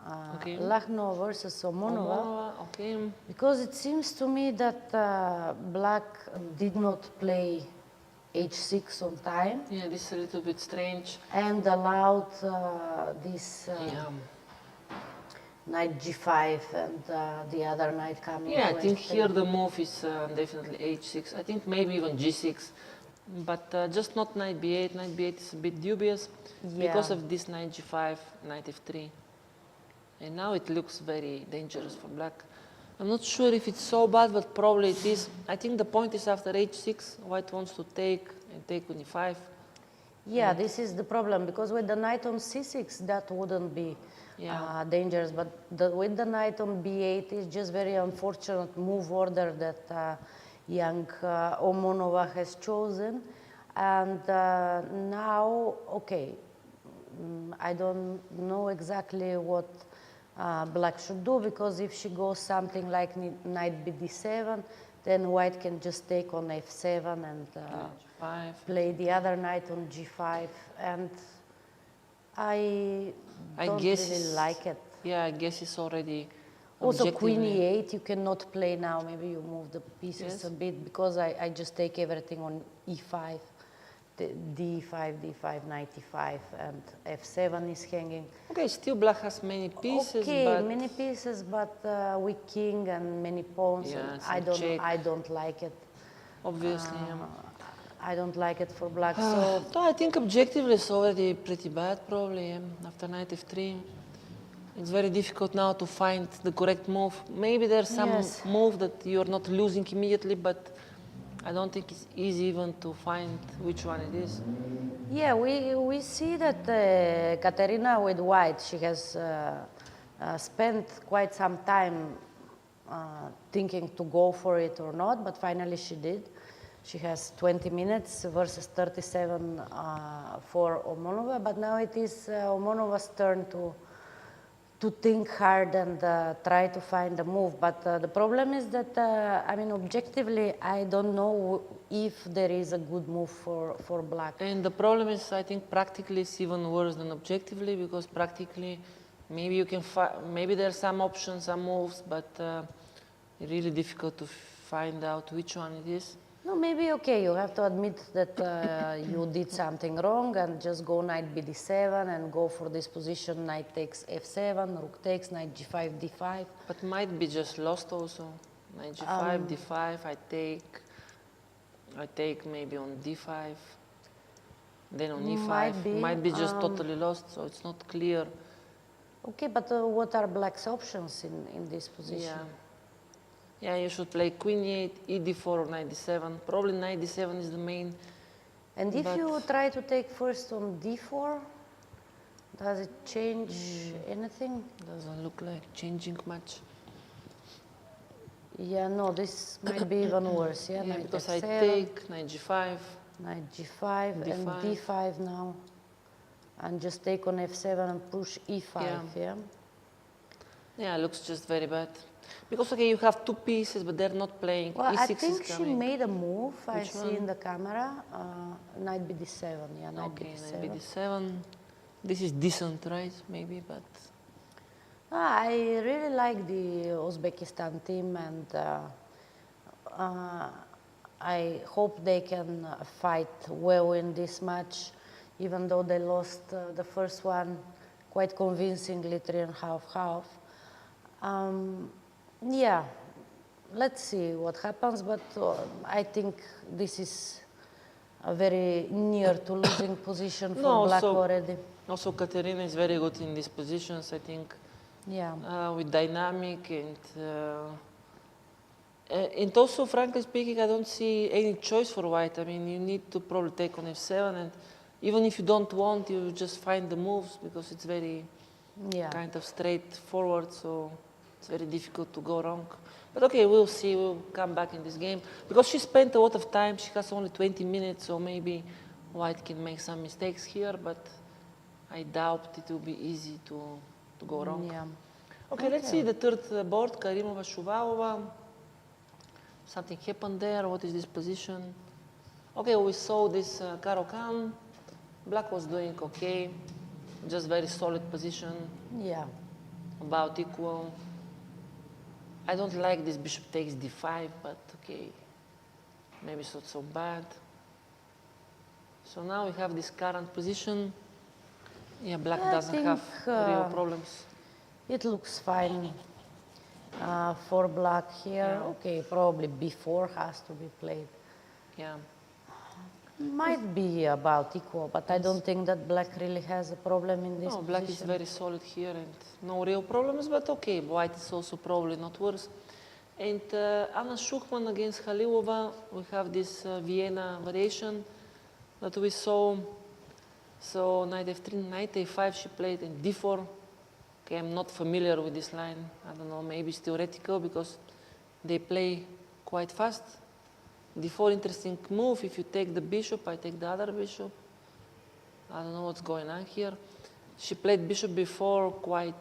S1: Lagno versus Omonova.
S2: Okay.
S1: Because it seems to me that Black did not play h6 on time.
S2: Yeah, this is a little bit strange.
S1: And allowed this knight g5 and the other knight coming.
S2: Yeah, I think here the move is definitely h6. I think maybe even g6. But just not knight b8. Knight b8 is a bit dubious because of this knight g5, knight f3. And now it looks very dangerous for Black. I'm not sure if it's so bad, but probably it is. I think the point is after h6, White wants to take and take on e5.
S1: Yeah, this is the problem, because with the knight on c6, that wouldn't be dangerous. But with the knight on b8, it's just very unfortunate move order that young Omonova has chosen. And now, okay, I don't know exactly what Black should do, because if she goes something like knight bd7, then White can just take on f7 and play the other knight on g5. And I don't really like it.
S2: Yeah, I guess it's already
S1: Also, queen
S2: objectively.
S1: e8, you cannot play now. Maybe you move the pieces
S2: Yes.
S1: a bit, because I just take everything on e5. The d5, d5, knight e5, and f7 is hanging.
S2: Okay, still black has many pieces,
S1: Okay,
S2: but
S1: many pieces, but weak king and many pawns.
S2: Yeah,
S1: And
S2: some check.
S1: I don't like it.
S2: obviously.
S1: I don't like it for black.
S2: So
S1: So
S2: I think objectively it's already pretty bad, probably. After knight f3, it's very difficult now to find the correct move. Maybe there's some
S1: Yes.
S2: move that you're not losing immediately, but I don't think it's easy even to find which one it is.
S1: yeah, we see that Katerina with white, she has spent quite some time thinking to go for it or not, but finally she did. She has 20 minutes versus 37 for Omonova, but now it is Omonova's turn to think hard and try to find a move. But the problem is that, I mean, objectively, I don't know if there is a good move for black.
S2: And the problem is, I think practically it's even worse than objectively, because practically maybe you can maybe there are some options, some moves, but it's really difficult to find out which one it is.
S1: No, maybe okay, you have to admit that you did something wrong and just go knight bd7 and go for this position, knight takes f7, rook takes, knight g5, d5.
S2: But might be just lost also. Knight g5, d5, I take maybe on d5, then on e5. Might be just totally lost, so it's not clear.
S1: Okay, but what are black's options in this position?
S2: Yeah, you should play queen e8, e d4 or knight d7. Probably knight d7 is the main.
S1: And if you try to take first on d4, does it change anything?
S2: Doesn't look like changing much.
S1: Yeah, no, this might be even worse. Yeah, knight
S2: because
S1: f7,
S2: I take knight g5.
S1: Knight g5 and d5 now. And just take on f7 and push e5, yeah?
S2: Yeah, it looks just very bad. Because, okay, you have two pieces, but they're not playing.
S1: Well,
S2: E6
S1: I think
S2: is
S1: she
S2: coming.
S1: made a move, I
S2: Which
S1: see
S2: one?
S1: in the camera. Knight bd7, yeah, knight
S2: Okay,
S1: bd7.
S2: knight bd7. This is decent, right? Maybe, but...
S1: I really like the Uzbekistan team, and I hope they can fight well in this match, even though they lost the first one quite convincingly, 3.5-half. Yeah, let's see what happens, but I think this is a very near to losing position for black already.
S2: Also, Katerina is very good in these positions, I think.
S1: Yeah.
S2: With dynamic and also, frankly speaking, I don't see any choice for white. I mean, you need to probably take on f7, and even if you don't want, you just find the moves, because it's very kind of straightforward, so it's very difficult to go wrong. But okay, we'll see. We'll come back in this game. Because she spent a lot of time, she has only 20 minutes, so maybe white can make some mistakes here, but I doubt it will be easy to go wrong.
S1: Yeah.
S2: Okay, let's see the third board, Karimova, Shuvalova. Something happened there. What is this position? Okay, we saw this Caro-Kann. Black was doing okay. Just very solid position.
S1: Yeah.
S2: About equal. I don't like this bishop takes d5, but okay. Maybe it's not so bad. So now we have this current position. Yeah, black doesn't have real problems.
S1: It looks fine for black here.
S2: Yeah.
S1: Okay, probably b4 has to be played.
S2: Yeah.
S1: Might be about equal, but I don't think that black really has a problem in this
S2: No, black is
S1: position.
S2: very solid here and no real problems, but okay, white is also probably not worse. And Anna Schuchman against Khalilova, we have this Vienna variation that we saw. So knight f3, knight a5 she played, and d4. Okay, I'm not familiar with this line. I don't know, maybe it's theoretical because they play quite fast. d4, interesting move. If you take the bishop, I take the other bishop. I don't know what's going on here. She played bishop b4 quite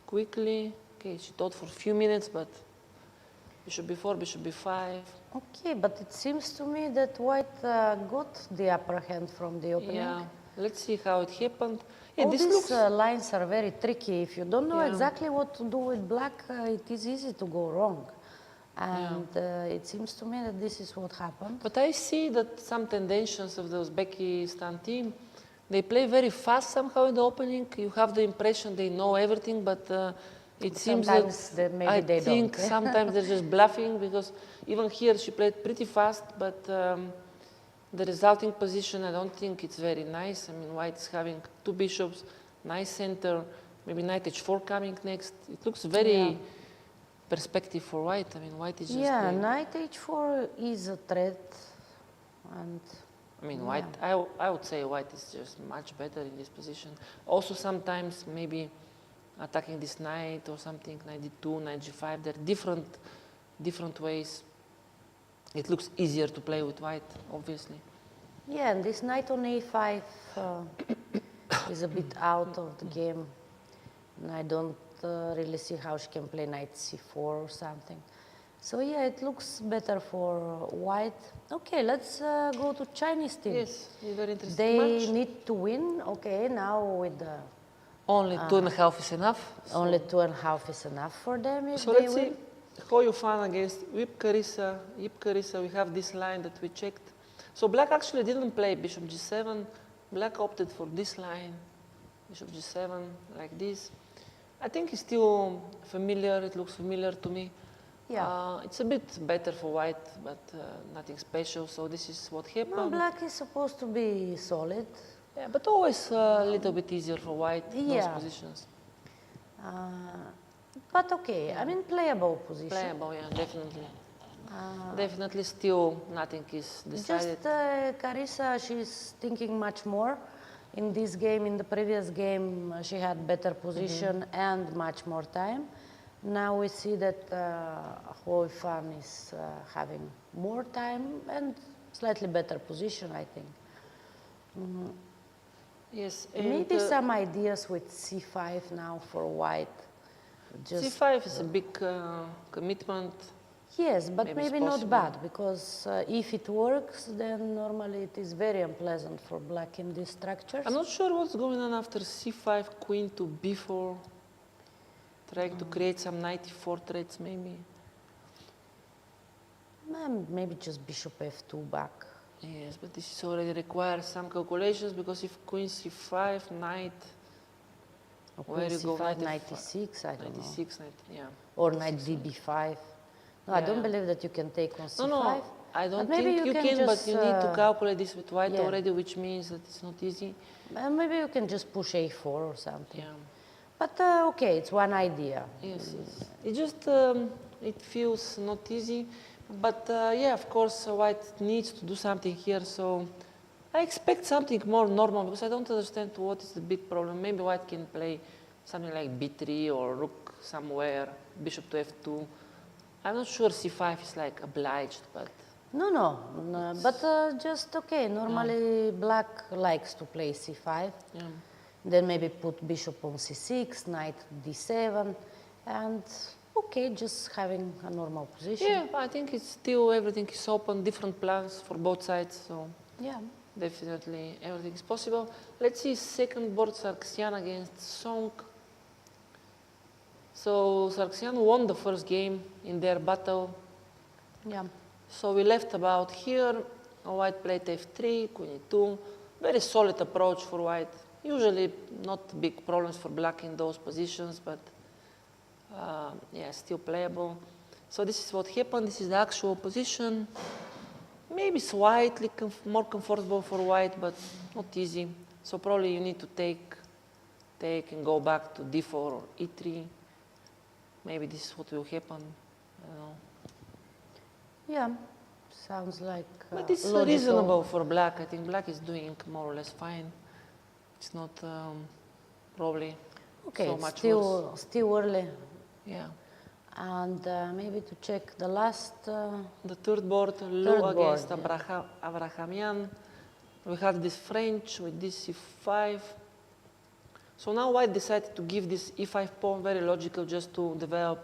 S2: quickly. Okay, she thought for a few minutes, but bishop b4, bishop b5.
S1: Okay, but it seems to me that white got the upper hand from the opening.
S2: Yeah, let's see how it happened. Yeah,
S1: All
S2: this
S1: these
S2: looks...
S1: lines are very tricky. If you don't know
S2: Yeah.
S1: exactly what to do with black, it is easy to go wrong. And it seems to me that this is what happened.
S2: But I see that some tendencies of the Uzbekistan team, they play very fast somehow in the opening. You have the impression they know everything, but it seems
S1: Sometimes
S2: that
S1: maybe
S2: I
S1: they
S2: think
S1: don't.
S2: sometimes they're just bluffing, because even here she played pretty fast, but the resulting position, I don't think it's very nice. I mean, white is having two bishops, nice center, maybe knight h4 coming next. It looks very perspective for white. I mean, white is just playing.
S1: Knight h4 is a threat, and
S2: I mean, white. I would say white is just much better in this position. Also, sometimes maybe attacking this knight or something, knight d2, knight g5. There are different ways. It looks easier to play with white, obviously.
S1: Yeah, and this knight on a5 is a bit out of the game. And I don't really see how she can play knight c4 or something. So yeah, it looks better for white. Okay, let's go to Chinese team.
S2: Yes, very interesting
S1: They
S2: match.
S1: need to win. Okay, now with the...
S2: Only 2.5 is enough.
S1: Only 2.5 is enough for them if
S2: So
S1: they
S2: let's
S1: win.
S2: see how you found against Whip Carissa. We have this line that we checked. So black actually didn't play bishop g7. Black opted for this line, bishop g7, like this. I think it's still familiar. It looks familiar to me.
S1: Yeah.
S2: It's a bit better for white, but nothing special. So this is what happened.
S1: No, black is supposed to be solid.
S2: Yeah, but always a little bit easier for white, those positions.
S1: But okay, I mean playable position.
S2: Playable, yeah, definitely. Definitely still nothing is decided.
S1: Just Carissa, she's thinking much more. In this game, in the previous game, she had better position and much more time. Now we see that Hoi Fan is having more time and slightly better position, I think.
S2: Yes,
S1: maybe some ideas with c5 now for white. Just
S2: c5 is a big commitment.
S1: Yes, but maybe not
S2: possible.
S1: bad, because if it works, then normally it is very unpleasant for black in these structures.
S2: I'm not sure what's going on after c5, queen to b4, trying to create some knight e4 threats, maybe.
S1: Maybe just bishop f2 back.
S2: Yes, but this is already requires some calculations, because if queen c5, knight, where you go,
S1: c5, knight e6, I don't know.
S2: 96, knight, yeah.
S1: Or knight db5. No, I don't believe that you can take on c5.
S2: No, I don't think you can, but you need to calculate this with white already, which means that it's not easy.
S1: Maybe you can just push a4 or something.
S2: Yeah.
S1: But okay, it's one idea.
S2: Yes, yes. It just, it feels not easy. But yeah, of course, white needs to do something here. So I expect something more normal, because I don't understand what is the big problem. Maybe white can play something like b3 or rook somewhere, bishop to f2. I'm not sure c5 is like obliged, but...
S1: No, but just okay. Normally black likes to play c5.
S2: Yeah.
S1: Then maybe put bishop on c6, knight d7, and okay, just having a normal position.
S2: Yeah, I think it's still, everything is open, different plans for both sides, so
S1: yeah,
S2: definitely everything is possible. Let's see second board Sargsyan against Song. So Sargsyan won the first game in their battle.
S1: Yeah.
S2: So we left about here. White played f3, queen e2. Very solid approach for white. Usually not big problems for black in those positions, but yeah, still playable. So this is what happened. This is the actual position. Maybe slightly more comfortable for white, but not easy. So probably you need to take and go back to d4 or e3. Maybe this is what will happen. I don't know.
S1: Yeah, sounds like
S2: but it's
S1: logical.
S2: reasonable for black. I think black is doing more or less fine. It's not probably so much worse.
S1: Still early.
S2: Yeah.
S1: And maybe to check the last...
S2: the third board, Lou against Abrahamian. We have this French with this e5. So now white decided to give this e5 pawn, very logical, just to develop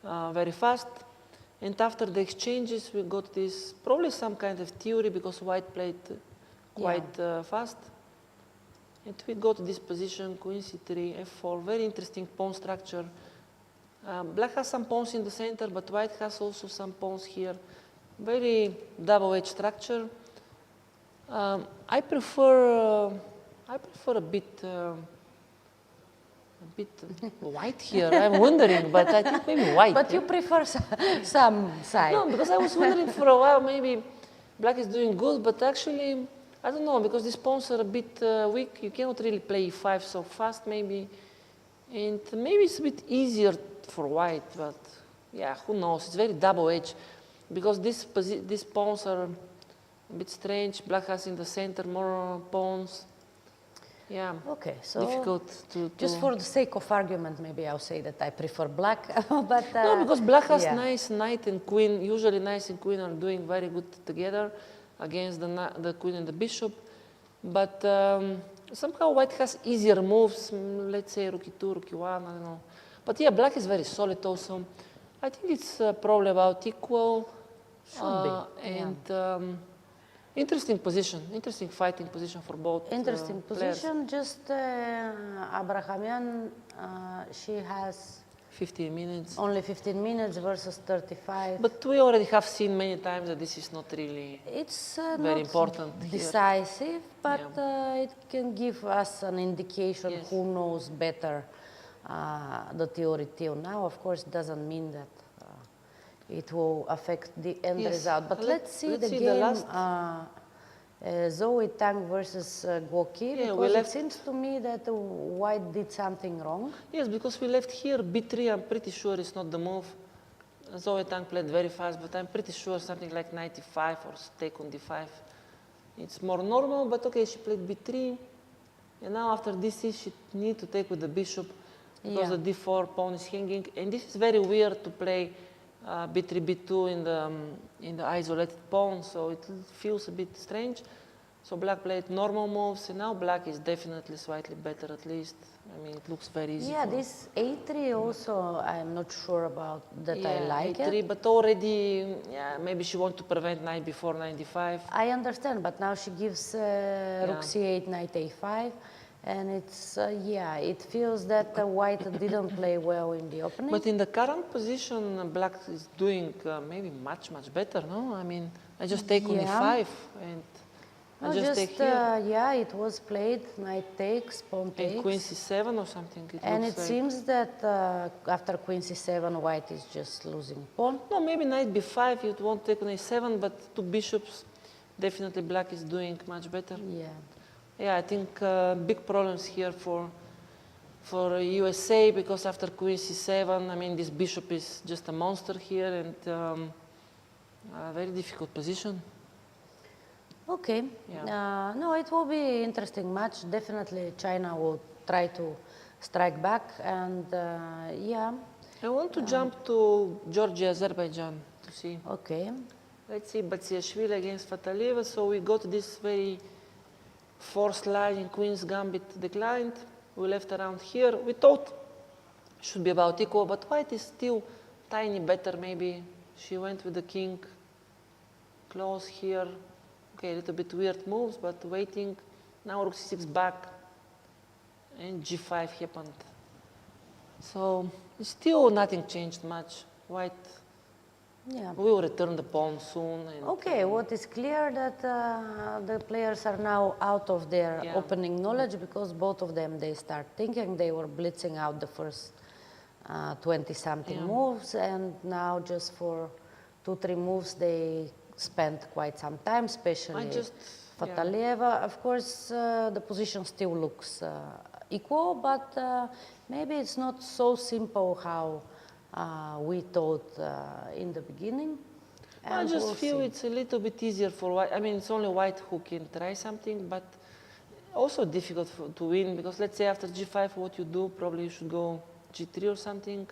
S2: very fast. And after the exchanges, we got this, probably some kind of theory, because white played quite fast. And we go to this position, queen c3, f4, very interesting pawn structure. Black has some pawns in the center, but white has also some pawns here. Very double-edged structure. I prefer a bit white here. I'm wondering, but I think maybe white.
S1: But you prefer some side.
S2: No, because I was wondering for a while, maybe black is doing good, but actually, I don't know, because these pawns are a bit weak. You cannot really play e5 so fast, maybe. And maybe it's a bit easier for white, but yeah, who knows? It's very double-edged, because these pawns are a bit strange. Black has in the center more pawns. Yeah.
S1: Okay, so
S2: difficult to
S1: just for the sake of argument, maybe I'll say that I prefer black. But
S2: no, because black has nice knight and queen. Usually, knight and queen are doing very good together against the queen and the bishop. But somehow white has easier moves. Let's say rook e2, rook e1. I don't know. But yeah, black is very solid also. I think it's probably about equal.
S1: Should be.
S2: And interesting position, interesting fighting position for both.
S1: Interesting position.
S2: Players.
S1: Just Abrahamian, she has
S2: 15 minutes.
S1: Only 15 minutes versus 35.
S2: But we already have seen many times that this is not really
S1: it's
S2: very
S1: not
S2: important
S1: decisive, but it can give us an indication who knows better the theory till now. Of course, it doesn't mean that it will affect the end result. But let's see the game. Zoe Tang versus Guoqi, because it seems to me that white did something wrong.
S2: Yes, because we left here b3. I'm pretty sure it's not the move. Zoe Tang played very fast, but I'm pretty sure something like 95 or take on d5. It's more normal, but okay, she played b3. And now after this, she need to take with the bishop because the d4 pawn is hanging. And this is very weird to play b3, b2 in the isolated pawn, so it feels a bit strange. So black played normal moves, and now black is definitely slightly better at least. I mean, it looks very easy.
S1: Yeah, this a3 also, I'm not sure about that I like
S2: a3,
S1: it.
S2: but already, maybe she wants to prevent knight before 95.
S1: I understand, but now she gives rook c8, knight a5. And it's, it feels that white didn't play well in the opening.
S2: But in the current position, black is doing maybe much better, no? I mean, I just take on e5 and I just take here.
S1: It was played, knight takes, pawn takes.
S2: And queen c7 or something.
S1: And it seems that after queen c7, white is just losing pawn.
S2: No, maybe knight b5, you won't take on a7, but two bishops, definitely black is doing much better.
S1: Yeah.
S2: Yeah, I think big problems here for USA, because after queen c7, I mean, this bishop is just a monster here, and a very difficult position.
S1: Okay. No, it will be interesting match. Definitely China will try to strike back, and
S2: I want to jump to Georgia, Azerbaijan to see.
S1: Okay.
S2: Let's see, Vachier-Lagrave against Fatalieva. So we got this very forced line in Queen's Gambit declined. We left around here. We thought it should be about equal, but white is still tiny better maybe. She went with the king close here. Okay, a little bit weird moves, but waiting. Now rook c6 back, and g5 happened. So still nothing changed much. White we will return the pawn soon. And
S1: okay, what is clear that the players are now out of their opening knowledge, because both of them, they start thinking. They were blitzing out the first 20-something moves, and now just for 2-3 moves they spent quite some time, especially Fatalieva. Of course, the position still looks equal, but maybe it's not so simple how we thought in the beginning.
S2: I just feel it's a little bit easier for white. I mean, it's only white who can try something, but also difficult to win, because let's say after g5, what you do, probably you should go g3 or something.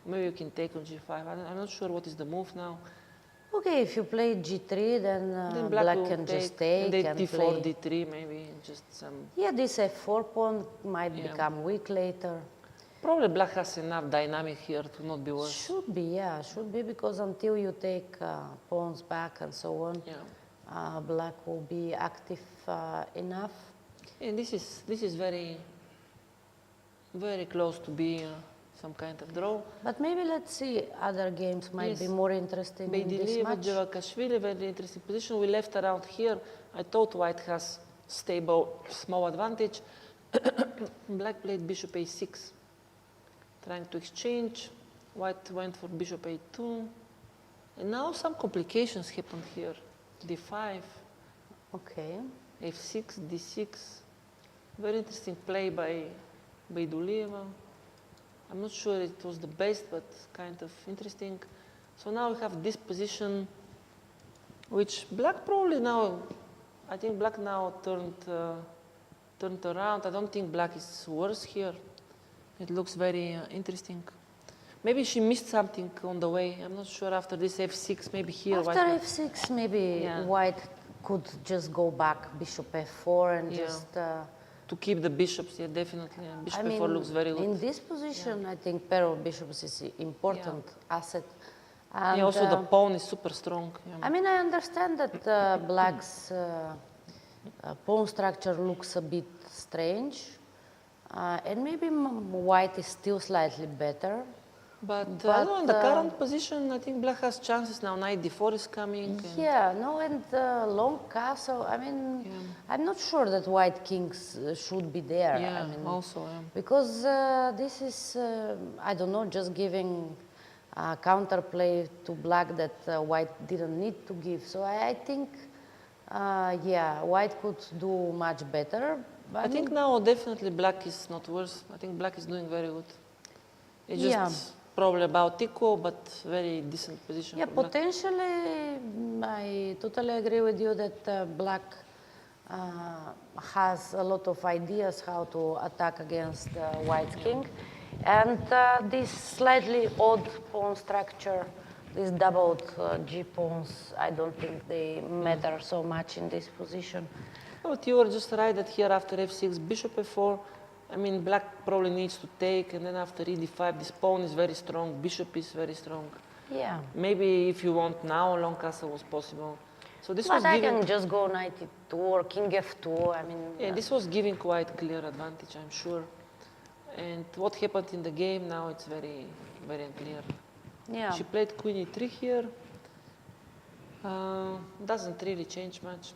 S2: Maybe you can take on g5. I'm not sure what is the move now.
S1: Okay, if you play g3, then black can just take and
S2: d4, d3 maybe, just some...
S1: Yeah, this f4 pawn might become weak later.
S2: Probably black has enough dynamic here to not be worse.
S1: Should be, should be, because until you take pawns back and so on, black will be active enough.
S2: And this is very, very close to be some kind of draw.
S1: But maybe let's see, other games might be more interesting in this match.
S2: Vachier-Lagrave, very interesting position. We left around here. I thought white has stable, small advantage. Black played bishop a6, trying to exchange. White went for bishop a2. And now some complications happened here. d5.
S1: Okay.
S2: f6, d6. Very interesting play by Dulieva. I'm not sure it was the best, but kind of interesting. So now we have this position, which black probably now, I think black now turned around. I don't think black is worse here. It looks very interesting. Maybe she missed something on the way. I'm not sure after this f6, maybe here.
S1: After f6, maybe white could just go back, bishop f4 and just...
S2: to keep the bishops, yeah, definitely. Bishop f4 looks very good.
S1: In this position, I think pair of bishops is an important asset. And,
S2: also the pawn is super strong.
S1: I mean, I understand that black's pawn structure looks a bit strange. And maybe white is still slightly better.
S2: But in the current position, I think black has chances now. Knight d4 is coming.
S1: And long castle. I mean, I'm not sure that white kings should be there.
S2: Yeah,
S1: I mean,
S2: also.
S1: Because this is, I don't know, just giving counterplay to black that white didn't need to give. So I think, white could do much better.
S2: I think now definitely black is not worse. I think black is doing very good. It's just probably about equal, but very decent position.
S1: Yeah, potentially, I totally agree with you that black has a lot of ideas how to attack against white king. And this slightly odd pawn structure, these doubled G pawns, I don't think they matter so much in this position.
S2: But you were just right that here after f6, bishop f4, I mean, black probably needs to take, and then after e d5, this pawn is very strong, bishop is very strong.
S1: Yeah.
S2: Maybe if you want now, long castle was possible. So this was
S1: I
S2: giving...
S1: can just go knight e2 or king f2, I mean...
S2: Yeah, this was giving quite clear advantage, I'm sure. And what happened in the game now, it's very, very unclear.
S1: Yeah.
S2: She played queen e3 here. Doesn't really change much.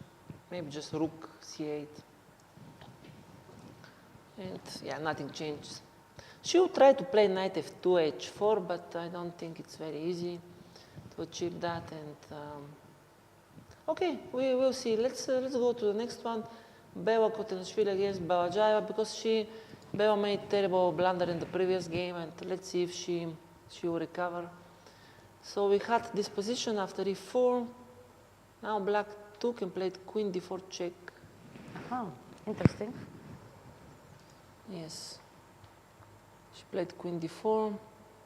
S2: Maybe just rook c8. And yeah, nothing changes. She would try to play knight f2, h4, but I don't think it's very easy to achieve that. And okay, we will see. Let's go to the next one. Beva Kotelashvili against Balajeva, because Beva made terrible blunder in the previous game, and let's see if she will recover. So we had this position after e4. Now black took and played queen d4 check.
S1: Interesting.
S2: Yes. She played queen d4.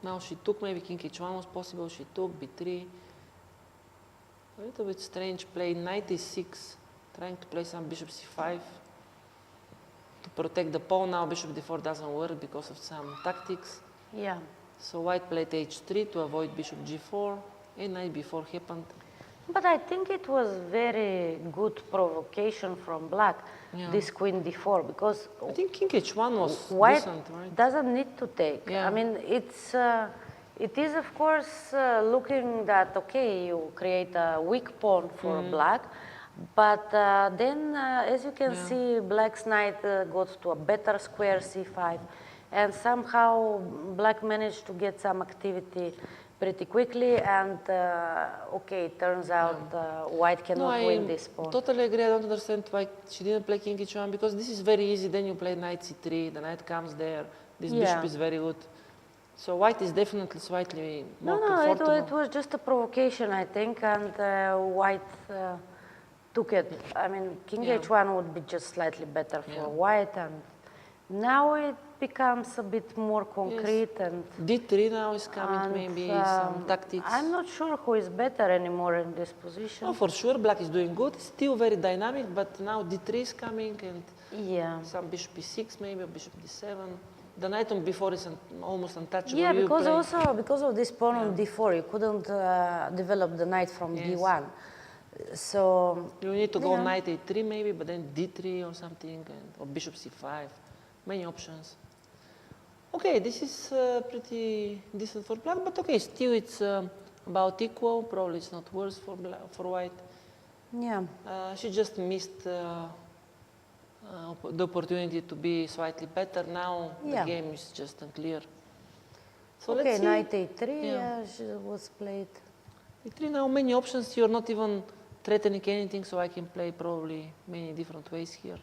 S2: Now she took, maybe king h1 was possible. She took b3. A little bit strange play, knight e6, trying to play some bishop c5 to protect the pawn. Now bishop d4 doesn't work because of some tactics.
S1: Yeah.
S2: So white played h3 to avoid bishop g4, and knight b4 happened.
S1: But I think it was very good provocation from black, this queen d4, because
S2: I think king h1 was
S1: white
S2: decent, right?
S1: doesn't need to take. I mean, it is of course looking that, okay, you create a weak pawn for black, but then as you can see, black's knight got to a better square c5, and somehow black managed to get some activity pretty quickly, and okay, it turns out white cannot win this pawn.
S2: Totally agree. I don't understand why she didn't play king h1, because this is very easy. Then you play knight c3, the knight comes there, this bishop is very good. So white is definitely slightly more comfortable.
S1: It was just a provocation, I think, and white took it. I mean, king h1 would be just slightly better for white, and now it becomes a bit more concrete. And
S2: d3 now is coming, maybe some tactics.
S1: I'm not sure who is better anymore in this position.
S2: Oh, for sure, black is doing good. Still very dynamic, but now d3 is coming, and some bishop e6 maybe, or bishop d7. The knight on b4 is almost untouchable.
S1: Yeah, because of this pawn on d4, you couldn't develop the knight from d1. So
S2: you need to go
S1: yeah.
S2: knight a3 maybe, but then d3 or something, or bishop c5. Many options. Okay, this is pretty decent for black, but okay, still it's about equal. Probably it's not worse for white.
S1: Yeah.
S2: She just missed the opportunity to be slightly better. Now
S1: Yeah.
S2: the game is just unclear. So
S1: Okay,
S2: let's see.
S1: knight a3 she was played.
S2: a3 now, many options. You're not even threatening anything, so I can play probably many different ways here.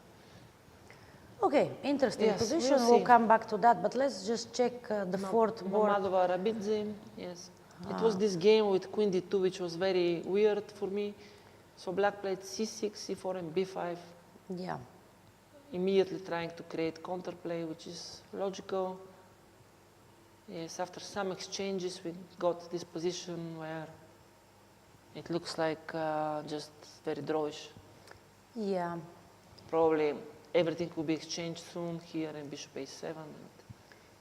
S1: Okay, interesting
S2: Yes,
S1: position.
S2: we'll
S1: We'll
S2: see.
S1: come back to that, but let's just check the fourth board.
S2: Mamadova Rabidze, yes. It was this game with queen d2, which was very weird for me. So black played c6, c4, and b5.
S1: Yeah.
S2: Immediately trying to create counterplay, which is logical. Yes, after some exchanges, we got this position where it looks like just very drawish.
S1: Yeah.
S2: Probably everything will be exchanged soon here, and bishop a7. And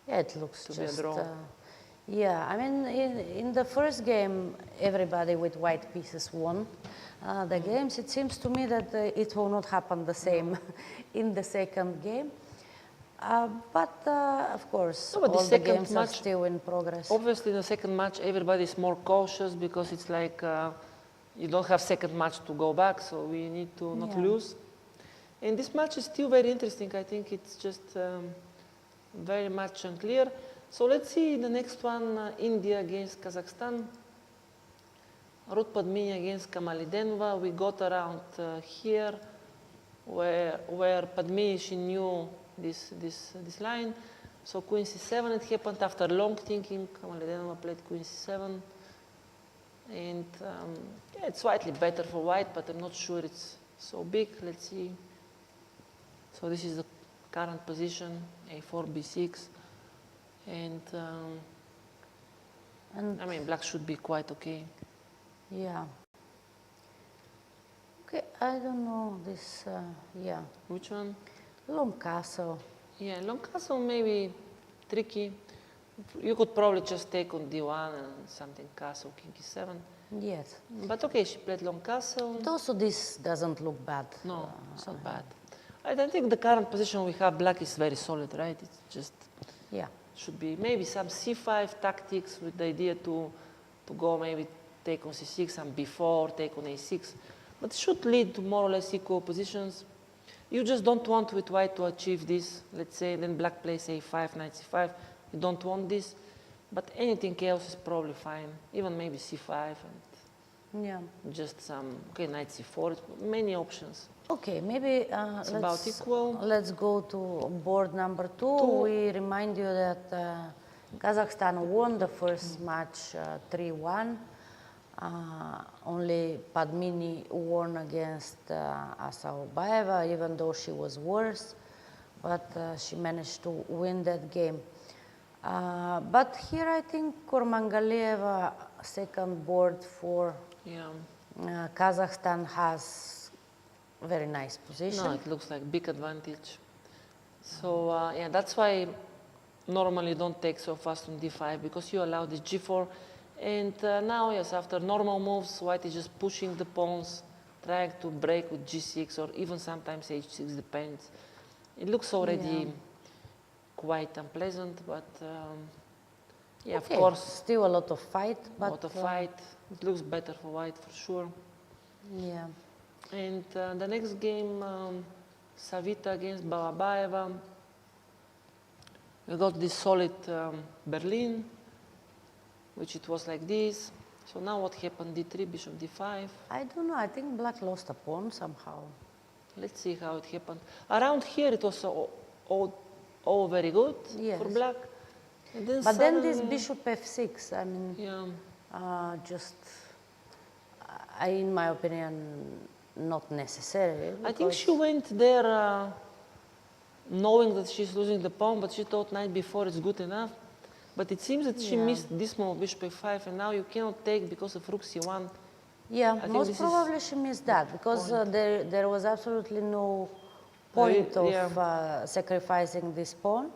S1: Yeah, it looks
S2: to
S1: just.
S2: be a draw.
S1: Yeah, I mean, in the first game, everybody with white pieces won the games. It seems to me that it will not happen the same in the second game. But of course,
S2: No, but the
S1: all the
S2: second
S1: games are
S2: match-
S1: still in progress.
S2: Obviously, in the second match, everybody is more cautious because it's like you don't have second match to go back, so we need to not
S1: Yeah.
S2: lose. And this match is still very interesting. I think it's just very much unclear. So let's see the next one, India against Kazakhstan. Ruth Padmini against Kamalidenova. We got around here where Padmini, she knew this line. So queen c7, it happened after long thinking. Kamalidenova played queen c7. And yeah, it's slightly better for white, but I'm not sure it's so big. Let's see. So this is the current position, a4, b6. And I mean, black should be quite okay.
S1: Yeah. Okay, I don't know this, yeah.
S2: Which one?
S1: Long castle.
S2: Yeah, long castle maybe tricky. You could probably just take on d1 and something castle, king e7.
S1: Yes.
S2: But okay, she played long castle.
S1: But also this doesn't look bad.
S2: No, it's not bad. I don't think the current position we have, black is very solid, right? It's just,
S1: yeah,
S2: should be maybe some c5 tactics with the idea to go maybe take on c6 and b4, take on a6. But should lead to more or less equal positions. You just don't want with white to achieve this. Let's say then black plays a5, knight c5. You don't want this. But anything else is probably fine. Even maybe c5 and
S1: yeah.
S2: just some, okay, knight c4. Many options.
S1: Okay, maybe
S2: It's about equal.
S1: let's go to board number two. We remind you that Kazakhstan won the first match 3-1. Only Padmini won against Asaobaeva, even though she was worse, but she managed to win that game. But here I think Kurmangalieva, second board for Kazakhstan, has very nice position.
S2: No, it looks like big advantage. So yeah, that's why normally don't take so fast on d5, because you allow this g4. And now, yes, after normal moves, white is just pushing the pawns, trying to break with g6 or even sometimes h6, depends. It looks already quite unpleasant, but yeah,
S1: Okay,
S2: of course.
S1: still a lot of fight. But,
S2: A lot of fight. It looks better for white for sure.
S1: Yeah.
S2: And the next game, Savita against Balabaeva. We got this solid Berlin, which it was like this. So now what happened? d3, bishop d5.
S1: I don't know. I think black lost a pawn somehow.
S2: Let's see how it happened. Around here it was all very good for black. And then
S1: But then this
S2: suddenly-
S1: bishop f6, I mean, just, in my opinion, not necessary.
S2: I think she went there knowing that she's losing the pawn, but she thought knight b4 is good enough. But it seems that she missed this move, bishop a5, and now you cannot take because of rook c1.
S1: Yeah,
S2: I think
S1: most
S2: this is
S1: probably she missed that because there was absolutely no point of sacrificing this pawn.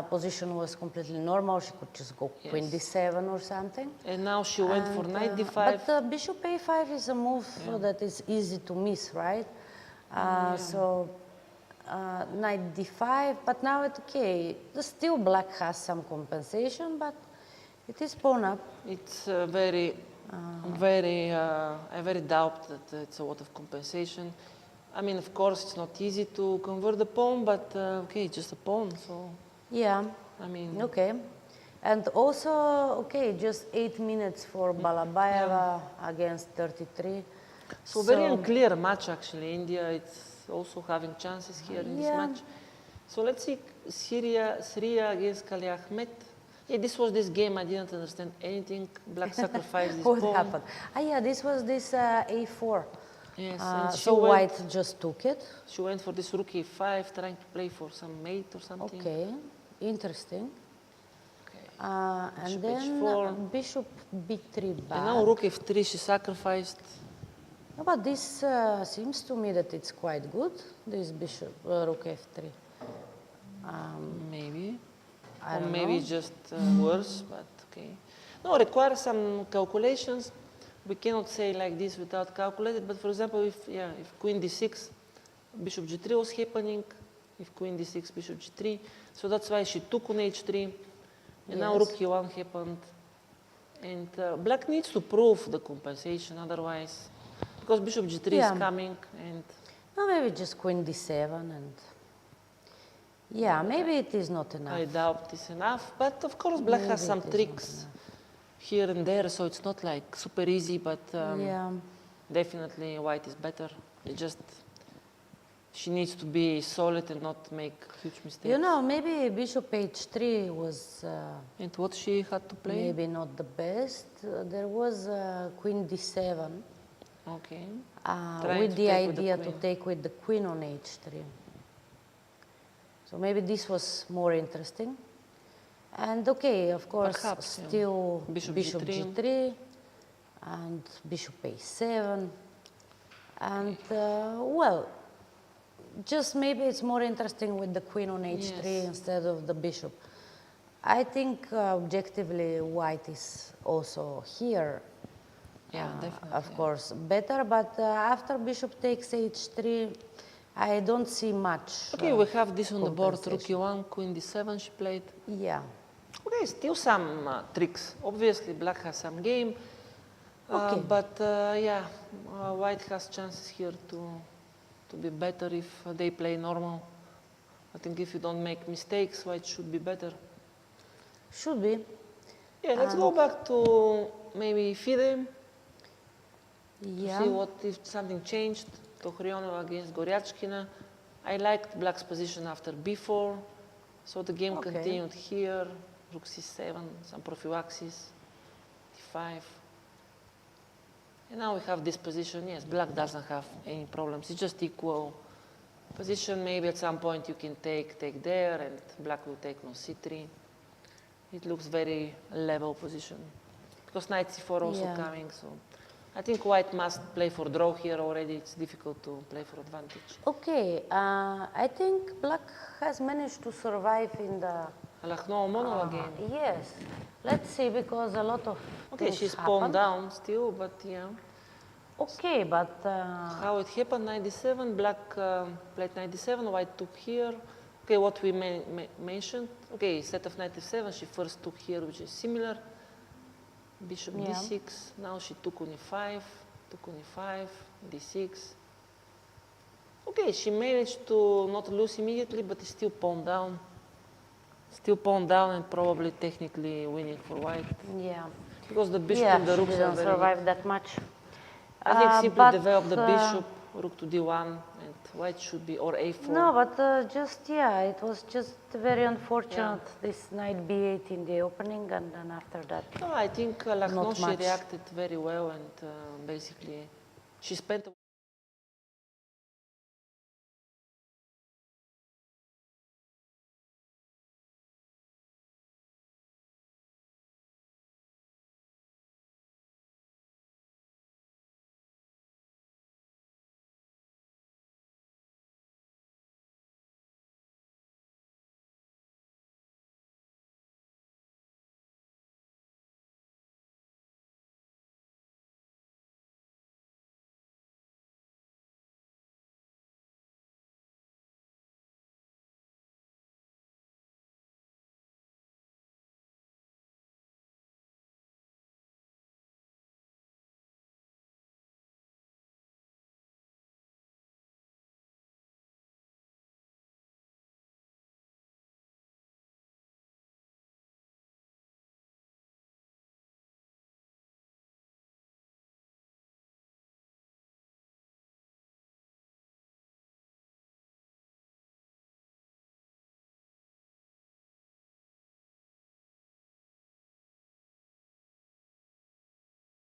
S1: position was completely normal. She could just go
S2: Yes.
S1: queen d7 or something.
S2: And now she went for knight d5.
S1: But bishop a5 is a move that is easy to miss, right? So knight d5, but now it's okay. Still black has some compensation, but it is pawn up.
S2: It's I very doubt that it's a lot of compensation. I mean, of course, it's not easy to convert the pawn, but okay, just a pawn, so.
S1: Yeah.
S2: I mean.
S1: Okay. And also, okay, just 8 minutes for Balabayeva against 33.
S2: So very unclear match, actually. India, it's also having chances here in this match. So let's see, Syria against Kali Ahmed. Yeah, this was this game. I didn't understand anything. Black sacrificed this
S1: What
S2: pawn.
S1: happened? Yeah, this was this a4.
S2: Yes, and
S1: so white just took it.
S2: She went for this rook a5, trying to play for some mate or something.
S1: Okay, interesting.
S2: Okay.
S1: And then
S2: h4.
S1: bishop b3 back.
S2: And now rook f3, she sacrificed.
S1: No, but this seems to me that it's quite good, this bishop, rook f3.
S2: Maybe.
S1: I
S2: or
S1: don't
S2: maybe
S1: know.
S2: just worse, but okay. No, requires some calculations. We cannot say like this without calculating, but for example, if queen d6, bishop g3 was happening, if queen d6, bishop g3, so that's why she took on h3, and now rook e1 happened. And black needs to prove the compensation, otherwise, because bishop g3 is coming, and...
S1: No, maybe just queen d7, and... Yeah, maybe it is not enough.
S2: I doubt it's enough, but of course black has some tricks here and there, so it's not like super easy, but definitely white is better. She needs to be solid and not make huge mistakes.
S1: You know, maybe bishop h3 was...
S2: and what she had to play?
S1: Maybe not the best. There was queen d7.
S2: Okay.
S1: With the idea to take with the queen on h3. So maybe this was more interesting. And okay, of course,
S2: perhaps,
S1: still
S2: bishop
S1: g3 and bishop a7. And well, just maybe it's more interesting with the queen on h3 instead of the bishop. I think objectively white is also here,
S2: definitely,
S1: of course, better, but after bishop takes h3, I don't see much.
S2: Okay, we have this on the board, rook e1, queen d7 she played.
S1: Yeah.
S2: Okay, still some tricks. Obviously, black has some game, but white has chances here to be better if they play normal. I think if you don't make mistakes, white should be better.
S1: Should be.
S2: Yeah, let's go back to maybe FIDE.
S1: Yeah.
S2: See what if something changed. Tohrionova against Goryachkina. I liked black's position after b4, so the game continued here. Rook c7, some prophylaxis, d5. And now we have this position. Yes, black doesn't have any problems. It's just equal position. Maybe at some point you can take there, and black will take on c3. It looks very level position. Because knight c4 also coming, so I think white must play for draw here already. It's difficult to play for advantage.
S1: Okay, I think black has managed to survive in the
S2: Lakhno-Omonova game.
S1: Yes, let's see, because a lot of
S2: okay, she's pawned down still, but yeah.
S1: Okay, but
S2: how it happened? Knight d7. Black played knight d7. White took here. Okay, what we mentioned. Okay, instead of knight f7, she first took here, which is similar. Bishop d6. Now she took on e5. Took on e5. d6. Okay, she managed to not lose immediately, but is still pawned down. Still pawned down and probably technically winning for white.
S1: Yeah.
S2: Because the bishop and the rooks
S1: didn't
S2: are very
S1: survive that much.
S2: I think simply develop the bishop, rook to d1, and white should be, or a4.
S1: No, but it was just very unfortunate, this knight b8 in the opening, and then after that.
S2: No, I think Lakhno, she
S1: much.
S2: reacted very well, and basically she spent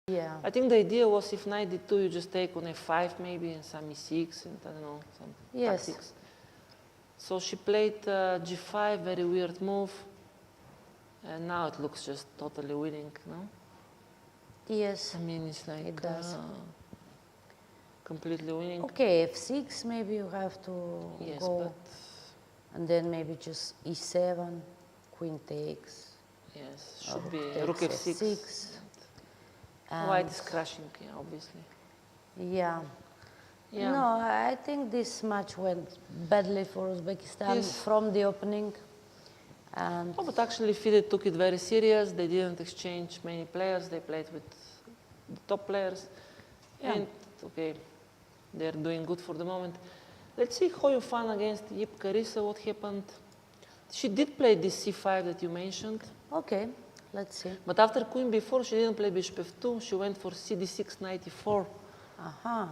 S1: Yeah.
S2: I think the idea was if knight d2, you just take on f5 maybe and some e6 and I don't know, some
S1: Yes.
S2: tactics. So she played g5, very weird move. And now it looks just totally winning, no?
S1: Yes.
S2: I mean, it's like
S1: it does.
S2: completely winning.
S1: Okay, f6, maybe you have to
S2: Yes,
S1: go.
S2: but
S1: And then maybe just e7, queen takes.
S2: yes, should be
S1: takes
S2: rook f6.
S1: f6.
S2: White is crashing, yeah, obviously.
S1: Yeah.
S2: Yeah.
S1: No, I think this match went badly for Uzbekistan
S2: Yes.
S1: from the opening. And
S2: Oh, but actually FIDE took it very serious. They didn't exchange many players. They played with the top players.
S1: Yeah.
S2: And, okay, they're doing good for the moment. Let's see Hoyu Fan against Yip Carissa, what happened. She did play this c5 that you mentioned.
S1: Okay, let's see.
S2: But after queen b4, she didn't play bishop f2. She went for cd6, knight e4.
S1: Aha.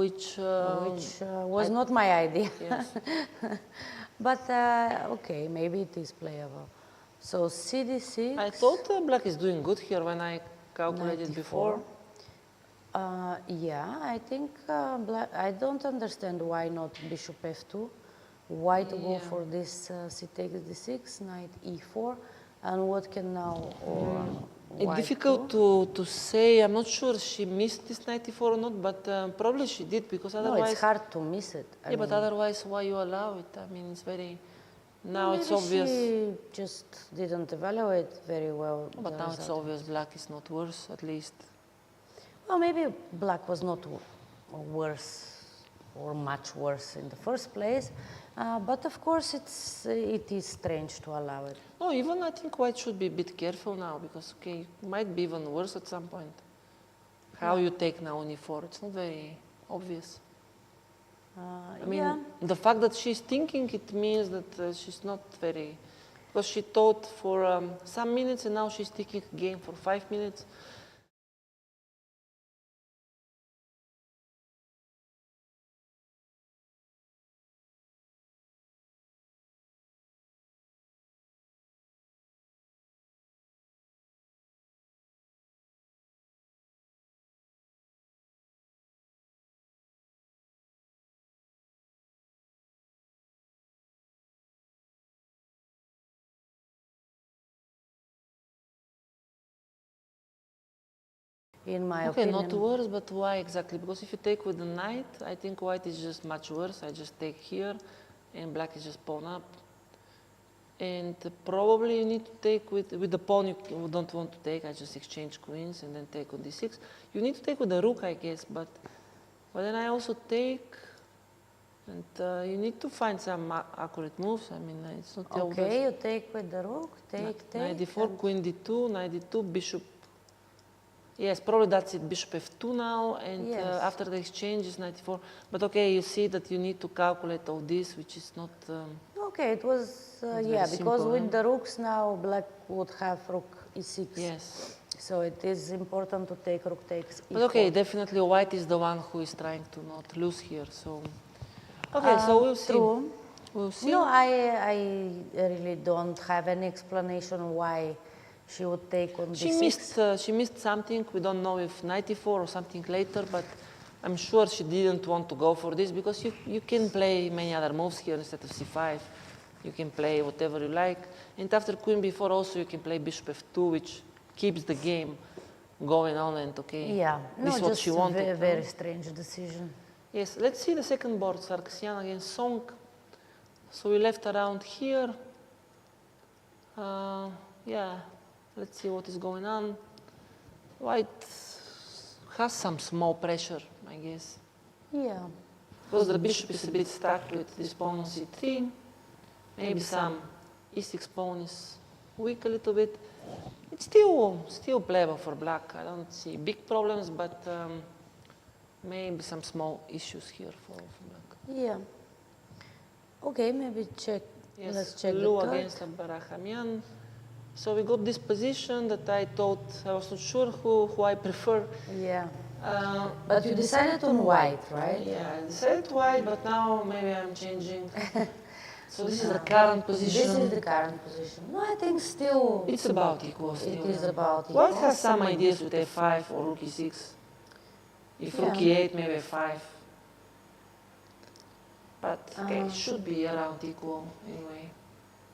S2: Which
S1: was not my idea.
S2: Yes.
S1: But okay, maybe it is playable. So cd6.
S2: I thought black is doing good here when I calculated before.
S1: Yeah, I think black. I don't understand why not bishop f2. Why to go for this c takes d6, knight e4, and what can now
S2: It's difficult to say. I'm not sure she missed this knight e4 or not, but probably she did because otherwise.
S1: No, it's hard to miss it.
S2: Yeah, but otherwise, why you allow it? I mean, it's very. Now it's
S1: maybe
S2: obvious.
S1: She just didn't evaluate very well.
S2: But
S1: the
S2: now it's
S1: result.
S2: obvious black is not worse, at least.
S1: Well, maybe black was not worse or much worse in the first place, but of course it is strange to allow it.
S2: No, even I think white should be a bit careful now because, okay, it might be even worse at some point. How you take now on e4, it's not very obvious. I mean, the fact that she's thinking, it means that she's not very, because she thought for some minutes and now she's thinking again for 5 minutes.
S1: In my
S2: Okay,
S1: opinion.
S2: not worse, but why exactly? Because if you take with the knight, I think white is just much worse. I just take here, and black is just pawn up. And probably you need to take with the pawn you don't want to take. I just exchange queens and then take on d6. You need to take with the rook, I guess, but then I also take, and you need to find some accurate moves. I mean, it's not obvious.
S1: Okay, you take with the rook, take.
S2: Knight d4, queen d2, knight d2, bishop. Yes, probably that's it, bishop f2 now, and
S1: Yes.
S2: after the exchange is knight d4. But okay, you see that you need to calculate all this, which is not...
S1: Okay, it was,
S2: very
S1: yeah, because
S2: simple,
S1: with the rooks now, black would have rook e6.
S2: Yes.
S1: So it is important to take rook takes e4.
S2: But okay, definitely white is the one who is trying to not lose here, so... Okay, so we'll see.
S1: True.
S2: We'll see.
S1: No, I really don't have any explanation why she would take on d6.
S2: She missed something. We don't know if knight e4 or something later, but I'm sure she didn't want to go for this because you can play many other moves here instead of c5. You can play whatever you like. And after queen b4 also you can play bishop f2, which keeps the game going on and okay.
S1: Yeah,
S2: this is what she wanted.
S1: A very strange decision.
S2: Yes, let's see the second board, Sargsyan against Song. So we left around here. Yeah, let's see what is going on. White has some small pressure, I guess.
S1: Yeah.
S2: Because the bishop is a bit stuck with this pawn on c3. Maybe some e6 pawn is weak a little bit. It's still playable for black. I don't see big problems, but maybe some small issues here for black.
S1: Yeah. Okay, maybe check.
S2: Yes,
S1: Let's check
S2: Lou
S1: the third.
S2: against Barahamian. So we got this position that I thought I was not sure who I prefer.
S1: Yeah. But you decided on white, right?
S2: Yeah, I decided white, but now maybe I'm changing. So this is the current position.
S1: This is the current position. No, I think still...
S2: It's about equal still.
S1: It is about equal.
S2: White has some ideas with f5 or rook e6. If rook e8, maybe f5. But okay, it should be around equal anyway.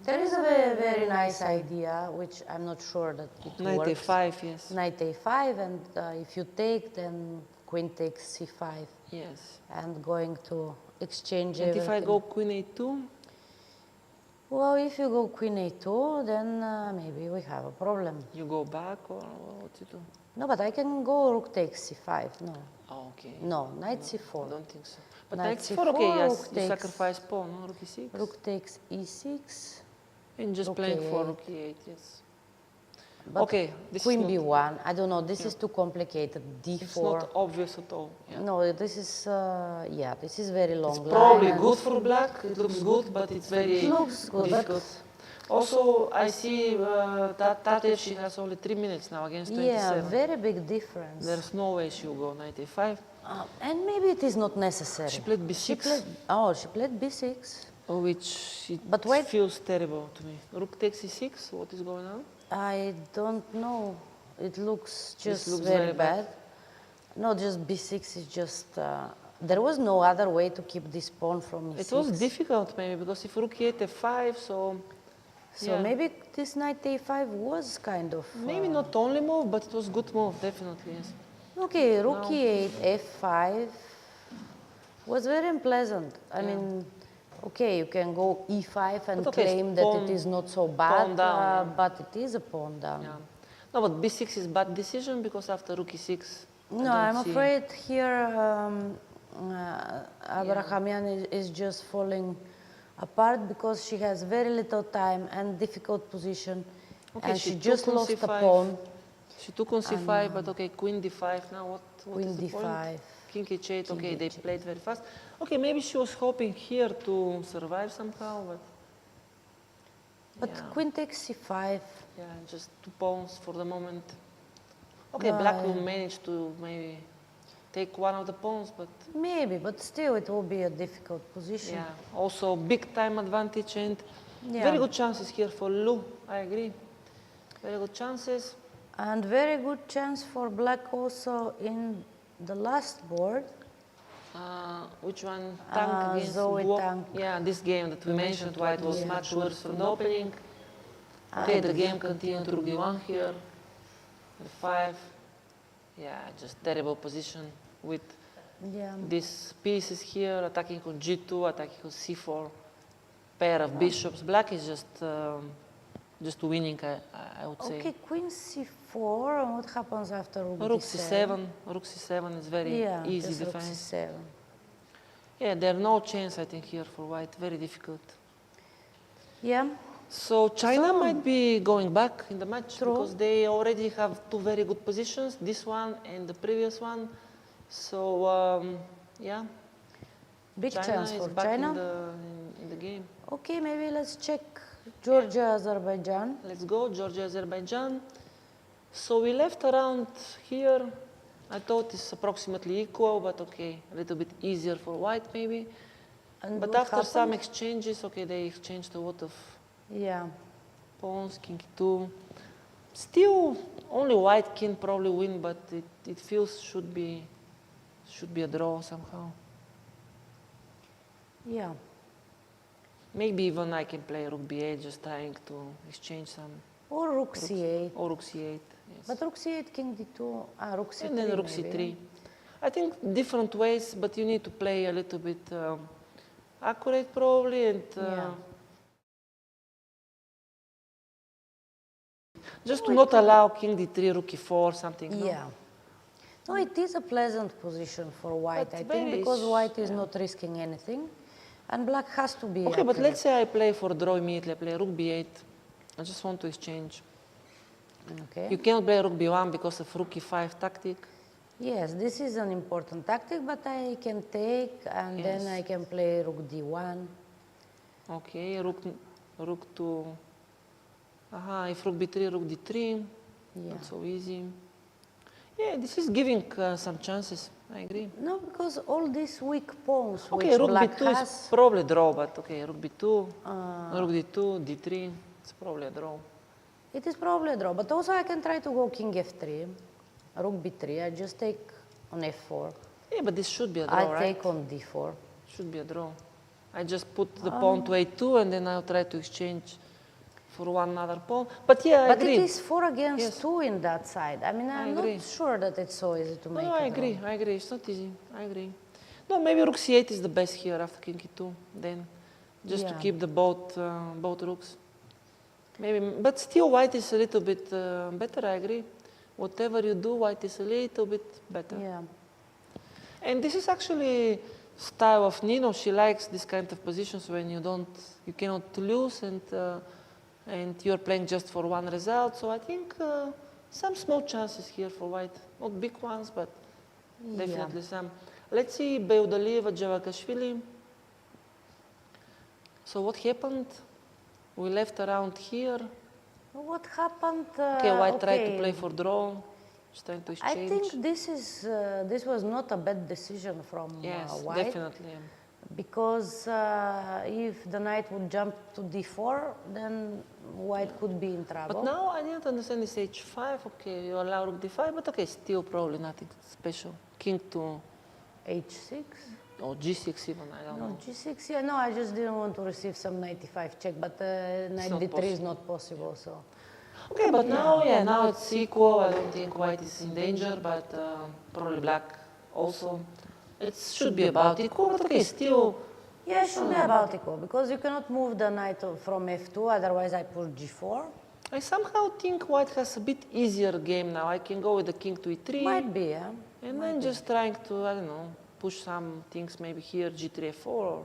S1: There is a very, very nice idea, which I'm not sure that it
S2: Knight
S1: works.
S2: a5, yes.
S1: Knight a5, and if you take, then queen takes c5.
S2: Yes.
S1: And going to exchange
S2: And
S1: everything.
S2: if I go queen a2?
S1: Well, if you go queen a2, then maybe we have a problem.
S2: You go back or what you do?
S1: No, but I can go rook takes c5, no.
S2: Oh, okay.
S1: No, knight c4.
S2: I don't think so. But knight c4, okay, yes, you sacrifice pawn, no? Rook e6.
S1: Rook takes e6.
S2: And just
S1: rook
S2: playing for
S1: a8.
S2: rook e8, yes.
S1: But
S2: okay, this
S1: queen
S2: is
S1: b1, I don't know, this is too complicated. d4.
S2: It's not obvious at all. Yeah.
S1: No, this is, yeah, this is very long.
S2: It's probably good for black, it looks good, but it's very
S1: looks good,
S2: difficult. Also, I see that Tatev, she has only 3 minutes now against 27.
S1: Yeah, very big difference.
S2: There's no way she'll go knight a5.
S1: And maybe it is not necessary.
S2: She played b6.
S1: She played b6.
S2: Which
S1: But wait,
S2: feels terrible to me. Rook takes e6, what is going on?
S1: I don't know. It looks just
S2: looks
S1: very
S2: very
S1: bad. No, just b6 is just... there was no other way to keep this pawn from e6.
S2: It was difficult maybe, because if rook e8 f5, so...
S1: So maybe this knight a5 was kind of...
S2: Maybe not only move, but it was good move, definitely, yes.
S1: Okay, rook e8, f5 was very unpleasant. I mean, okay, you can go e5 and claim that it is not so bad, but it is a pawn down.
S2: Yeah. No, but b6 is bad decision because after rook e6...
S1: No, I'm afraid here Abrahamian is just falling apart because she has very little time and difficult position,
S2: Okay,
S1: and she just lost a pawn.
S2: She took on c5, but okay, queen d5. Now what
S1: Queen
S2: is the
S1: d5.
S2: point? King h8. Okay, they
S1: h8.
S2: played very fast. Okay, maybe she was hoping here to survive somehow, but
S1: But queen takes c5.
S2: yeah, just 2 pawns for the moment. Okay, black will manage to maybe take one of the pawns, but
S1: Maybe, but still it will be a difficult position.
S2: yeah, also big time advantage and
S1: Yeah.
S2: very good chances here for Lu. I agree. Very good chances.
S1: And very good chance for black also in the last board.
S2: Which one? Tank against
S1: Zoe
S2: Duo?
S1: Tank.
S2: Yeah, this game that we mentioned, white was much worse from the opening. Okay, the game continued through g1 here. The5. Yeah, just terrible position with these pieces here, attacking on g2, attacking on c4. Pair of bishops. Black is just winning, I would say.
S1: Okay, queen c4, and what happens after rook
S2: Rook
S1: d7?
S2: c7. Rook c7 is very easy
S1: just rook
S2: defense.
S1: c7.
S2: Yeah, there are no chance, I think, here for white. Very difficult.
S1: Yeah.
S2: So China might be going back in the match
S1: True.
S2: because they already have 2 very good positions, this one and the previous one. So yeah,
S1: Big
S2: China
S1: chance
S2: is
S1: for
S2: back
S1: China.
S2: in the game.
S1: Okay, maybe let's check Georgia, Azerbaijan.
S2: Let's go, Georgia, Azerbaijan. So we left around here. I thought it's approximately equal, but okay, a little bit easier for white maybe.
S1: And
S2: But
S1: what
S2: after some
S1: happened?
S2: exchanges, okay, they exchanged a lot of
S1: Yeah.
S2: pawns, king 2. Still, only white can probably win, but it feels should be a draw somehow.
S1: Yeah.
S2: Maybe even I can play rook b8, just trying to exchange some.
S1: Or rook c8.
S2: Or rook c8, yes.
S1: But rook c8, king d2, rook c3
S2: And then rook
S1: maybe.
S2: c3. I think different ways, but you need to play a little bit accurate probably, and just to not allow king d3, rook e4, something. No?
S1: Yeah. No, it is a pleasant position for white,
S2: But
S1: I think,
S2: very
S1: because white is not risking anything, and black has to be
S2: Okay, but
S1: accurate.
S2: let's say I play for draw immediately. I play rook b8. I just want to exchange.
S1: Okay.
S2: You cannot play rook b1 because of rook e5 tactic.
S1: Yes, this is an important tactic, but I can take, and then I can play rook d1.
S2: Okay, rook to... Aha, if rook b3, rook d3.
S1: Yeah.
S2: Not so easy. Yeah, this is giving some chances. I agree.
S1: No, because all these weak pawns
S2: Okay,
S1: which
S2: rook
S1: black
S2: b2
S1: has,
S2: is probably a draw, but okay, rook b2, rook d2, d3, it's probably a draw.
S1: it is probably a draw. But also I can try to go king f3, rook b3. I just take on f4.
S2: Yeah, but this should be a draw,
S1: I
S2: right?
S1: take on d4.
S2: Should be a draw. I just put the pawn to a2 and then I'll try to exchange for one other pawn. But yeah, I agree.
S1: But it is 4 against 2 in that side. I mean, I'm not sure that it's so easy to make
S2: No, I agree. I agree. It's not easy. I agree. No, maybe rook c8 is the best here after king e2. Then, just to keep the both rooks. Maybe, but still, white is a little bit better. I agree. Whatever you do, white is a little bit better.
S1: Yeah.
S2: And this is actually style of Nino. She likes this kind of positions when you cannot lose and you're playing just for one result. So I think some small chances here for white. Not big ones, but definitely some. Let's see, Beudalieva, Javakashvili. So what happened? We left around here.
S1: What happened?
S2: Okay, white tried to play for draw. Just trying to exchange.
S1: I think this was not a bad decision from white.
S2: Yes, definitely.
S1: Because if the knight would jump to d4, then white could be in trouble.
S2: But now I didn't understand this h5. Okay, you allow rook d5, but okay, still probably nothing special. King to
S1: h6?
S2: Or g6 even, I don't know.
S1: G6, yeah, no, I just didn't want to receive some knight e5 check, but knight d3 is not possible, so.
S2: Okay, but now, yeah, now it's equal. I don't think white is in danger, but probably black also. It should be about equal, but okay, still.
S1: Yeah, it should be about equal, because you cannot move the knight from f2, otherwise I push g4.
S2: I somehow think white has a bit easier game now. I can go with the king to e3.
S1: Might be, yeah.
S2: And then just trying to, I don't know, push some things maybe here, g3, f4, or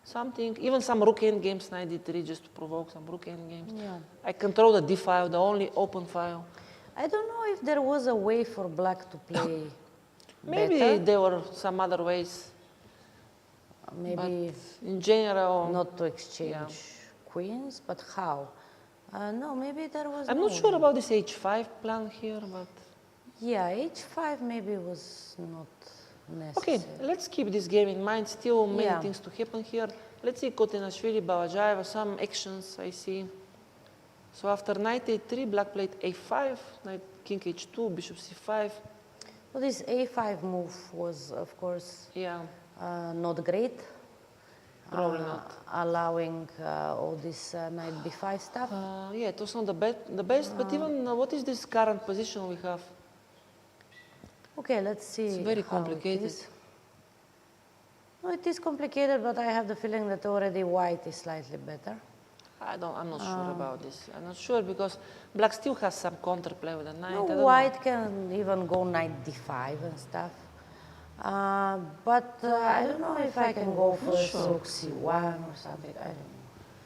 S2: something. Even some rook end games, knight d3, just to provoke some rook end games.
S1: Yeah.
S2: I control the d file, the only open file.
S1: I don't know if there was a way for black to play
S2: Maybe
S1: better.
S2: there were some other ways.
S1: Maybe
S2: but in general,
S1: not to exchange queens, but how? No, maybe there was.
S2: I'm
S1: no
S2: not sure
S1: way.
S2: about this h5 plan here, but
S1: Yeah, h5 maybe was not necessary.
S2: okay. Let's keep this game in mind. Still many things to happen here. Let's see Kotenashvili, Balajayeva, some actions I see. So after knight a3, black played a5, knight king h2, bishop c5.
S1: Well, this a5 move was, of course, not great.
S2: Probably not.
S1: Allowing all this knight b5 stuff.
S2: Yeah, it was not the best, but even what is this current position we have?
S1: Okay, let's see.
S2: It's very
S1: how
S2: complicated.
S1: It is. No, it is complicated, but I have the feeling that already white is slightly better.
S2: I'm not sure about this. I'm not sure because black still has some counterplay with the knight.
S1: No,
S2: I don't
S1: white
S2: know.
S1: can even go knight d5 and stuff. But I don't know if I can go for rook c1 or something. I don't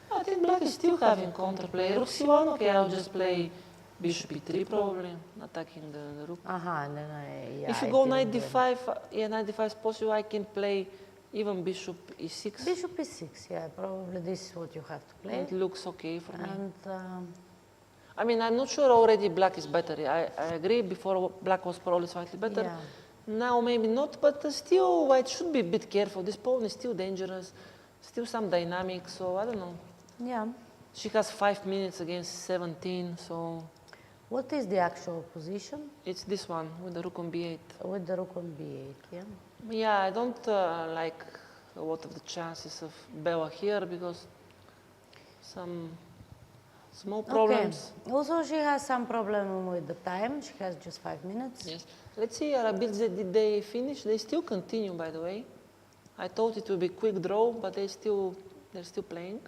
S1: know.
S2: I think black is still having counterplay. Rook c1, okay, I'll just play bishop e3 probably, attacking the rook.
S1: And then
S2: if you go knight d5, knight d5 is possible, I can play even bishop e6.
S1: Bishop e6, yeah, probably this is what you have to play.
S2: It looks okay for me.
S1: And
S2: I mean, I'm not sure already black is better. I agree, before black was probably slightly better.
S1: Yeah.
S2: Now maybe not, but still white should be a bit careful. This pawn is still dangerous, still some dynamic, so I don't know.
S1: Yeah.
S2: She has 5 minutes against 17, so...
S1: What is the actual position?
S2: It's this one, with the rook on b8.
S1: With the rook on b8, yeah.
S2: Yeah, I don't like a lot of the chances of Bella here, because some small problems.
S1: Okay. Also, she has some problem with the time. She has just 5 minutes.
S2: Yes. Let's see, Arabidze, did they finish? They still continue, by the way. I thought it would be quick draw, but they're still playing.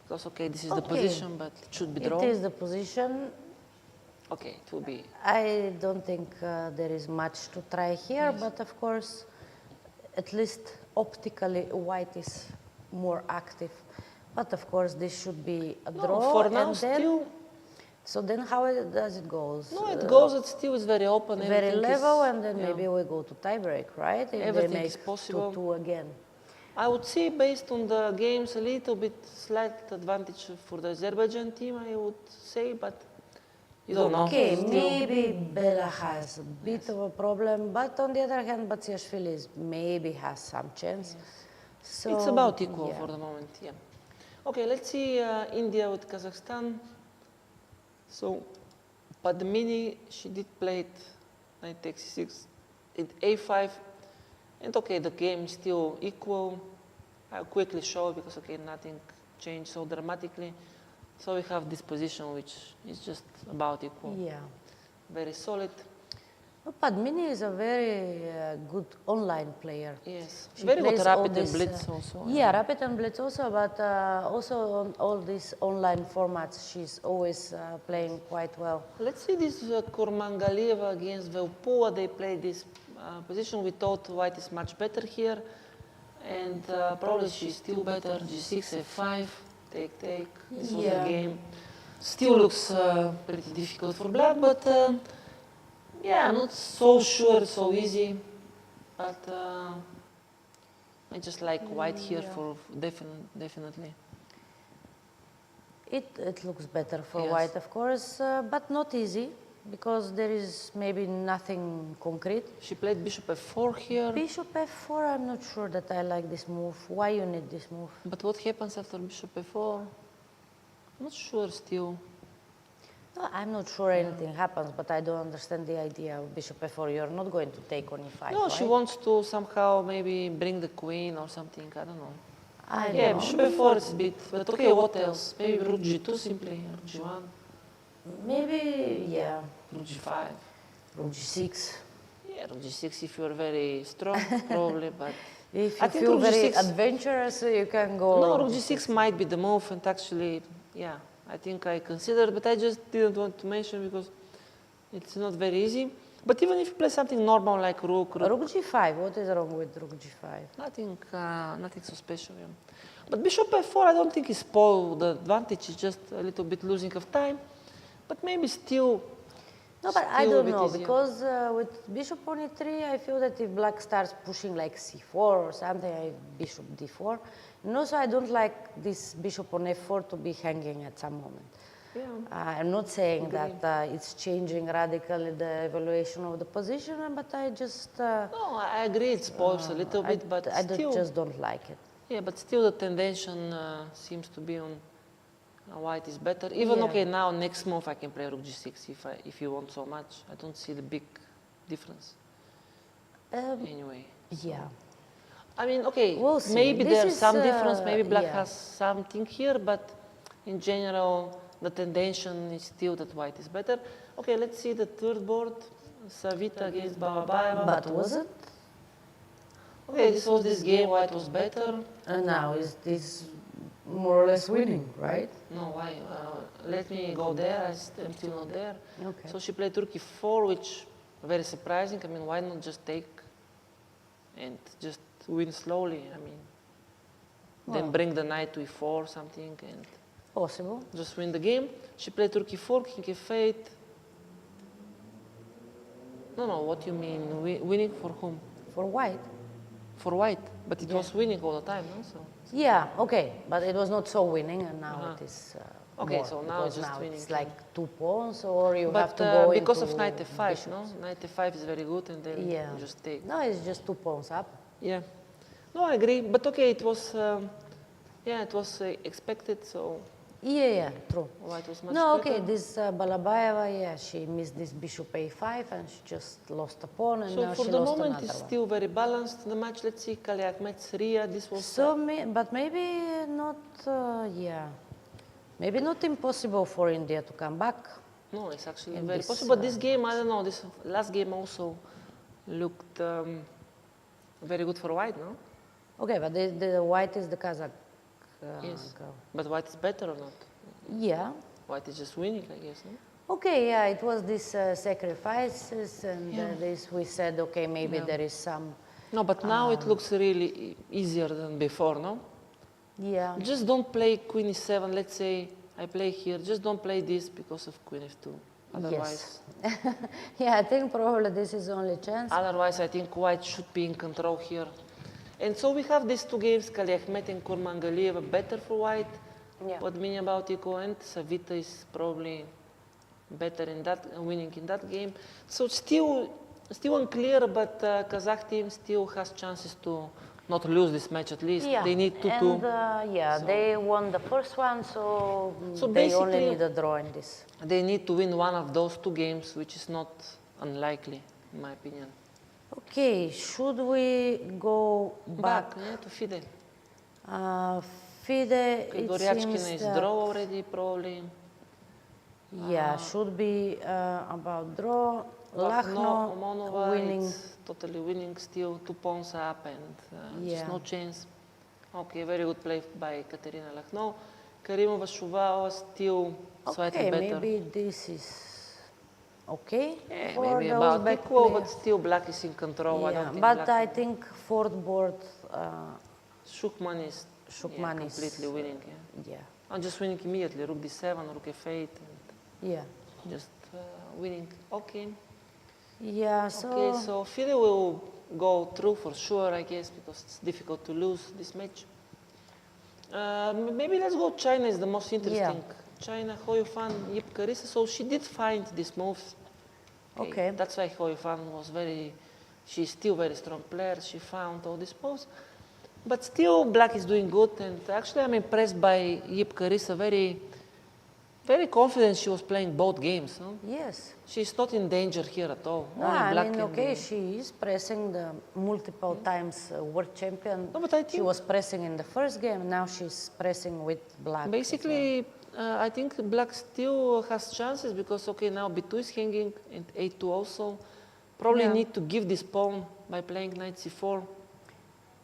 S2: Because, okay, this is the position, but it should be draw.
S1: It is the position.
S2: Okay, it will be.
S1: I don't think there is much to try here, but of course, at least optically, white is more active. But of course, this should be a draw.
S2: No, for now,
S1: and then,
S2: still.
S1: So then how does it go?
S2: No, it goes, it still is very open.
S1: Very
S2: everything
S1: level,
S2: is,
S1: and then maybe we go to tiebreak, right? If
S2: Everything
S1: they make
S2: is possible.
S1: 2-2 again.
S2: I would say, based on the games, a little bit slight advantage for the Azerbaijan team, I would say, but You don't know.
S1: Okay,
S2: Still.
S1: maybe Bela has a bit of a problem, but on the other hand, Vachier-Lagrave maybe has some chance. So,
S2: It's about equal
S1: yeah.
S2: for the moment, yeah. Okay, let's see India with Kazakhstan. So, Padmini, she did play it knight takes c6, it a5, and okay, the game is still equal. I'll quickly show because okay, nothing changed so dramatically. So we have this position which is just about equal.
S1: Yeah.
S2: Very solid.
S1: No, Padmini is a very good online player.
S2: Yes.
S1: She
S2: Very good
S1: plays
S2: rapid
S1: all
S2: and
S1: this,
S2: blitz also.
S1: Yeah, rapid and blitz also, but also on all these online formats, she's always playing quite well.
S2: Let's see this Kurmangalieva against Velpova. They played this position. We thought white is much better here. And probably she's still better. G6, F5, take, take. This was the game. Still looks pretty difficult for black, but yeah, I'm not so sure it's so easy. But I just like white here for definitely.
S1: It looks better for
S2: Yes.
S1: white, of course, but not easy, because there is maybe nothing concrete.
S2: She played bishop f4 here.
S1: Bishop f4, I'm not sure that I like this move. Why you need this move?
S2: But what happens after bishop f4? I'm not sure still.
S1: No, I'm not sure anything happens, but I don't understand the idea of bishop f4. You're not going to take on e5,
S2: No,
S1: right?
S2: she wants to somehow maybe bring the queen or something, I don't know.
S1: I
S2: Yeah,
S1: don't
S2: bishop
S1: know.
S2: f4 is a bit, but okay, what else? Maybe rook g2 simply, or g1.
S1: Maybe, yeah.
S2: Rook g5.
S1: Rook g6.
S2: Yeah, rook g6 if you're very strong, probably, but...
S1: If
S2: I
S1: you
S2: think
S1: feel
S2: rook
S1: very
S2: g6
S1: adventurous, you can go...
S2: No, rook g6 might be the move, and actually, yeah, I think I considered, but I just didn't want to mention because it's not very easy. But even if you play something normal like rook
S1: g5, what is wrong with rook g5?
S2: Nothing, nothing so special. Yeah. But bishop f4, I don't think is spoiled. The advantage is just a little bit losing of time, but maybe still.
S1: No, but I
S2: still a
S1: don't
S2: bit
S1: know,
S2: easier.
S1: because with bishop on e3, I feel that if black starts pushing like c4 or something, like bishop d4, and also I don't like this bishop on f4 to be hanging at some moment.
S2: Yeah.
S1: I'm not saying
S2: Agree.
S1: that it's changing radically the evaluation of the position, but I just...
S2: No, I agree it spoils a little bit, but
S1: I
S2: still.
S1: just don't like it.
S2: Yeah, but still the tendency seems to be on white is better. Even
S1: Yeah.
S2: okay, now next move I can play rook g6 if you want so much. I don't see the big difference. Anyway. So.
S1: Yeah.
S2: I mean, okay,
S1: We'll see.
S2: maybe
S1: This
S2: there's
S1: is,
S2: some difference. Maybe black
S1: yeah.
S2: has something here, but in general, the tendency is still that white is better. Okay, let's see the third board. Savita against Balabaeva.
S1: But was it?
S2: Okay, this was this game, white was better.
S1: And now is this more or less winning, right?
S2: No, why? Let me go there. I'm still not there.
S1: Okay.
S2: So she played Rook e4, which very surprising. I mean, why not just take and just win slowly? I mean, then
S1: Well.
S2: bring the knight to e4 or something and
S1: Possible.
S2: just win the game. She played Rook e4, King f8. No, what you mean? Winning for whom?
S1: For white.
S2: For white, but it was winning all the time, no? So.
S1: Yeah, okay, but it was not so winning, and now it is
S2: Okay,
S1: more,
S2: so now
S1: because
S2: just
S1: now
S2: winning.
S1: it's like 2 pawns, or you have
S2: But
S1: to go
S2: because
S1: into
S2: of knight f5,
S1: bishops.
S2: no? Knight f5 is very good, and then
S1: Yeah.
S2: you just take.
S1: No, it's just 2 pawns up.
S2: Yeah. No, I agree, but okay, it was, yeah, it was expected, so.
S1: Yeah, true.
S2: White was much
S1: No,
S2: better.
S1: okay, this Balabaeva, yeah, she missed this bishop a5, and she just lost a pawn, and
S2: So
S1: now
S2: for
S1: she
S2: the
S1: lost
S2: moment,
S1: another
S2: it's
S1: one.
S2: still very balanced. The match, let's see, Kaliakmets, Ria, this was.
S1: So, but maybe not, yeah, maybe not impossible for India to come back.
S2: No, it's actually
S1: in
S2: very
S1: this,
S2: possible. But this game, I don't know, this last game also looked very good for white, no?
S1: Okay, but the white is the Kazakh
S2: Yes.
S1: girl.
S2: But white is better or not?
S1: Yeah.
S2: White is just winning, I guess, no?
S1: Okay, yeah, it was this sacrifices, and
S2: Yeah.
S1: this we said, okay, maybe
S2: Yeah.
S1: there is some.
S2: No, but now it looks really easier than before, no?
S1: Yeah.
S2: Just don't play queen e7. Let's say I play here. Just don't play this because of queen f2. Otherwise,
S1: Yeah, I think probably this is the only chance.
S2: otherwise I think white should be in control here. And so we have these two games, Kaliakmet and Kurmangalieva, better for white.
S1: Yeah.
S2: What mean about equal, and Savita is probably better in that, winning in that game. So still unclear, but Kazakh team still has chances to not lose this match at least.
S1: Yeah.
S2: They need to.
S1: They won the first one, so
S2: So
S1: they only
S2: basically,
S1: need a draw in this.
S2: They need to win one of those 2 games, which is not unlikely, in my opinion.
S1: Okay, should we go back?
S2: To FIDE.
S1: FIDE,
S2: Okay,
S1: it
S2: Goryachkina
S1: seems
S2: is
S1: that,
S2: draw already, probably.
S1: Yeah, should be about draw. Lachno
S2: Omonova,
S1: winning.
S2: it's totally winning still, 2 pawns up and just no chance. Okay, very good play by Katerina Lachno. Karimova Shuvao still slightly better.
S1: Maybe this is okay.
S2: Yeah,
S1: for
S2: maybe
S1: the
S2: about
S1: Uzbek
S2: equal,
S1: player.
S2: but still Black is in control.
S1: Yeah,
S2: I don't think
S1: but
S2: Black
S1: I think fourth board.
S2: Shukman is completely winning.
S1: Yeah.
S2: I'm just winning immediately. Rook d7, rook f8, and just winning. Okay.
S1: Yeah. So.
S2: Okay, so FIDE will go through for sure, I guess, because it's difficult to lose this match. Maybe let's go China is the most interesting. China, Hoyofan, Yip Carissa. So she did find these moves. Okay. That's why Hoyofan was she's still very strong player. She found all these moves. But still, Black is doing good. And actually, I'm impressed by Yip Carissa. Very, very confident she was playing both games. No?
S1: Yes.
S2: She's not in danger here at all.
S1: No, I mean, she is pressing the multiple times world champion.
S2: No, but I think
S1: she was pressing in the first game. Now she's pressing with Black.
S2: Basically, I think Black still has chances because, now b2 is hanging and a2 also. Probably need to give this pawn by playing knight c4.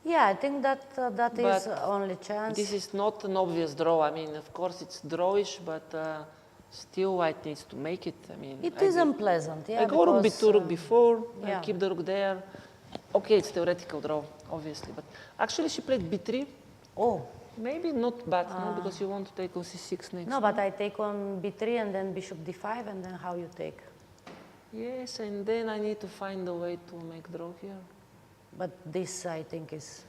S1: Yeah, I think that is only chance.
S2: This is not an obvious draw. I mean, of course, it's drawish, but still White needs to make it. I mean,
S1: it is unpleasant. Yeah,
S2: I go rook b2, rook b4,
S1: yeah.
S2: I keep the rook there. Okay, it's theoretical draw, obviously, but actually she played b3.
S1: Oh.
S2: Maybe not bad, no, because you want to take on c6 next.
S1: No, but I take on b3 and then bishop d5, and then how you take?
S2: Yes, and then I need to find a way to make draw here.
S1: But this, I think, is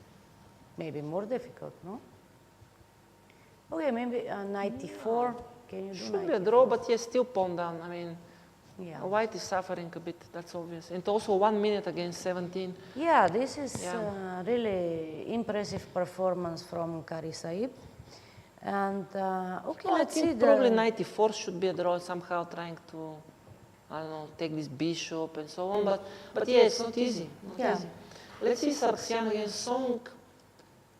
S1: maybe more difficult, no? Okay, maybe knight e4. Can you do
S2: Should be a draw, but yes, still pawn down. I mean, White is suffering a bit, that's obvious. And also 1 minute against 17.
S1: Yeah, this is really impressive performance from Carissa. And, let's see.
S2: Probably knight e4 should be a draw, somehow trying to, I don't know, take this bishop and so on. But yeah, it's not easy. Not easy. Let's see Sargsyan against Song.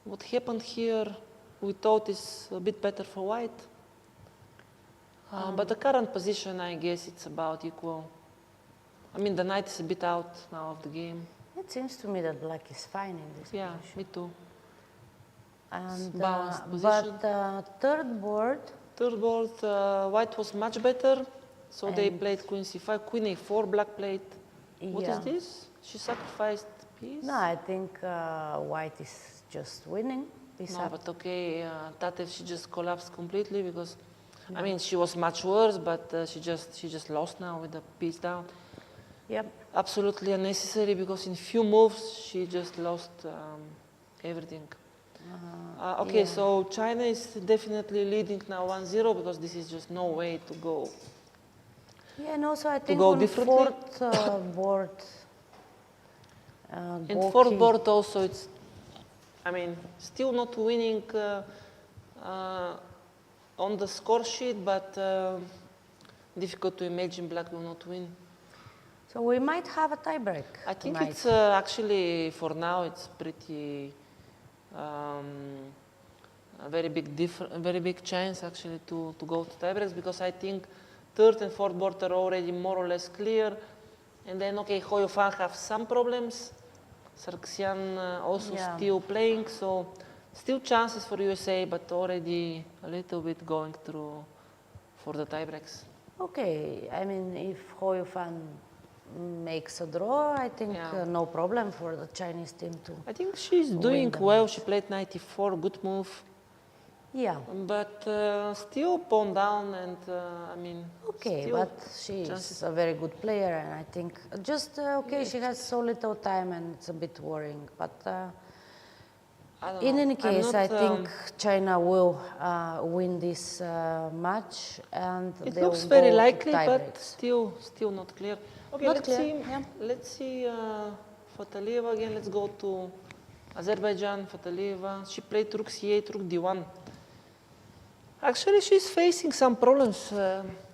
S2: What happened here, we thought is a bit better for White. But the current position, I guess, it's about equal. I mean, the knight is a bit out now of the game.
S1: It seems to me that Black is fine in this position.
S2: Me too.
S1: And,
S2: balanced position.
S1: But third board,
S2: White was much better. So they played queen c5, queen a4, Black played. What is this? She sacrificed piece?
S1: No, I think White is just winning.
S2: No, but Tatev, she just collapsed completely because, I mean, she was much worse, but she just lost now with the piece down.
S1: Yep.
S2: Absolutely unnecessary because in few moves she just lost everything. So China is definitely leading now 1-0 because this is just no way to go.
S1: Yeah, and also I think
S2: go
S1: on
S2: differently.
S1: Fourth board.
S2: And fourth board also, it's, I mean, still not winning on the score sheet, but difficult to imagine Black will not win.
S1: So we might have a tiebreak.
S2: I think it's actually, for now, it's pretty a very big chance actually to go to tiebreaks because I think third and fourth board are already more or less clear. And then, Hoyofan have some problems. Sargsyan also still playing, so still chances for USA, but already a little bit going through for the tiebreaks.
S1: Okay, I mean, if Hoyofan makes a draw, I think no problem for the Chinese team too.
S2: I think she's doing well. She played knight e4, good move.
S1: Yeah.
S2: But still pawn down and, I mean...
S1: Okay, but she's a very good player and I think just, she has so little time and it's a bit worrying, but... In any case, I think
S2: um,
S1: China will win this match, and
S2: it
S1: they
S2: looks
S1: will
S2: very
S1: go to
S2: likely,
S1: tie
S2: but
S1: breaks.
S2: still not clear. Okay,
S1: Not
S2: let's
S1: clear,
S2: see.
S1: yeah.
S2: Let's see Fatalieva again. Let's go to Azerbaijan. Fatalieva. She played rook c8, rook d1. Actually, she's facing some problems.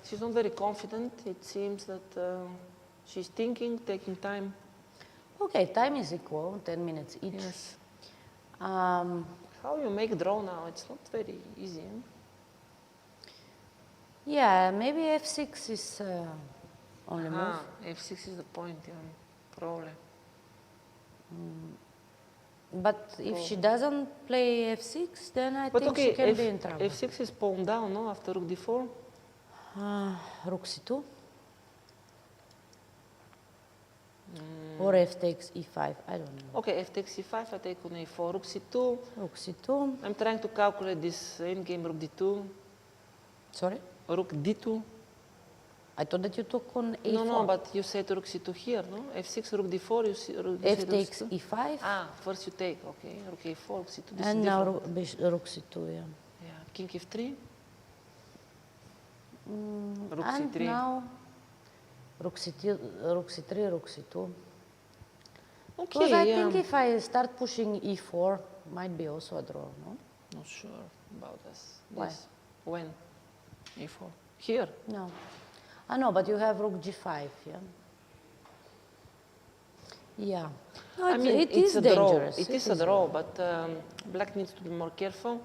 S2: She's not very confident. It seems that she's thinking, taking time.
S1: Okay, time is equal, 10 minutes each.
S2: Yes. How you make draw now? It's not very easy.
S1: Yeah, maybe f6 is only move.
S2: F6 is the point, yeah, probably.
S1: But if she doesn't play f6, then I think she can be in trouble.
S2: F6 is pawn down, no? After rook d4?
S1: Rook c2. Or f takes e5, I don't know.
S2: Okay, f takes e5, I take on a4, rook c2.
S1: Rook c2.
S2: I'm trying to calculate this endgame rook d2.
S1: Sorry?
S2: Rook d2.
S1: I thought that you took on a4.
S2: No, but you said rook c2 here, no? f6, rook d4, you see rook
S1: F takes e5.
S2: First you take, okay. Rook a4, rook c2, this
S1: and
S2: is
S1: now
S2: different.
S1: rook c2, yeah.
S2: Yeah, king f3. Rook
S1: And
S2: c3.
S1: now rook c3, rook c2.
S2: Okay,
S1: Because I think if I start pushing e4, might be also a draw, no?
S2: Not sure about this.
S1: Why?
S2: When? a4. Here?
S1: No. I know, but you have rook g5, yeah? Yeah. No,
S2: I mean,
S1: it
S2: it's
S1: is
S2: a
S1: dangerous.
S2: draw. It is a draw, but black needs to be more careful.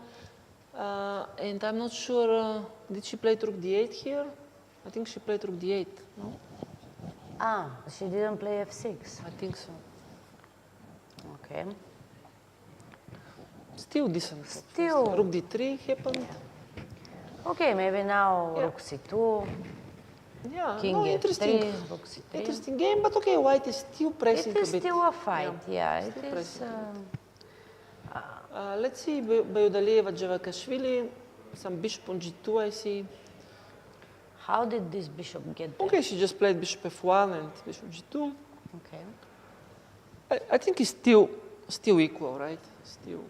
S2: And I'm not sure, did she play rook d8 here? I think she played rook d8, no?
S1: She didn't play f6.
S2: I think so.
S1: Okay.
S2: Still decent.
S1: Still.
S2: Rook d3 happened.
S1: Okay, maybe now rook c2.
S2: Yeah,
S1: King
S2: no, interesting.
S1: f3, rook c3.
S2: Interesting game, but okay, white is still pressing a bit.
S1: It is still a fight, yeah. It
S2: still
S1: is.
S2: pressing. Let's see, Bayudalieva, Javakashvili, some bishop on g2, I see.
S1: How did this bishop get there?
S2: Okay, she just played bishop f1 and bishop g2.
S1: Okay.
S2: I think it's still equal, right? Still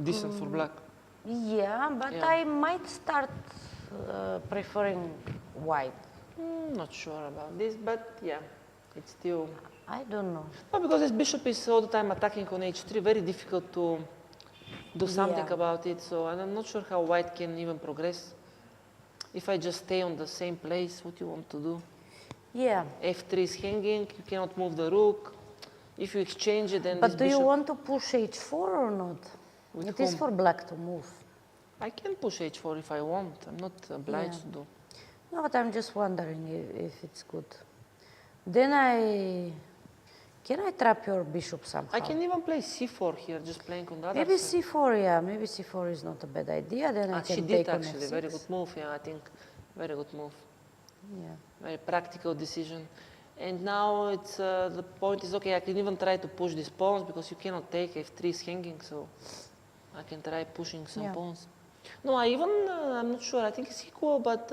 S2: decent for black.
S1: Yeah, but I might start preferring white.
S2: Not sure about this, but yeah, it's still...
S1: I don't know.
S2: No, because this bishop is all the time attacking on h3, very difficult to do something about it, so I'm not sure how white can even progress. If I just stay on the same place, what you want to do?
S1: Yeah.
S2: f3 is hanging, you cannot move the rook. If you exchange it, then
S1: But
S2: this
S1: do you
S2: bishop...
S1: want to push h4 or not? It is for black to move.
S2: I can push h4 if I want. I'm not obliged to do.
S1: No, but I'm just wondering if it's good. Then can I trap your bishop somehow?
S2: I can even play c4 here, just playing on the other
S1: Maybe
S2: side.
S1: c4, yeah. Maybe c4 is not a bad idea. Then I
S2: She
S1: can
S2: did
S1: take on
S2: actually,
S1: f6.
S2: very good move, yeah, I think. Very good move.
S1: Yeah.
S2: Very practical decision. And now it's the point is, okay, I can even try to push these pawns because you cannot take f3 is hanging, so I can try pushing some pawns. No, I'm not sure, I think it's equal, but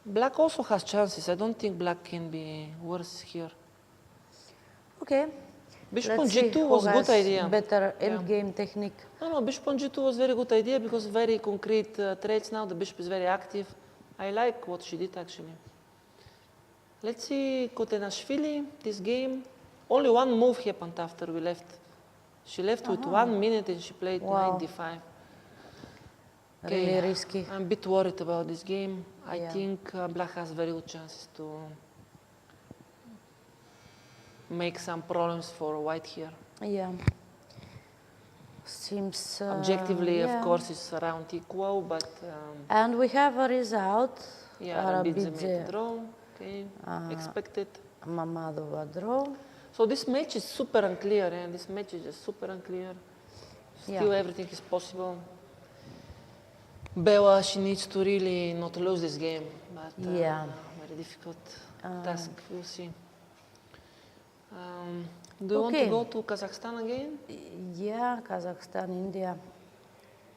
S2: black also has chances. I don't think black can be worse here.
S1: Okay.
S2: Bishop
S1: Let's
S2: on
S1: see
S2: g2
S1: who
S2: was a good
S1: has
S2: idea.
S1: better endgame technique.
S2: No, bishop on g2 was very good idea because very concrete traits now. The bishop is very active. I like what she did actually. Let's see Kotenashvili, this game. Only one move happened after we left. She left with 1 minute and she played knight d5.
S1: Really risky.
S2: I'm a bit worried about this game. I think black has very good chances to make some problems for white here.
S1: Yeah. Seems...
S2: Objectively, of course, it's around equal, but...
S1: and we have a result.
S2: Arabidze made a draw. Okay, expected.
S1: Mamadova draw.
S2: So this match is super unclear, and this match is just super unclear. Still, everything is possible. Bella, she needs to really not lose this game, but very difficult task. We'll see. Do you want to go to Kazakhstan again?
S1: Yeah, Kazakhstan, India.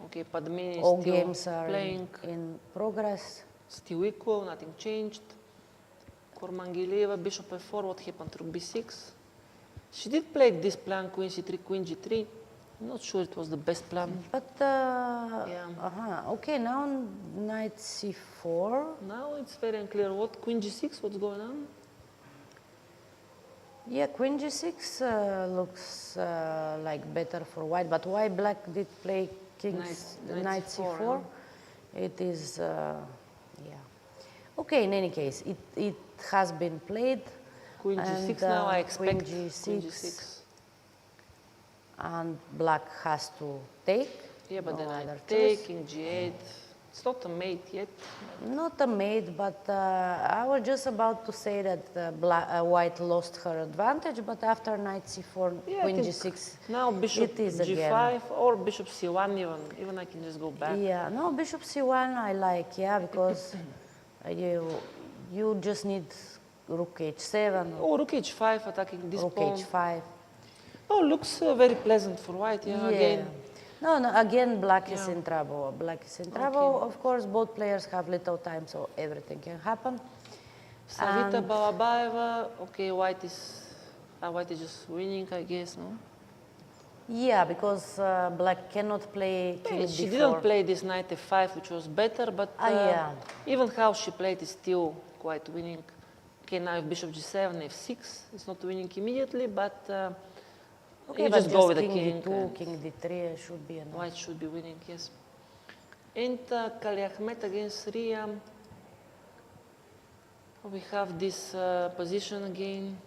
S2: Okay, Padmini is
S1: All
S2: still
S1: games are
S2: playing.
S1: in progress.
S2: Still equal, nothing changed. Kormangileva, bishop f4, what happened? Rook b6. She did play this plan, queen c3, queen g3. I'm not sure it was the best plan.
S1: But, okay, now knight c4.
S2: Now it's very unclear. What, queen g6, what's going on?
S1: Yeah, queen g6 looks like better for white, but why black did play knight c4? It is, yeah. Okay, in any case, it has been played.
S2: Queen g6 now, I expect
S1: queen g6.
S2: Queen g6.
S1: And black has to take.
S2: Yeah, but
S1: no
S2: then I
S1: other
S2: take,
S1: choice.
S2: king g8. It's not a mate yet.
S1: Not a mate, but I was just about to say that white lost her advantage, but after knight c4,
S2: Yeah,
S1: queen g6,
S2: now bishop
S1: it is
S2: g5
S1: again.
S2: or bishop c1 even I can just go back.
S1: Yeah, no, bishop c1 I like, yeah, because you just need rook h7.
S2: Oh, rook h5 attacking this
S1: rook
S2: pawn.
S1: h5.
S2: Oh, looks very pleasant for white, yeah, again.
S1: No, again, black is in trouble. Black is in trouble. Of course, both players have little time, so everything can happen.
S2: Savita Balabaeva, okay, white is just winning, I guess, no?
S1: Yeah, because black cannot play king d4.
S2: She didn't play this knight f5, which was better, but even how she played is still quite winning. Okay, now bishop g7, f6, it's not winning immediately, but
S1: okay,
S2: you
S1: but
S2: just go with the
S1: king
S2: king.
S1: d2, king d3 should be enough.
S2: White should be winning, yes. And Kaliachmet against Ria. We have this position again.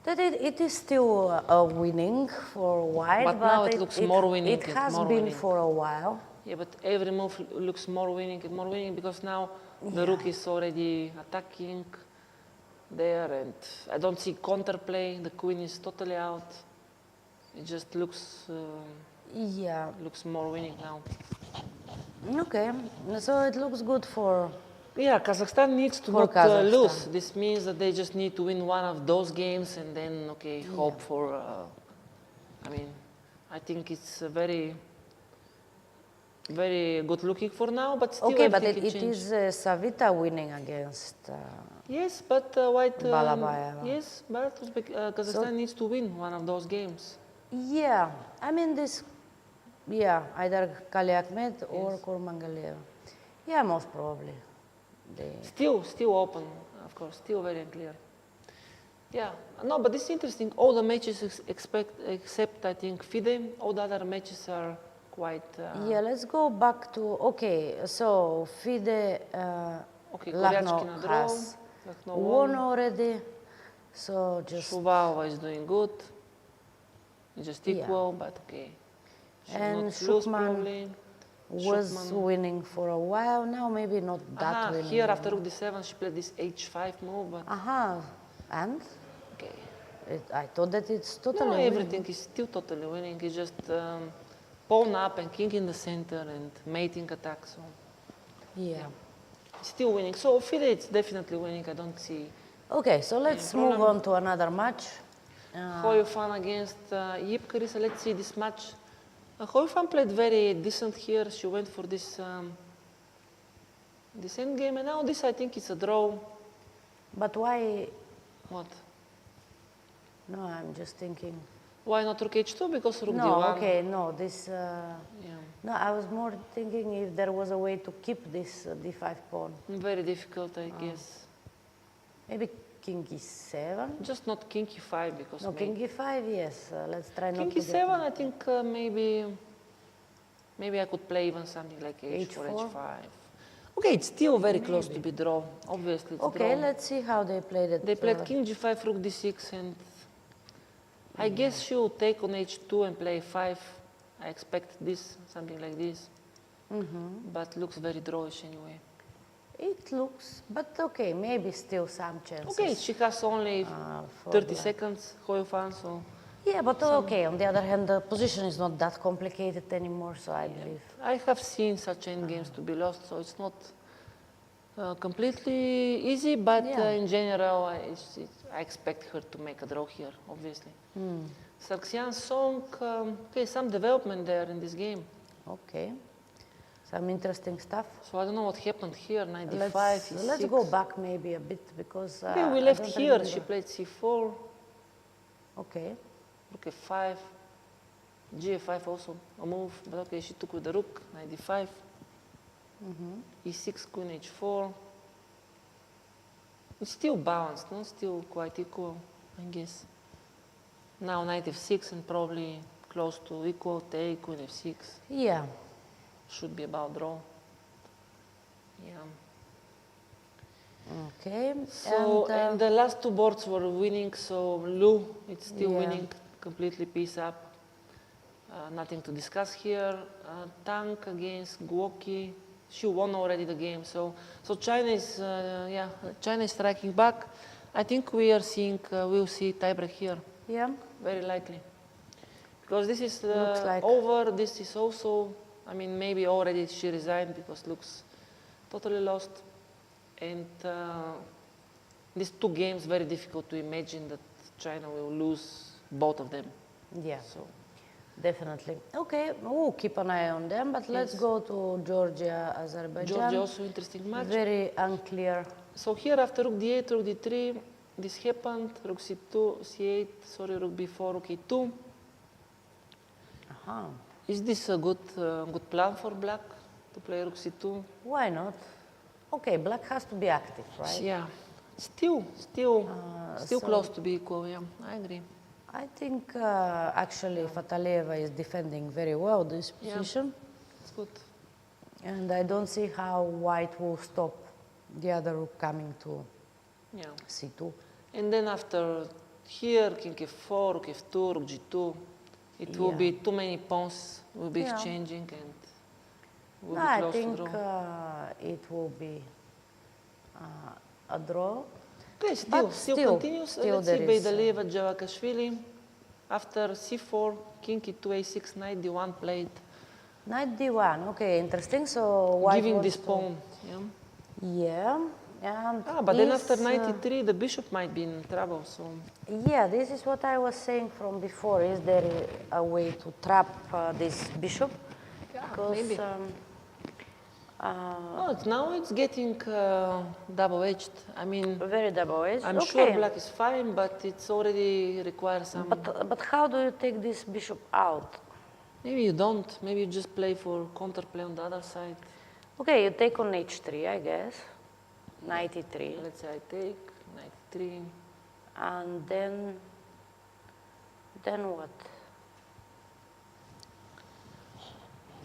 S1: That it is still a winning for white,
S2: but now it looks more winning.
S1: It has been for a while.
S2: Yeah, but every move looks more winning and more winning because now the rook is already attacking there, and I don't see counterplay. The queen is totally out. It just looks looks more winning now.
S1: Okay, so it looks good for.
S2: Yeah, Kazakhstan needs to not lose. This means that they just need to win one of those games and then, hope for. I mean, I think it's very, very good looking for now, but still.
S1: Okay, but it is Savita winning against.
S2: Yes, but white.
S1: Balabaeva.
S2: Yes, but Kazakhstan needs to win one of those games.
S1: Yeah, I mean this. Yeah, either Kaliachmet or Kurmangalieva. Yeah, most probably.
S2: Still open, of course, still very unclear. Yeah, no, but it's interesting. All the matches except I think FIDE, all the other matches are quite.
S1: Yeah, let's go back to so FIDE. Lagno has won already, so just.
S2: Shubava is doing good. It's just equal, but okay.
S1: And Shukman was winning for a while. Now maybe not that winning.
S2: Here after rook d7, she played this h5 move. But
S1: and?
S2: Okay.
S1: I thought that it's totally
S2: winning. Everything is still totally winning. It's just pawn up and king in the center and mating attack. So
S1: yeah.
S2: Still winning. So FIDE it's definitely winning. I don't see.
S1: Okay, so let's move on to another match.
S2: Hoyofan against Yip Karisa. Let's see this match. Hoyofan played very decent here. She went for this this endgame, and now this I think it's a draw.
S1: But why?
S2: What?
S1: No, I'm just thinking.
S2: Why not rook h2? Because rook d1.
S1: No, okay, no, this. No, I was more thinking if there was a way to keep this d5 pawn.
S2: Very difficult, I guess.
S1: Maybe king e7?
S2: Just not king e5 because.
S1: No, king e5, yes. Let's try
S2: king
S1: not to.
S2: King e7, I think maybe I could play even something like h4, h5. Okay, it's still very close to be draw. Obviously, it's
S1: okay,
S2: draw.
S1: Let's see how they played it.
S2: They played king g5, rook d6, and I guess she will take on h2 and play 5. I expect this, something like this. But looks very drawish anyway.
S1: It looks, but okay, maybe still some chances.
S2: Okay, she has only 30 seconds, Hoyofan, so.
S1: Yeah, but okay, on the other hand, the position is not that complicated anymore, so I believe.
S2: I have seen such endgames to be lost, so it's not completely easy, but in general, I expect her to make a draw here, obviously. Sargsyan Song, okay, some development there in this game.
S1: Okay. Some interesting stuff.
S2: So I don't know what happened here, knight d5,
S1: let's go back maybe a bit, because...
S2: okay, we left here, she played c4.
S1: Okay.
S2: Rook f5, g5 also a move, but okay, she took with the rook, knight d5, e6, queen h4. It's still balanced, no? Still quite equal, I guess. Now knight f6 and probably close to equal, take, queen f6.
S1: Yeah.
S2: Should be about draw. Yeah.
S1: Okay.
S2: So, and the last two boards were winning, so Lu, it's still winning, completely piece up. Nothing to discuss here. Tang against Guoki. She won already the game, so China is China is striking back. I think we are seeing we'll see tiebreak here.
S1: Yeah.
S2: Very likely, because this is
S1: like
S2: over. This is also, I mean, maybe already she resigned because looks totally lost, and these two games very difficult to imagine that China will lose both of them.
S1: Yeah.
S2: So.
S1: Definitely. Okay, we'll keep an eye on them, but let's go to Georgia, Azerbaijan.
S2: Georgia also interesting match.
S1: Very unclear.
S2: So here after rook d8, rook d3, this happened, rook c2, c8, sorry, rook b4, rook e2. Is this a good plan for black to play rook c2?
S1: Why not? Okay, black has to be active, right?
S2: Yeah, still close to be equal, yeah, I agree.
S1: I think actually Fatalieva is defending very well this position.
S2: It's good.
S1: And I don't see how white will stop the other rook coming to c2.
S2: And then after here, king f4, rook f2, rook g2, it will be too many pawns will be exchanging and will be close
S1: I think
S2: to draw.
S1: it will be a draw.
S2: Okay, still continues. Let's see Beidaleva, Javakashvili. After c4, king e2, a6, knight d1 played.
S1: Knight d1, okay, interesting. So white
S2: giving
S1: wants
S2: this pawn.
S1: Yeah. And
S2: but then after knight e3, the bishop might be in trouble. So.
S1: Yeah, this is what I was saying from before. Is there a way to trap this bishop? Because,
S2: maybe. Now it's getting double-edged. I mean,
S1: very double-edged.
S2: I'm sure black is fine, but it's already requires some.
S1: But how do you take this bishop out?
S2: Maybe you don't. Maybe you just play for counterplay on the other side.
S1: Okay, you take on h3, I guess. Knight e3.
S2: Let's say I take knight 3.
S1: And then what?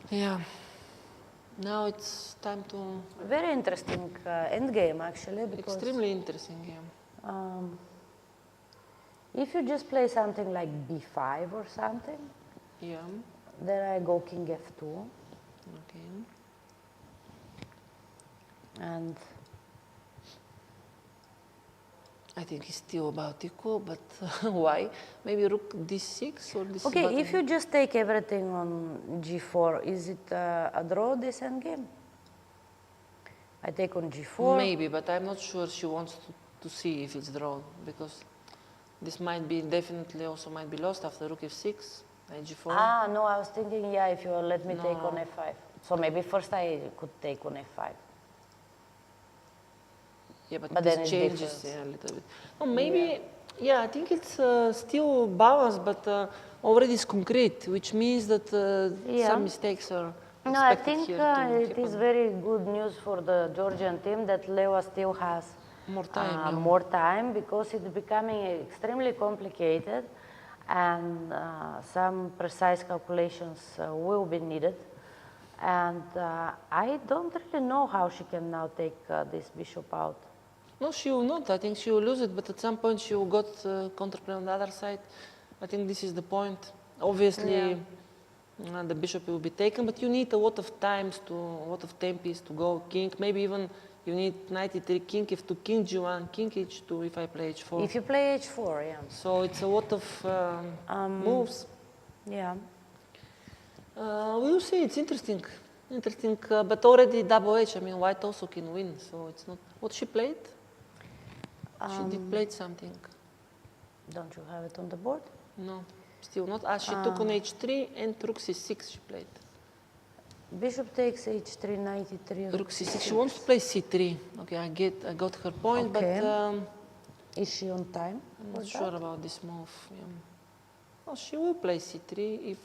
S2: Yeah. Now it's time to...
S1: Very interesting endgame, actually. Because,
S2: extremely interesting game.
S1: If you just play something like b5 or something, then I go king f2.
S2: Okay.
S1: And
S2: I think it's still about equal, but why? Maybe rook d6 or this.
S1: Okay, if you just take everything on g4, is it a draw, this endgame? I take on g4.
S2: Maybe, but I'm not sure she wants to see if it's drawn, because this might be definitely also might be lost after rook f6, knight g4.
S1: No, I was thinking, if you let me take on f5. So maybe first I could take on f5.
S2: Yeah, but this changes a little bit. Oh, maybe, I think it's still balanced, but already it's concrete, which means that some mistakes are expected.
S1: No, I think it is very good news for the Georgian team that Leva still has more time, because it's becoming extremely complicated, and some precise calculations will be needed. And I don't really know how she can now take this bishop out.
S2: No, she will not. I think she will lose it, but at some point she will got counterplay on the other side. I think this is the point. Obviously, the bishop will be taken, but you need a lot of tempis to go king. Maybe even you need knight e3, king f2, king g1, king h2 if I play h4.
S1: If you play h4,
S2: So it's a lot of moves.
S1: Yeah.
S2: We'll see. It's interesting. But already double edge. I mean, white also can win, so it's not. What she played? She did play something.
S1: Don't you have it on the board?
S2: No, still not. She took on h3 and rook c6 she played.
S1: Bishop takes h3, knight e3.
S2: Rook c6. She wants to play c3. Okay, I got her point, but
S1: Is she on time?
S2: I'm
S1: for
S2: not sure
S1: that?
S2: about this move. Yeah. Well, she will play c3 if,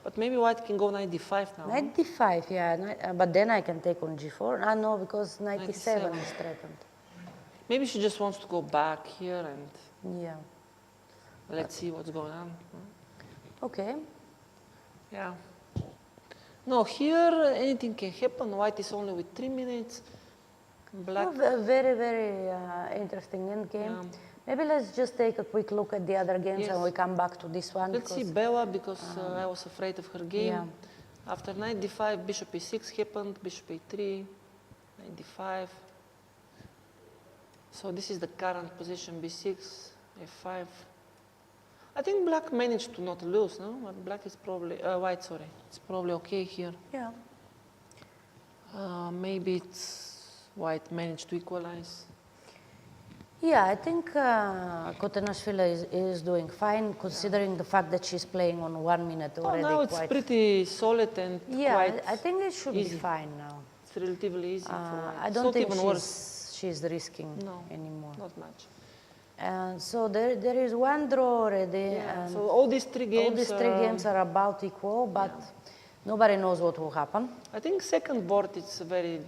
S2: but maybe white can go knight d5 now.
S1: Knight d5, yeah, but then I can take on g4. Ah, no, because knight e7 is threatened.
S2: Maybe she just wants to go back here and
S1: Yeah.
S2: let's see what's going on.
S1: Okay.
S2: Yeah. No, here anything can happen. White is only with 3 minutes. Black.
S1: Very, very interesting endgame.
S2: Yeah.
S1: Maybe let's just take a quick look at the other games
S2: Yes.
S1: and we come back to this one.
S2: Let's see Bella because I was afraid of her game.
S1: Yeah.
S2: After knight d5, bishop e6 happened, bishop a3, knight d5. So this is the current position, b6, f5. I think black managed to not lose, no? But black is probably, white, sorry. It's probably okay here.
S1: Yeah.
S2: Maybe it's white managed to equalize.
S1: Yeah, I think Kotenashvili is doing fine, considering the fact that she's playing on 1 minute already.
S2: Now it's pretty solid and quite
S1: I think it should
S2: easy.
S1: be fine now.
S2: It's relatively easy for white.
S1: I
S2: It's
S1: don't
S2: not
S1: think
S2: even worse.
S1: she's risking anymore.
S2: Not much.
S1: And so there is one draw already.
S2: Yeah,
S1: And
S2: so all these three games
S1: are about equal, but nobody knows what will happen.
S2: I think second board it's a very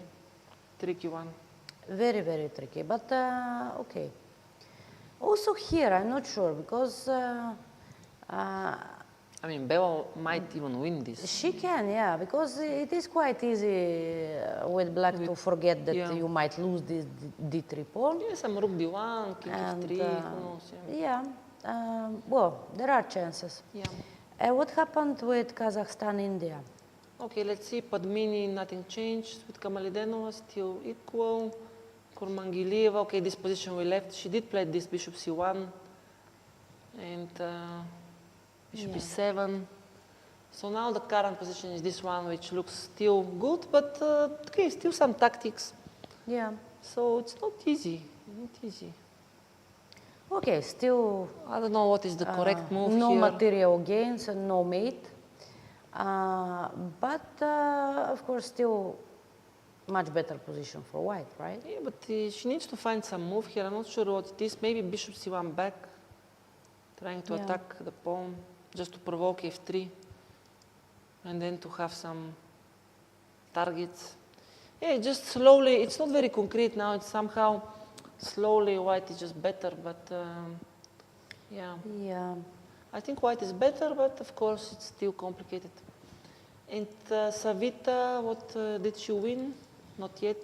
S2: tricky one.
S1: Very, very tricky, but okay. Also here, I'm not sure, because
S2: I mean, Bella might even win this.
S1: she can, yeah, because it is quite easy with black to forget that you might lose this d3 pawn.
S2: Yes, some rook d1, king f3, who knows?
S1: Yeah, well, there are chances.
S2: Yeah.
S1: What happened with Kazakhstan, India?
S2: Okay, let's see. Padmini, nothing changed. With Kamalidenova, still equal. Kurmangilieva, okay, this position we left. She did play this bishop c1 and bishop e7. So now the current position is this one, which looks still good, but okay, still some tactics.
S1: Yeah.
S2: So it's not easy. Not easy.
S1: Okay, still.
S2: I don't know what is the correct move
S1: no
S2: here.
S1: No material gains and no mate. But of course, still much better position for white, right?
S2: Yeah, but she needs to find some move here. I'm not sure what it is. Maybe bishop c1 back, trying to attack the pawn, just to provoke f3, and then to have some targets. Yeah, just slowly. It's not very concrete now. It's somehow slowly white is just better, but yeah.
S1: Yeah.
S2: I think white is better, but of course it's still complicated. And Savita, what did she win? Not yet,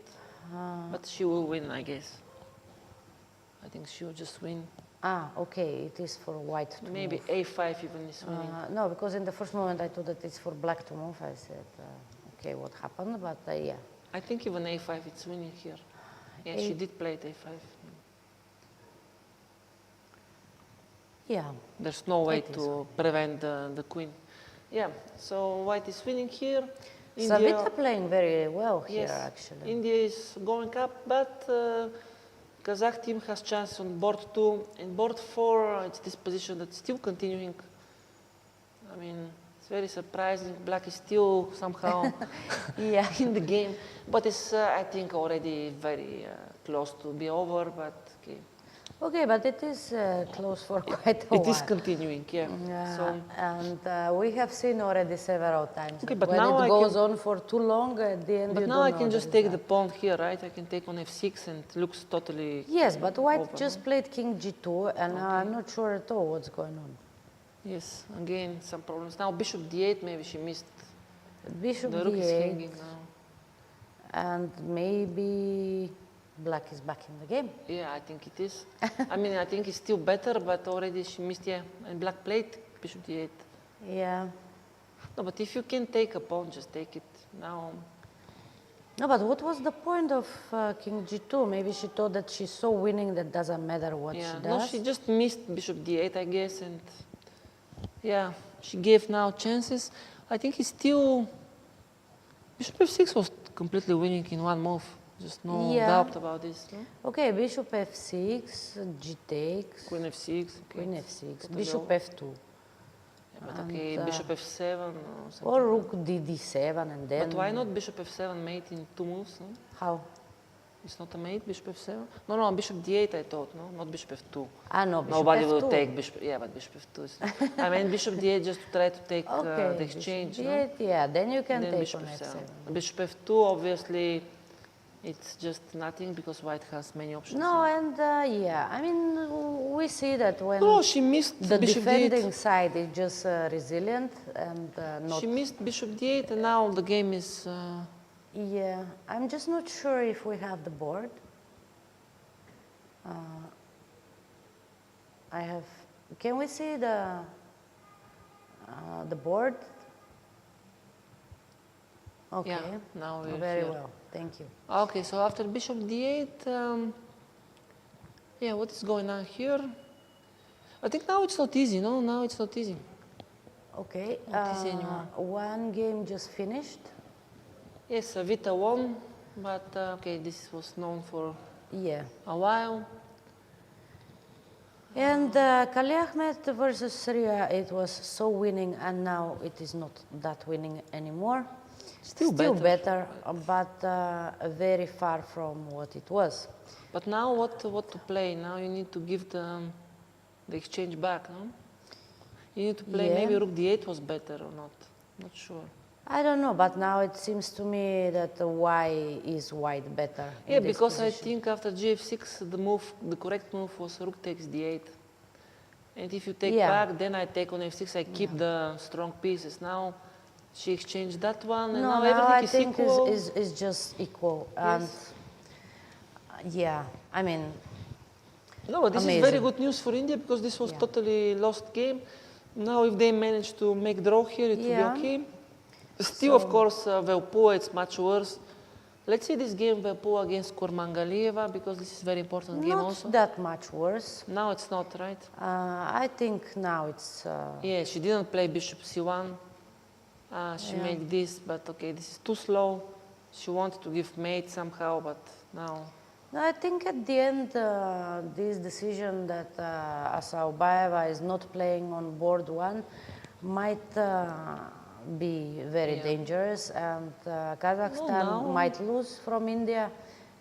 S2: but she will win, I guess. I think she will just win.
S1: Okay, it is for white to
S2: Maybe
S1: move.
S2: a5 even is winning.
S1: No, because in the first moment I thought that it's for black to move. I said, okay, what happened? But yeah.
S2: I think even a5 it's winning here. Yeah, she did play at a5.
S1: Yeah.
S2: There's no way to prevent the queen. Yeah, so white is winning here.
S1: Savita playing very well here,
S2: yes,
S1: actually.
S2: India is going up, but Kazakh team has chance on board 2. And board 4, it's this position that's still continuing. I mean, it's very surprising. Black is still somehow in the game. But it's, I think, already very close to be over, but okay.
S1: Okay, but it is close for quite a while.
S2: It is continuing, yeah. So,
S1: and we have seen already several times.
S2: Okay, but
S1: when
S2: now
S1: it
S2: I
S1: goes
S2: can,
S1: on for too long, at the end
S2: but
S1: you
S2: now
S1: don't
S2: I
S1: know
S2: can
S1: the
S2: just take the
S1: result.
S2: pawn here, right? I can take on f6 and it looks totally
S1: Yes, but white
S2: over,
S1: just played king g2, and I'm not sure at all what's going on.
S2: Yes, again, some problems. Now bishop d8, maybe she missed.
S1: Bishop
S2: the rook is
S1: d8,
S2: hanging now.
S1: and maybe black is back in the game.
S2: Yeah, I think it is. I mean, I think it's still better, but already she missed, and black played bishop d8.
S1: Yeah.
S2: No, but if you can take a pawn, just take it now.
S1: No, but what was the point of king g2? Maybe she thought that she's so winning that doesn't matter what she does.
S2: No, she just missed bishop d8, I guess, and yeah, she gave now chances. I think it's still, bishop f6 was completely winning in one move. Just no doubt about this. No?
S1: Okay, bishop f6, g takes.
S2: Queen f6. Okay.
S1: Queen f6, bishop f2.
S2: Yeah, but okay, bishop f7 or something.
S1: Or rook d7 and then.
S2: But why not bishop f7 mate in 2 moves? No?
S1: How?
S2: It's not a mate, bishop f7? No, bishop d8 I thought, no? Not bishop f2.
S1: No, bishop
S2: Nobody
S1: f2.
S2: will take bishop, yeah, but bishop f2 is... I mean bishop d8 just to try to take the exchange,
S1: bishop d8, yeah, then you can
S2: then
S1: take
S2: bishop
S1: on
S2: f7.
S1: f7.
S2: Bishop f2, obviously, it's just nothing because white has many options.
S1: No, and yeah, I mean, we see that when
S2: No, she missed
S1: the
S2: bishop
S1: defending
S2: d8.
S1: side is just resilient and not...
S2: She missed bishop d8 and now the game is...
S1: Yeah, I'm just not sure if we have the board. I have... Can we see the board? Okay.
S2: Yeah, now we're
S1: very
S2: here.
S1: well. Thank you.
S2: Okay, so after bishop d8, yeah, what is going on here? I think now it's not easy, no? Now it's not easy.
S1: Okay,
S2: Not easy anymore.
S1: one game just finished.
S2: Yes, Vita won, but okay, this was known for a while.
S1: And Kali Ahmed versus Ria, it was so winning, and now it is not that winning anymore.
S2: Still
S1: better, but very far from what it was.
S2: But now what to play? Now you need to give the exchange back, no? You need to play, maybe rook d8 was better or not, not sure.
S1: I don't know, but now it seems to me that why is white better.
S2: Yeah,
S1: in this
S2: because I
S1: position.
S2: think after gf6, the correct move was rook takes d8. And if you take back, then I take on f6, I keep the strong pieces. Now she exchanged that one, and now everything
S1: I
S2: is
S1: think
S2: equal.
S1: is just equal. And yeah, I mean,
S2: no, but this is very good news for India because this was totally lost game. Now if they manage to make draw here, it will be okay. Still, of course, Velpua, it's much worse. Let's see this game, Velpua against Kurmangalieva, because this is a very important game also.
S1: Not that much worse.
S2: Now it's not, right?
S1: I think now it's...
S2: Yeah, she didn't play bishop c1. She made this, but okay, this is too slow. She wanted to give mate somehow, but now...
S1: No, I think at the end, this decision that Asaubaeva is not playing on board one might be very dangerous, and Kazakhstan might lose from India,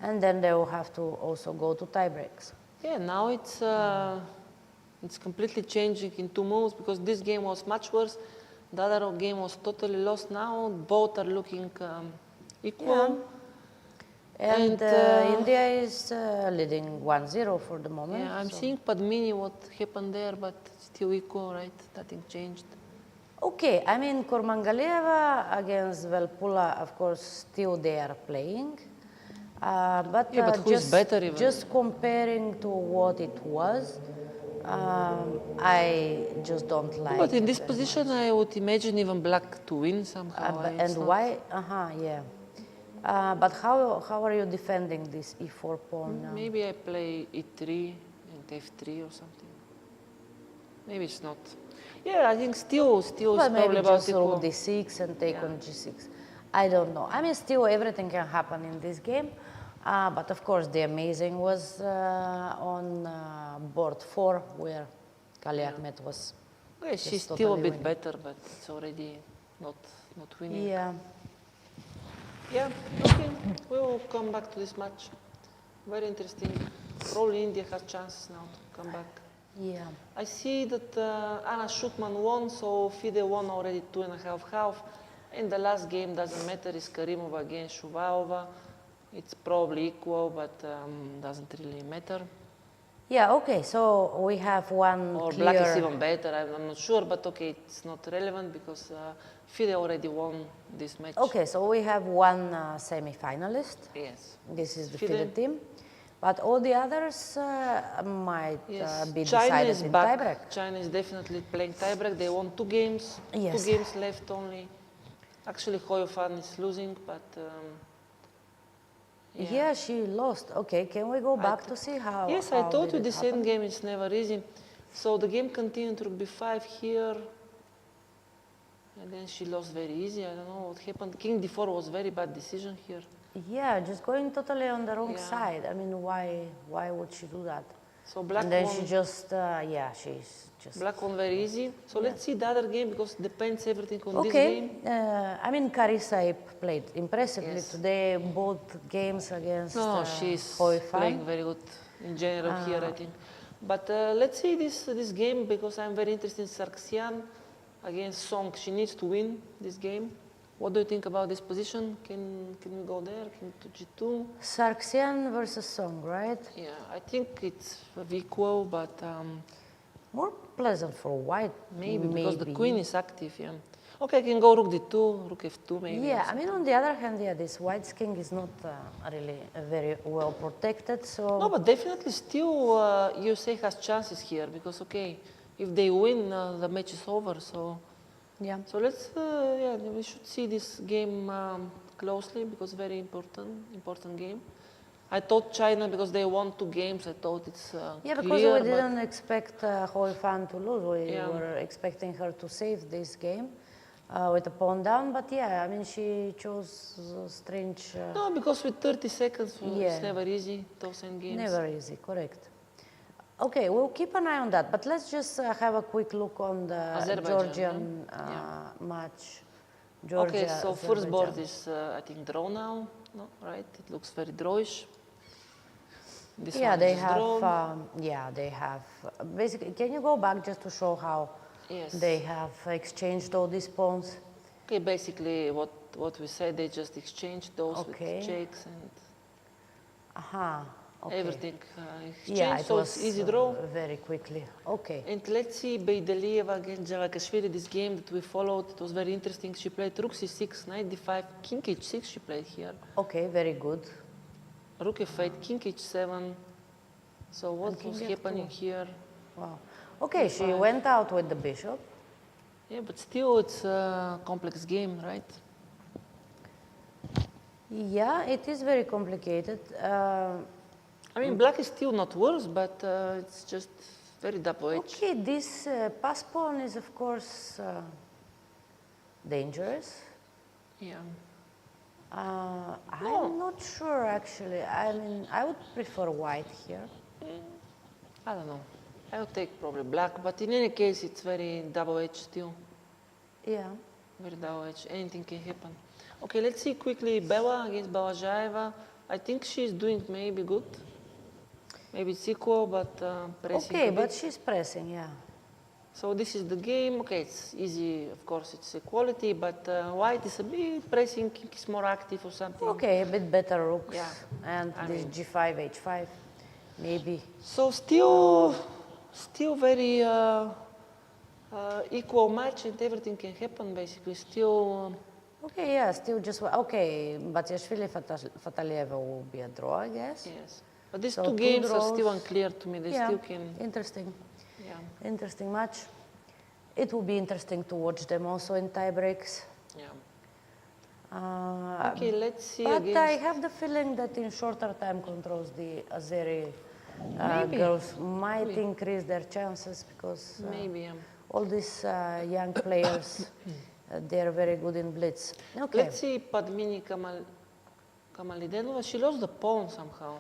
S1: and then they will have to also go to tie breaks.
S2: Yeah, now it's completely changing in two moves because this game was much worse. The other game was totally lost. Now both are looking equal.
S1: Yeah. And India is leading 1-0 for the moment.
S2: Yeah, I'm seeing Padmini what happened there, but still equal, right? Nothing changed.
S1: Okay, I mean Kurmangalieva against Velpula, of course, still they are playing. But
S2: who is better even?
S1: Just comparing to what it was, I just don't like it.
S2: But in this position, I would imagine even black to win somehow.
S1: And why? Yeah. But how are you defending this e4 pawn now?
S2: Maybe I play e3 and f3 or something. Maybe it's not. Yeah, I think still it's probably about
S1: just rook d6 and take on g6. I don't know. I mean, still everything can happen in this game. But of course, the amazing was on board 4, where Kali Ahmed was.
S2: Yeah, she's still a bit better, but it's already not winning.
S1: Yeah.
S2: Yeah, okay. We will come back to this match. Very interesting. Probably India has chances now to come back.
S1: Yeah.
S2: I see that Anna Schutman won, so FIDE won already 2.5-half. And the last game doesn't matter, is Karimova against Shuvaova. It's probably equal, but doesn't really matter.
S1: Yeah, okay, so we have one
S2: Or
S1: clear...
S2: black is even better, I'm not sure, but okay, it's not relevant because FIDE already won this match.
S1: Okay, so we have one semi-finalist.
S2: Yes.
S1: This is the FIDE team. But all the others might be
S2: China
S1: decided
S2: is
S1: in
S2: back.
S1: tiebreak.
S2: China is definitely playing tiebreak. They won 2 games.
S1: Yes.
S2: 2 games left only. Actually, Hoyofan is losing, but...
S1: yeah, she lost. Okay, can we go back to see how...
S2: Yes,
S1: how
S2: I told
S1: did
S2: you
S1: it
S2: this
S1: happen?
S2: end game is never easy. So the game continued, rook b5 here. And then she lost very easy. I don't know what happened. King d4 was very bad decision here.
S1: Yeah, just going totally on the wrong side. I mean, why would she do that?
S2: So black
S1: and then
S2: won.
S1: she just, yeah, she's just...
S2: Black won very easy. So let's see the other game, because it depends everything on this
S1: Okay,
S2: game.
S1: I mean, Carissa played impressively
S2: Yes.
S1: today, both games against
S2: No, she's
S1: Hoi Fan.
S2: playing very good in general here, I think. But let's see this game, because I'm very interested in Sargsyan against Song. She needs to win this game. What do you think about this position? Can we go there? Can to G2?
S1: Sargsyan versus Song, right?
S2: Yeah, I think it's equal, but
S1: more pleasant for white.
S2: Maybe because the queen is active. Yeah. Okay, I can go rook d2, rook f2, maybe.
S1: Yeah, I mean, on the other hand, yeah, this white's king is not really very well protected. So
S2: no, but definitely still USA has chances here, because okay, if they win, the match is over. So
S1: yeah.
S2: So let's yeah, we should see this game closely, because very important game. I thought China, because they won 2 games, I thought it's
S1: yeah, because
S2: clear,
S1: we didn't expect Hoi Fan to lose. We
S2: Yeah.
S1: were expecting her to save this game with a pawn down. But yeah, I mean, she chose a strange.
S2: No, because with 30 seconds,
S1: Yeah.
S2: it's never easy, those endgames.
S1: Never easy, correct. Okay, we'll keep an eye on that. But let's just have a quick look on the
S2: Azerbaijan,
S1: Georgian match. Georgia,
S2: Okay, so first board
S1: Azerbaijan.
S2: is, I think, draw now, no? Right? It looks very drawish. This
S1: Yeah,
S2: one
S1: they
S2: is
S1: have.
S2: drawn.
S1: Yeah, they have. Basically, can you go back just to show how
S2: Yes.
S1: they have exchanged all these pawns?
S2: Okay, basically what we said, they just exchanged those
S1: Okay.
S2: with checks and
S1: Aha. Okay.
S2: everything exchanged,
S1: Yeah, it
S2: so
S1: was
S2: it's easy draw.
S1: very quickly. Okay.
S2: And let's see Beidelieva against Jalakashvili, this game that we followed. It was very interesting. She played rook c6, knight d5, king h6 she played here.
S1: Okay, very good.
S2: Rook f8, king h7. So what
S1: king
S2: was
S1: f2.
S2: happening here?
S1: Wow. Okay, she
S2: d5.
S1: went out with the bishop.
S2: Yeah, but still it's a complex game, right?
S1: Yeah, it is very complicated.
S2: I mean, black is still not worse, but it's just very double-edged.
S1: Okay, this pass pawn is, of course, dangerous.
S2: Yeah.
S1: I'm not sure, actually. I mean, I would prefer white here.
S2: I don't know. I would take probably black, but in any case, it's very double-edged still.
S1: Yeah.
S2: Very double-edged. Anything can happen. Okay, let's see quickly Bella against Balajaeva. I think she's doing maybe good. Maybe it's equal, but pressing
S1: Okay,
S2: a
S1: but
S2: bit.
S1: she's pressing, yeah.
S2: So this is the game. Okay, it's easy. Of course, it's equality, but white is a bit pressing. King is more active or something.
S1: Okay, a bit better rooks.
S2: Yeah.
S1: And
S2: I
S1: this
S2: mean-
S1: g5, h5, maybe.
S2: So still very equal match, and everything can happen basically. Still.
S1: Okay, yeah, still just, okay, Vachier-Lagrave will be a draw, I guess.
S2: Yes. But these
S1: So
S2: two games are
S1: draws.
S2: still unclear to me. They
S1: Yeah,
S2: still can.
S1: interesting.
S2: Yeah.
S1: Interesting match. It will be interesting to watch them also in tie breaks.
S2: Yeah. Okay, let's see
S1: But
S2: against.
S1: I have the feeling that in shorter time controls, the Azeri
S2: Maybe.
S1: girls might
S2: Maybe.
S1: increase their chances, because
S2: Maybe.
S1: all these young players, they are very good in blitz. Okay.
S2: Let's see Padmini Kamalidenova. She lost the pawn somehow.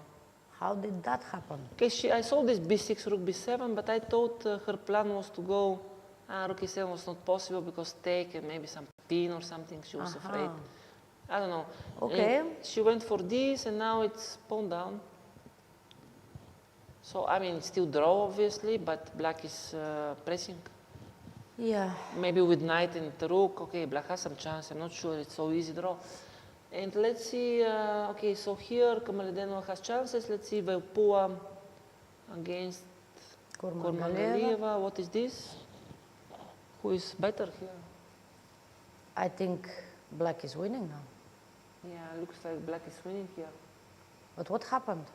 S1: How did that happen?
S2: Okay, I saw this b6, rook b7, but I thought her plan was to go. Rook e7 was not possible because take and maybe some pin or something. She was afraid. I don't know.
S1: Okay.
S2: And she went for this, and now it's pawn down. So I mean, it's still draw obviously, but black is pressing.
S1: Yeah.
S2: Maybe with knight and the rook. Okay, black has some chance. I'm not sure it's so easy draw. And let's see, okay, so here Kamalidenova has chances. Let's see Velpua against Kurmangalieva. What is this? Who is better here?
S1: I think black is winning now.
S2: Yeah, looks like black is winning here.
S1: But what happened?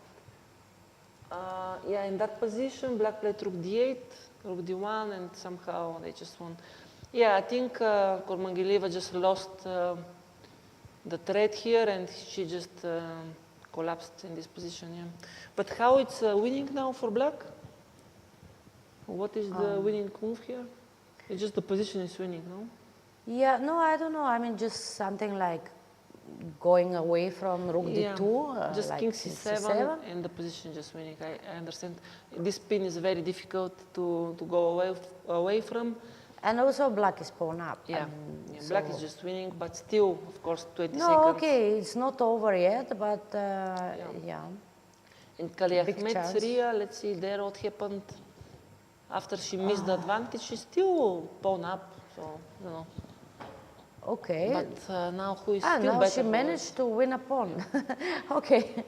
S2: Yeah, in that position, black played rook d8, rook d1, and somehow they just won. Yeah, I think Kurmangalieva just lost the thread here, and she just collapsed in this position, yeah. But how it's winning now for black? What is the winning move here? It's just the position is winning, no?
S1: Yeah, no, I don't know. I mean, just something like going away from rook
S2: Yeah,
S1: d2,
S2: just
S1: like
S2: king c7 and the position just winning. I understand. This pin is very difficult to go away from.
S1: And also black is pawn up.
S2: Yeah,
S1: I mean,
S2: black is just winning, but still, of course, 20
S1: no,
S2: seconds.
S1: okay, it's not over yet, but yeah.
S2: And Kali
S1: Big
S2: Ahmed,
S1: chance.
S2: Syria, let's see there what happened. After she missed the advantage, she's still pawn up, so, you know.
S1: Okay.
S2: But now who is
S1: Ah,
S2: still
S1: now
S2: better?
S1: she managed to win a pawn. Okay.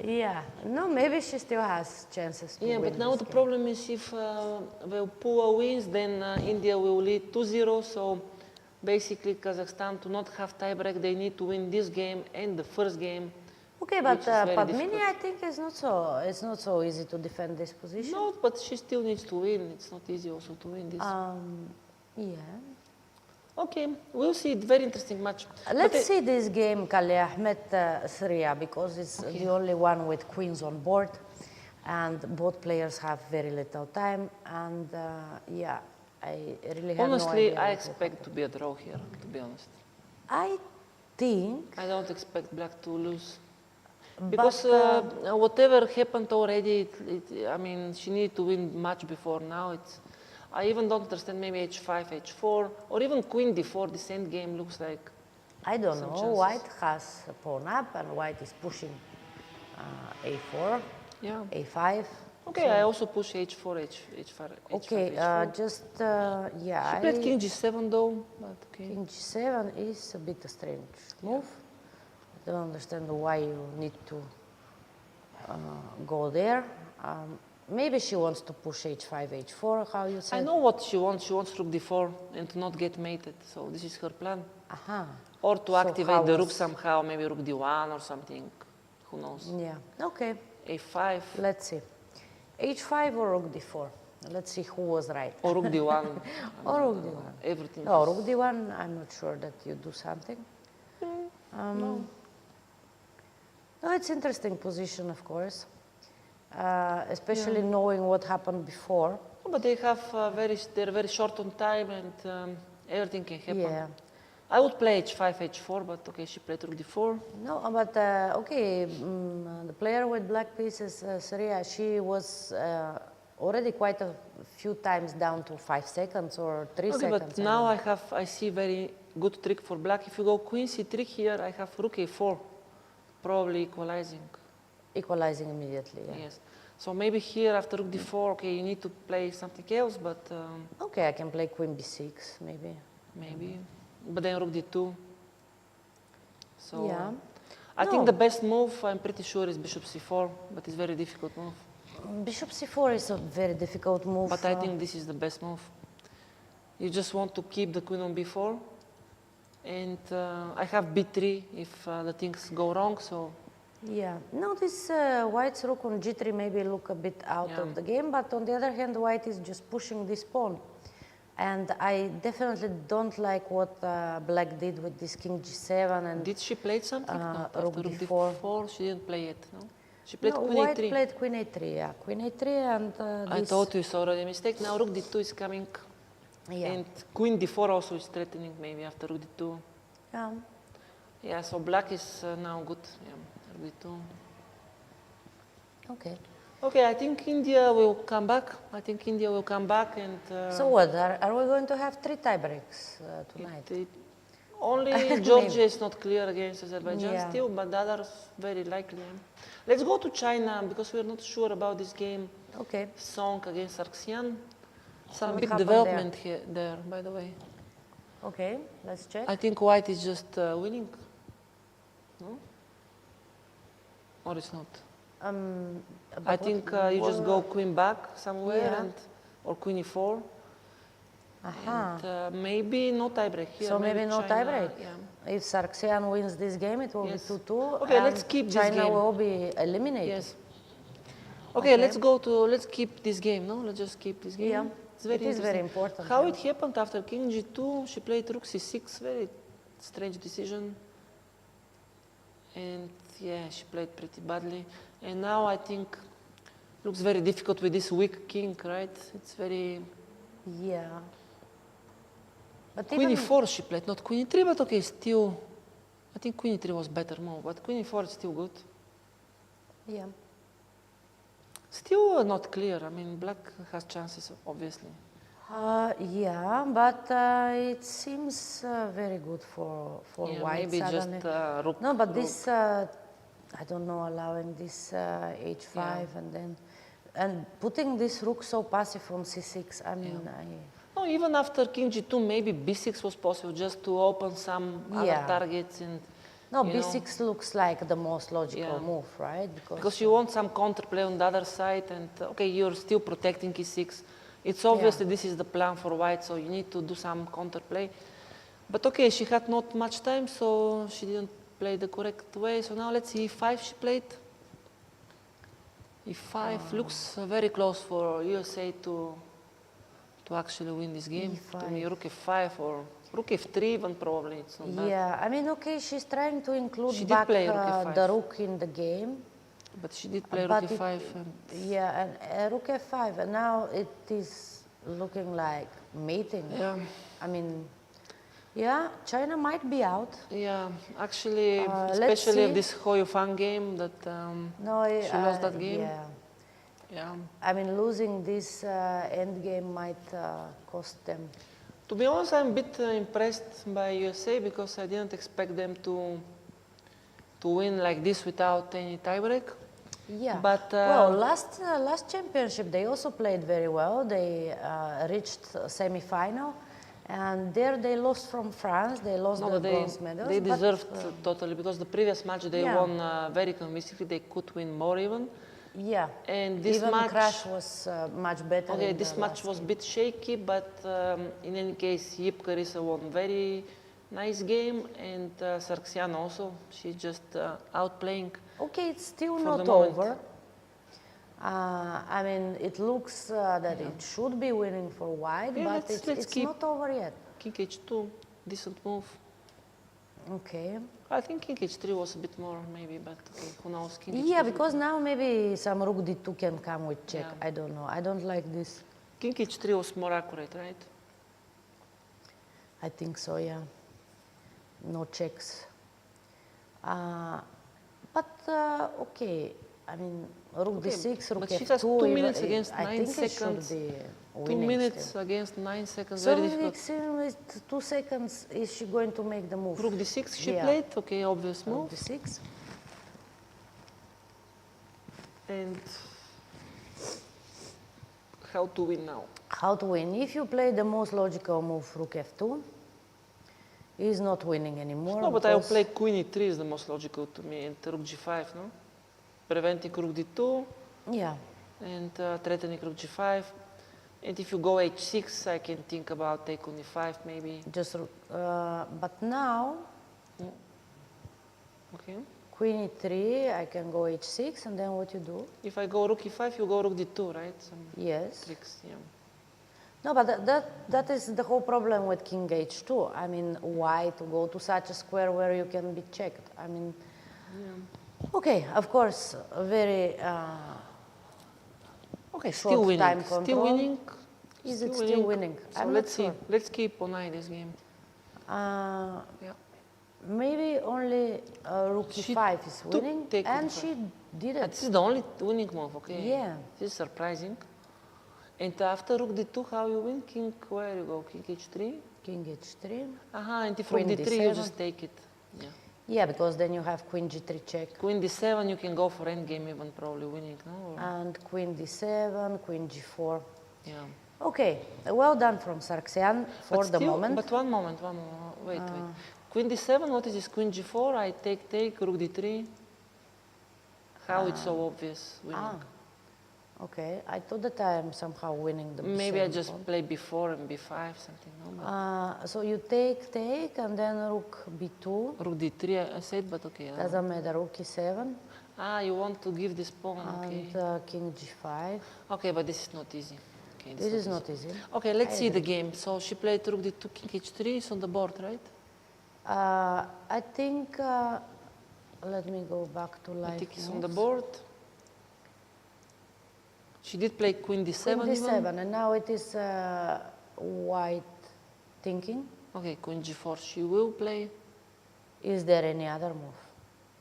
S1: Yeah. No, maybe she still has chances to
S2: Yeah,
S1: win
S2: but now
S1: this
S2: the
S1: game.
S2: problem is if Pua wins, then India will lead 2-0. So basically, Kazakhstan to not have tiebreak, they need to win this game and the first game.
S1: Okay, but
S2: which is very
S1: Padmini,
S2: difficult.
S1: I think, is it's not so easy to defend this position.
S2: No, but she still needs to win. It's not easy also to win this.
S1: Yeah.
S2: Okay, we'll see. Very interesting match.
S1: Let's see this game, Kali Ahmed Syria, because it's the only one with queens on board, and both players have very little time. And yeah, I really have
S2: Honestly,
S1: no idea.
S2: I expect to be a draw here, to be honest.
S1: I think.
S2: I don't expect black to lose. Because whatever happened already, I mean, she needed to win much before now. I even don't understand maybe h5, h4, or even queen d4, this end game looks like.
S1: I don't
S2: some
S1: know.
S2: chances.
S1: White has a pawn up, and white is pushing a4,
S2: Yeah.
S1: a5.
S2: Okay,
S1: So-
S2: I also push h4, h5,
S1: Okay,
S2: h4.
S1: just yeah.
S2: She played king g7 though, but okay.
S1: King g7 is a bit a strange move. I don't understand why you need to go there. Maybe she wants to push h5, h4, how you said?
S2: I know what she wants. She wants rook d4 and to not get mated. So this is her plan.
S1: Aha.
S2: Or to
S1: So
S2: activate
S1: how
S2: the rook
S1: was-
S2: somehow, maybe rook d1 or something. Who knows?
S1: Yeah, okay.
S2: a5.
S1: Let's see. h5 or rook d4? Let's see who was right.
S2: Or rook d1.
S1: Or rook d1.
S2: Everything.
S1: No,
S2: is-
S1: rook d1, I'm not sure that you do something.
S2: No.
S1: No, it's interesting position, of course. Especially knowing what happened before.
S2: But they have they're very short on time and everything can happen.
S1: Yeah.
S2: I would play h5, h4, but okay, she played rook d4.
S1: No, but okay, the player with black pieces, Syria, she was already quite a few times down to 5 seconds or 3
S2: Okay,
S1: seconds.
S2: but now I see very good trick for black. If you go queen c3 here, I have rook a4, probably equalizing.
S1: Equalizing immediately, yeah.
S2: Yes. So maybe here after rook d4, okay, you need to play something else, but
S1: Okay, I can play queen b6, maybe.
S2: maybe. But then rook d2. So
S1: Yeah.
S2: I
S1: No.
S2: think the best move, I'm pretty sure, is bishop c4, but it's very difficult move.
S1: Bishop c4 is a very difficult move.
S2: But I think this is the best move. You just want to keep the queen on b4, and I have b3 if the things go wrong. So
S1: Yeah. No, this white's rook on g3 maybe look a bit out
S2: Yeah.
S1: of the game, but on the other hand, white is just pushing this pawn. And I definitely don't like what black did with this king g7 and
S2: did she play something? No, after
S1: rook
S2: rook
S1: d4.
S2: d4, she didn't play it. No, she played
S1: No,
S2: queen
S1: white
S2: a3.
S1: played queen a3, yeah. Queen a3 and
S2: I
S1: this.
S2: thought it's already a mistake. Now rook d2 is coming,
S1: Yeah.
S2: and queen d4 also is threatening. Maybe after rook d2.
S1: Yeah.
S2: Yeah, so black is now good. Yeah, rook d2.
S1: Okay.
S2: Okay, I think India will come back. And
S1: So what, are we going to have 3 tie breaks tonight?
S2: only
S1: Maybe.
S2: Georgia is not clear against Azerbaijan
S1: Yeah.
S2: still, but the others very likely. Let's go to China because we're not sure about this game.
S1: Okay.
S2: Song against Arxian. Some
S1: What
S2: big
S1: happened
S2: development here, there, by the way.
S1: Okay, let's check.
S2: I think white is just winning. No? Or it's not? I think you just go queen back somewhere
S1: Yeah.
S2: and or queen e4.
S1: Aha.
S2: And maybe no tiebreak here.
S1: So maybe no
S2: China,
S1: tie break.
S2: Yeah.
S1: If Sargsyan wins this game, it will
S2: Yes.
S1: be 2-2.
S2: Okay,
S1: and
S2: let's keep this
S1: China
S2: game.
S1: will be eliminated.
S2: Yes. Okay, let's keep this game, no? Let's just keep this game.
S1: Yeah.
S2: It's very
S1: It is very
S2: interesting.
S1: important,
S2: How
S1: yeah.
S2: it happened after king g2, she played rook c6, very strange decision. And yeah, she played pretty badly. And now I think looks very difficult with this weak king, right? It's very...
S1: Yeah. But
S2: Queen
S1: even,
S2: e4 she played, not queen e3, but okay, still... I think queen e3 was better move, but queen e4 is still good.
S1: Yeah.
S2: Still not clear. I mean, black has chances, obviously.
S1: Yeah, but it seems very good for
S2: Yeah,
S1: white
S2: maybe
S1: suddenly.
S2: just rook.
S1: No, but
S2: rook.
S1: this, I don't know, allowing this h5 and putting this rook so passive from c6. I mean,
S2: No, even after king g2, maybe b6 was possible just to open some other targets and.
S1: No, b6 looks like the most logical move, right?
S2: Because you want some counterplay on the other side, and okay, you're still protecting e6. It's obviously this is the plan for white, so you need to do some counterplay. But okay, she had not much time, so she didn't play the correct way. So now let's see e5 she played. e5 looks very close for USA to actually win this game.
S1: E5.
S2: To me, rook f5 or rook f3 even probably. It's not bad.
S1: Yeah, I mean, okay, she's trying to include
S2: She did
S1: back
S2: play rook f5.
S1: the rook in the game.
S2: But she did play rook f5.
S1: Yeah, and rook f5, and now it is looking like mating.
S2: Yeah.
S1: I mean, yeah, China might be out.
S2: Yeah, actually,
S1: let's
S2: especially
S1: see.
S2: this Hou Yufan game that she lost that game.
S1: Yeah.
S2: Yeah.
S1: I mean, losing this end game might cost them.
S2: To be honest, I'm a bit impressed by USA because I didn't expect them to win like this without any tiebreak.
S1: Yeah.
S2: But
S1: well, last championship they also played very well. They reached semi-final, and there they lost from France. They lost the bronze medals.
S2: They deserved totally because the previous match they won very convincingly. They could win more even.
S1: Yeah.
S2: And this
S1: even
S2: match
S1: Crash was much better.
S2: Okay, this match was a bit shaky, but in any case, Yip Carissa won very nice game, and Sargsyan also. She's just outplaying.
S1: Okay, it's still
S2: for
S1: not
S2: the moment.
S1: over. I mean, it looks that it should be winning for white, but
S2: let's
S1: it's
S2: keep
S1: not over yet.
S2: King h2, decent move.
S1: Okay.
S2: I think King h3 was a bit more maybe, but okay, who knows? King
S1: Yeah,
S2: h2
S1: because now maybe some rook d2 can come with check. I don't know. I don't like this.
S2: King h3 was more accurate, right?
S1: I think so, yeah. No checks. But okay, I mean, rook d6, rook
S2: but
S1: f2.
S2: she has 2 minutes against
S1: I
S2: 9
S1: think
S2: seconds.
S1: It should be
S2: 2
S1: winning
S2: minutes
S1: still.
S2: against 9 seconds,
S1: So
S2: very difficult.
S1: with 2 seconds, is she going to make the move?
S2: Rook d6 she played, okay, obvious move.
S1: Rook d6.
S2: And how to win now?
S1: How to win? If you play the most logical move, rook f2, he's not winning anymore.
S2: No, but I will play queen e3 is the most logical to me, and rook g5, no? Preventing rook d2.
S1: Yeah.
S2: And threatening rook g5. And if you go h6, I can think about take on e5 maybe.
S1: Just, but now,
S2: okay.
S1: Queen e3, I can go h6, and then what you do?
S2: If I go rook e5, you go rook d2, right? Some
S1: yes.
S2: tricks, yeah.
S1: No, but that is the whole problem with king h2. I mean, why to go to such a square where you can be checked? I mean, okay, of course, very
S2: okay,
S1: short
S2: still winning.
S1: time control.
S2: Still winning.
S1: Is it still winning?
S2: So
S1: I'm
S2: let's
S1: not
S2: see. Let's keep an eye on this game.
S1: Yeah. Maybe only rook e5 is winning, and she did it.
S2: This is the only winning move, okay?
S1: Yeah.
S2: This is surprising. And after rook d2, how you win? King, where you go? King h3?
S1: King h3.
S2: Aha, and if rook
S1: Queen
S2: d3,
S1: d7.
S2: you just take it. Yeah.
S1: Yeah, because then you have queen g3 check.
S2: Queen d7, you can go for endgame even, probably winning, no? Or...
S1: And queen d7, queen g4.
S2: Yeah.
S1: Okay, well done from Sargsyan for the moment.
S2: But one moment, wait. Queen d7, what is this? Queen g4, I take, rook d3. How it's so obvious winning?
S1: Okay, I thought that I am somehow winning the
S2: Maybe I just play b4 and b5, something, no?
S1: So you take, and then rook b2.
S2: Rook d3, I said, but okay.
S1: Doesn't matter, rook e7.
S2: You want to give this pawn, okay.
S1: And king g5.
S2: Okay, but this is not easy. Okay,
S1: this is not easy.
S2: Okay, let's see the game. So she played rook d2, king h3 is on the board, right?
S1: I think, let me go back to live.
S2: I think it's on the board. She did play queen d7
S1: Queen d7,
S2: even.
S1: and now it is white thinking.
S2: Okay, queen g4 she will play.
S1: Is there any other move?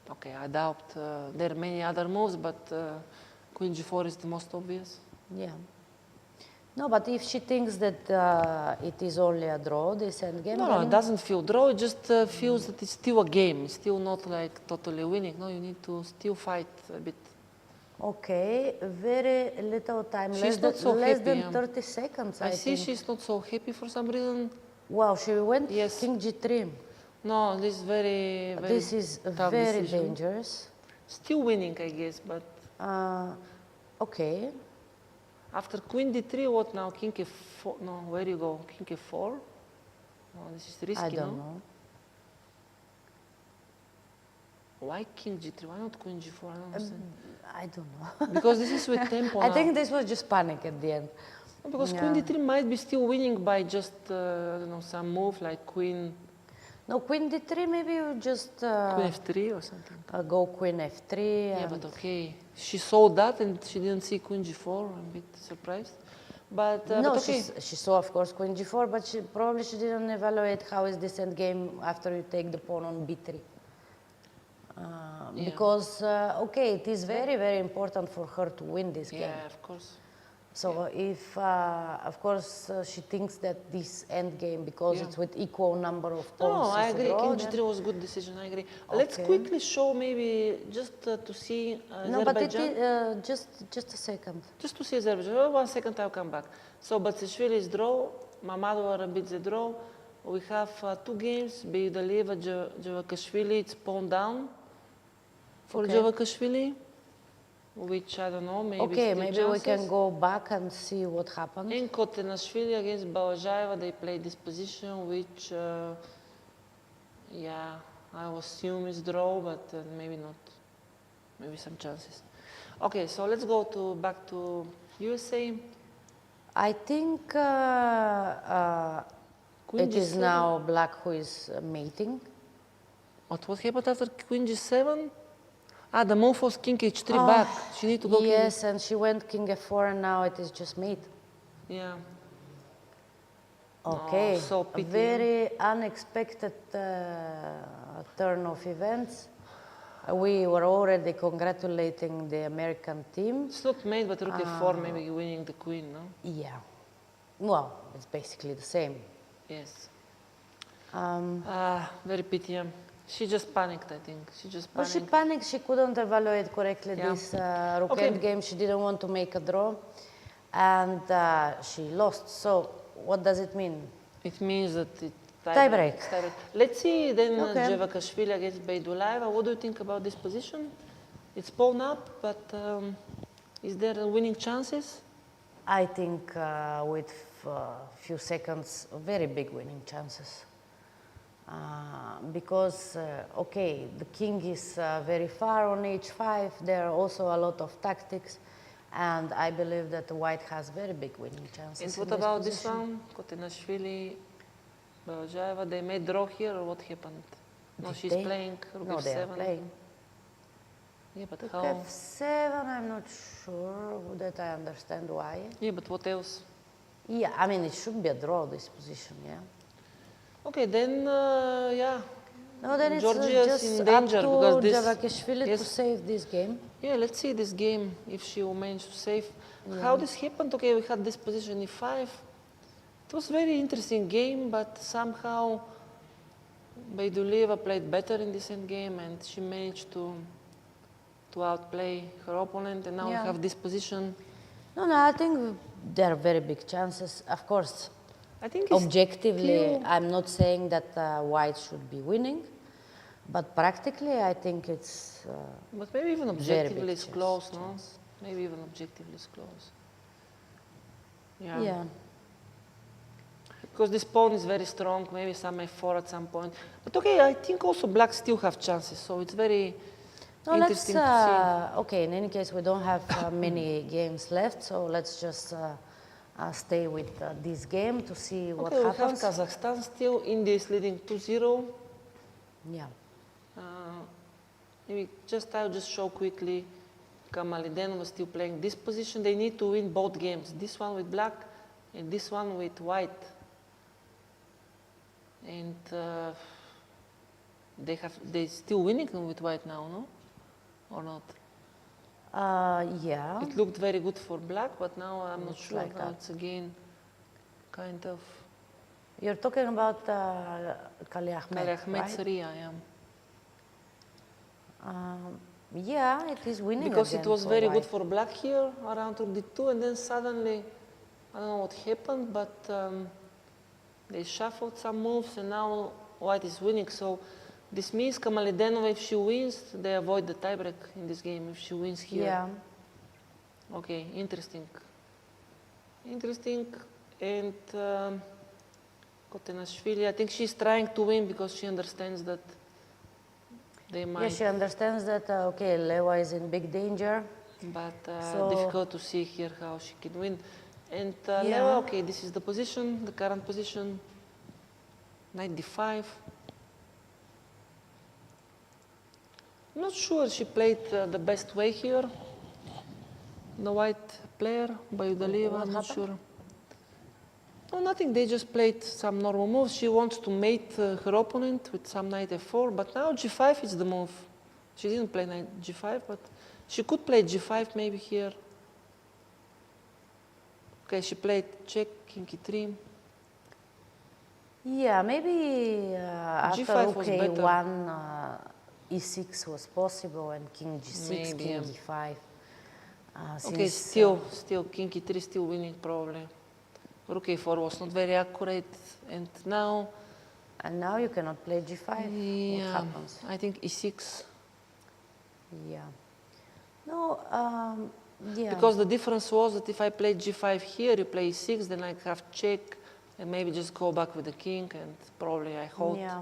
S2: Okay, I doubt there are many other moves, but queen g4 is the most obvious.
S1: Yeah. No, but if she thinks that it is only a draw, this endgame,
S2: No, it doesn't feel draw. It just feels that it's still a game. It's still not like totally winning. No, you need to still fight a bit.
S1: Okay, very little time.
S2: She's not so
S1: less
S2: happy.
S1: than 30 seconds,
S2: I
S1: I
S2: see
S1: think.
S2: she's not so happy for some reason.
S1: Wow, she went king g3.
S2: No, this is very, very
S1: This is
S2: tough
S1: very
S2: decision.
S1: dangerous.
S2: Still winning, I guess, but...
S1: Okay.
S2: After queen d3, what now? King f4? No, where do you go? King f4? No, this is risky,
S1: I don't know.
S2: Why king g3? Why not queen g4? I don't understand.
S1: I don't know.
S2: Because this is with tempo
S1: I
S2: now.
S1: think this was just panic at the end.
S2: Because queen d3 might be still winning by just, I don't know, some move like queen...
S1: No, queen d3, maybe you just...
S2: queen f3 or something.
S1: Go queen f3.
S2: Yeah, but okay. She saw that and she didn't see queen g4. I'm a bit surprised. But,
S1: no,
S2: but okay.
S1: she saw, of course, queen g4, but she didn't evaluate how is this endgame after you take the pawn on b3.
S2: Yeah.
S1: Because, okay, it is very, very important for her to win this game.
S2: Yeah, of course.
S1: So if, of course, she thinks that this end game, because it's with equal number of pawns.
S2: No, I agree.
S1: Draw,
S2: King g3 was a good decision. I agree.
S1: Okay.
S2: Let's quickly show maybe just to see
S1: No, but
S2: Azerbaijan.
S1: it is, just a second.
S2: Just to see Azerbaijan. 1 second, I'll come back. So Batsishvili is draw. Mamadova beats the draw. We have 2 games. Beidaleva, Javakashvili. It's pawn down for Javakashvili. Which I don't know, maybe
S1: Okay,
S2: still
S1: maybe
S2: chances.
S1: we can go back and see what happened.
S2: In Kotenashvili against Balazhaeva, they played this position, which, yeah, I assume is draw, but maybe not. Maybe some chances. Okay, so let's go back to USA.
S1: I think it is
S2: G7.
S1: now black who is mating.
S2: What happened after queen g7? Ah, the move was king h3 back. She need to go
S1: Yes, and she went king f4 and now it is just mate.
S2: Yeah.
S1: Okay,
S2: Oh, so
S1: a
S2: pity.
S1: very unexpected turn of events. We were already congratulating the American team.
S2: It's not mate, but rook f4, maybe winning the queen, no?
S1: Yeah. Well, it's basically the same.
S2: Yes. Very pity. Yeah. She just panicked, I think. She just
S1: Well,
S2: panicked.
S1: she panicked. She couldn't evaluate correctly
S2: Yeah.
S1: this rook
S2: Okay.
S1: endgame. She didn't want to make a draw, and she lost. So, what does it mean?
S2: It means that it
S1: Tie break.
S2: It's tie break. Let's see then
S1: Okay.
S2: Javakashvili against Beidulaeva. What do you think about this position? It's pawn up, but is there winning chances?
S1: I think with few seconds, very big winning chances. Because, okay, the king is very far on h5. There are also a lot of tactics. And I believe that the white has very big winning chances.
S2: And
S1: in
S2: what
S1: this
S2: about this
S1: position.
S2: one? Kotenashvili, Balazhaeva, they made draw here or what happened? No,
S1: Did
S2: she's
S1: they?
S2: playing rook
S1: No,
S2: f7.
S1: they are playing.
S2: Yeah, but
S1: Rook
S2: how?
S1: f7, I'm not sure that I understand why.
S2: Yeah, but what else?
S1: Yeah, I mean, it should be a draw, this position, yeah.
S2: Okay, then, yeah.
S1: No, then it's
S2: Georgia's
S1: just
S2: in danger
S1: up to
S2: because this...
S1: Javakashvili to save this game.
S2: Yeah, let's see this game, if she will manage to save.
S1: Yeah.
S2: How this happened? Okay, we had this position e5. It was a very interesting game, but somehow Beiduleva played better in this endgame and she managed to outplay her opponent, and now
S1: Yeah.
S2: we have this position.
S1: No, I think there are very big chances. Of course,
S2: I think it's
S1: objectively,
S2: still-
S1: I'm not saying that white should be winning, but practically, I think it's
S2: But maybe even
S1: very
S2: objectively
S1: big
S2: it's close, no? Maybe even objectively it's close. Yeah.
S1: Yeah.
S2: Because this pawn is very strong, maybe some f4 at some point. But okay, I think also blacks still have chances, so it's very
S1: No, let's,
S2: interesting to see.
S1: okay, in any case, we don't have many games left, so let's just stay with this game to see what
S2: Okay,
S1: happens.
S2: we have Kazakhstan still. India is leading 2-0.
S1: Yeah.
S2: Maybe I'll just show quickly. Kamaliden was still playing this position. They need to win both games. This one with black and this one with white. And they still winning with white now, no? Or not?
S1: Yeah.
S2: It looked very good for black, but now I'm not sure
S1: like
S2: how
S1: that.
S2: it's again kind of.
S1: You're talking about Kali Ahmed, right?
S2: Saria, yeah.
S1: Yeah, it is winning
S2: Because
S1: again
S2: it was
S1: for
S2: very
S1: white.
S2: good for black here around rook d2, and then suddenly, I don't know what happened, but they shuffled some moves, and now white is winning. So this means Kamalidenova, if she wins, they avoid the tiebreak in this game if she wins here.
S1: Yeah.
S2: Okay, interesting. Interesting. And Kotenashvili, I think she's trying to win because she understands that they might.
S1: Yeah, she understands that, okay, Lewa is in big danger.
S2: But
S1: so
S2: difficult to see here how she can win. And
S1: Yeah.
S2: Lewa, okay, this is the position, the current position, knight d5. I'm not sure she played the best way here. The white player, Bayudaleva, I'm not sure. No, nothing, they just played some normal moves. She wants to mate her opponent with some knight f4, but now g5 is the move. She didn't play knight g5, but she could play g5 maybe here. Okay, she played check, king e3.
S1: Yeah, maybe after
S2: G5 was
S1: rook
S2: better.
S1: a1, e6 was possible, and king g6,
S2: Maybe,
S1: king
S2: yeah.
S1: d5.
S2: Okay, still king e3 still winning probably. Rook a4 was not very accurate, and now.
S1: And now you cannot play g5.
S2: Yeah,
S1: What happens?
S2: I think e6.
S1: Yeah. No. Yeah.
S2: Because the difference was that if I play g5 here, you play e6, then I have check, and maybe just go back with the king, and probably I hold.
S1: Yeah.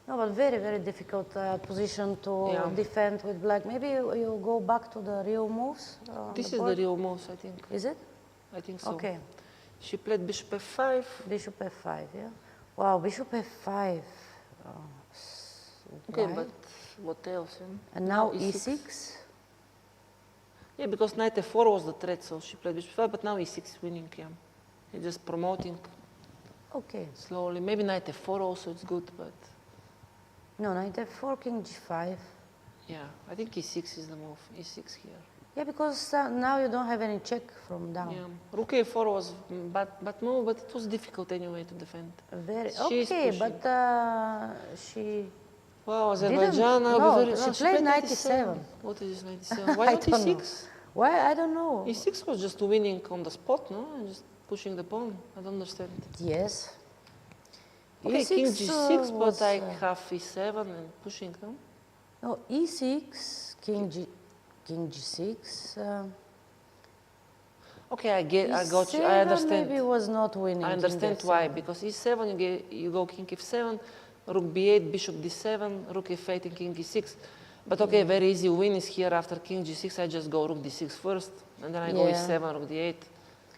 S1: No, but very, very difficult position to
S2: Yeah.
S1: defend with black. Maybe you go back to the real moves.
S2: This is the real moves, I think.
S1: Is it?
S2: I think so.
S1: Okay.
S2: She played bishop f5.
S1: Bishop f5, yeah. Wow, bishop f5.
S2: Okay,
S1: Why?
S2: but what else? Yeah?
S1: And now e6.
S2: Yeah, because knight f4 was the threat, so she played bishop f5, but now e6 is winning, yeah. He's just promoting.
S1: Okay.
S2: Slowly. Maybe knight f4 also, it's good, but.
S1: No, knight f4, king g5.
S2: Yeah, I think e6 is the move, e6 here.
S1: Yeah, because now you don't have any check from down.
S2: Yeah, rook a4 was bad move, but it was difficult anyway to defend.
S1: Very
S2: She's
S1: okay,
S2: pushing.
S1: but she.
S2: Wow, Azerbaijan.
S1: She played 97.
S2: What is this 97? Why
S1: I
S2: not
S1: don't know.
S2: e6?
S1: Why? I don't know.
S2: E6 was just winning on the spot, no? And just pushing the pawn. I don't understand.
S1: Yes.
S2: Okay,
S1: E6
S2: king g6,
S1: was,
S2: but I have e7 and pushing, no?
S1: No, e6, king g6.
S2: Okay, I got you. I
S1: E7
S2: understand.
S1: maybe was not winning.
S2: I understand
S1: king
S2: why.
S1: f7.
S2: Because e7, you go king f7, rook b8, bishop d7, rook f8, and king e6. But okay, very easy win is here after king g6. I just go rook d6 first, and then I go
S1: Yeah.
S2: e7, rook d8.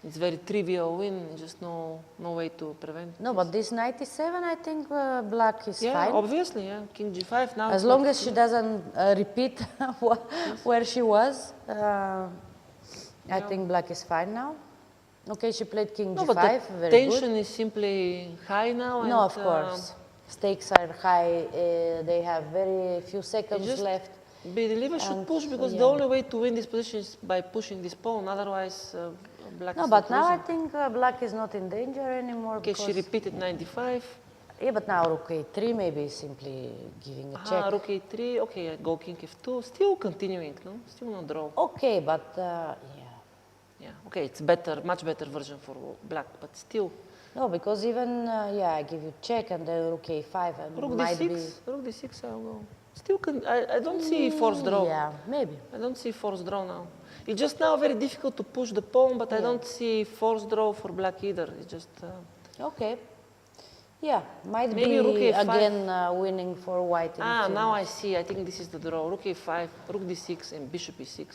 S2: It's very trivial win, just no way to prevent.
S1: No, but this knight e7, I think black is
S2: Yeah,
S1: fine.
S2: obviously, yeah. King g5 now.
S1: As long as she doesn't repeat where she was, I think black is fine now. Okay, she played king
S2: No,
S1: g5,
S2: but the
S1: very
S2: tension
S1: good.
S2: is simply high now.
S1: No,
S2: and,
S1: of course. Stakes are high. They have very few seconds
S2: just
S1: left.
S2: Believe should
S1: And,
S2: push because the
S1: yeah.
S2: only way to win this position is by pushing this pawn. Otherwise, black
S1: No,
S2: is
S1: but
S2: not
S1: now I
S2: losing.
S1: think black is not in danger anymore.
S2: Okay, she
S1: because
S2: repeated 95.
S1: Yeah, but now rook a3 maybe simply giving a check.
S2: Rook a3. Okay, I go king f2. Still continuing, no? Still no draw.
S1: Okay, but yeah.
S2: Yeah. Okay, it's better, much better version for black, but still.
S1: No, because even yeah, I give you check and then rook a5 and
S2: Rook
S1: might
S2: d6.
S1: be.
S2: Rook d6. I'll go. Still, I don't see forced draw.
S1: Yeah, maybe.
S2: I don't see forced draw now. It's just now very difficult to push the pawn, but I don't see forced draw for black either. It's just.
S1: Okay. Yeah, might
S2: Maybe
S1: be
S2: rook a5.
S1: again winning for white. In a few
S2: Now I
S1: minutes.
S2: see. I think this is the draw. Rook a5, rook d6, and bishop e6.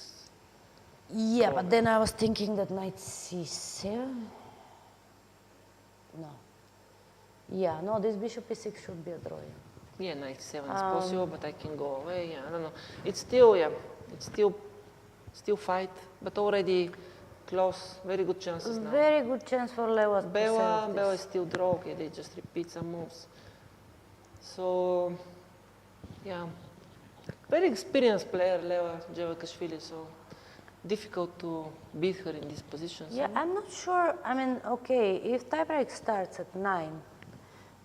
S1: Yeah, but then I was thinking that knight c7. No. Yeah, no, this bishop e6 should be a draw. Yeah.
S2: Yeah, knight 7 is possible, but I can go away. Yeah, I don't know. It's still, yeah, it's still fight, but already close. Very good chances now.
S1: Very good chance for Lewa to
S2: Bela
S1: save
S2: is
S1: this.
S2: still draw. Okay, they just repeat some moves. So Yeah. Very experienced player, Leva Jevakashvili, so difficult to beat her in these positions.
S1: Yeah, I'm not sure. I mean, okay, if tiebreak starts at 9,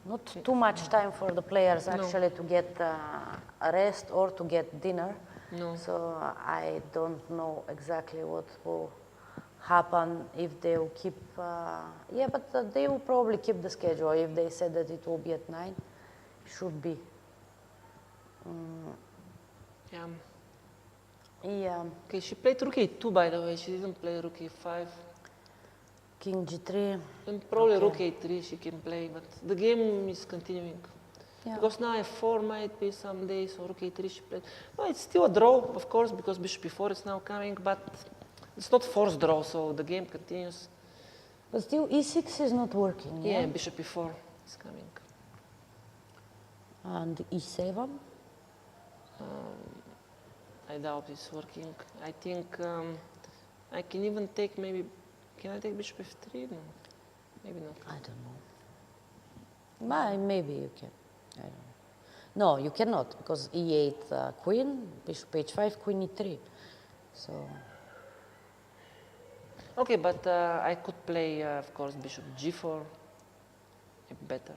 S1: not too much time for the players actually to get a rest or to get dinner.
S2: No.
S1: So I don't know exactly what will happen if they will keep. Yeah, but they will probably keep the schedule. If they said that it will be at 9, it should be.
S2: Yeah.
S1: Yeah.
S2: Okay, she played rook a2, by the way. She didn't play rook a5.
S1: King g3.
S2: And probably rook a3 she can play, but the game is continuing.
S1: Yeah.
S2: Because now f4 might be some days, or rook a3 she played. No, it's still a draw, of course, because bishop e4 is now coming, but it's not forced draw, so the game continues.
S1: But still, e6 is not working.
S2: Yeah, bishop e4 is coming.
S1: And e7?
S2: I doubt it's working. I think I can even take maybe. Can I take bishop f3? No, maybe not.
S1: I don't know. Maybe you can. I don't know. No, you cannot, because e8 queen, bishop h5, queen e3. So.
S2: Okay, but I could play, of course, bishop g4, better.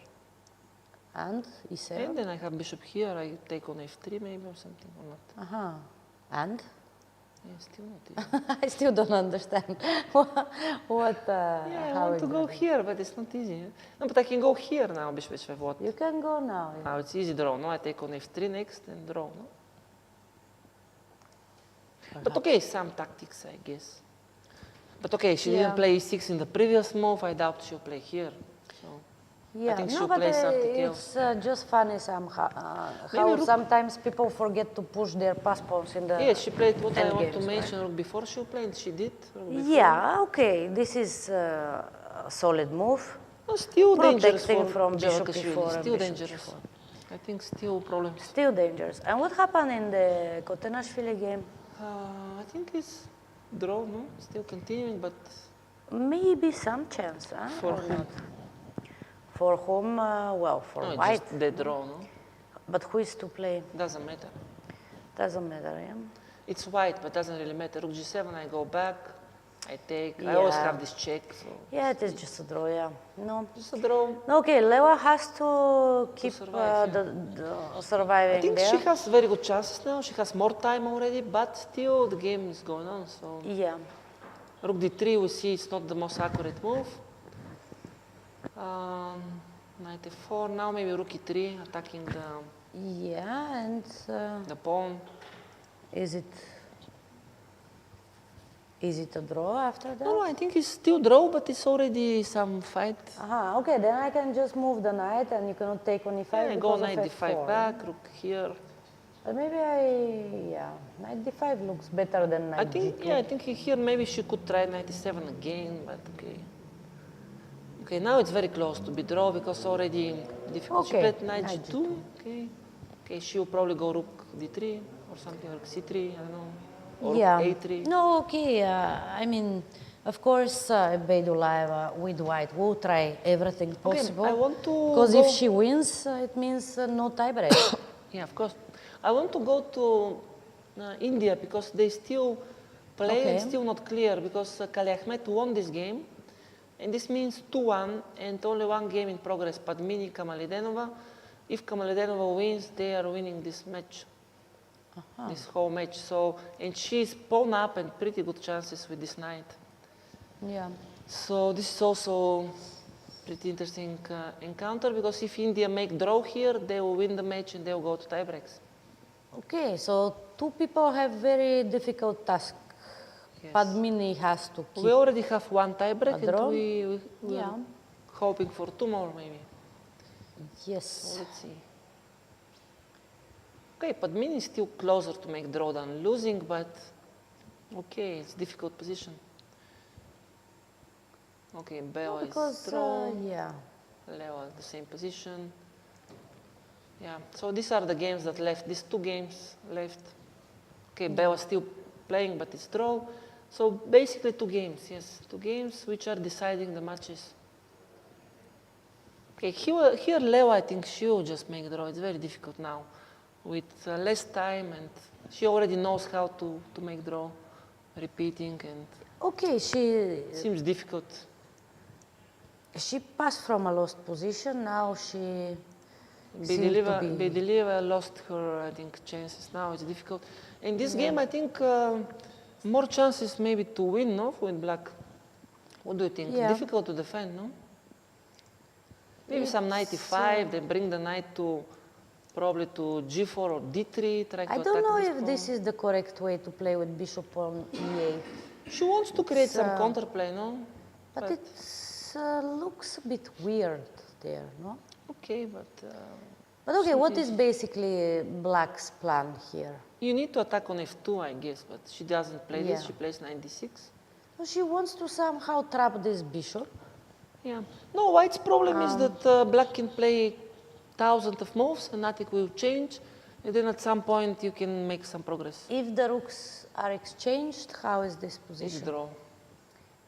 S1: And e7?
S2: And then I have bishop here, I take on f3 maybe or something, or not.
S1: Uh-huh. And?
S2: Yeah, still not.
S1: I still don't understand what
S2: yeah, I
S1: how
S2: want to go here, but it's not easy. No, but I can go here now, bishop h5, what?
S1: You can go now. Yeah.
S2: Now it's easy draw, no? I take on f3 next and draw, no? But okay, some tactics, I guess. But okay, she didn't play e6 in the previous move. I doubt she'll play here. So
S1: Yeah,
S2: I think
S1: no,
S2: she'll
S1: but
S2: play something else.
S1: it's just funny somehow how sometimes people forget to push their pass pawns in the
S2: Yeah, she played what I want
S1: games,
S2: to mention rook before she played. She did.
S1: Yeah, okay, this is a solid move.
S2: No, still dangerous
S1: Protecting
S2: for
S1: from bishop
S2: Jevakashvili.
S1: e4 and
S2: Still
S1: bishop
S2: dangerous.
S1: g4.
S2: I think still problems.
S1: Still dangerous. And what happened in the Kotenashvili game?
S2: I think it's draw, no? Still continuing, but
S1: maybe some chance, huh?
S2: For
S1: or
S2: whom?
S1: not? For whom? Well, for
S2: no,
S1: white.
S2: just the draw, no?
S1: But who is to play?
S2: Doesn't matter.
S1: Doesn't matter, yeah?
S2: It's white, but doesn't really matter. Rook g7, I go back, I take. I always have this check. So
S1: Yeah, it is just a draw, yeah. No.
S2: Just a draw.
S1: Okay, Leva has to keep
S2: survive,
S1: the surviving
S2: I think
S1: there.
S2: she has very good chances now. She has more time already, but still the game is going on. So
S1: Yeah.
S2: rook d3, we see it's not the most accurate move. Knight f4. Now maybe rook e3, attacking the
S1: Yeah, and
S2: the pawn.
S1: Is it a draw after that?
S2: No, I think it's still draw, but it's already some fight.
S1: Aha, okay, then I can just move the knight and you cannot take on e5
S2: Yeah, go
S1: because
S2: knight
S1: of
S2: d5
S1: f4.
S2: back, rook here.
S1: But maybe knight d5 looks better than knight
S2: I think,
S1: g2.
S2: yeah, I think here maybe she could try knight e7 again, but okay. Okay, now it's very close to be draw because already difficult. She
S1: Okay,
S2: played knight g2. Okay. Okay, she will probably go rook d3 or something, like c3, I don't know. Or
S1: Yeah.
S2: a3.
S1: No, okay. I mean, of course, Beidulaeva with white will try everything possible.
S2: I want to
S1: because
S2: go-
S1: if she wins, it means no tiebreak.
S2: Yeah, of course. I want to go to India because they still play and
S1: Okay.
S2: still not clear because Kali Ahmed won this game. And this means 2-1 and only one game in progress, Padmini, Kamalidenova. If Kamalidenova wins, they are winning this match, this whole match. So, and she's pawn up and pretty good chances with this knight.
S1: Yeah.
S2: So this is also pretty interesting encounter because if India make draw here, they will win the match and they will go to tiebreaks.
S1: Okay, so two people have very difficult task.
S2: Yes.
S1: Padmini has to keep.
S2: We already have one tiebreak
S1: a draw.
S2: and we
S1: Yeah.
S2: are hoping for two more maybe.
S1: Yes.
S2: So let's see. Okay, Padmini is still closer to make draw than losing, but okay, it's difficult position. Okay, Bela
S1: Because,
S2: is draw.
S1: yeah.
S2: Leo at the same position. Yeah, so these are the games that left, these two games left. Okay, Bela still playing, but it's draw. So basically two games, yes, two games which are deciding the matches. Okay, here Leo, I think she will just make draw. It's very difficult now. with less time, and she already knows how to make draw, repeating, and
S1: Okay, she
S2: seems difficult.
S1: She passed from a lost position. Now she
S2: Bedileva lost her, I think, chances. Now it's difficult. In this game, I think more chances maybe to win, no, with black. What do you think?
S1: Yeah.
S2: Difficult to defend, no? Maybe some knight e5, they bring the knight to probably to g4 or d3. Try to
S1: I don't know if
S2: pawn.
S1: this is the correct way to play with bishop on e8.
S2: She wants to create some counterplay, no?
S1: But it looks a bit weird there, no?
S2: Okay, but
S1: okay, what is basically black's plan here?
S2: You need to attack on f2, I guess, but she doesn't play this. She plays knight d6.
S1: So she wants to somehow trap this bishop.
S2: Yeah. No, white's problem is that black can play thousands of moves and nothing will change. And then at some point you can make some progress.
S1: If the rooks are exchanged, how is this position?
S2: It's draw.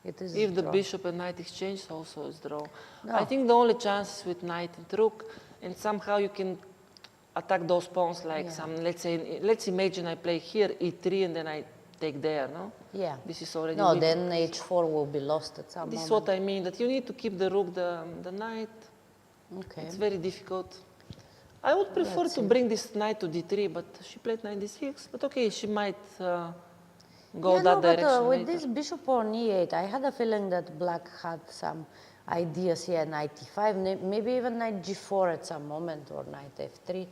S1: It is
S2: If the
S1: draw.
S2: bishop and knight exchange, also is draw.
S1: No.
S2: I think the only chance is with knight and rook, and somehow you can attack those pawns like some. Let's imagine I play here e3 and then I take there, no?
S1: Yeah.
S2: This is already.
S1: No,
S2: weak.
S1: then h4 will be lost at some
S2: This
S1: moment.
S2: is what I mean. That you need to keep the rook, the knight.
S1: Okay.
S2: It's very difficult. I would prefer to bring this knight to d3, but she played knight d6. But okay, she might go that direction.
S1: But with
S2: later.
S1: this bishop on e8, I had a feeling that black had some ideas here, knight e5, maybe even knight g4 at some moment, or knight f3.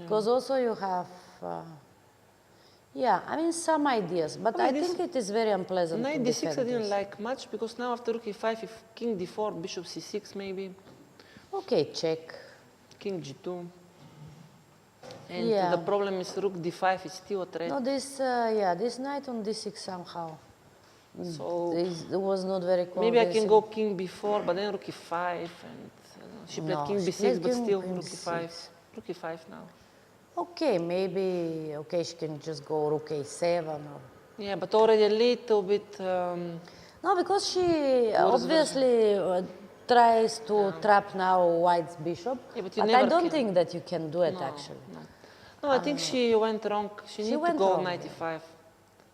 S1: Because also you have, I mean, some ideas. But I think it is very unpleasant
S2: Knight
S1: to
S2: d6
S1: defend
S2: I didn't
S1: this.
S2: like much, because now after rook e5, if king d4, bishop c6 maybe.
S1: Okay, check.
S2: King g2. And
S1: Yeah.
S2: the problem is rook d5 is still a threat.
S1: No, this, this knight on d6 somehow.
S2: So
S1: it was not very convincing.
S2: maybe I can go king b4, but then rook e5, and she played
S1: No,
S2: king
S1: she
S2: b6,
S1: played
S2: but
S1: king
S2: still
S1: queen
S2: rook e5.
S1: c6.
S2: Rook e5 now.
S1: Okay, maybe, she can just go rook a7 or...
S2: Yeah, but already a little bit...
S1: No, because she obviously tries to trap now white's bishop.
S2: Yeah, but
S1: I don't think that you can do it, actually.
S2: No, I think she went wrong. She needs to
S1: went
S2: go
S1: wrong,
S2: knight e5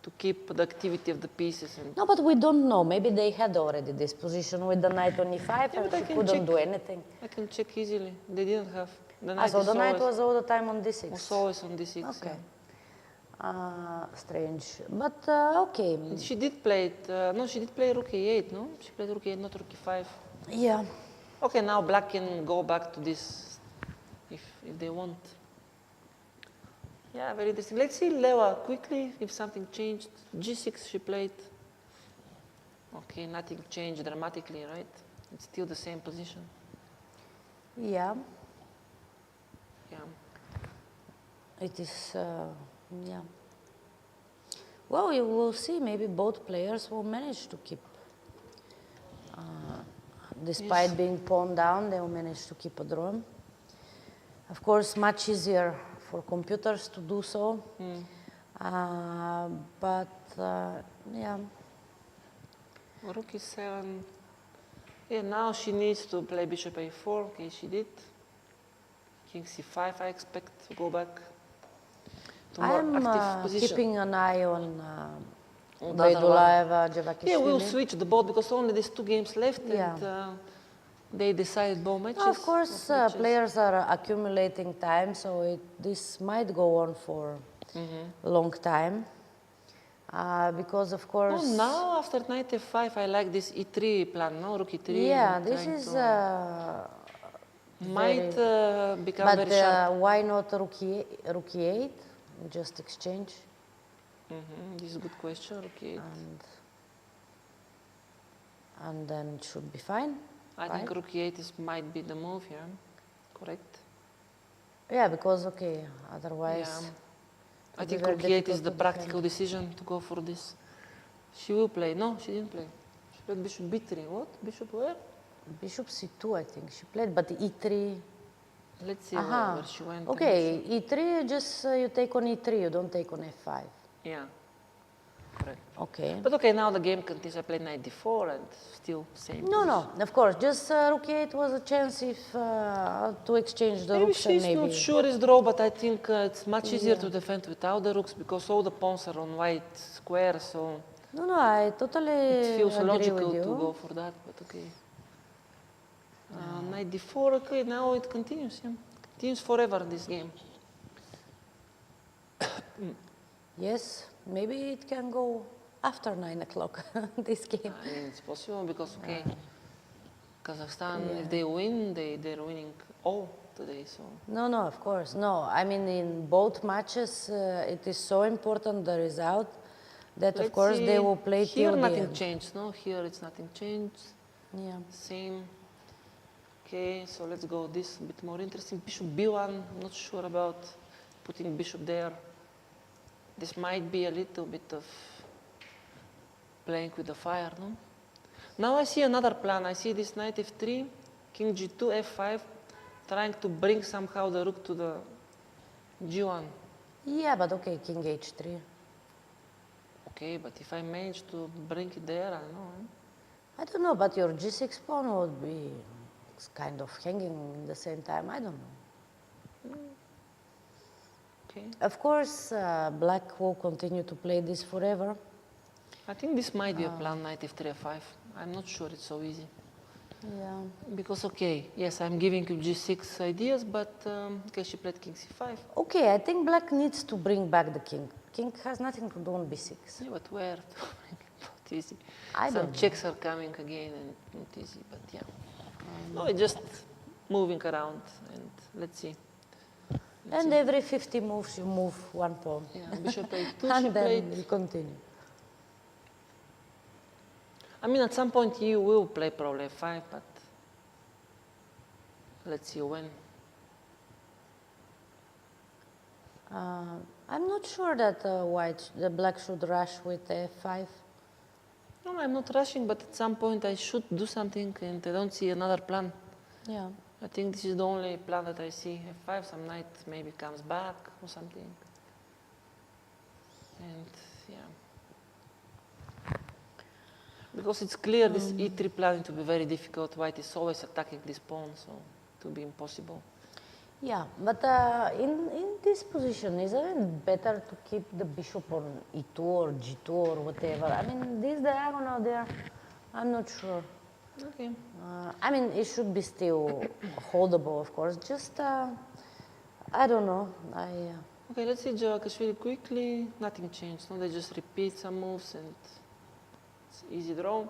S2: to keep the activity of the pieces. And
S1: No, but we don't know. Maybe they had already this position with the knight on e5 and
S2: but I
S1: she
S2: can
S1: couldn't
S2: check.
S1: do anything.
S2: I can check easily. They didn't have. The knight
S1: So
S2: is
S1: the knight
S2: always,
S1: was all the time on d6.
S2: was always on d6.
S1: Okay.
S2: Yeah.
S1: Strange. But okay.
S2: She did play it. No, she did play rook e8, no? She played rook e8, not rook e5.
S1: Yeah.
S2: Okay, now black can go back to this if they want. Yeah, very interesting. Let's see Lewa quickly if something changed. G6 she played. Okay, nothing changed dramatically, right? It's still the same position.
S1: Yeah.
S2: Yeah.
S1: It is, yeah. Well, you will see. Maybe both players will manage to keep. Despite being pawned down, they will manage to keep a draw. Of course, much easier for computers to do so. But, yeah.
S2: Rook e7. Yeah, now she needs to play bishop a4. Okay, she did. King c5, I expect to go back to more active
S1: I'm
S2: position.
S1: keeping an eye on
S2: the other one.
S1: Vachier-Lagrave,
S2: Yeah, we'll
S1: Vachier-Lagrave.
S2: switch the board because only these 2 games left,
S1: Yeah.
S2: and they decided both matches.
S1: No, of course, players are accumulating time, so this might go on for a long time. Because, of course...
S2: Oh, now after knight f5, I like this e3 plan, no? Rook e3.
S1: Yeah, this
S2: trying
S1: is...
S2: to- might become
S1: but
S2: very sharp.
S1: why not rook e8? Just exchange.
S2: This is a good question, rook e8.
S1: And then it should be fine.
S2: I think rook e8 might be the move here, correct?
S1: Yeah, because, okay, otherwise...
S2: Yeah. I
S1: it'll be
S2: think
S1: very
S2: rook e8
S1: difficult
S2: is the
S1: to
S2: practical
S1: defend.
S2: decision to go for this. She will play. No, she didn't play. She played bishop b3. What? Bishop where?
S1: Bishop c2, I think she played, but e3...
S2: Let's see where she went.
S1: Okay, e3, just you take on e3, you don't take on f5.
S2: Yeah. Correct.
S1: Okay.
S2: But okay, now the game continues. I played knight d4 and still same.
S1: No, of course. Just rook e8 was a chance if to exchange the
S2: Maybe
S1: rooks and
S2: she's
S1: maybe.
S2: not sure it's draw, but I think it's much easier
S1: Yeah.
S2: to defend without the rooks because all the pawns are on white square, so
S1: No, I totally
S2: it feels
S1: agree
S2: logical
S1: with you.
S2: to go for that, but okay. Knight d4, okay, now it continues, yeah. Continues forever, this game.
S1: Yes, maybe it can go after 9 o'clock, this game.
S2: I mean, it's possible because, okay, Kazakhstan,
S1: Yeah.
S2: if they win, they're winning all today, so.
S1: No, of course. No, I mean, in both matches, it is so important, the result, that of
S2: Let's
S1: course they
S2: see.
S1: will play
S2: Here
S1: till the
S2: nothing
S1: end.
S2: changed, no? Here it's nothing changed.
S1: Yeah.
S2: Same. Okay, so let's go this a bit more interesting. Bishop b1, I'm not sure about putting bishop there. This might be a little bit of playing with the fire, no? Now I see another plan. I see this knight f3, king g2, f5, trying to bring somehow the rook to the g1.
S1: Yeah, but okay, king h3.
S2: Okay, but if I manage to bring it there, I don't know.
S1: I don't know, but your g6 pawn would be kind of hanging in the same time. I don't know.
S2: Okay.
S1: Of course, black will continue to play this forever.
S2: I think this might be a plan, knight f3, f5. I'm not sure it's so easy.
S1: Yeah.
S2: Because, okay, yes, I'm giving you g6 ideas, but okay, she played king c5.
S1: Okay, I think black needs to bring back the king. King has nothing to do on b6.
S2: Yeah, but where? Not easy.
S1: I
S2: Some
S1: don't
S2: checks are coming again and not easy, but yeah. No, it's just moving around and let's see.
S1: And every 50 moves you move one pawn.
S2: Yeah, bishop a2, she
S1: And then
S2: played.
S1: you continue.
S2: I mean, at some point you will play probably f5, but let's see when.
S1: I'm not sure that the black should rush with f5.
S2: No, I'm not rushing, but at some point I should do something and I don't see another plan.
S1: Yeah.
S2: I think this is the only plan that I see. f5, some knight maybe comes back or something. And yeah. Because it's clear this e3 plan to be very difficult. White is always attacking this pawn, so it will be impossible.
S1: Yeah, but in this position, isn't it better to keep the bishop on e2 or g2 or whatever? I mean, this diagonal there, I'm not sure.
S2: Okay.
S1: I mean, it should be still holdable, of course. Just, I don't know.
S2: Okay, let's see Djavakashvili quickly. Nothing changed. No, they just repeat some moves and it's easy draw.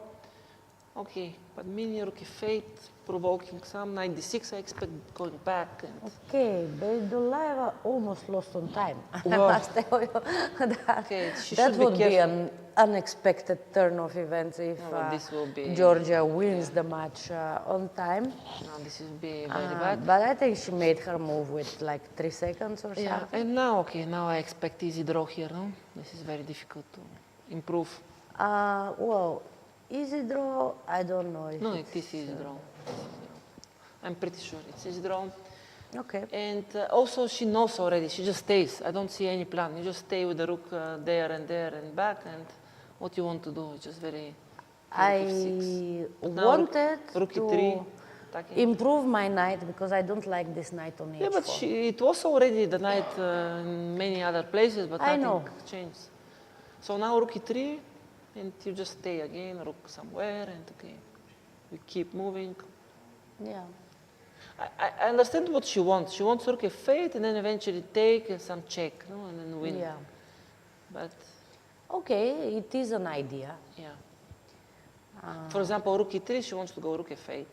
S2: Okay, but mini rook f8, provoking some knight d6. I expect going back. And
S1: Okay, Beidulaeva almost lost on time. I
S2: Wow.
S1: must tell you that,
S2: Okay, she
S1: that
S2: should be
S1: would be
S2: careful.
S1: an unexpected turn of events if
S2: No, but this will be-
S1: Georgia wins the match on time.
S2: now this will be very bad.
S1: But I think she made her move with like 3 seconds or
S2: Yeah,
S1: something.
S2: and now, okay, now I expect easy draw here, no? This is very difficult to improve.
S1: Well, easy draw, I don't know if
S2: No,
S1: it's,
S2: it is easy draw. I'm pretty sure it's easy draw.
S1: Okay.
S2: And also she knows already, she just stays. I don't see any plan. You just stay with the rook there and back, and what you want to do is just very...
S1: I
S2: Now
S1: wanted
S2: rook
S1: to
S2: e3, attacking.
S1: improve my knight because I don't like this knight on
S2: Yeah,
S1: h4.
S2: but it was already the knight in many other places, but
S1: I
S2: nothing
S1: know.
S2: changed. So now rook e3, and you just stay again, rook somewhere, and okay, we keep moving.
S1: Yeah.
S2: I understand what she wants. She wants rook f8, and then eventually take and some check, no, and then win.
S1: Yeah.
S2: But
S1: Okay, it is an idea.
S2: yeah. For example, rook e3, she wants to go rook f8.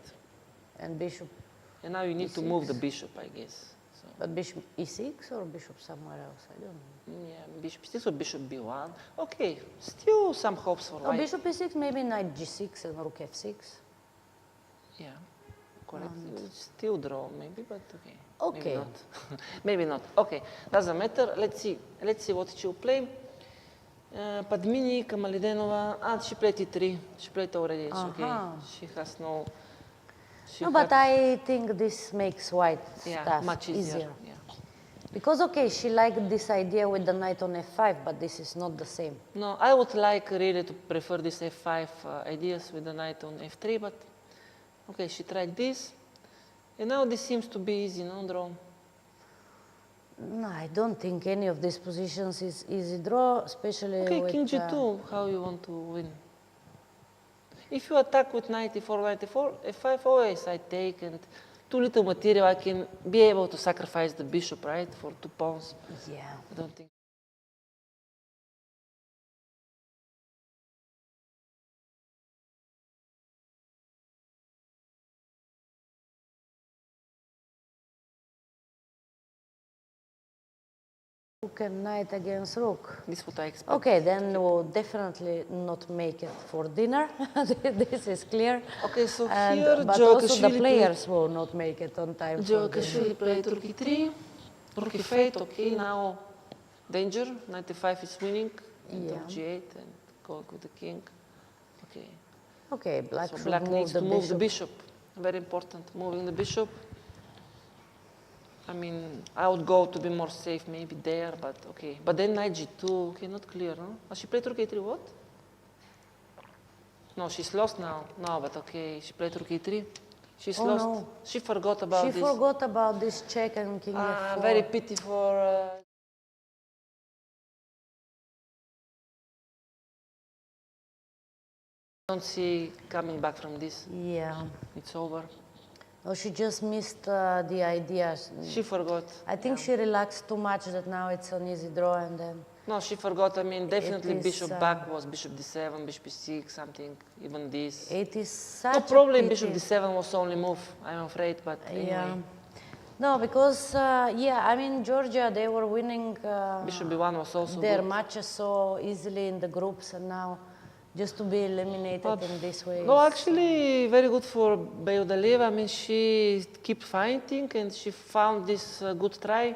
S1: And bishop.
S2: And now you need to
S1: E6.
S2: move the bishop, I guess. So,
S1: But bishop e6 or bishop somewhere else? I don't know.
S2: yeah, bishop e6 or bishop b1. Okay, still some hopes for
S1: Oh,
S2: white.
S1: bishop e6, maybe knight g6 and rook f6.
S2: Yeah, correct. Still draw, maybe, but okay.
S1: Okay.
S2: Maybe not. Maybe not. Okay, doesn't matter. Let's see. Let's see what she'll play. Padmini, Kamalidenova. She played e3. She played already. It's okay. She has no. She
S1: No, but
S2: had-
S1: I think this makes white
S2: Yeah,
S1: stuff
S2: much easier. Yeah.
S1: Because, okay, she liked this idea with the knight on f5, but this is not the same.
S2: No, I would like really to prefer this f5 ideas with the knight on f3, but okay, she tried this. And now this seems to be easy, no, draw?
S1: No, I don't think any of these positions is easy draw, especially
S2: okay,
S1: with...
S2: king g2, how you want to win? If you attack with knight e4, knight e4, f5, always I take, and too little material, I can be able to sacrifice the bishop, right, for 2 pawns.
S1: Yeah.
S2: I don't think.
S1: Rook and knight against rook.
S2: This is what I expect.
S1: Okay, then we'll definitely not make it for dinner. This is clear.
S2: Okay, so
S1: and,
S2: here
S1: but also the players will not make it on time.
S2: Vachier-Lagrave played rook e3, rook e8. Okay, now danger. 95 is winning.
S1: Yeah.
S2: G8 and go with the king. Okay.
S1: Okay, black
S2: so
S1: should
S2: black
S1: move
S2: needs
S1: the
S2: to move
S1: bishop.
S2: the bishop. Very important, moving the bishop. I mean, I would go to be more safe, maybe there, but okay. But then knight g2, okay, not clear, no? Oh, she played rook e3, what? No, she's lost now. No, but okay, she played rook e3. She's lost.
S1: No.
S2: She forgot about this.
S1: She forgot about this check and king f4.
S2: Very pity for... don't see coming back from this.
S1: Yeah.
S2: It's over.
S1: No, she just missed the idea.
S2: She forgot.
S1: I think she relaxed too much that now it's an easy draw and then...
S2: No, she forgot. I mean, definitely
S1: is,
S2: bishop back was bishop d7, bishop e6, something, even this.
S1: It is such
S2: no, probably
S1: a
S2: bishop
S1: pity.
S2: d7 was only move, I'm afraid, but anyway.
S1: Yeah. No, because, yeah, I mean, Georgia, they were winning
S2: bishop b1 was also
S1: their
S2: good.
S1: matches so easily in the groups, and now just to be eliminated
S2: But,
S1: in this way.
S2: no, actually, very good for Vachier-Lagrave. I mean, she kept fighting and she found this good try.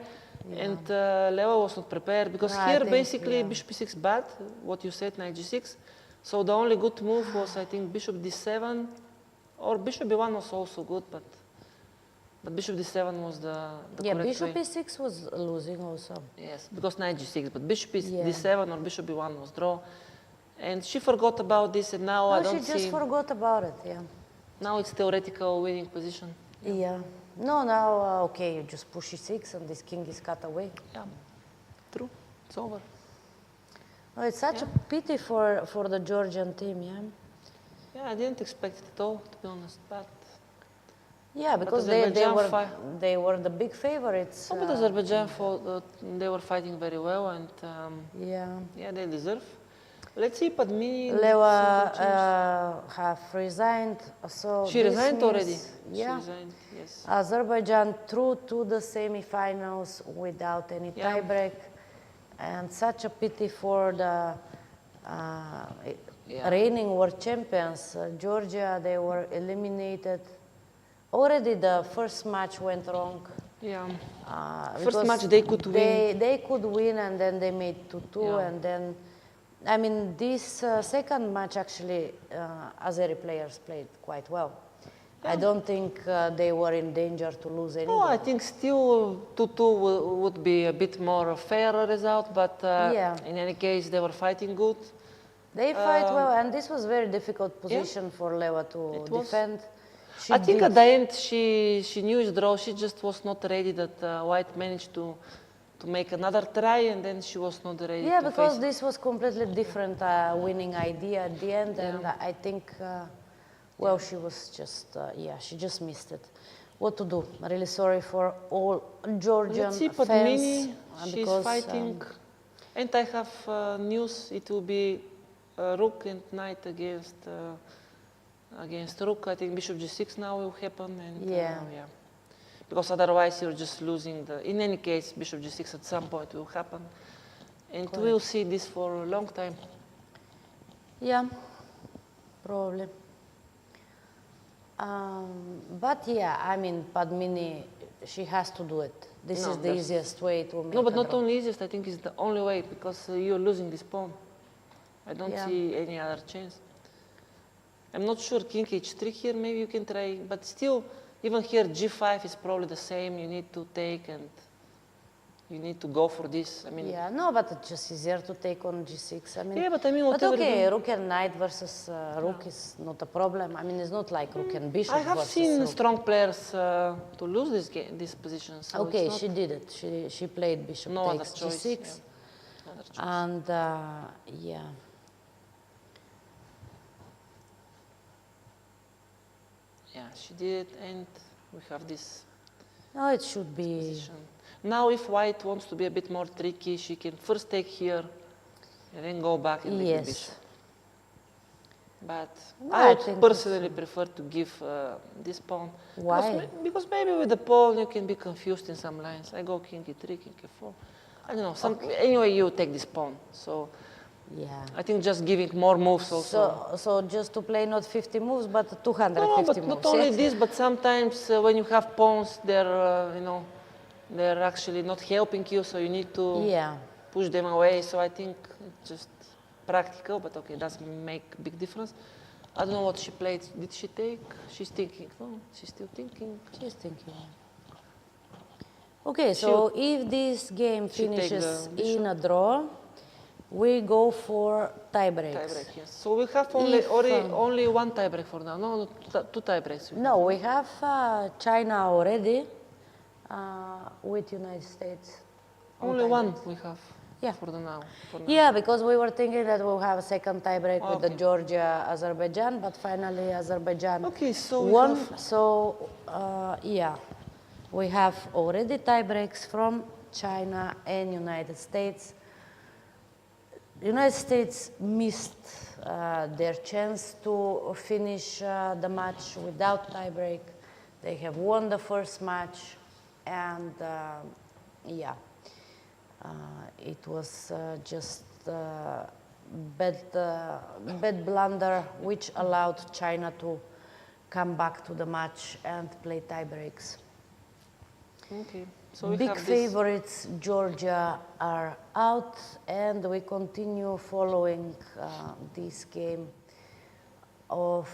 S2: Yeah. And Leva was not prepared because
S1: No,
S2: here
S1: think,
S2: basically
S1: yeah.
S2: bishop e6 bad, what you said, knight g6. So the only good move was, I think, bishop d7, or bishop b1 was also good, but bishop d7 was the
S1: yeah,
S2: correct
S1: bishop
S2: way.
S1: e6 was losing also.
S2: Yes, because knight g6, but bishop d7 or bishop b1 was draw. And she forgot about this, and now I don't see...
S1: she just forgot about it, yeah.
S2: Now it's theoretical winning position.
S1: Yeah. No, now, okay, you just push e6 and this king is cut away.
S2: Yeah, true. It's over.
S1: Oh, it's such a pity for the Georgian team, yeah?
S2: Yeah, I didn't expect it at all, to be honest, but...
S1: Yeah, because they were the big favorites.
S2: Oh, but Azerbaijan, they were fighting very well, and yeah, they deserve. Let's see, Padmini...
S1: Leva have resigned, so...
S2: She resigned already?
S1: Yeah.
S2: She resigned, yes.
S1: Azerbaijan through to the semi-finals without any tiebreak, and such a pity for the reigning world champions. Georgia, they were eliminated. Already the first match went wrong.
S2: Yeah. First match they could win.
S1: They could win, and then they made 2-2, and then... I mean, this second match, actually, Azeri players played quite well. Yeah. I don't think they were in danger to lose any.
S2: No, I think still 2-2 would be a bit more fair result, but in any case, they were fighting good.
S1: They fight well, and this was a very difficult position for Leva to defend.
S2: I think at the end, she knew his draw. She just was not ready that White managed to make another try, and then she was not ready
S1: Yeah,
S2: to
S1: because
S2: face
S1: this was completely different winning idea at the end, and I think, well, she was just, she just missed it. What to do? I'm really sorry for all Georgian
S2: Let's see,
S1: fans.
S2: Padmini, she's fighting, and I have news. It will be rook and knight against rook. I think bishop g6 now will happen, and because otherwise you're just losing the... In any case, bishop g6 at some point will happen. And we'll see this for a long time.
S1: Yeah, probably. But yeah, I mean, Padmini, she has to do it. This is the easiest way to make
S2: No, but
S1: a
S2: not
S1: draw.
S2: only easiest, I think it's the only way, because you're losing this pawn. I don't see any other chance. I'm not sure king h3 here, maybe you can try, but still, even here, g5 is probably the same. You need to take and You need to go for this. I mean,
S1: yeah, no, but it's just easier to take on g6. I mean,
S2: yeah, but I mean,
S1: but
S2: whatever.
S1: okay, rook and knight versus rook is not a problem. I mean, it's not like rook and bishop
S2: I have
S1: versus
S2: seen
S1: rook.
S2: strong players to lose this position. So
S1: Okay,
S2: it's not
S1: she did it. She played bishop
S2: no
S1: takes
S2: other choice.
S1: g6,
S2: Yeah. Other choice.
S1: and yeah.
S2: Yeah, she did, and we have this.
S1: No, it should be.
S2: Position. Now, if white wants to be a bit more tricky, she can first take here, and then go back and take the bishop. But
S1: No,
S2: I
S1: I
S2: would
S1: think
S2: personally prefer to give this pawn.
S1: Why?
S2: Because maybe with the pawn you can be confused in some lines. I go king e3, king e4. I don't know. Anyway, you take this pawn. So
S1: yeah,
S2: I think just giving more moves also.
S1: So just to play not 50 moves, but 250
S2: No, but
S1: moves.
S2: not only
S1: yes?
S2: this, but sometimes when you have pawns, they're actually not helping you, so you need to push them away. So I think it's just practical, but okay, it doesn't make a big difference. I don't know what she played. Did she take? She's thinking. No, she's still thinking.
S1: She's thinking. Okay, so if this game finishes in a draw, we go for tiebreaks.
S2: Tiebreak, yes. So we have only one tiebreak for now. No, two tiebreaks.
S1: No, we have China already with United States.
S2: Only one we have.
S1: Yeah.
S2: For the now.
S1: Yeah, because we were thinking that we'll have a second tiebreak with the Georgia, Azerbaijan, but finally Azerbaijan won. So yeah, we have already tiebreaks from China and United States. United States missed their chance to finish the match without tiebreak. They have won the first match, and yeah. It was just bad blunder, which allowed China to come back to the match and play tiebreaks.
S2: Okay. So we
S1: Big
S2: have
S1: favorites, Georgia, are out, and we continue following this game of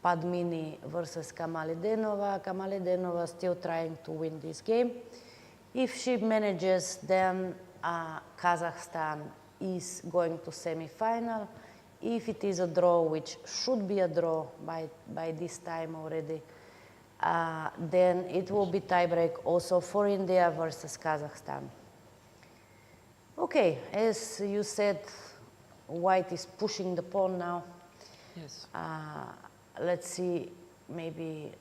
S1: Padmini versus Kamalidenova. Kamalidenova still trying to win this game. If she manages, then Kazakhstan is going to semi-final. If it is a draw, which should be a draw by this time already, then it will be tiebreak also for India versus Kazakhstan. Okay, as you said, white is pushing the pawn now.
S2: Yes.
S1: Let's see, maybe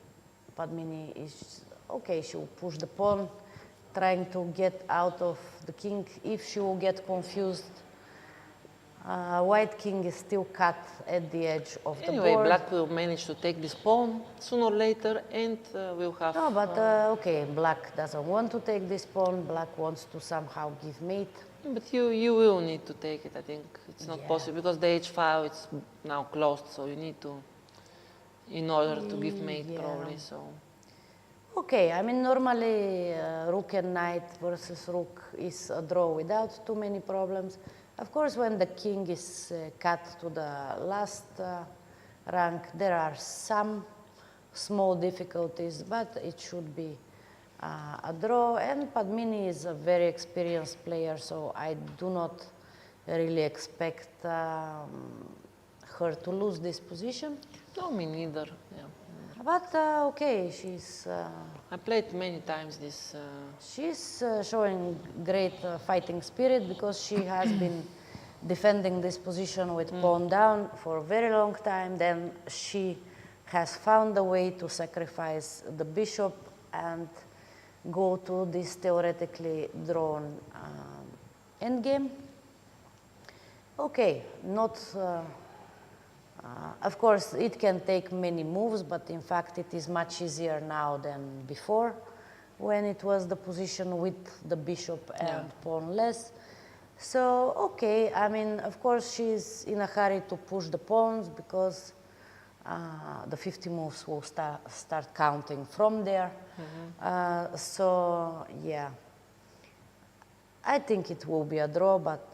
S1: Padmini is, okay, she will push the pawn, trying to get out of the king. If she will get confused, white king is still cut at the edge of the board.
S2: Anyway, black will manage to take this pawn sooner or later, and we'll have...
S1: No, but okay, black doesn't want to take this pawn. Black wants to somehow give mate.
S2: But you will need to take it, I think. It's not possible, because the h5 is now closed, so you need to, in order to give mate, probably, so...
S1: Okay, I mean, normally rook and knight versus rook is a draw without too many problems. Of course, when the king is cut to the last rank, there are some small difficulties, but it should be a draw. And Padmini is a very experienced player, so I do not really expect her to lose this position.
S2: No, me neither, yeah.
S1: But okay, she's...
S2: I played many times this...
S1: She's showing great fighting spirit, because she has been defending this position with pawn down for a very long time. Then she has found a way to sacrifice the bishop and go to this theoretically drawn endgame. Okay, not... of course, it can take many moves, but in fact it is much easier now than before, when it was the position with the bishop and pawn less. So, okay, I mean, of course she's in a hurry to push the pawns, because the 50 moves will start counting from there. So, yeah, I think it will be a draw, but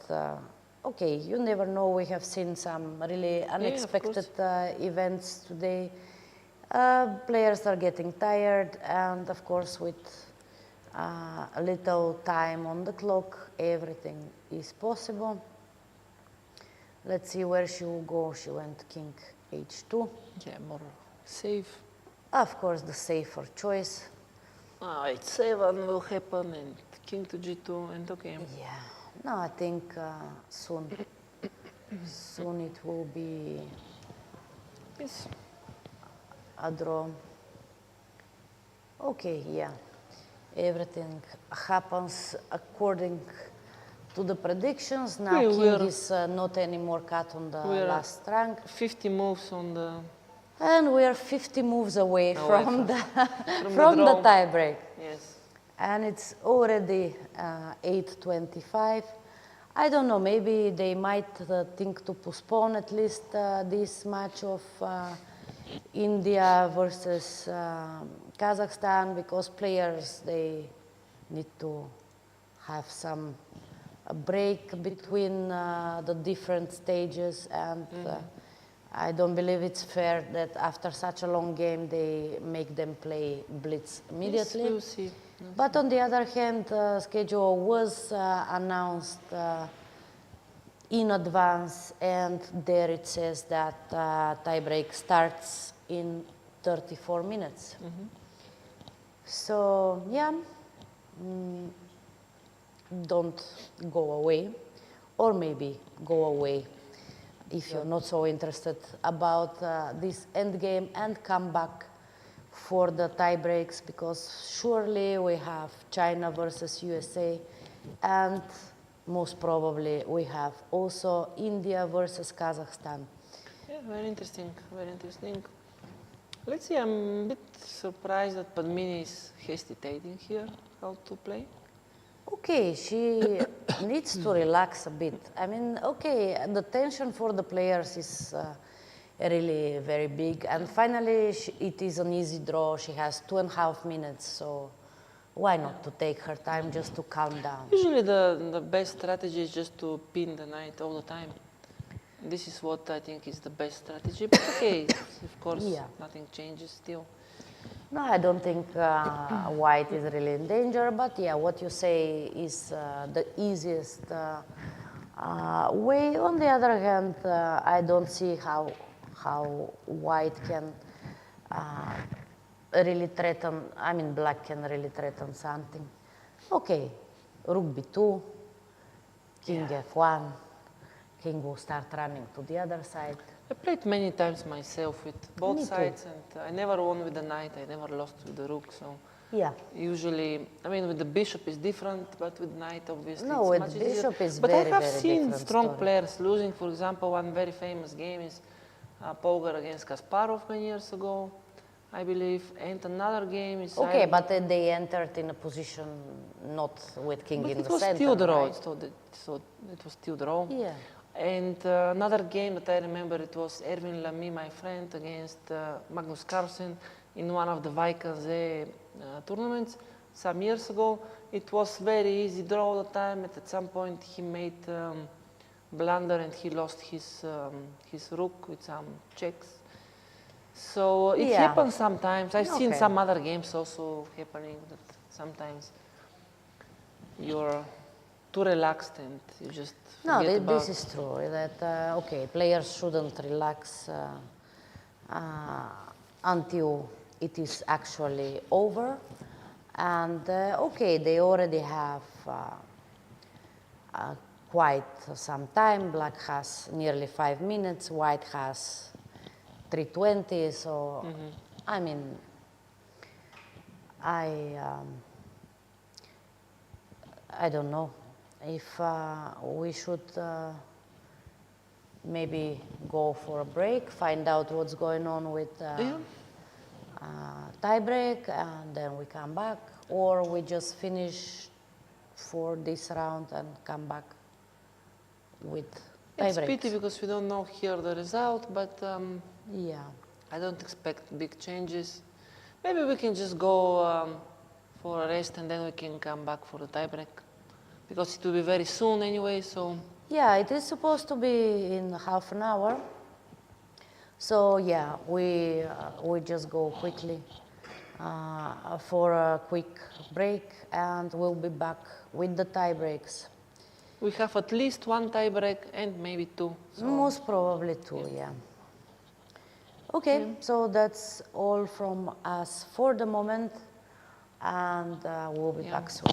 S1: okay, you never know. We have seen some really unexpected events today. Players are getting tired, and of course with a little time on the clock, everything is possible. Let's see where she will go. She went king h2.
S2: Yeah, more safe.
S1: Of course, the safer choice.
S2: h7 will happen and king to g2 and okay.
S1: Yeah, no, I think soon it will be a draw. Okay, yeah, everything happens according to the predictions. Now king is not anymore cut on the last rank.
S2: 50 moves on the...
S1: And we are 50 moves away from the tie break.
S2: Yes.
S1: And it's already 8:25. I don't know, maybe they might think to postpone at least this match of India versus Kazakhstan, because players, they need to have a break between the different stages, and I don't believe it's fair that after such a long game they make them play blitz immediately.
S2: Yes, we'll see.
S1: But on the other hand, schedule was announced in advance, and there it says that tiebreak starts in 34 minutes. So yeah, don't go away, or maybe go away if you're not so interested about this end game, and come back for the tie breaks, because surely we have China versus USA, and most probably we have also India versus Kazakhstan.
S2: Yeah, very interesting, very interesting. Let's see, I'm a bit surprised that Padmini is hesitating here, how to play.
S1: Okay, she needs to relax a bit. I mean, okay, the tension for the players is really very big, and finally it is an easy draw. She has 2.5 minutes, so why not to take her time just to calm down?
S2: Usually the best strategy is just to pin the knight all the time. This is what I think is the best strategy, but okay, of course, nothing changes still.
S1: No, I don't think white is really in danger, but yeah, what you say is the easiest way. On the other hand, I don't see how white can really threaten, I mean black can really threaten something. Okay, rook b2, king f1, king will start running to the other side.
S2: I played many times myself with both sides, and I never won with the knight, I never lost with the rook, so
S1: yeah.
S2: Usually, I mean, with the bishop is different, but with knight, obviously,
S1: no,
S2: it's
S1: with
S2: much
S1: bishop
S2: easier.
S1: is
S2: but
S1: very,
S2: I have
S1: very
S2: seen strong
S1: story.
S2: players losing. For example, one very famous game is Polgar against Kasparov many years ago, I believe, and another game is...
S1: Okay, but they entered in a position not with king in the center,
S2: still draw,
S1: right?
S2: so it was still draw.
S1: Yeah.
S2: And another game that I remember, it was Erwin Lamy, my friend, against Magnus Carlsen in one of the Vaikanze tournaments some years ago. It was very easy draw all the time, and at some point he made blunder and he lost his rook with some checks. So it happens sometimes. I've seen some other games also happening that sometimes you're too relaxed and you just forget about...
S1: This is true, that, okay, players shouldn't relax until it is actually over. And, okay, they already have quite some time. Black has nearly 5 minutes, white has 3:20, so, I mean, I don't know if we should maybe go for a break, find out what's going on with tie break, and then we come back, or we just finish for this round and come back with tie breaks.
S2: It's pity because we don't know here the result, but
S1: yeah,
S2: I don't expect big changes. Maybe we can just go for a rest and then we can come back for the tie break, because it will be very soon anyway, so...
S1: Yeah, it is supposed to be in half an hour. So yeah, we just go quickly for a quick break, and we'll be back with the tie breaks.
S2: We have at least one tie break and maybe two. So.
S1: Most probably two, yeah. Okay, so that's all from us for the moment, and we'll be back soon.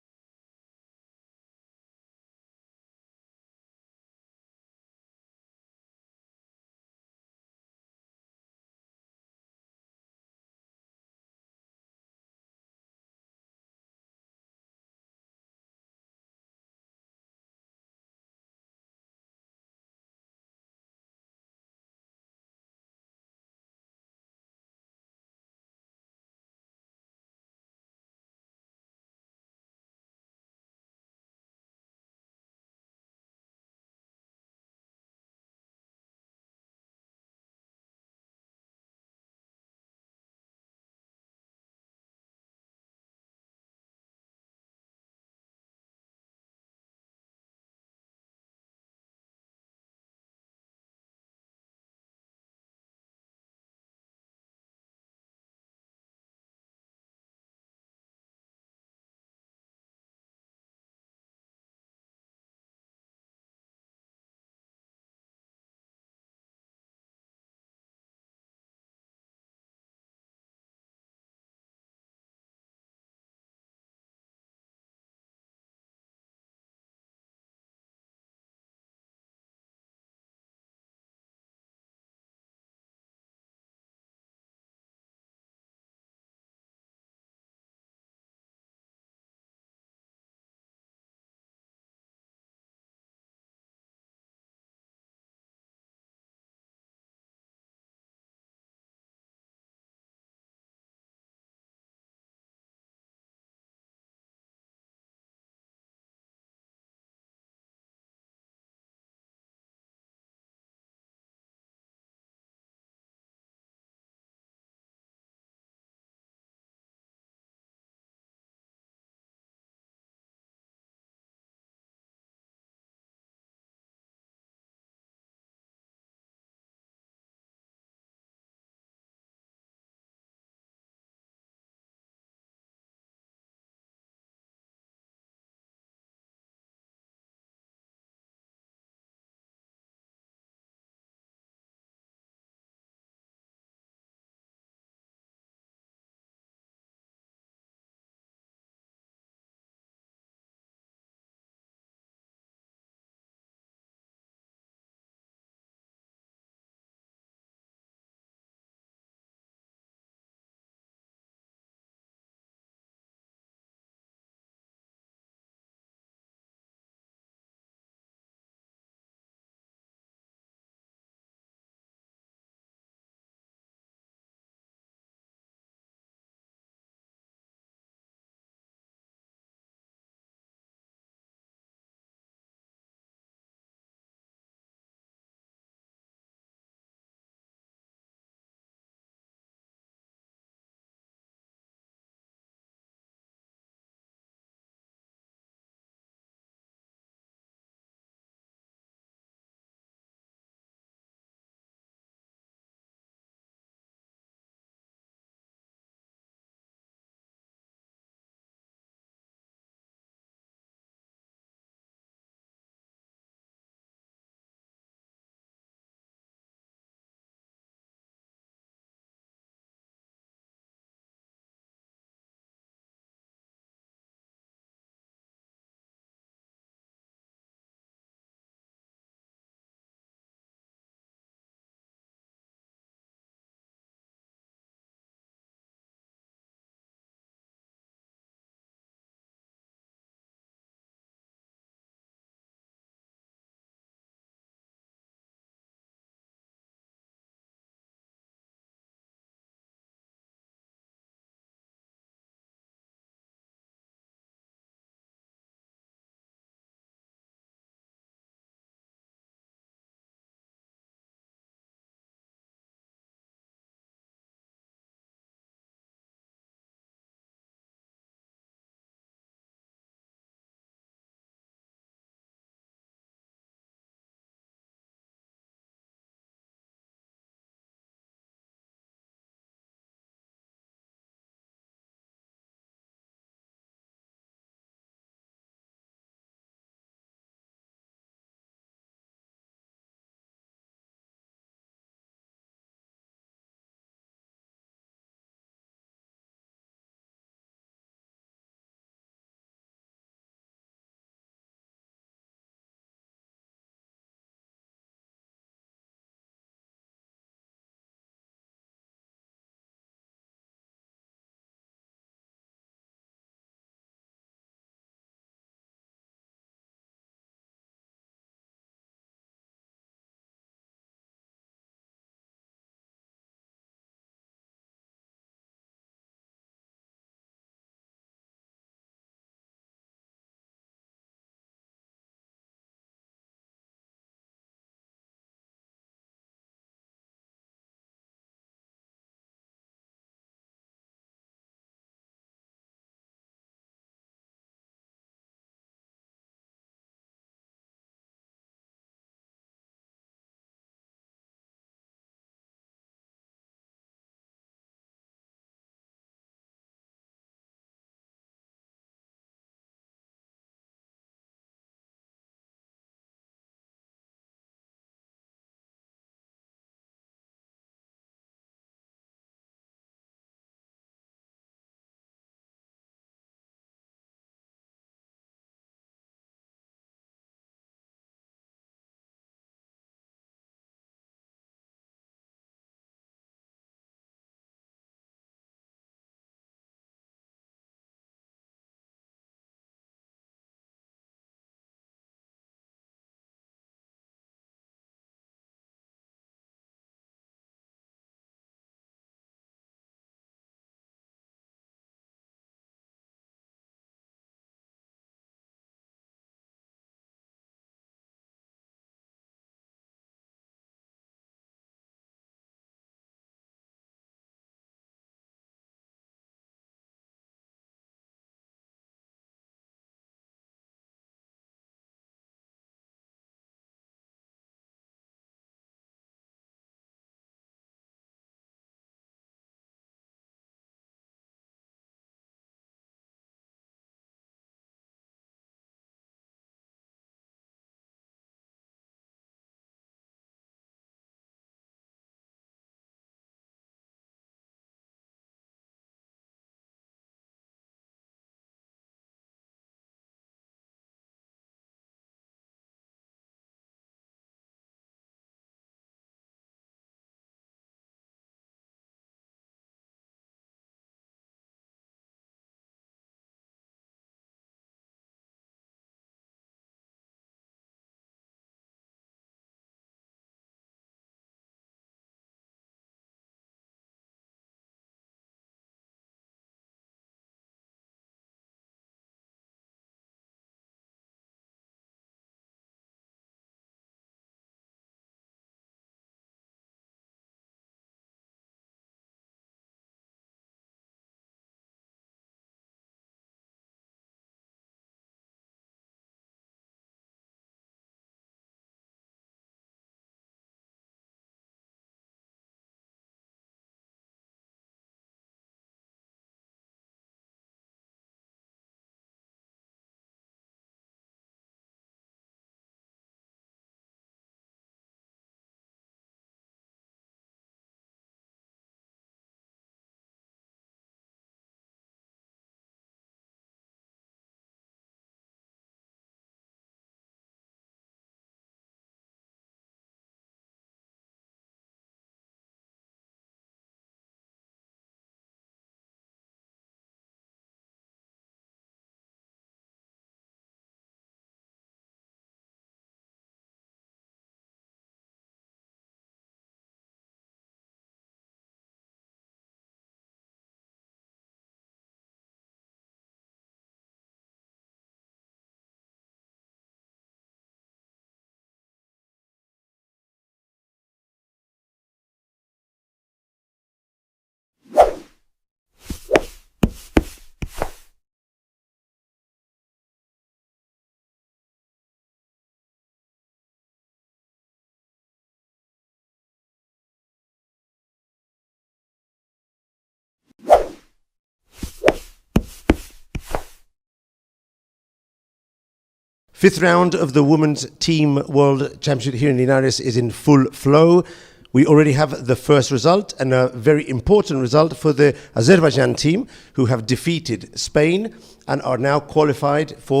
S3: Fifth round of the Women's Team World Championship here in Linares is in full flow. We already have the first result, and a very important result for the Azerbaijan team, who have defeated Spain and are now qualified for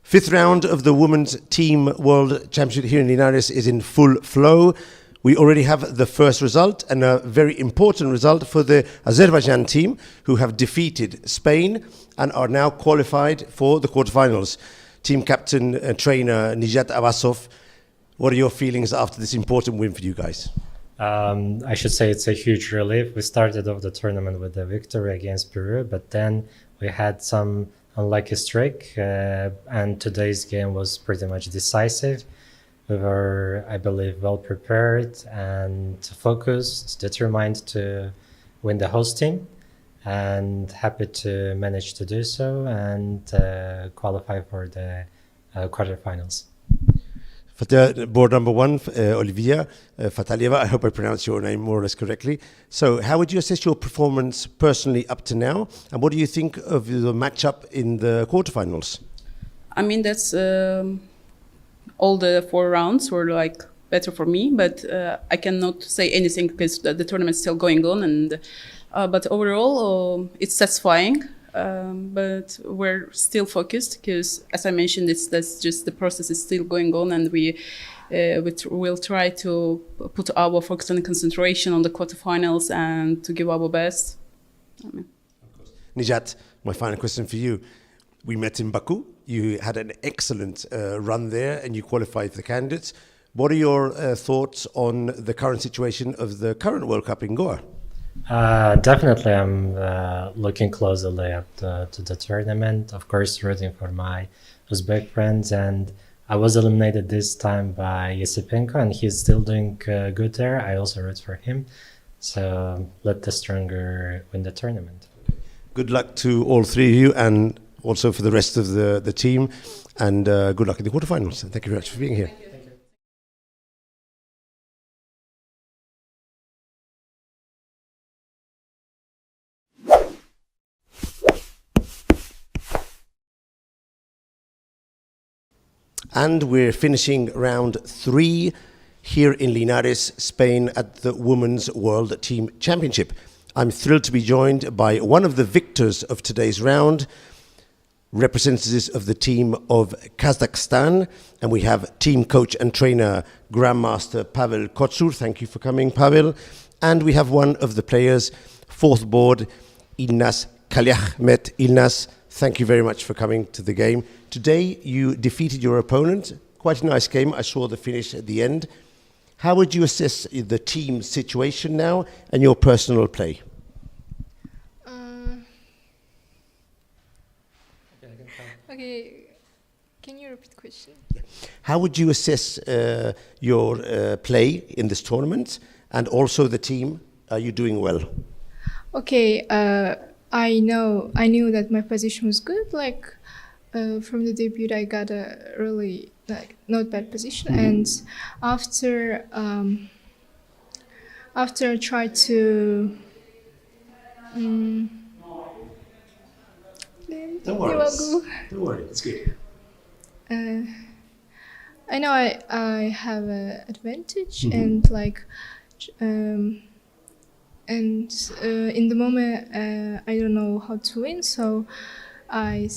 S3: Fifth round of the Women's Team World Championship here in Linares is in full flow. We already have the first result, and a very important result for the Azerbaijan team, who have defeated Spain and are now qualified for the quarterfinals. Team captain and trainer Nijat Abbasov, what are your feelings after this important win for you guys?
S6: I should say it's a huge relief. We started off the tournament with a victory against Peru, but then we had some unlucky streak, and today's game was pretty much decisive. We were, I believe, well prepared and focused, determined to win the host team, and happy to manage to do so and qualify for the quarterfinals.
S3: For the board number one, Olivia Fatalieva, I hope I pronounced your name more or less correctly. So how would you assess your performance personally up to now? And what do you think of the matchup in the quarterfinals?
S7: I mean, that's all the 4 rounds were like better for me, but I cannot say anything because the tournament's still going on. And but overall, it's satisfying. But we're still focused because, as I mentioned, that's just the process is still going on, and we will try to put our focus and concentration on the quarterfinals and to give our best.
S3: Nijat, my final question for you. We met in Baku. You had an excellent run there and you qualified for the candidates. What are your thoughts on the current situation of the current World Cup in Goa?
S6: Definitely, I'm looking closely at to the tournament. Of course, rooting for my Uzbek friends, and I was eliminated this time by Yesipenko, and he's still doing good there. I also root for him. So let the stronger win the tournament.
S3: Good luck to all three of you, and also for the rest of the team, and good luck in the quarterfinals. Thank you very much for being here. And we're finishing round 3 here in Linares, Spain, at the Women's World Team Championship. I'm thrilled to be joined by one of the victors of today's round, representatives of the team of Kazakhstan, and we have team coach and trainer Grandmaster Pavel Kotsur. Thank you for coming, Pavel. And we have one of the players, fourth board, Ilnaz Kalyahmet. Ilnaz, thank you very much for coming to the game. Today you defeated your opponent. Quite a nice game. I saw the finish at the end. How would you assess the team situation now and your personal play?
S8: Okay, can you repeat the question?
S3: How would you assess your play in this tournament and also the team? Are you doing well?
S8: Okay, I knew that my position was good. Like from the debut, I got a really not bad position, and after I tried to.
S3: Don't worry, it's good.
S8: I know I have an advantage, and in the moment I don't know how to win, so I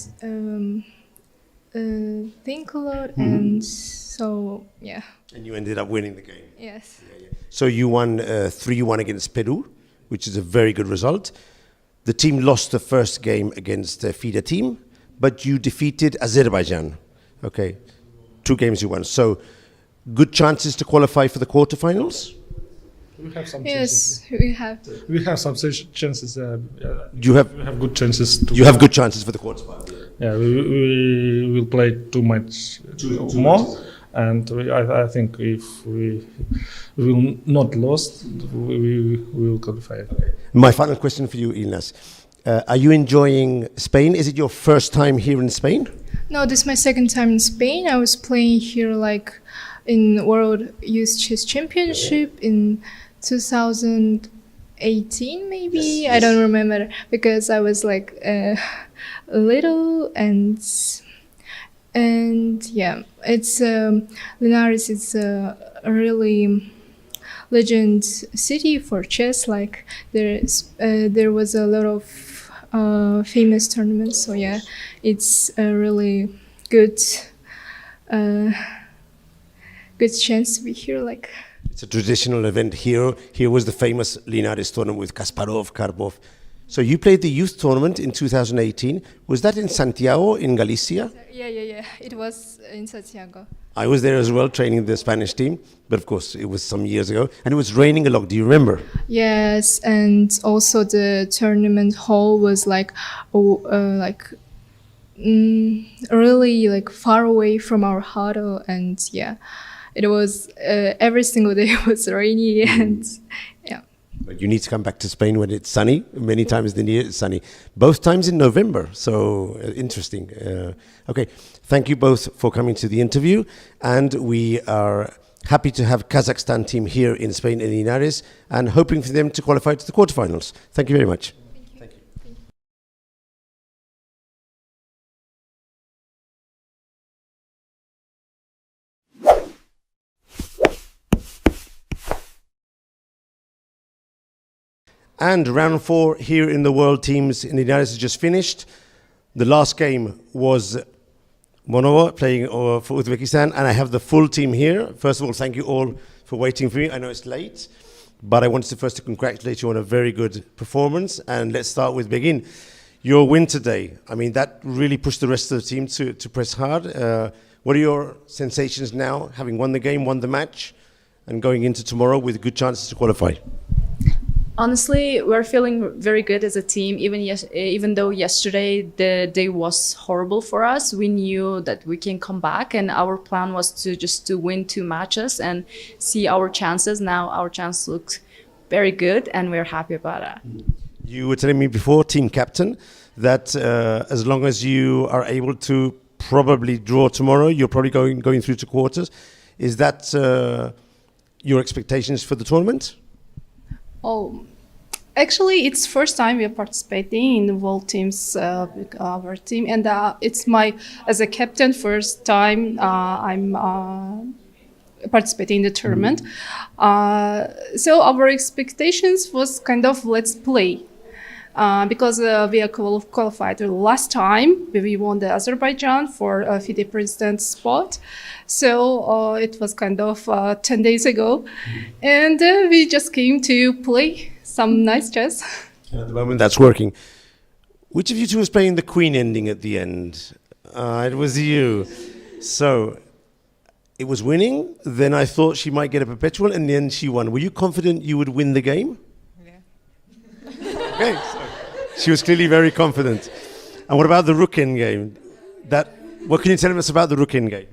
S8: think a lot, and so yeah.
S3: And you ended up winning the game.
S8: Yes.
S3: Yeah. So you won 3-1 against Peru, which is a very good result. The team lost the first game against the FIDE team, but you defeated Azerbaijan. Okay, 2 games you won. So good chances to qualify for the quarterfinals?
S9: We have some
S8: chances. Yes, we have.
S9: We have some chances.
S3: You have
S9: good chances.
S3: You have good chances for the quarterfinals.
S9: Yeah, we will play 2 matches more. And I think if we will not lose, we will qualify.
S3: Okay. My final question for you, Ilnaz. Are you enjoying Spain? Is it your first time here in Spain?
S8: No, this is my second time in Spain. I was playing here in World Youth Chess Championship in 2000. 18 maybe. I don't remember because I was like little and yeah, it's Linares. It's a really legend city for chess. Like there was a lot of famous tournaments. So yeah, it's a really good good chance to be here. Like
S3: it's a traditional event here. Here was the famous Linares tournament with Kasparov, Karpov. So you played the youth tournament in 2018. Was that in Santiago, in Galicia?
S8: Yeah. It was in Santiago.
S3: I was there as well, training the Spanish team. But of course, it was some years ago. And it was raining a lot. Do you remember?
S8: Yes, and also the tournament hall was like, really like far away from our huddle. And yeah, it was every single day was rainy and yeah.
S3: But you need to come back to Spain when it's sunny. Many times in the year it's sunny. Both times in November. So interesting. Okay. Thank you both for coming to the interview. And we are happy to have Kazakhstan team here in Spain in Linares and hoping for them to qualify to the quarterfinals. Thank you very much.
S8: Thank you.
S3: And round 4 here in the world teams in Linares is just finished. The last game was Monova playing for Uzbekistan, and I have the full team here. First of all, thank you all for waiting for me. I know it's late, but I wanted to first congratulate you on a very good performance. And let's start with Begin. Your win today, I mean, that really pushed the rest of the team to press hard. What are your sensations now, having won the game, won the match, and going into tomorrow with good chances to qualify?
S10: Honestly, we're feeling very good as a team. Even though yesterday the day was horrible for us, we knew that we can come back, and our plan was to win 2 matches and see our chances. Now our chance looks very good, and we're happy about that.
S3: You were telling me before, team captain, that as long as you are able to probably draw tomorrow, you're probably going through to quarters. Is that your expectations for the tournament?
S18: Oh, actually, it's first time we are participating in the world teams, our team, and it's as a captain, first time I'm participating in the tournament. So our expectations was kind of let's play. Because we are qualified last time, we won the Azerbaijan for FIDE president spot. So it was kind of 10 days ago. And we just came to play some nice chess.
S3: And at the moment that's working. Which of you two was playing the queen ending at the end? It was you. So it was winning. Then I thought she might get a perpetual, and then she won. Were you confident you would win the game? Okay, so she was clearly very confident. And what about the rook end game? What can you tell us about the rook end game?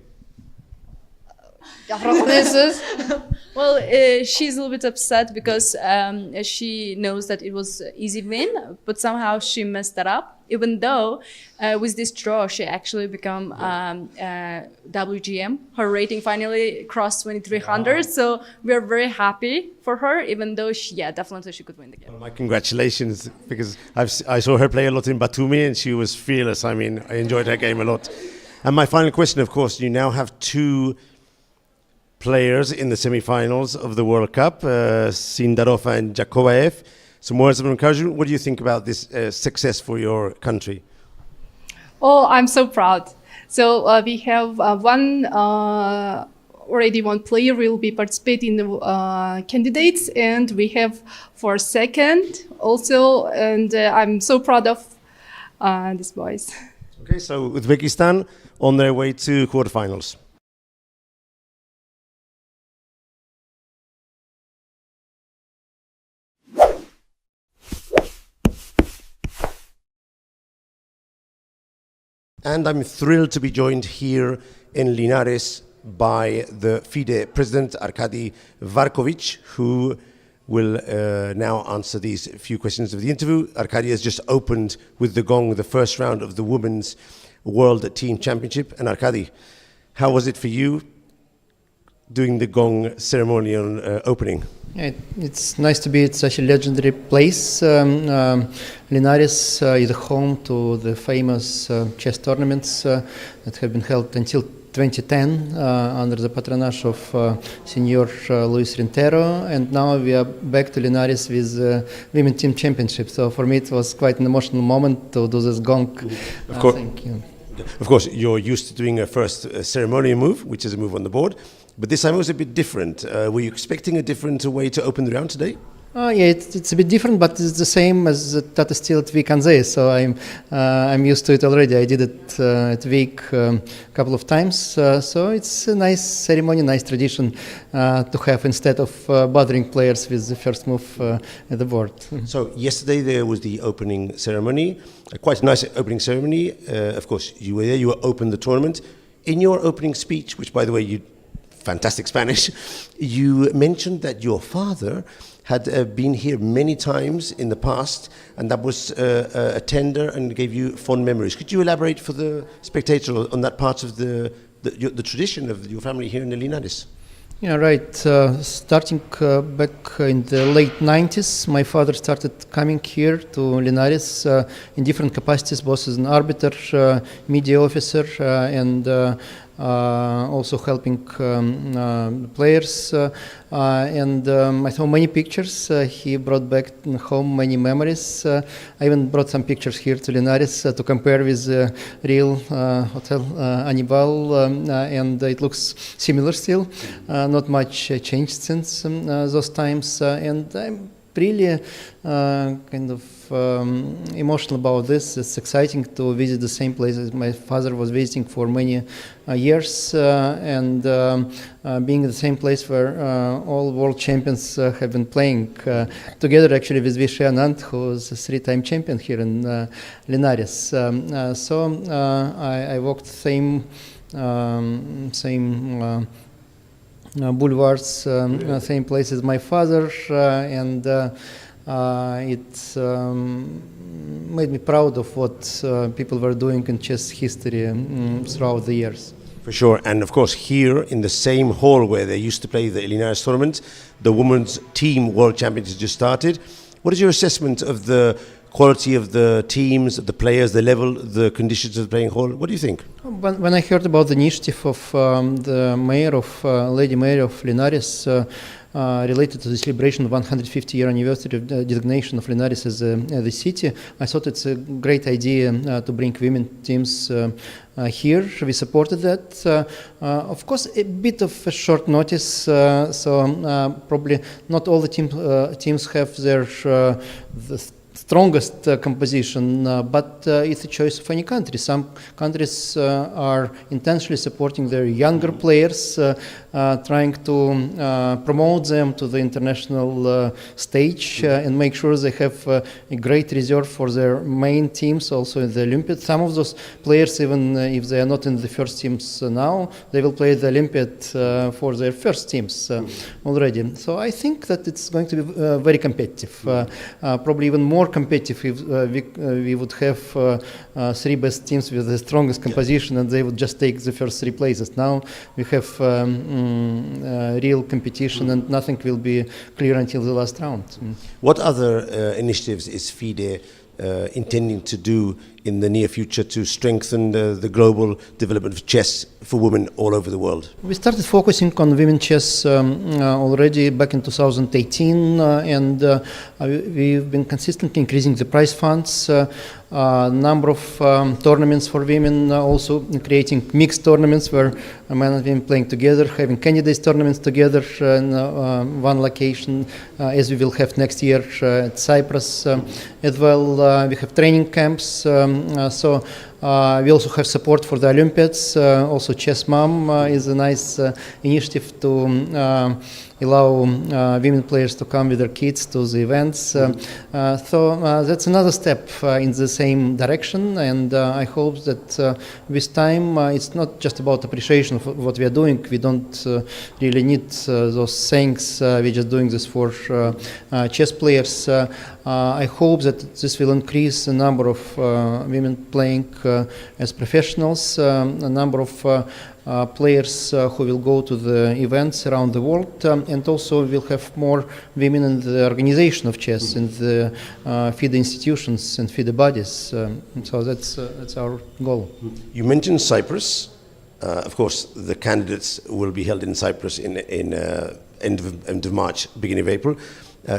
S10: Well, she's a little bit upset because she knows that it was an easy win, but somehow she messed that up. Even though with this draw, she actually become WGM. Her rating finally crossed 2300, so we are very happy for her, even though definitely she could win the game.
S3: Well, my congratulations, because I saw her play a lot in Batumi and she was fearless. I mean, I enjoyed her game a lot. And my final question, of course, you now have 2 players in the semi-finals of the World Cup, Sindarov and Jakovaev. Some words of encouragement. What do you think about this success for your country?
S18: Oh, I'm so proud. So we have already one player will be participating in the candidates, and we have for second also, and I'm so proud of these boys.
S3: Okay, so Uzbekistan on their way to quarterfinals. And I'm thrilled to be joined here in Linares by the FIDE president, Arkady Varkovich, who will now answer these few questions of the interview. Arkady has just opened with the gong the first round of the Women's World Team Championship. And Arkady, how was it for you doing the gong ceremony on opening?
S11: It's nice to be at such a legendary place. Linares is home to the famous chess tournaments that have been held until 2010 under the patronage of Senior Luis Rintero, and now we are back to Linares with Women Team Championship. So for me it was quite an emotional moment to do this gong.
S3: Of course,
S11: thank you.
S3: Of course, you're used to doing a first ceremonial move, which is a move on the board, but this time it was a bit different. Were you expecting a different way to open the round today?
S11: Yeah, it's a bit different, but it's the same as Tata Steel at Vik Anze, so I'm used to it already. I did it at Vik a couple of times, so it's a nice ceremony, nice tradition to have instead of bothering players with the first move at the board.
S3: So yesterday there was the opening ceremony, quite a nice opening ceremony. Of course, you were there, you opened the tournament. In your opening speech, which by the way, you fantastic Spanish, you mentioned that your father had been here many times in the past, and that was a tender and gave you fond memories. Could you elaborate for the spectator on that part of the tradition of your family here in the Linares?
S11: Yeah, right. Starting back in the late 90s, my father started coming here to Linares in different capacities, both as an arbiter, media officer, and also helping players. And I saw many pictures. He brought back home many memories. I even brought some pictures here to Linares to compare with the real Hotel Anibal, and it looks similar still. Not much changed since those times, and I'm really kind of emotional about this. It's exciting to visit the same place as my father was visiting for many years, and being in the same place where all world champions have been playing together, actually, with Vachier-Lagrave, who is a three-time champion here in Linares. So I walked same boulevards, same place as my father, and it made me proud of what people were doing in chess history throughout the years.
S3: For sure, and of course here in the same hall where they used to play the Linares tournament, the women's team world championships just started. What is your assessment of the quality of the teams, the players, the level, the conditions of the playing hall? What do you think?
S11: When I heard about the initiative of the mayor of Lady Mayor of Linares related to the celebration of 150-year anniversary of the designation of Linares as the city, I thought it's a great idea to bring women teams here. We supported that. Of course, a bit of a short notice, so probably not all the teams have their the strongest composition, but it's a choice of any country. Some countries are intentionally supporting their younger players, trying to promote them to the international stage and make sure they have a great reserve for their main teams also in the Olympiad. Some of those players, even if they are not in the first teams now, they will play the Olympiad for their first teams already. So I think that it's going to be very competitive, probably even more competitive if we would have three best teams with the strongest composition and they would just take the first three places. Now we have real competition and nothing will be clear until the last round.
S3: What other initiatives is FIDE intending to do in the near future to strengthen the global development of chess for women all over the world?
S11: We started focusing on women chess already back in 2018, and we've been consistently increasing the prize funds, number of tournaments for women, also creating mixed tournaments where men and women playing together, having candidates tournaments together in one location, as we will have next year at Cyprus as well. We have training camps. So we also have support for the Olympiads. Also Chess Mom is a nice initiative to allow women players to come with their kids to the events. So that's another step in the same direction, and I hope that with time it's not just about appreciation of what we are doing. We don't really need those things. We're just doing this for chess players. I hope that this will increase the number of women playing as professionals, a number of players who will go to the events around the world, and also we'll have more women in the organization of chess in the FIDE institutions and FIDE bodies. So that's our goal.
S3: You mentioned Cyprus. Of course, the candidates will be held in Cyprus in end of March, beginning of April.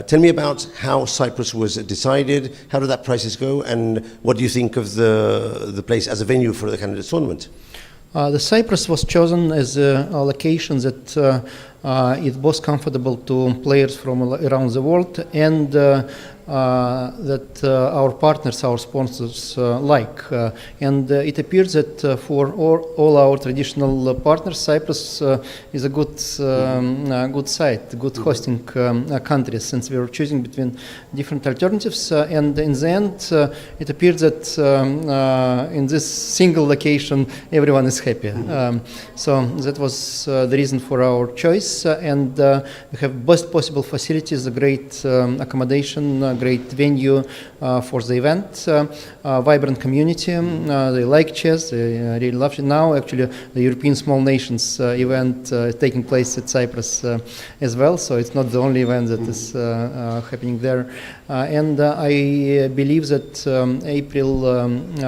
S3: Tell me about how Cyprus was decided. How did that process go, and what do you think of the place as a venue for the candidates tournament?
S11: The Cyprus was chosen as a location that it was comfortable to players from around the world, and that our partners, our sponsors like. And it appears that for all our traditional partners, Cyprus is a good site, good hosting country, since we were choosing between different alternatives. And in the end, it appears that in this single location, everyone is happy. So that was the reason for our choice. And we have best possible facilities, a great accommodation, great venue for the event, vibrant community. They like chess, they really love it. Now actually the European Small Nations event is taking place at Cyprus as well, so it's not the only event that is happening there. And I believe that April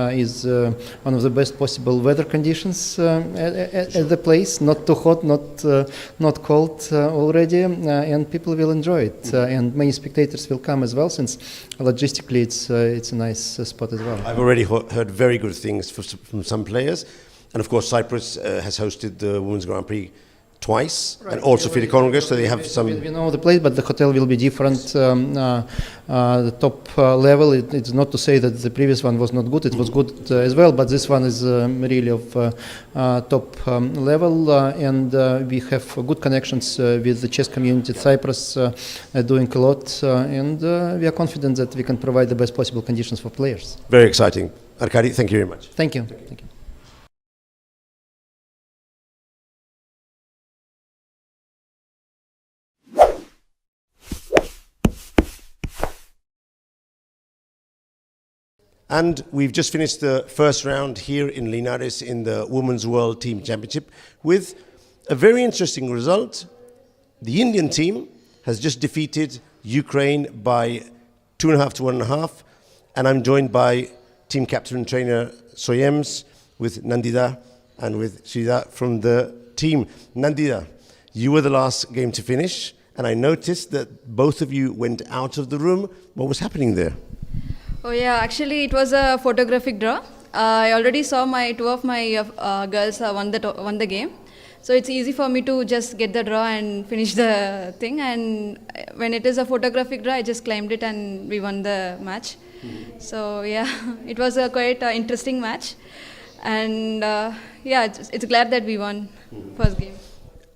S11: is one of the best possible weather conditions at the place, not too hot, not cold already, and people will enjoy it, and many spectators will come as well, since logistically it's a nice spot as well.
S3: I've already heard very good things from some players, and of course Cyprus has hosted the Women's Grand Prix twice, and also FIDE Congress, so they have some...
S11: We know the place, but the hotel will be different. The top level, it's not to say that the previous one was not good, it was good as well, but this one is really of top level, and we have good connections with the chess community at Cyprus, doing a lot, and we are confident that we can provide the best possible conditions for players.
S3: Very exciting. Arkady, thank you very much.
S11: Thank you. Thank you.
S3: And we've just finished the first round here in Linares in the Women's World Team Championship with a very interesting result. The Indian team has just defeated Ukraine by 2.5 to 1.5, and I'm joined by team captain and trainer Soyems, with Nandita and with Sridhar from the team. Nandita, you were the last game to finish, and I noticed that both of you went out of the room. What was happening there?
S12: Oh yeah, actually it was a photographic draw. I already saw two of my girls won the game. So it's easy for me to just get the draw and finish the thing. And when it is a photographic draw, I just claimed it and we won the match. So yeah, it was a quite interesting match. And yeah, it's glad that we won first game.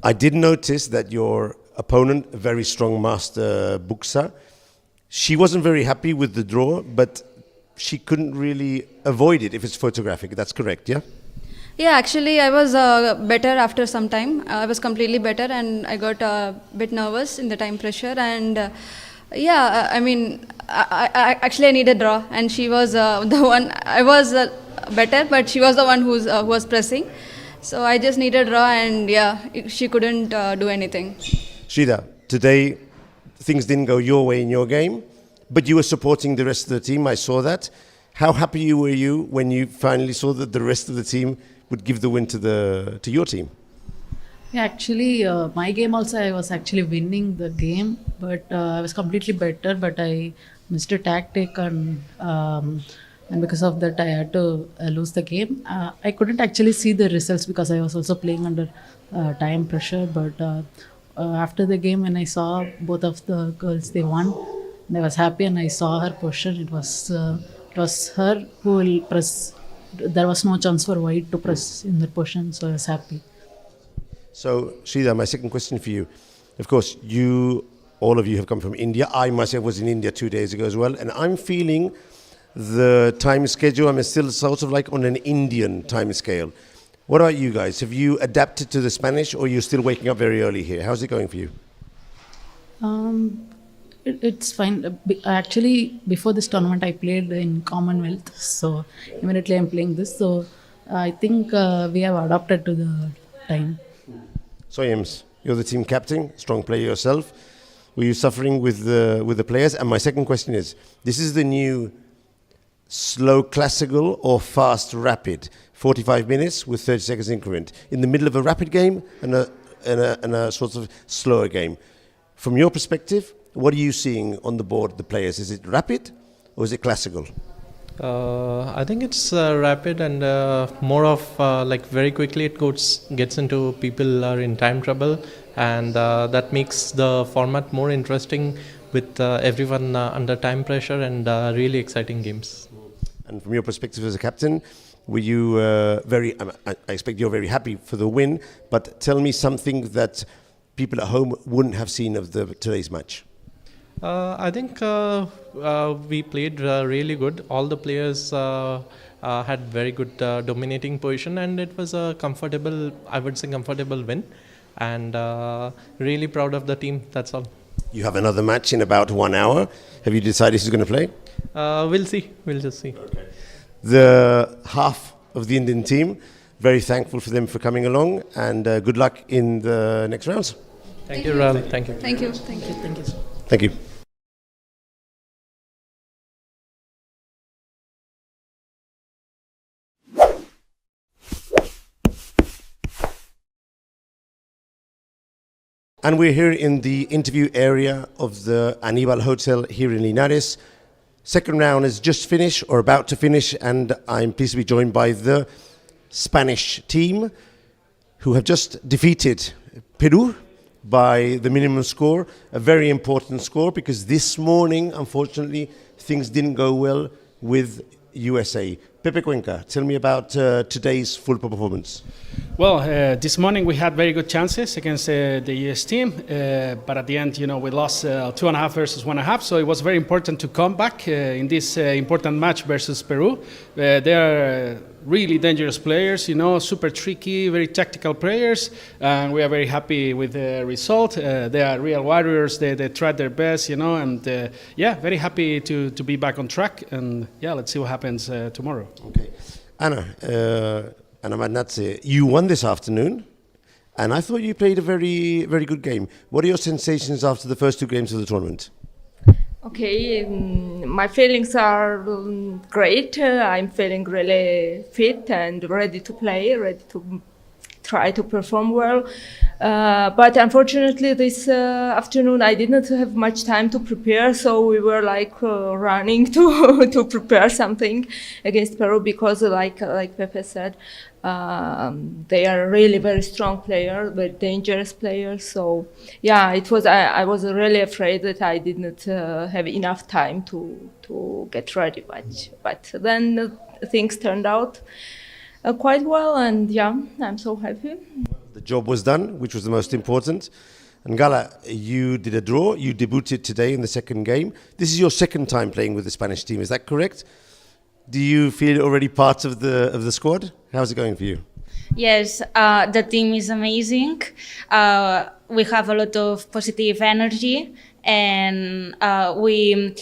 S3: I did notice that your opponent, a very strong master Buksa, she wasn't very happy with the draw, but she couldn't really avoid it if it's photographic. That's correct, yeah?
S12: Yeah, actually I was better after some time. I was completely better and I got a bit nervous in the time pressure. And yeah, I mean, I needed draw, and she was the one. I was better, but she was the one who was pressing. So I just needed draw, and yeah, she couldn't do anything.
S3: Sridhar, today things didn't go your way in your game, but you were supporting the rest of the team. I saw that. How happy were you when you finally saw that the rest of the team would give the win to your team?
S13: Yeah, actually, my game also, I was actually winning the game, but I was completely better, but I missed a tactic, and because of that I had to lose the game. I couldn't actually see the results because I was also playing under time pressure, but after the game, when I saw both of the girls, they won, and I was happy, and I saw her position. It was her who will press. There was no chance for white to press in the position, so I was happy.
S3: So, Sridhar, my second question for you. Of course, all of you have come from India. I myself was in India 2 days ago as well, and I'm feeling the time schedule, I'm still sort of like on an Indian time scale. What about you guys? Have you adapted to the Spanish, or are you still waking up very early here? How's it going for you?
S13: It's fine. Actually, before this tournament, I played in Commonwealth. So immediately I'm playing this. So I think we have adapted to the time.
S3: So, James, you're the team captain, strong player yourself. Were you suffering with the players? And my second question is, this is the new slow classical or fast rapid? 45 minutes with 30 seconds increment. In the middle of a rapid game and a sort of slower game. From your perspective, what are you seeing on the board, the players? Is it rapid or is it classical?
S14: I think it's rapid and more of like very quickly it gets into people are in time trouble, and that makes the format more interesting with everyone under time pressure and really exciting games.
S3: And from your perspective as a captain, were you I expect you're very happy for the win, but tell me something that people at home wouldn't have seen of today's match.
S14: I think we played really good. All the players had very good dominating position, and it was a comfortable, I would say comfortable win, and really proud of the team, that's all.
S3: You have another match in about 1 hour. Have you decided who's going to play?
S14: We'll see. We'll just see.
S3: Okay. The half of the Indian team, very thankful for them for coming along, and good luck in the next rounds.
S14: Thank you, Ral. Thank you.
S12: Thank you. Thank you.
S13: Thank you.
S3: Thank you. And we're here in the interview area of the Anibal Hotel here in Linares. Second round is just finished or about to finish, and I'm pleased to be joined by the Spanish team who have just defeated Peru by the minimum score, a very important score because this morning, unfortunately, things didn't go well with USA. Pepe Cuenca, tell me about today's full performance.
S15: Well, this morning we had very good chances against the US team, but at the end, we lost 2.5 versus 1.5. So it was very important to come back in this important match versus Peru. They are really dangerous players, super tricky, very tactical players, and we are very happy with the result. They are real warriors. They tried their best, and very happy to be back on track. And let's see what happens tomorrow.
S3: Okay, Anna Magnazzi, you won this afternoon, and I thought you played a very, very good game. What are your sensations after the first 2 games of the tournament?
S16: Okay, my feelings are great. I'm feeling really fit and ready to play, ready to try to perform well. But unfortunately, this afternoon I didn't have much time to prepare, so we were running to prepare something against Peru because, like Pepe said, they are really very strong players, very dangerous players. So it was. I was really afraid that I didn't have enough time to get ready much. But then things turned out quite well, and I'm so happy.
S3: The job was done, which was the most important. And Gala, you did a draw. You debuted today in the second game. This is your second time playing with the Spanish team. Is that correct? Do you feel already part of the squad? How's it going for you?
S17: Yes, the team is amazing. We have a lot of positive energy, and we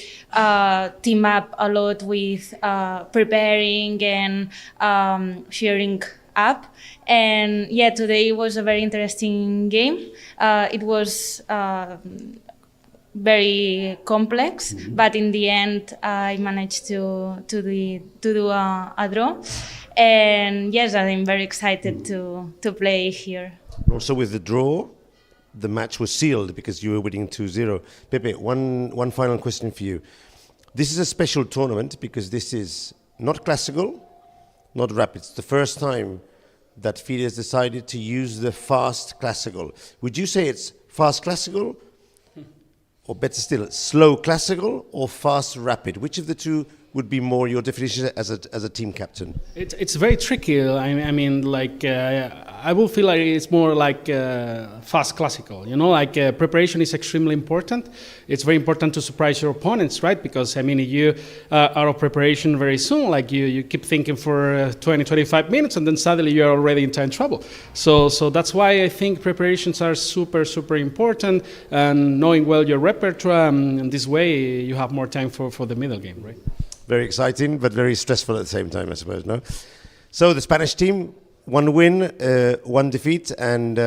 S17: team up a lot with preparing and cheering up. And today was a very interesting game. It was very complex, but in the end I managed to do a draw, and I'm very excited to play here.
S3: Also with the draw, the match was sealed because you were winning 2-0. Pepe, one final question for you. This is a special tournament because this is not classical, not rapid. It's the first time that FIDE has decided to use the fast classical. Would you say it's fast classical, or better still, slow classical or fast rapid? Which of the two would be more your definition as a team captain?
S15: It's very tricky. I mean, like I will feel like it's more like fast classical. You know, like preparation is extremely important. It's very important to surprise your opponents, right? Because I mean, if you are out of preparation very soon, like you keep thinking for 20, 25 minutes, and then suddenly you are already in time trouble. So that's why I think preparations are super important, and knowing well your repertoire. And this way, you have more time for the middle game, right?
S3: Very exciting, but very stressful at the same time, I suppose, no? So the Spanish team, 1 win, 1 defeat, and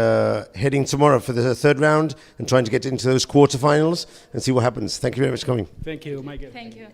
S3: heading tomorrow for the third round and trying to get into those quarterfinals and see what happens. Thank you very much for coming.
S15: Thank you, Michael.
S12: Thank you.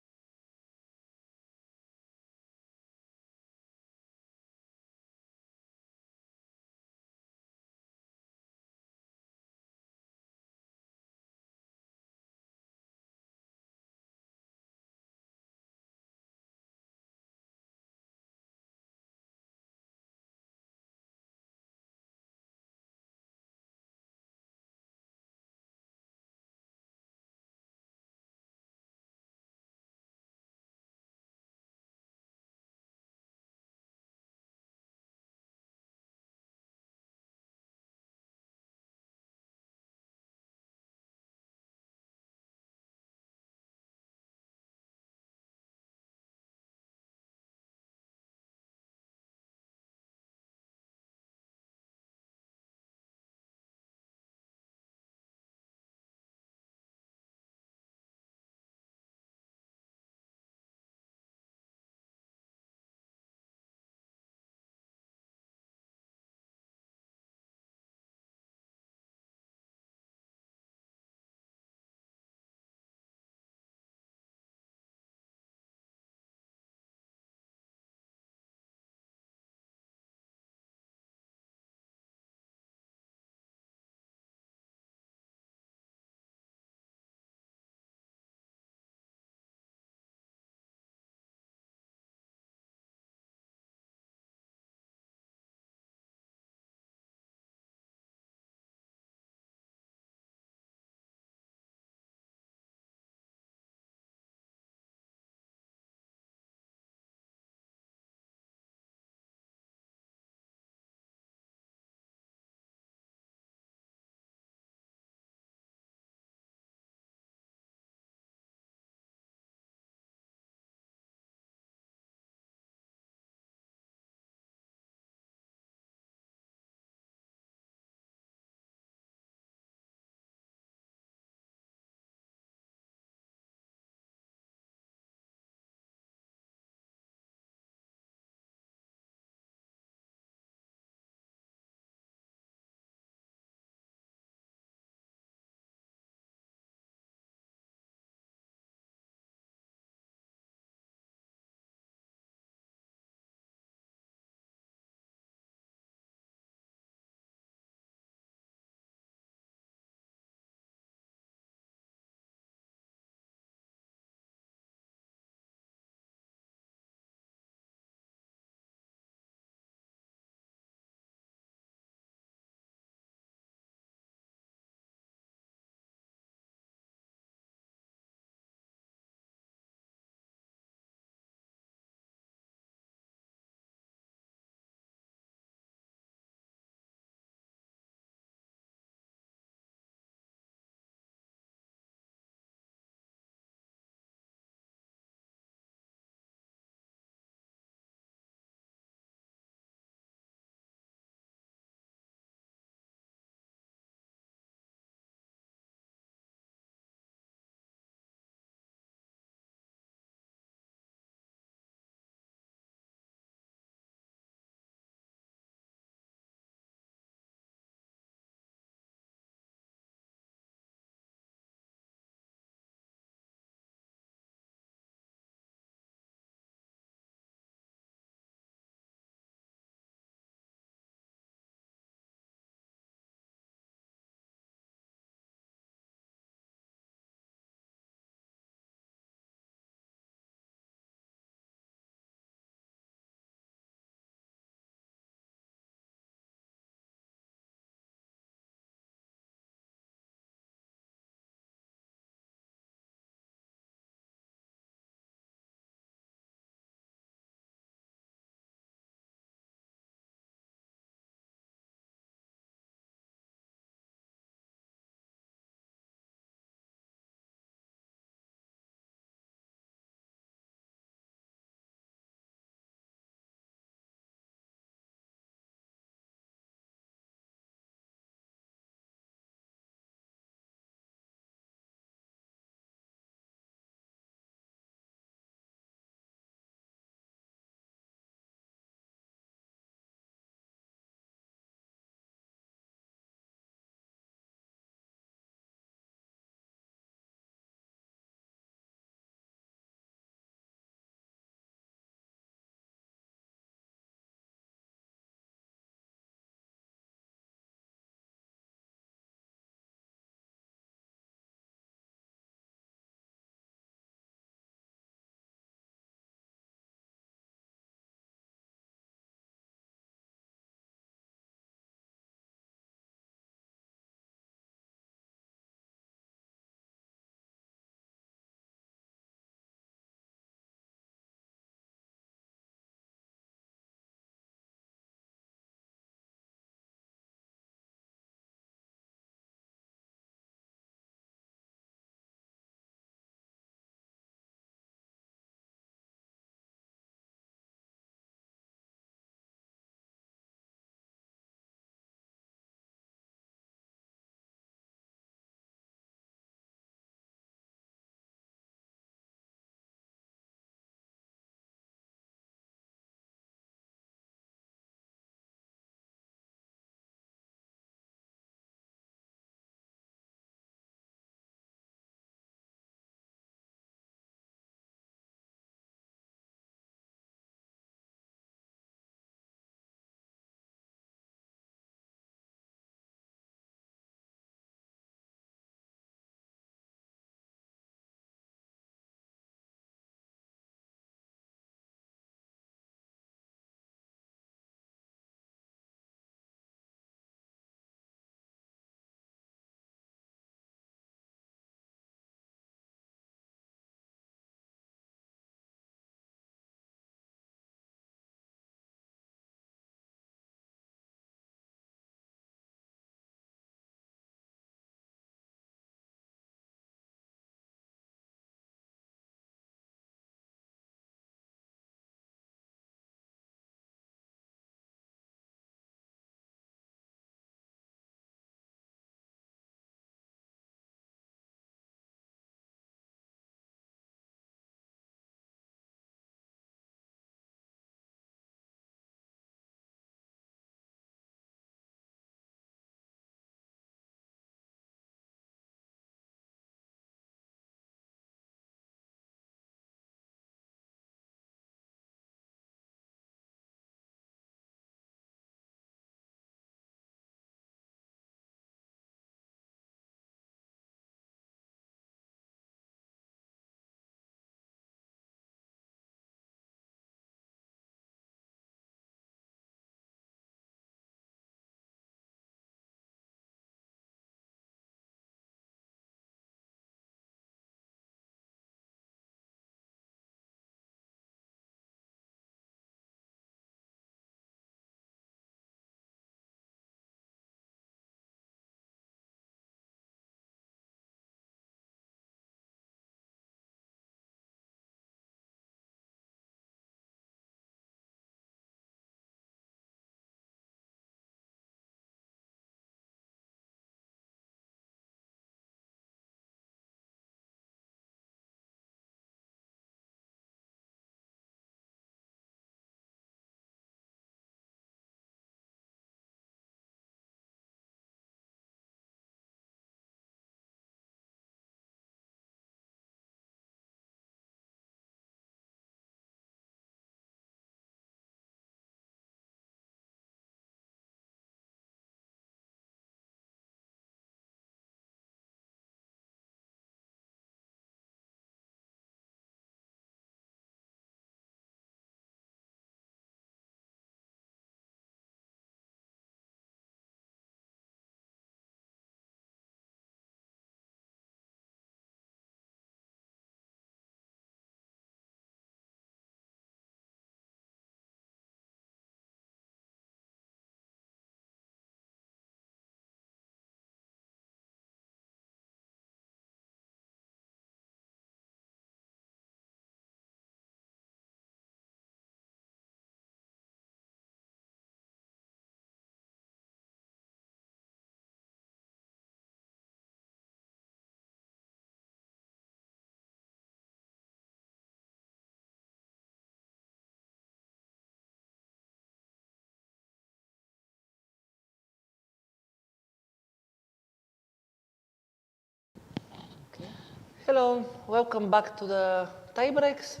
S2: Hello, welcome back to the tiebreaks.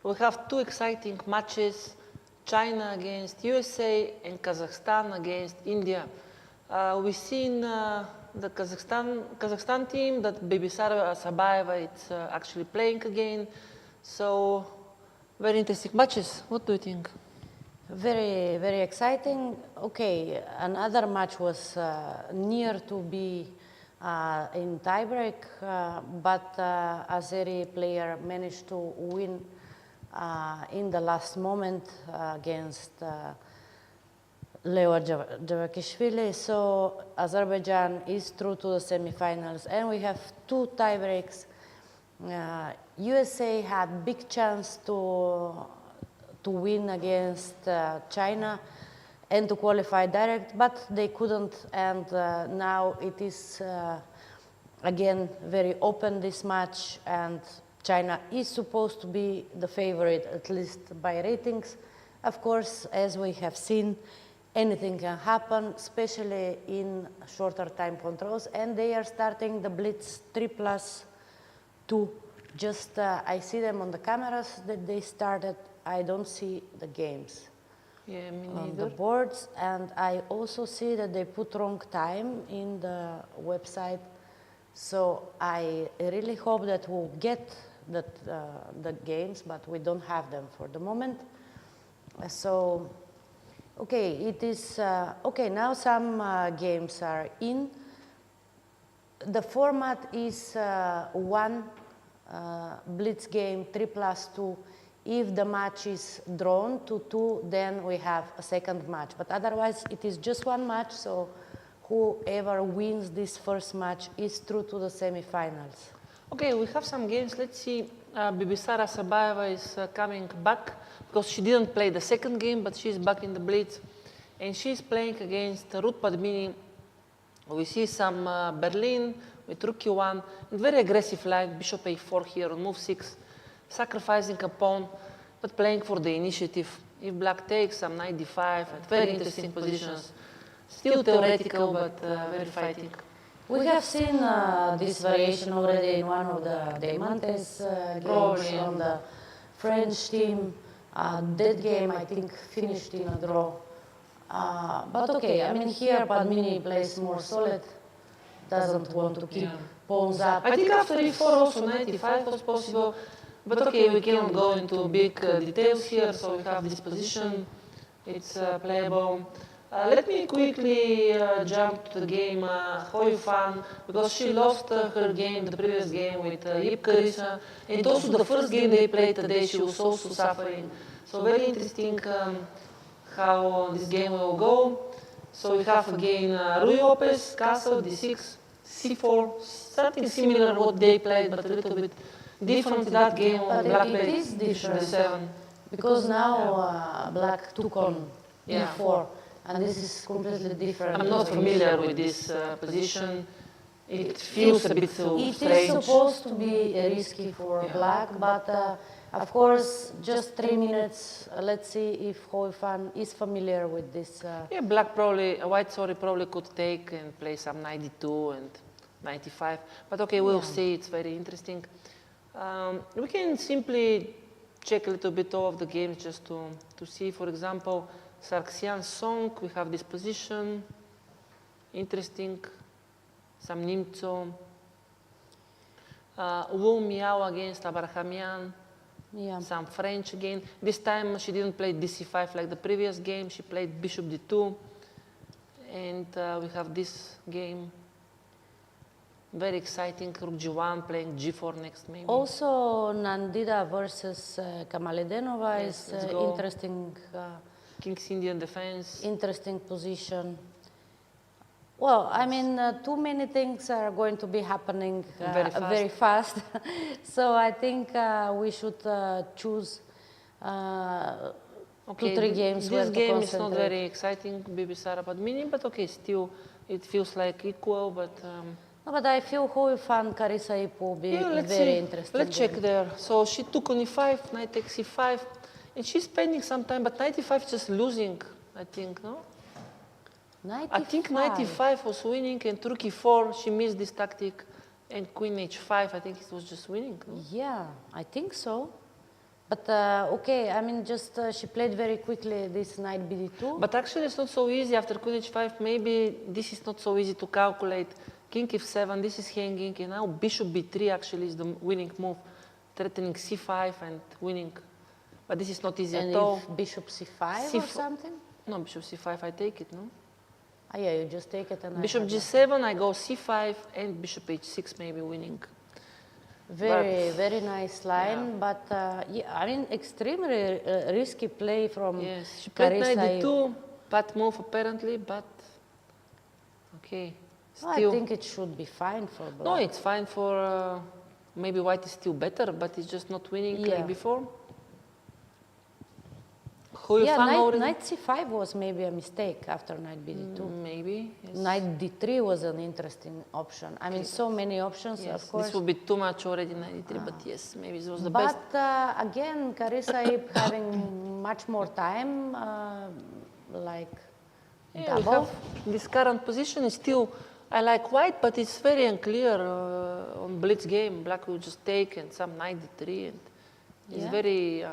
S2: We have two exciting matches, China against USA and Kazakhstan against India. We've seen the Kazakhstan team that Bibisara Sabayeva is actually playing again. So, very interesting matches. What do you think?
S1: Very, very exciting. Okay, another match was near to be in tiebreak, but Azeri player managed to win in the last moment against Leo Javakishvili. So Azerbaijan is through to the semifinals, and we have two tiebreaks. USA had big chance to win against China and to qualify direct, but they couldn't, and now it is again very open, this match, and China is supposed to be the favorite, at least by ratings. Of course, as we have seen, anything can happen, especially in shorter time controls, and they are starting the Blitz 3+2. Just I see them on the cameras that they started. I don't see the games on the boards, and I also see that they put wrong time in the website. So I really hope that we'll get the games, but we don't have them for the moment. So, okay, it is, okay, now some games are in. The format is one Blitz game 3+2. If the match is drawn to 2, then we have a second match. But otherwise, it is just one match, so whoever wins this first match is through to the semifinals.
S2: Okay, we have some games. Let's see. Bibisara Sabayeva is coming back because she didn't play the second game, but she's back in the Blitz. And she's playing against Ruth Padmini. We see some Berlin with Rook E1, and very aggressive line, Bishop A4 here on move 6. Sacrificing a pawn, but playing for the initiative. If black takes, some knight d5, at very interesting positions. Still theoretical, but very fighting.
S1: We have seen this variation already in one of the Diamantes games from the French team. That game, I think, finished in a draw. But okay, I mean, here Padmini plays more solid, doesn't want to keep pawns up.
S2: I think after e4 also 95 was possible. But okay, we cannot go into big details here, so we have this position. It's playable. Let me quickly jump to the game Hoi Fan, because she lost her game, the previous game with Yip Carissa, and also the first game they played today, she was also suffering. So very interesting how this game will go. So we have again Rui Lopez, Castle, D6, C4, something similar what they played, but a little bit different that game on Black played
S1: It is different,
S2: D7.
S1: because now Black took on E4, and this is completely different.
S2: I'm not familiar with this position. It feels a bit too strange.
S1: It is supposed to be risky for Black, but of course, just 3 minutes. Let's see if Hoi Fan is familiar with this.
S2: Yeah, Black probably, White probably could take and play some 92 and 95. But okay, we'll see. It's very interesting. We can simply check a little bit all of the games just to see. For example, Sargsyan Song, we have this position. Interesting. Some Nimtso. Wu Miao against Abrahamian.
S1: Yeah.
S2: Some French again. This time she didn't play DC5 like the previous game. She played Bishop D2. And we have this game. Very exciting. Rook G1 playing G4 next maybe.
S1: Also, Nandida versus Kamaledenova is interesting.
S2: King's Indian defense.
S1: Interesting position. Well, I mean, too many things are going to be happening very fast. So I think we should choose 2-3 games.
S2: This game is not very exciting, Bibisara Padmini, but okay, still it feels like equal, but...
S1: No, but I feel Hoi Fan Carissa Ip will be very interesting.
S2: Let's check there. So she took on e5, knight takes e5, and she's spending some time, but knight e5 is just losing, I think, no? I think knight e5 was winning, and rook e4, she missed this tactic, And queen h5, I think it was just winning. No?
S1: Yeah, I think so. But okay, I mean, just she played very quickly this knight bd2.
S2: But actually, it's not so easy after queen h5. Maybe this is not so easy to calculate. King f7, this is hanging, and now bishop b3 actually is the winning move, threatening c5 and winning. But this is not easy
S1: and
S2: at all.
S1: if bishop c5 or something?
S2: No, bishop c5, I take it, no?
S1: Ah, yeah, you just take it and
S2: bishop g7, I go c5, and bishop h6 maybe winning.
S1: Very nice line, but yeah, I mean, extremely risky play from
S2: she played
S1: Carissa.
S2: knight d2, bad move apparently, but okay.
S1: Still, I think it should be fine for black.
S2: No, it's fine for, maybe white is still better, but it's just not winning like before.
S1: Yeah, knight c5 was maybe a mistake after knight bd2.
S2: Maybe. Yes.
S1: Knight d3 was an interesting option. I mean, so many options,
S2: yes,
S1: of course.
S2: This would be too much already, knight d3, but yes, maybe it was the
S1: but,
S2: best.
S1: But again, Carissa having much more time, like double.
S2: We have this current position is still, I like white, but it's very unclear on blitz game. Black will just take and some knight d3, and it's very,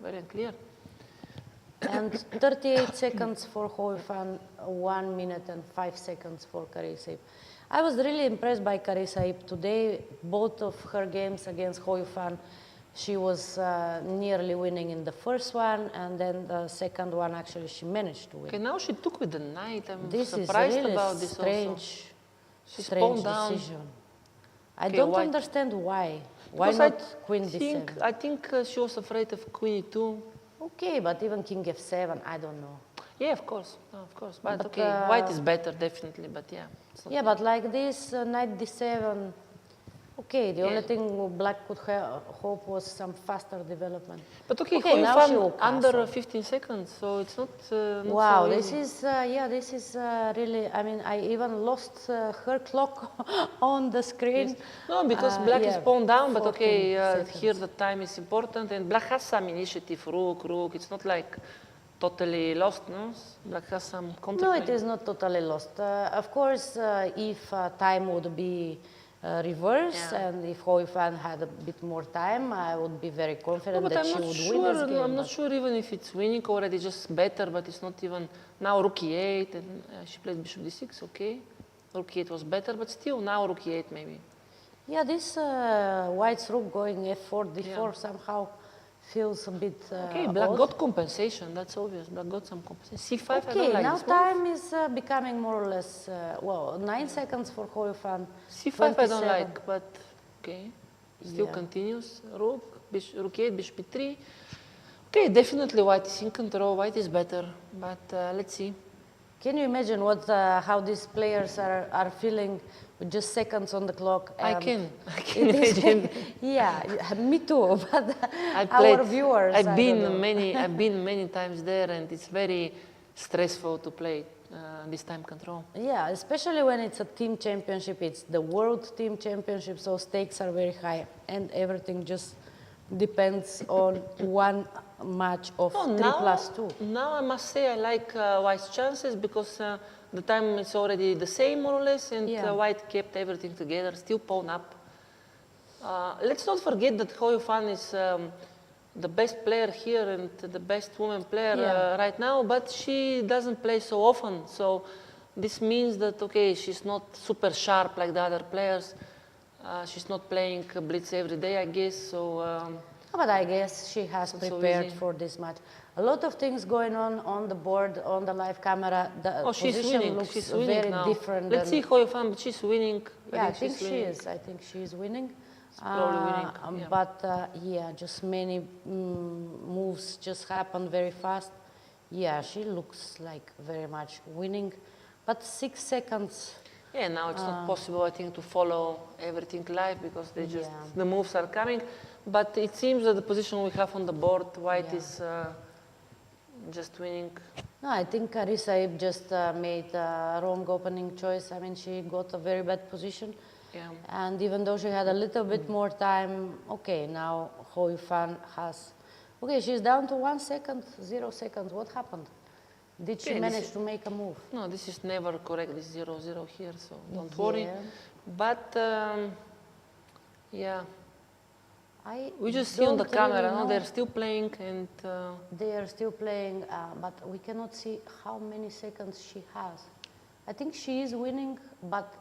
S2: very unclear.
S1: And 38 seconds for Hooifan, 1 minute and 5 seconds for Carissa. I was really impressed by Carissa today. Both of her games against Hooifan, she was nearly winning in the first one, and then the second one actually she managed to win.
S2: Okay, now she took with the knight. I'm
S1: this
S2: surprised
S1: is really
S2: about this
S1: strange,
S2: also. She's
S1: strange
S2: down.
S1: decision. I don't understand why. Why
S2: because
S1: not queen d7?
S2: I think she was afraid of queen e2.
S1: Okay, but even king f7, I don't know.
S2: Yeah, of course, But okay, white is better, definitely, but yeah.
S1: Yeah, but like this, knight d7, okay, the only thing black could hope was some faster development.
S2: But okay,
S1: now she will
S2: under 15 seconds, so it's not,
S1: wow,
S2: so
S1: this is, this is really, I mean, I even lost her clock on the screen.
S2: Yes. No, because black is pawn down, but okay,
S1: seconds.
S2: here the time is important, and black has some initiative, rook, it's not like totally lost, no? Black has some counter.
S1: No, it is not totally lost. Of course, if time would be reverse, and if Hooifan had a bit more time, I would be very confident that she would win this game.
S2: I'm not sure even if it's winning already, just better, but it's not even now rook e8, and she played bishop d6, okay. Rook e8 was better, but still now rook e8 maybe.
S1: Yeah, this white's rook going f4, d4 somehow feels a bit
S2: okay, black
S1: odd.
S2: got compensation, that's obvious. Black got some compensation. c5,
S1: okay,
S2: I don't like
S1: now
S2: this
S1: time is becoming more or less, well, 9 seconds for Hooifan.
S2: c5
S1: 27.
S2: I don't like, but okay. Still continues. Rook, rook 8, bishop e3. Okay, definitely white is in control. White is better, but let's see.
S1: Can you imagine what how these players are feeling with just seconds on the clock?
S2: I can imagine.
S1: Yeah, me too. But
S2: our
S1: viewers,
S2: I've been many times there, and it's very stressful to play this time control.
S1: Yeah, especially when it's a team championship. It's the world team championship, so stakes are very high, and everything just depends on one match of 3+2.
S2: Now I must say I like white's chances because the time is already the same more or less, and white kept everything together, still pawn up. Let's not forget that Hooifan is the best player here and the best woman player right now, but she doesn't play so often. So this means that, okay, she's not super sharp like the other players. She's not playing blitz every day, I guess. So,
S1: but I guess she has prepared for this match. A lot of things going on the board, on the live camera. The position looks very different.
S2: Let's see Hooifan, but she's winning.
S1: Yeah, I think she is. I think she is winning.
S2: Probably winning.
S1: But yeah, just many moves just happen very fast. Yeah, she looks like very much winning. But 6 seconds.
S2: Yeah, now it's not possible, I think, to follow everything live because they just the moves are coming. But it seems that the position we have on the board, white is just winning.
S1: No, I think Carissa just made a wrong opening choice. I mean, she got a very bad position.
S2: Yeah.
S1: And even though she had a little bit more time, okay, now Hooifan has... Okay, she's down to 1 second, 0 seconds. What happened? Did she
S2: Okay,
S1: manage to make a move?
S2: No, this is never correct. This 0-0 here, so don't worry.
S1: Yeah.
S2: But yeah,
S1: I
S2: we just see on the
S1: don't
S2: camera,
S1: really
S2: no,
S1: know.
S2: they're still playing, and
S1: They are still playing, but we cannot see how many seconds she has. I think she is winning, but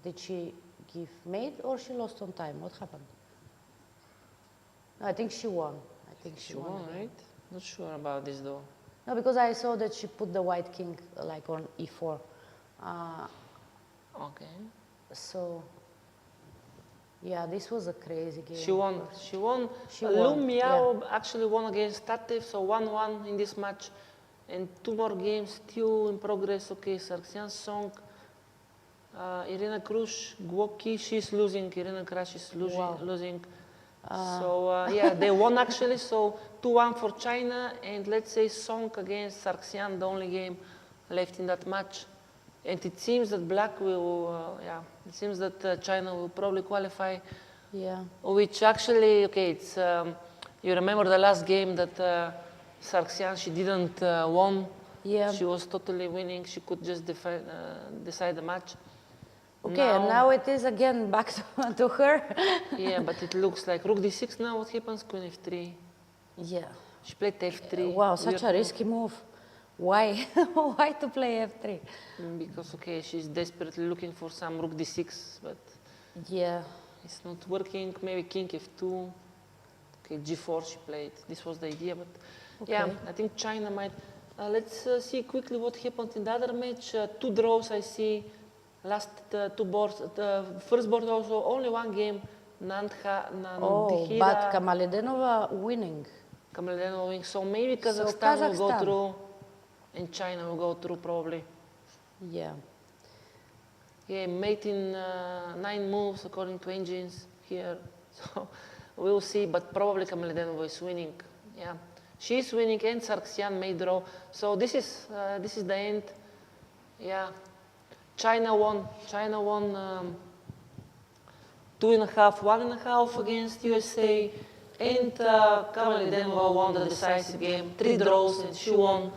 S1: did she give mate or she lost on time? What happened? No, I think she won. I think she won,
S2: right? Not sure about this though.
S1: No, because I saw that she put the white king like on e4.
S2: Okay.
S1: So, yeah, this was a crazy game.
S2: She won. She won.
S1: She
S2: Lu
S1: won,
S2: Miao actually won against Tatev, so 1-1 in this match. And 2 more games still in progress. Okay, Sargsyan Song, Irina Krush, Gwoki, she's losing. Irina Krush is losing. So yeah, they won actually. So 2-1 for China, and let's say Song against Sargsyan, the only game left in that match. And it seems that Black will, it seems that China will probably qualify.
S1: Yeah.
S2: Which actually, okay, it's you remember the last game that Sargsyan, she didn't won.
S1: Yeah.
S2: She was totally winning. She could just decide the match.
S1: Okay, and now it is again back to her.
S2: Yeah, but it looks like Rook d6 now. What happens? Queen f3.
S1: Yeah.
S2: She played f3.
S1: Wow, such a risky move. Why? Why to play f3?
S2: Because, okay, she's desperately looking for some Rook d6, but
S1: yeah,
S2: it's not working. Maybe King f2. Okay, g4 she played. This was the idea, but yeah, I think China might. Let's see quickly what happened in the other match. 2 draws, I see. Last 2 boards. The first board also only 1 game.
S1: Oh, but Kamaledenova winning.
S2: Kamaledenova winning. So maybe Kazakhstan will go through, and China will go through probably.
S1: Yeah.
S2: Yeah, mate in 9 moves according to engines here. So we'll see, but probably Kamaledenova is winning. Yeah, she's winning, and Sargsyan may draw. So this is the end. Yeah, China won. China won 2.5, 1.5 against USA, and Kamaledenova won the decisive game. 3 draws, and she won.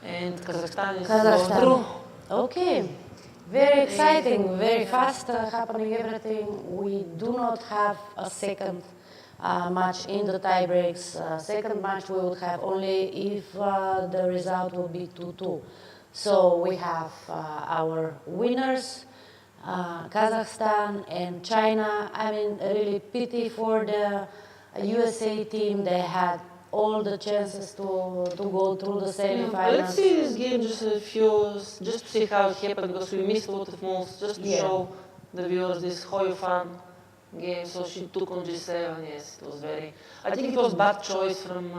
S2: And Kazakhstan is going through.
S1: Okay. Very exciting, very fast happening everything. We do not have a second match in the tie breaks. Second match we would have only if the result will be 2-2. So we have our winners, Kazakhstan and China. I mean, really pity for the USA team. They had all the chances to go through the semifinals.
S2: Let's see this game just to see how it happened, because we missed a lot of moves, just to show the viewers this Hoyofan game. So she took on g7. Yes, it was I think it was bad choice from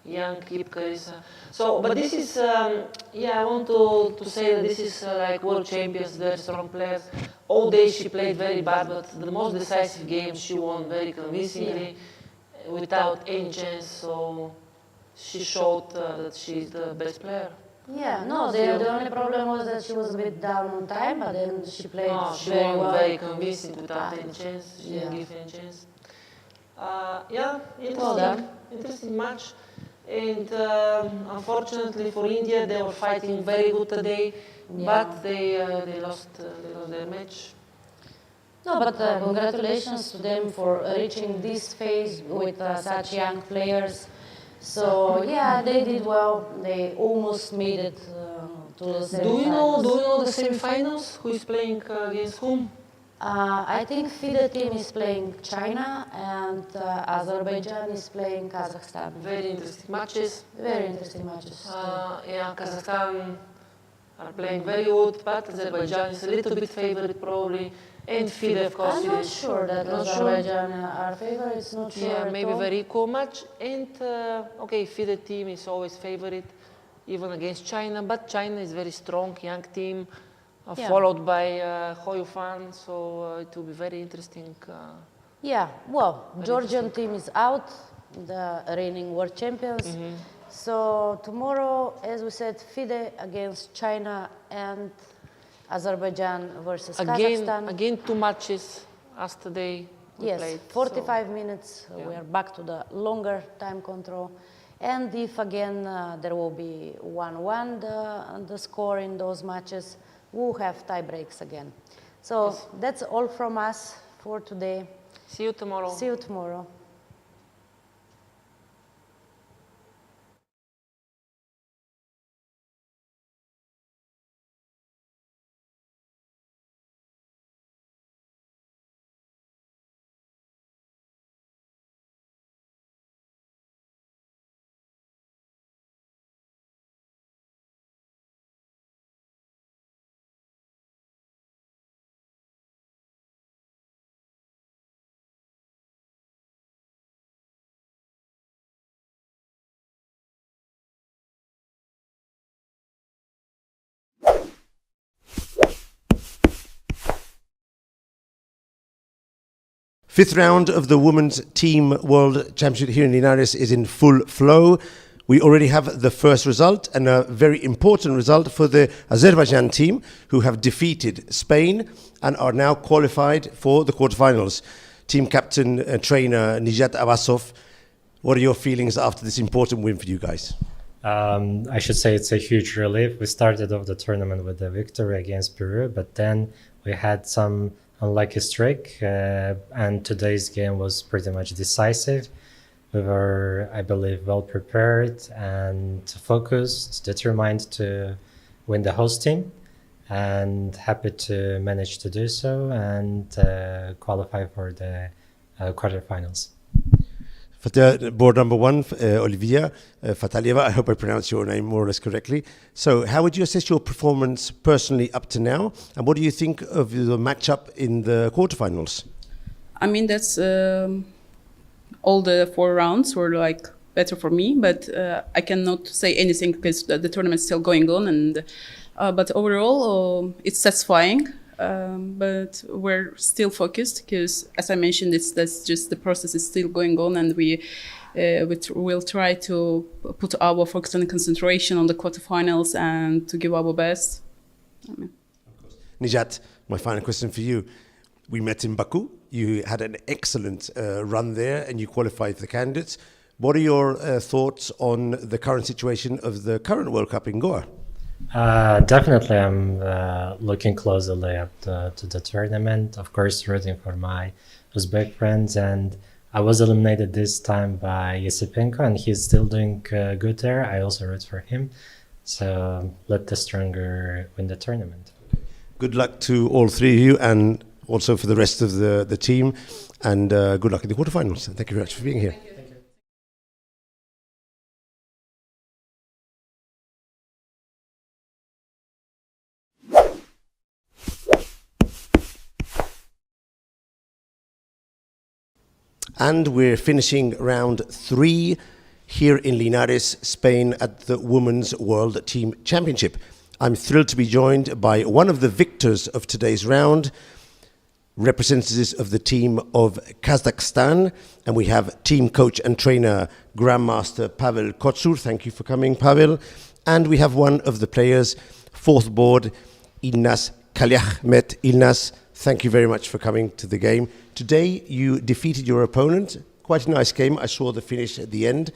S2: young Kip Carissa. So, but this is, I want to say that this is like world champions, very strong players. All day she played very bad, but the most decisive game she won very convincingly. Without any chance, so she showed that she's the best player.
S1: Yeah, no, the only problem was that she was a bit down on time, but then she played
S2: she
S1: very
S2: won
S1: well.
S2: Very convincing without any chance. She didn't give any chance. Interesting match. And unfortunately for India, they were fighting very good today, but they lost their match.
S1: No, but congratulations to them for reaching this phase with such young players. So yeah, they did well. They almost made it to the semifinals.
S2: Do you know the semifinals? Who is playing against whom?
S1: I think FIDE team is playing China, and Azerbaijan is playing Kazakhstan.
S2: Very interesting matches.
S1: Very interesting matches.
S2: Yeah, Kazakhstan are playing very good, but Azerbaijan is a little bit favored probably. And FIDE, of course.
S1: I'm not sure that Azerbaijan are favorites, not sure.
S2: Yeah, maybe very equal match. And okay, FIDE team is always favorite, even against China. But China is very strong, young team, followed by Hoyofan. So it will be very interesting.
S1: Yeah, well, Georgian team is out, the reigning world champions. So tomorrow, as we said, FIDE against China and Azerbaijan versus Kazakhstan.
S2: Again, 2 matches as today.
S1: Yes, 45 minutes. We are back to the longer time control. And if again there will be 1-1 the score in those matches, we'll have tie breaks again. So that's all from us for today.
S2: See you tomorrow.
S1: See you tomorrow.
S3: Fifth round of the Women's Team World Championship here in Linares is in full flow. We already have the first result, and a very important result for the Azerbaijan team, who have defeated Spain and are now qualified for the quarterfinals. Team captain and trainer Nijat Abbasov, what are your feelings after this important win for you guys?
S6: I should say it's a huge relief. We started off the tournament with a victory against Peru, but then we had some unlucky streak, and today's game was pretty much decisive. We were, I believe, well prepared and focused, determined to win the host team, and happy to manage to do so and qualify for the quarterfinals.
S3: For board number one, Olivia Fatalieva, I hope I pronounced your name more or less correctly. So how would you assess your performance personally up to now? And what do you think of the matchup in the quarterfinals?
S7: I mean, that's all the 4 rounds were like better for me, but I cannot say anything because the tournament's still going on. And but overall, it's satisfying. But we're still focused because, as I mentioned, that's just the process is still going on, and we will try to put our focus and concentration on the quarterfinals and to give our best.
S3: Nijat, my final question for you. We met in Baku. You had an excellent run there and you qualified for the candidates. What are your thoughts on the current situation of the current World Cup in Goa?
S6: Definitely, I'm looking closely to the tournament. Of course, rooting for my Uzbek friends, and I was eliminated this time by Yesipenko, and he's still doing good there. I also root for him. So let the stronger win the tournament.
S3: Good luck to all three of you, and also for the rest of the team, and good luck in the quarterfinals. Thank you very much for being here. And we're finishing round 3 here in Linares, Spain, at the Women's World Team Championship. I'm thrilled to be joined by one of the victors of today's round, representatives of the team of Kazakhstan, and we have team coach and trainer Grandmaster Pavel Kotsur. Thank you for coming, Pavel. And we have one of the players, fourth board, Ilnaz Kalyahmet. Ilnaz, thank you very much for coming to the game. Today you defeated your opponent. Quite a nice game. I saw the finish at the end.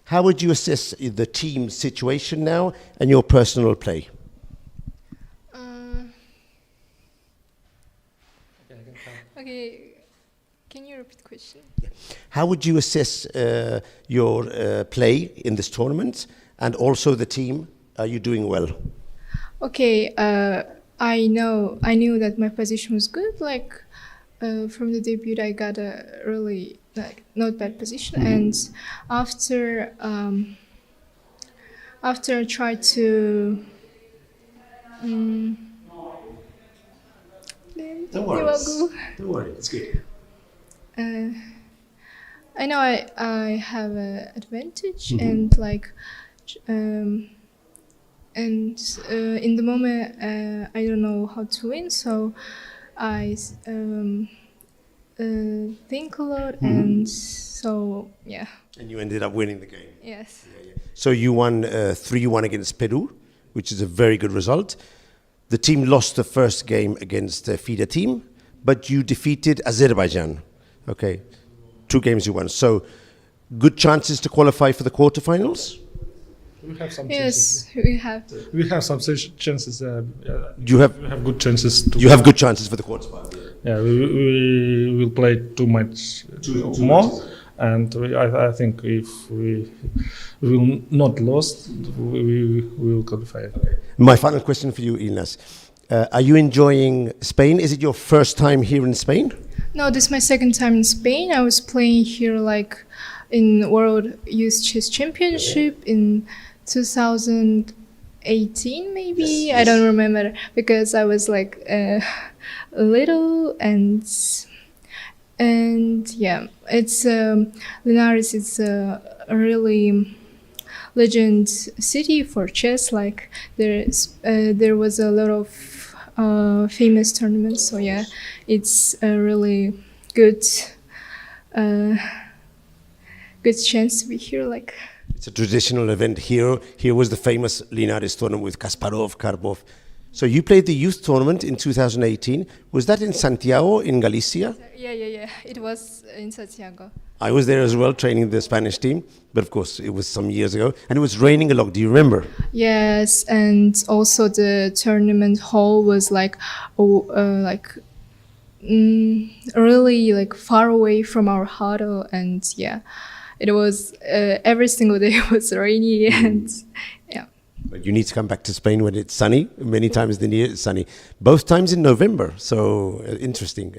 S3: How would you assess the team situation now and your personal play?
S8: Okay, can you repeat the question?
S3: Yeah. How would you assess your play in this tournament and also the team? Are you doing well?
S8: Okay, I knew that my position was good. Like from the debut, I got a really not bad position, and after I tried to.
S3: Don't worry, it's good.
S8: I know I have an advantage, and in the moment I don't know how to win, so I think a lot, and so yeah.
S3: And you ended up winning the game.
S8: Yes.
S3: Yeah. So you won 3-1 against Peru, which is a very good result. The team lost the first game against the FIDE team, but you defeated Azerbaijan. Okay, 2 games you won. So good chances to qualify for the quarterfinals?
S9: We have some
S8: Yes,
S9: chances.
S8: we have.
S9: We have some chances.
S3: You have
S9: good chances.
S3: You have good chances for the quarterfinals.
S9: Yeah, we will play two matches more, and I think if we will not lose, we will qualify.
S3: My final question for you, Linares. Are you enjoying Spain? Is it your first time here in Spain?
S8: No, this is my second time in Spain. I was playing here like in World Youth Chess Championship in 2018 maybe.
S3: Yes.
S8: I don't remember because I was like little and yeah, it's Linares is a really legend city for chess. Like there was a lot of famous tournaments, so yeah, it's a really good good chance to be here. Like
S3: it's a traditional event here. Here was the famous Linares tournament with Kasparov, Karpov. So you played the youth tournament in 2018. Was that in Santiago, in Galicia?
S8: Yeah. It was in Santiago.
S3: I was there as well, training the Spanish team. But of course, it was some years ago. And it was raining a lot. Do you remember?
S8: Yes, and also the tournament hall was like, really like far away from our huddle, and yeah, it was every single day was rainy, and yeah.
S3: But you need to come back to Spain when it's sunny. Many times in the year it's sunny. Both times in November. So interesting.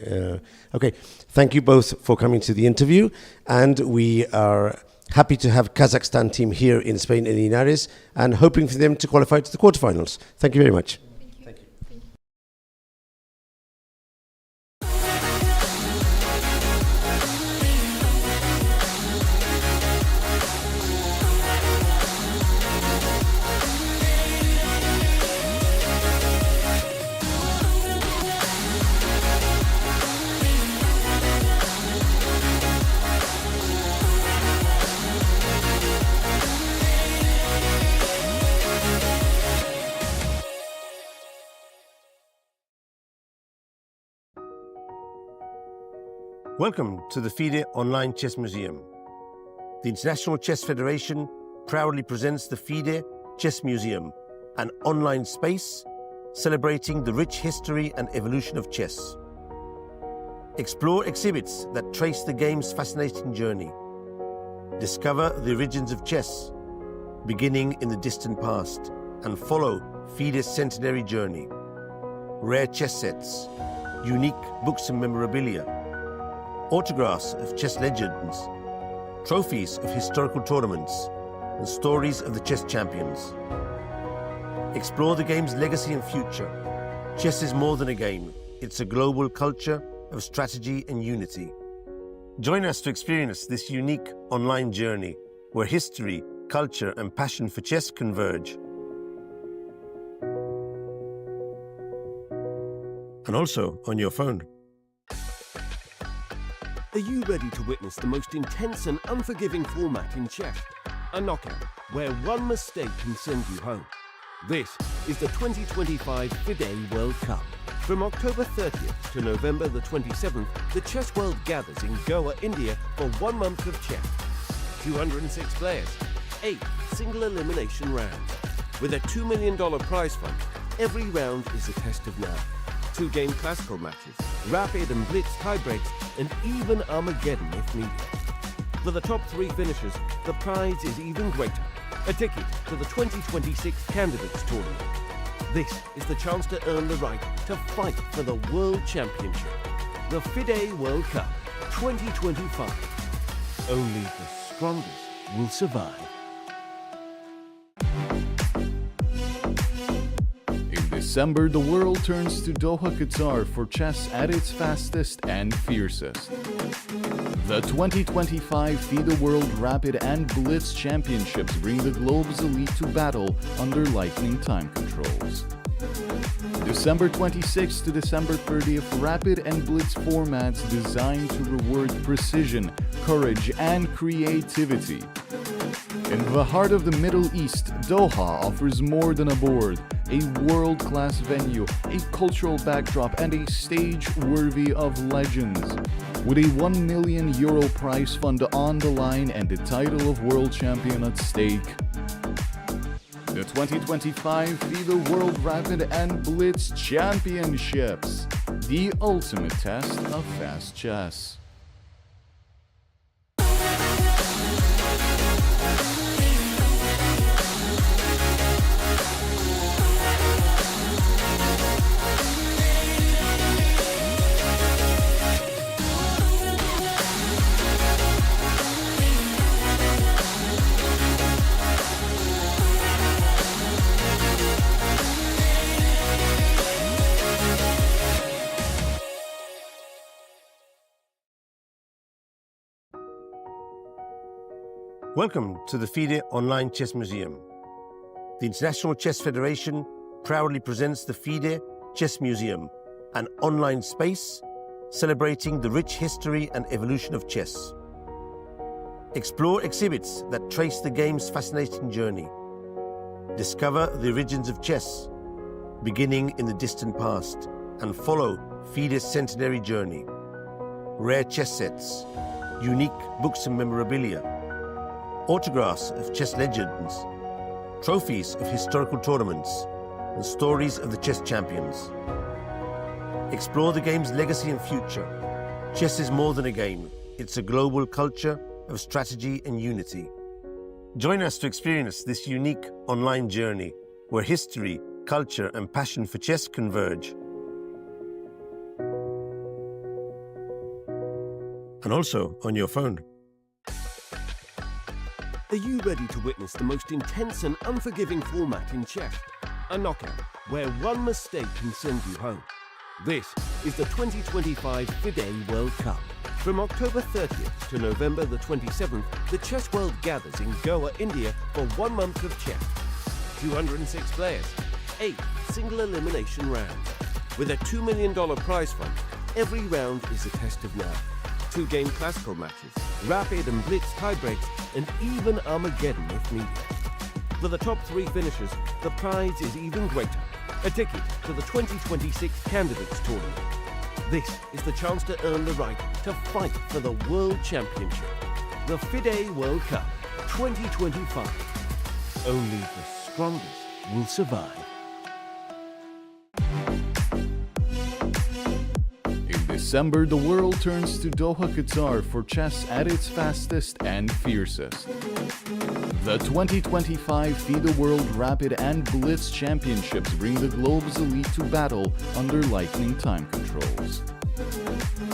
S3: Okay, thank you both for coming to the interview, and we are happy to have Kazakhstan team here in Spain in Linares and hoping for them to qualify to the quarterfinals. Thank you very much.
S8: Thank you.
S3: Welcome to the FIDE Online Chess Museum. The International Chess Federation proudly presents the FIDE Chess Museum, an online space celebrating the rich history and evolution of chess. Explore exhibits that trace the game's fascinating journey. Discover the origins of chess, beginning in the distant past, and follow FIDE's centenary journey. Rare chess sets, unique books and memorabilia, autographs of chess legends, trophies of historical tournaments, and stories of the chess champions. Explore the game's legacy and future. Chess is more than a game. It's a global culture of strategy and unity. Join us to experience this unique online journey where history, culture, and passion for chess converge. And also on your phone.
S4: Are you ready to witness the most intense and unforgiving format in chess? A knockout, where one mistake can send you home. This is the 2025 FIDE World Cup. From October 30th to November the 27th, the chess world gathers in Goa, India for 1 month of chess. 206 players, 8 single elimination rounds. With a $2 million prize fund, every round is a test of nerve. 2-game classical matches, rapid and blitz tiebreaks, and even Armageddon if needed. For the top 3 finishers, the prize is even greater. A ticket to the 2026 Candidates Tournament. This is the chance to earn the right to fight for the World Championship. The FIDE World Cup 2025. Only the strongest will survive.
S5: In December, the world turns to Doha, Qatar for chess at its fastest and fiercest. The 2025 FIDE World Rapid and Blitz Championships bring the globe's elite to battle under lightning time controls. December 26th to December 30th, Rapid and Blitz formats designed to reward precision, courage, and creativity. In the heart of the Middle East, Doha offers more than a board, a world-class venue, a cultural backdrop, and a stage worthy of legends. With a €1 million prize fund on the line and the title of world champion at stake. The 2025 FIDE World Rapid and Blitz Championships, the ultimate test of fast chess.
S3: Welcome to the FIDE Online Chess Museum. The International Chess Federation proudly presents the FIDE Chess Museum, an online space celebrating the rich history and evolution of chess. Explore exhibits that trace the game's fascinating journey. Discover the origins of chess, beginning in the distant past, and follow FIDE's centenary journey. Rare chess sets, unique books and memorabilia, autographs of chess legends, trophies of historical tournaments, and stories of the chess champions. Explore the game's legacy and future. Chess is more than a game. It's a global culture of strategy and unity. Join us to experience this unique online journey where history, culture, and passion for chess converge. And also on your phone.
S4: Are you ready to witness the most intense and unforgiving format in chess? A knockout, where one mistake can send you home. This is the 2025 FIDE World Cup. From October 30th to November the 27th, the chess world gathers in Goa, India for 1 month of chess. 206 players, 8 single elimination rounds. With a $2 million prize fund, every round is a test of nerve. 2-game classical matches, rapid and blitz tiebreaks, and even Armageddon if needed. For the top 3 finishers, the prize is even greater. A ticket to the 2026 Candidates Tournament. This is the chance to earn the right to fight for the World Championship. The FIDE World Cup 2025. Only the strongest will survive.
S5: December, the world turns to Doha, Qatar for chess at its fastest and fiercest. The 2025 FIDE World Rapid and Blitz Championships bring the globe's elite to battle under lightning time controls.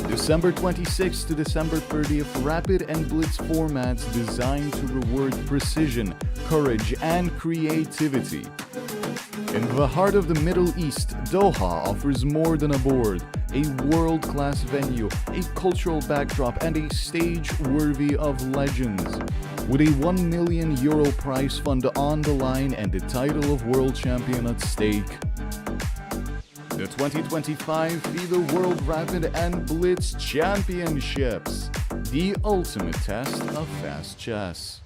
S5: December 26th to December 30th, Rapid and Blitz formats designed to reward precision, courage, and creativity. In the heart of the Middle East, Doha offers more than a board, a world-class venue, a cultural backdrop, and a stage worthy of legends. With a €1 million prize fund on the line and the title of world champion at stake. The 2025 FIDE World Rapid and Blitz Championships, the ultimate test of fast chess.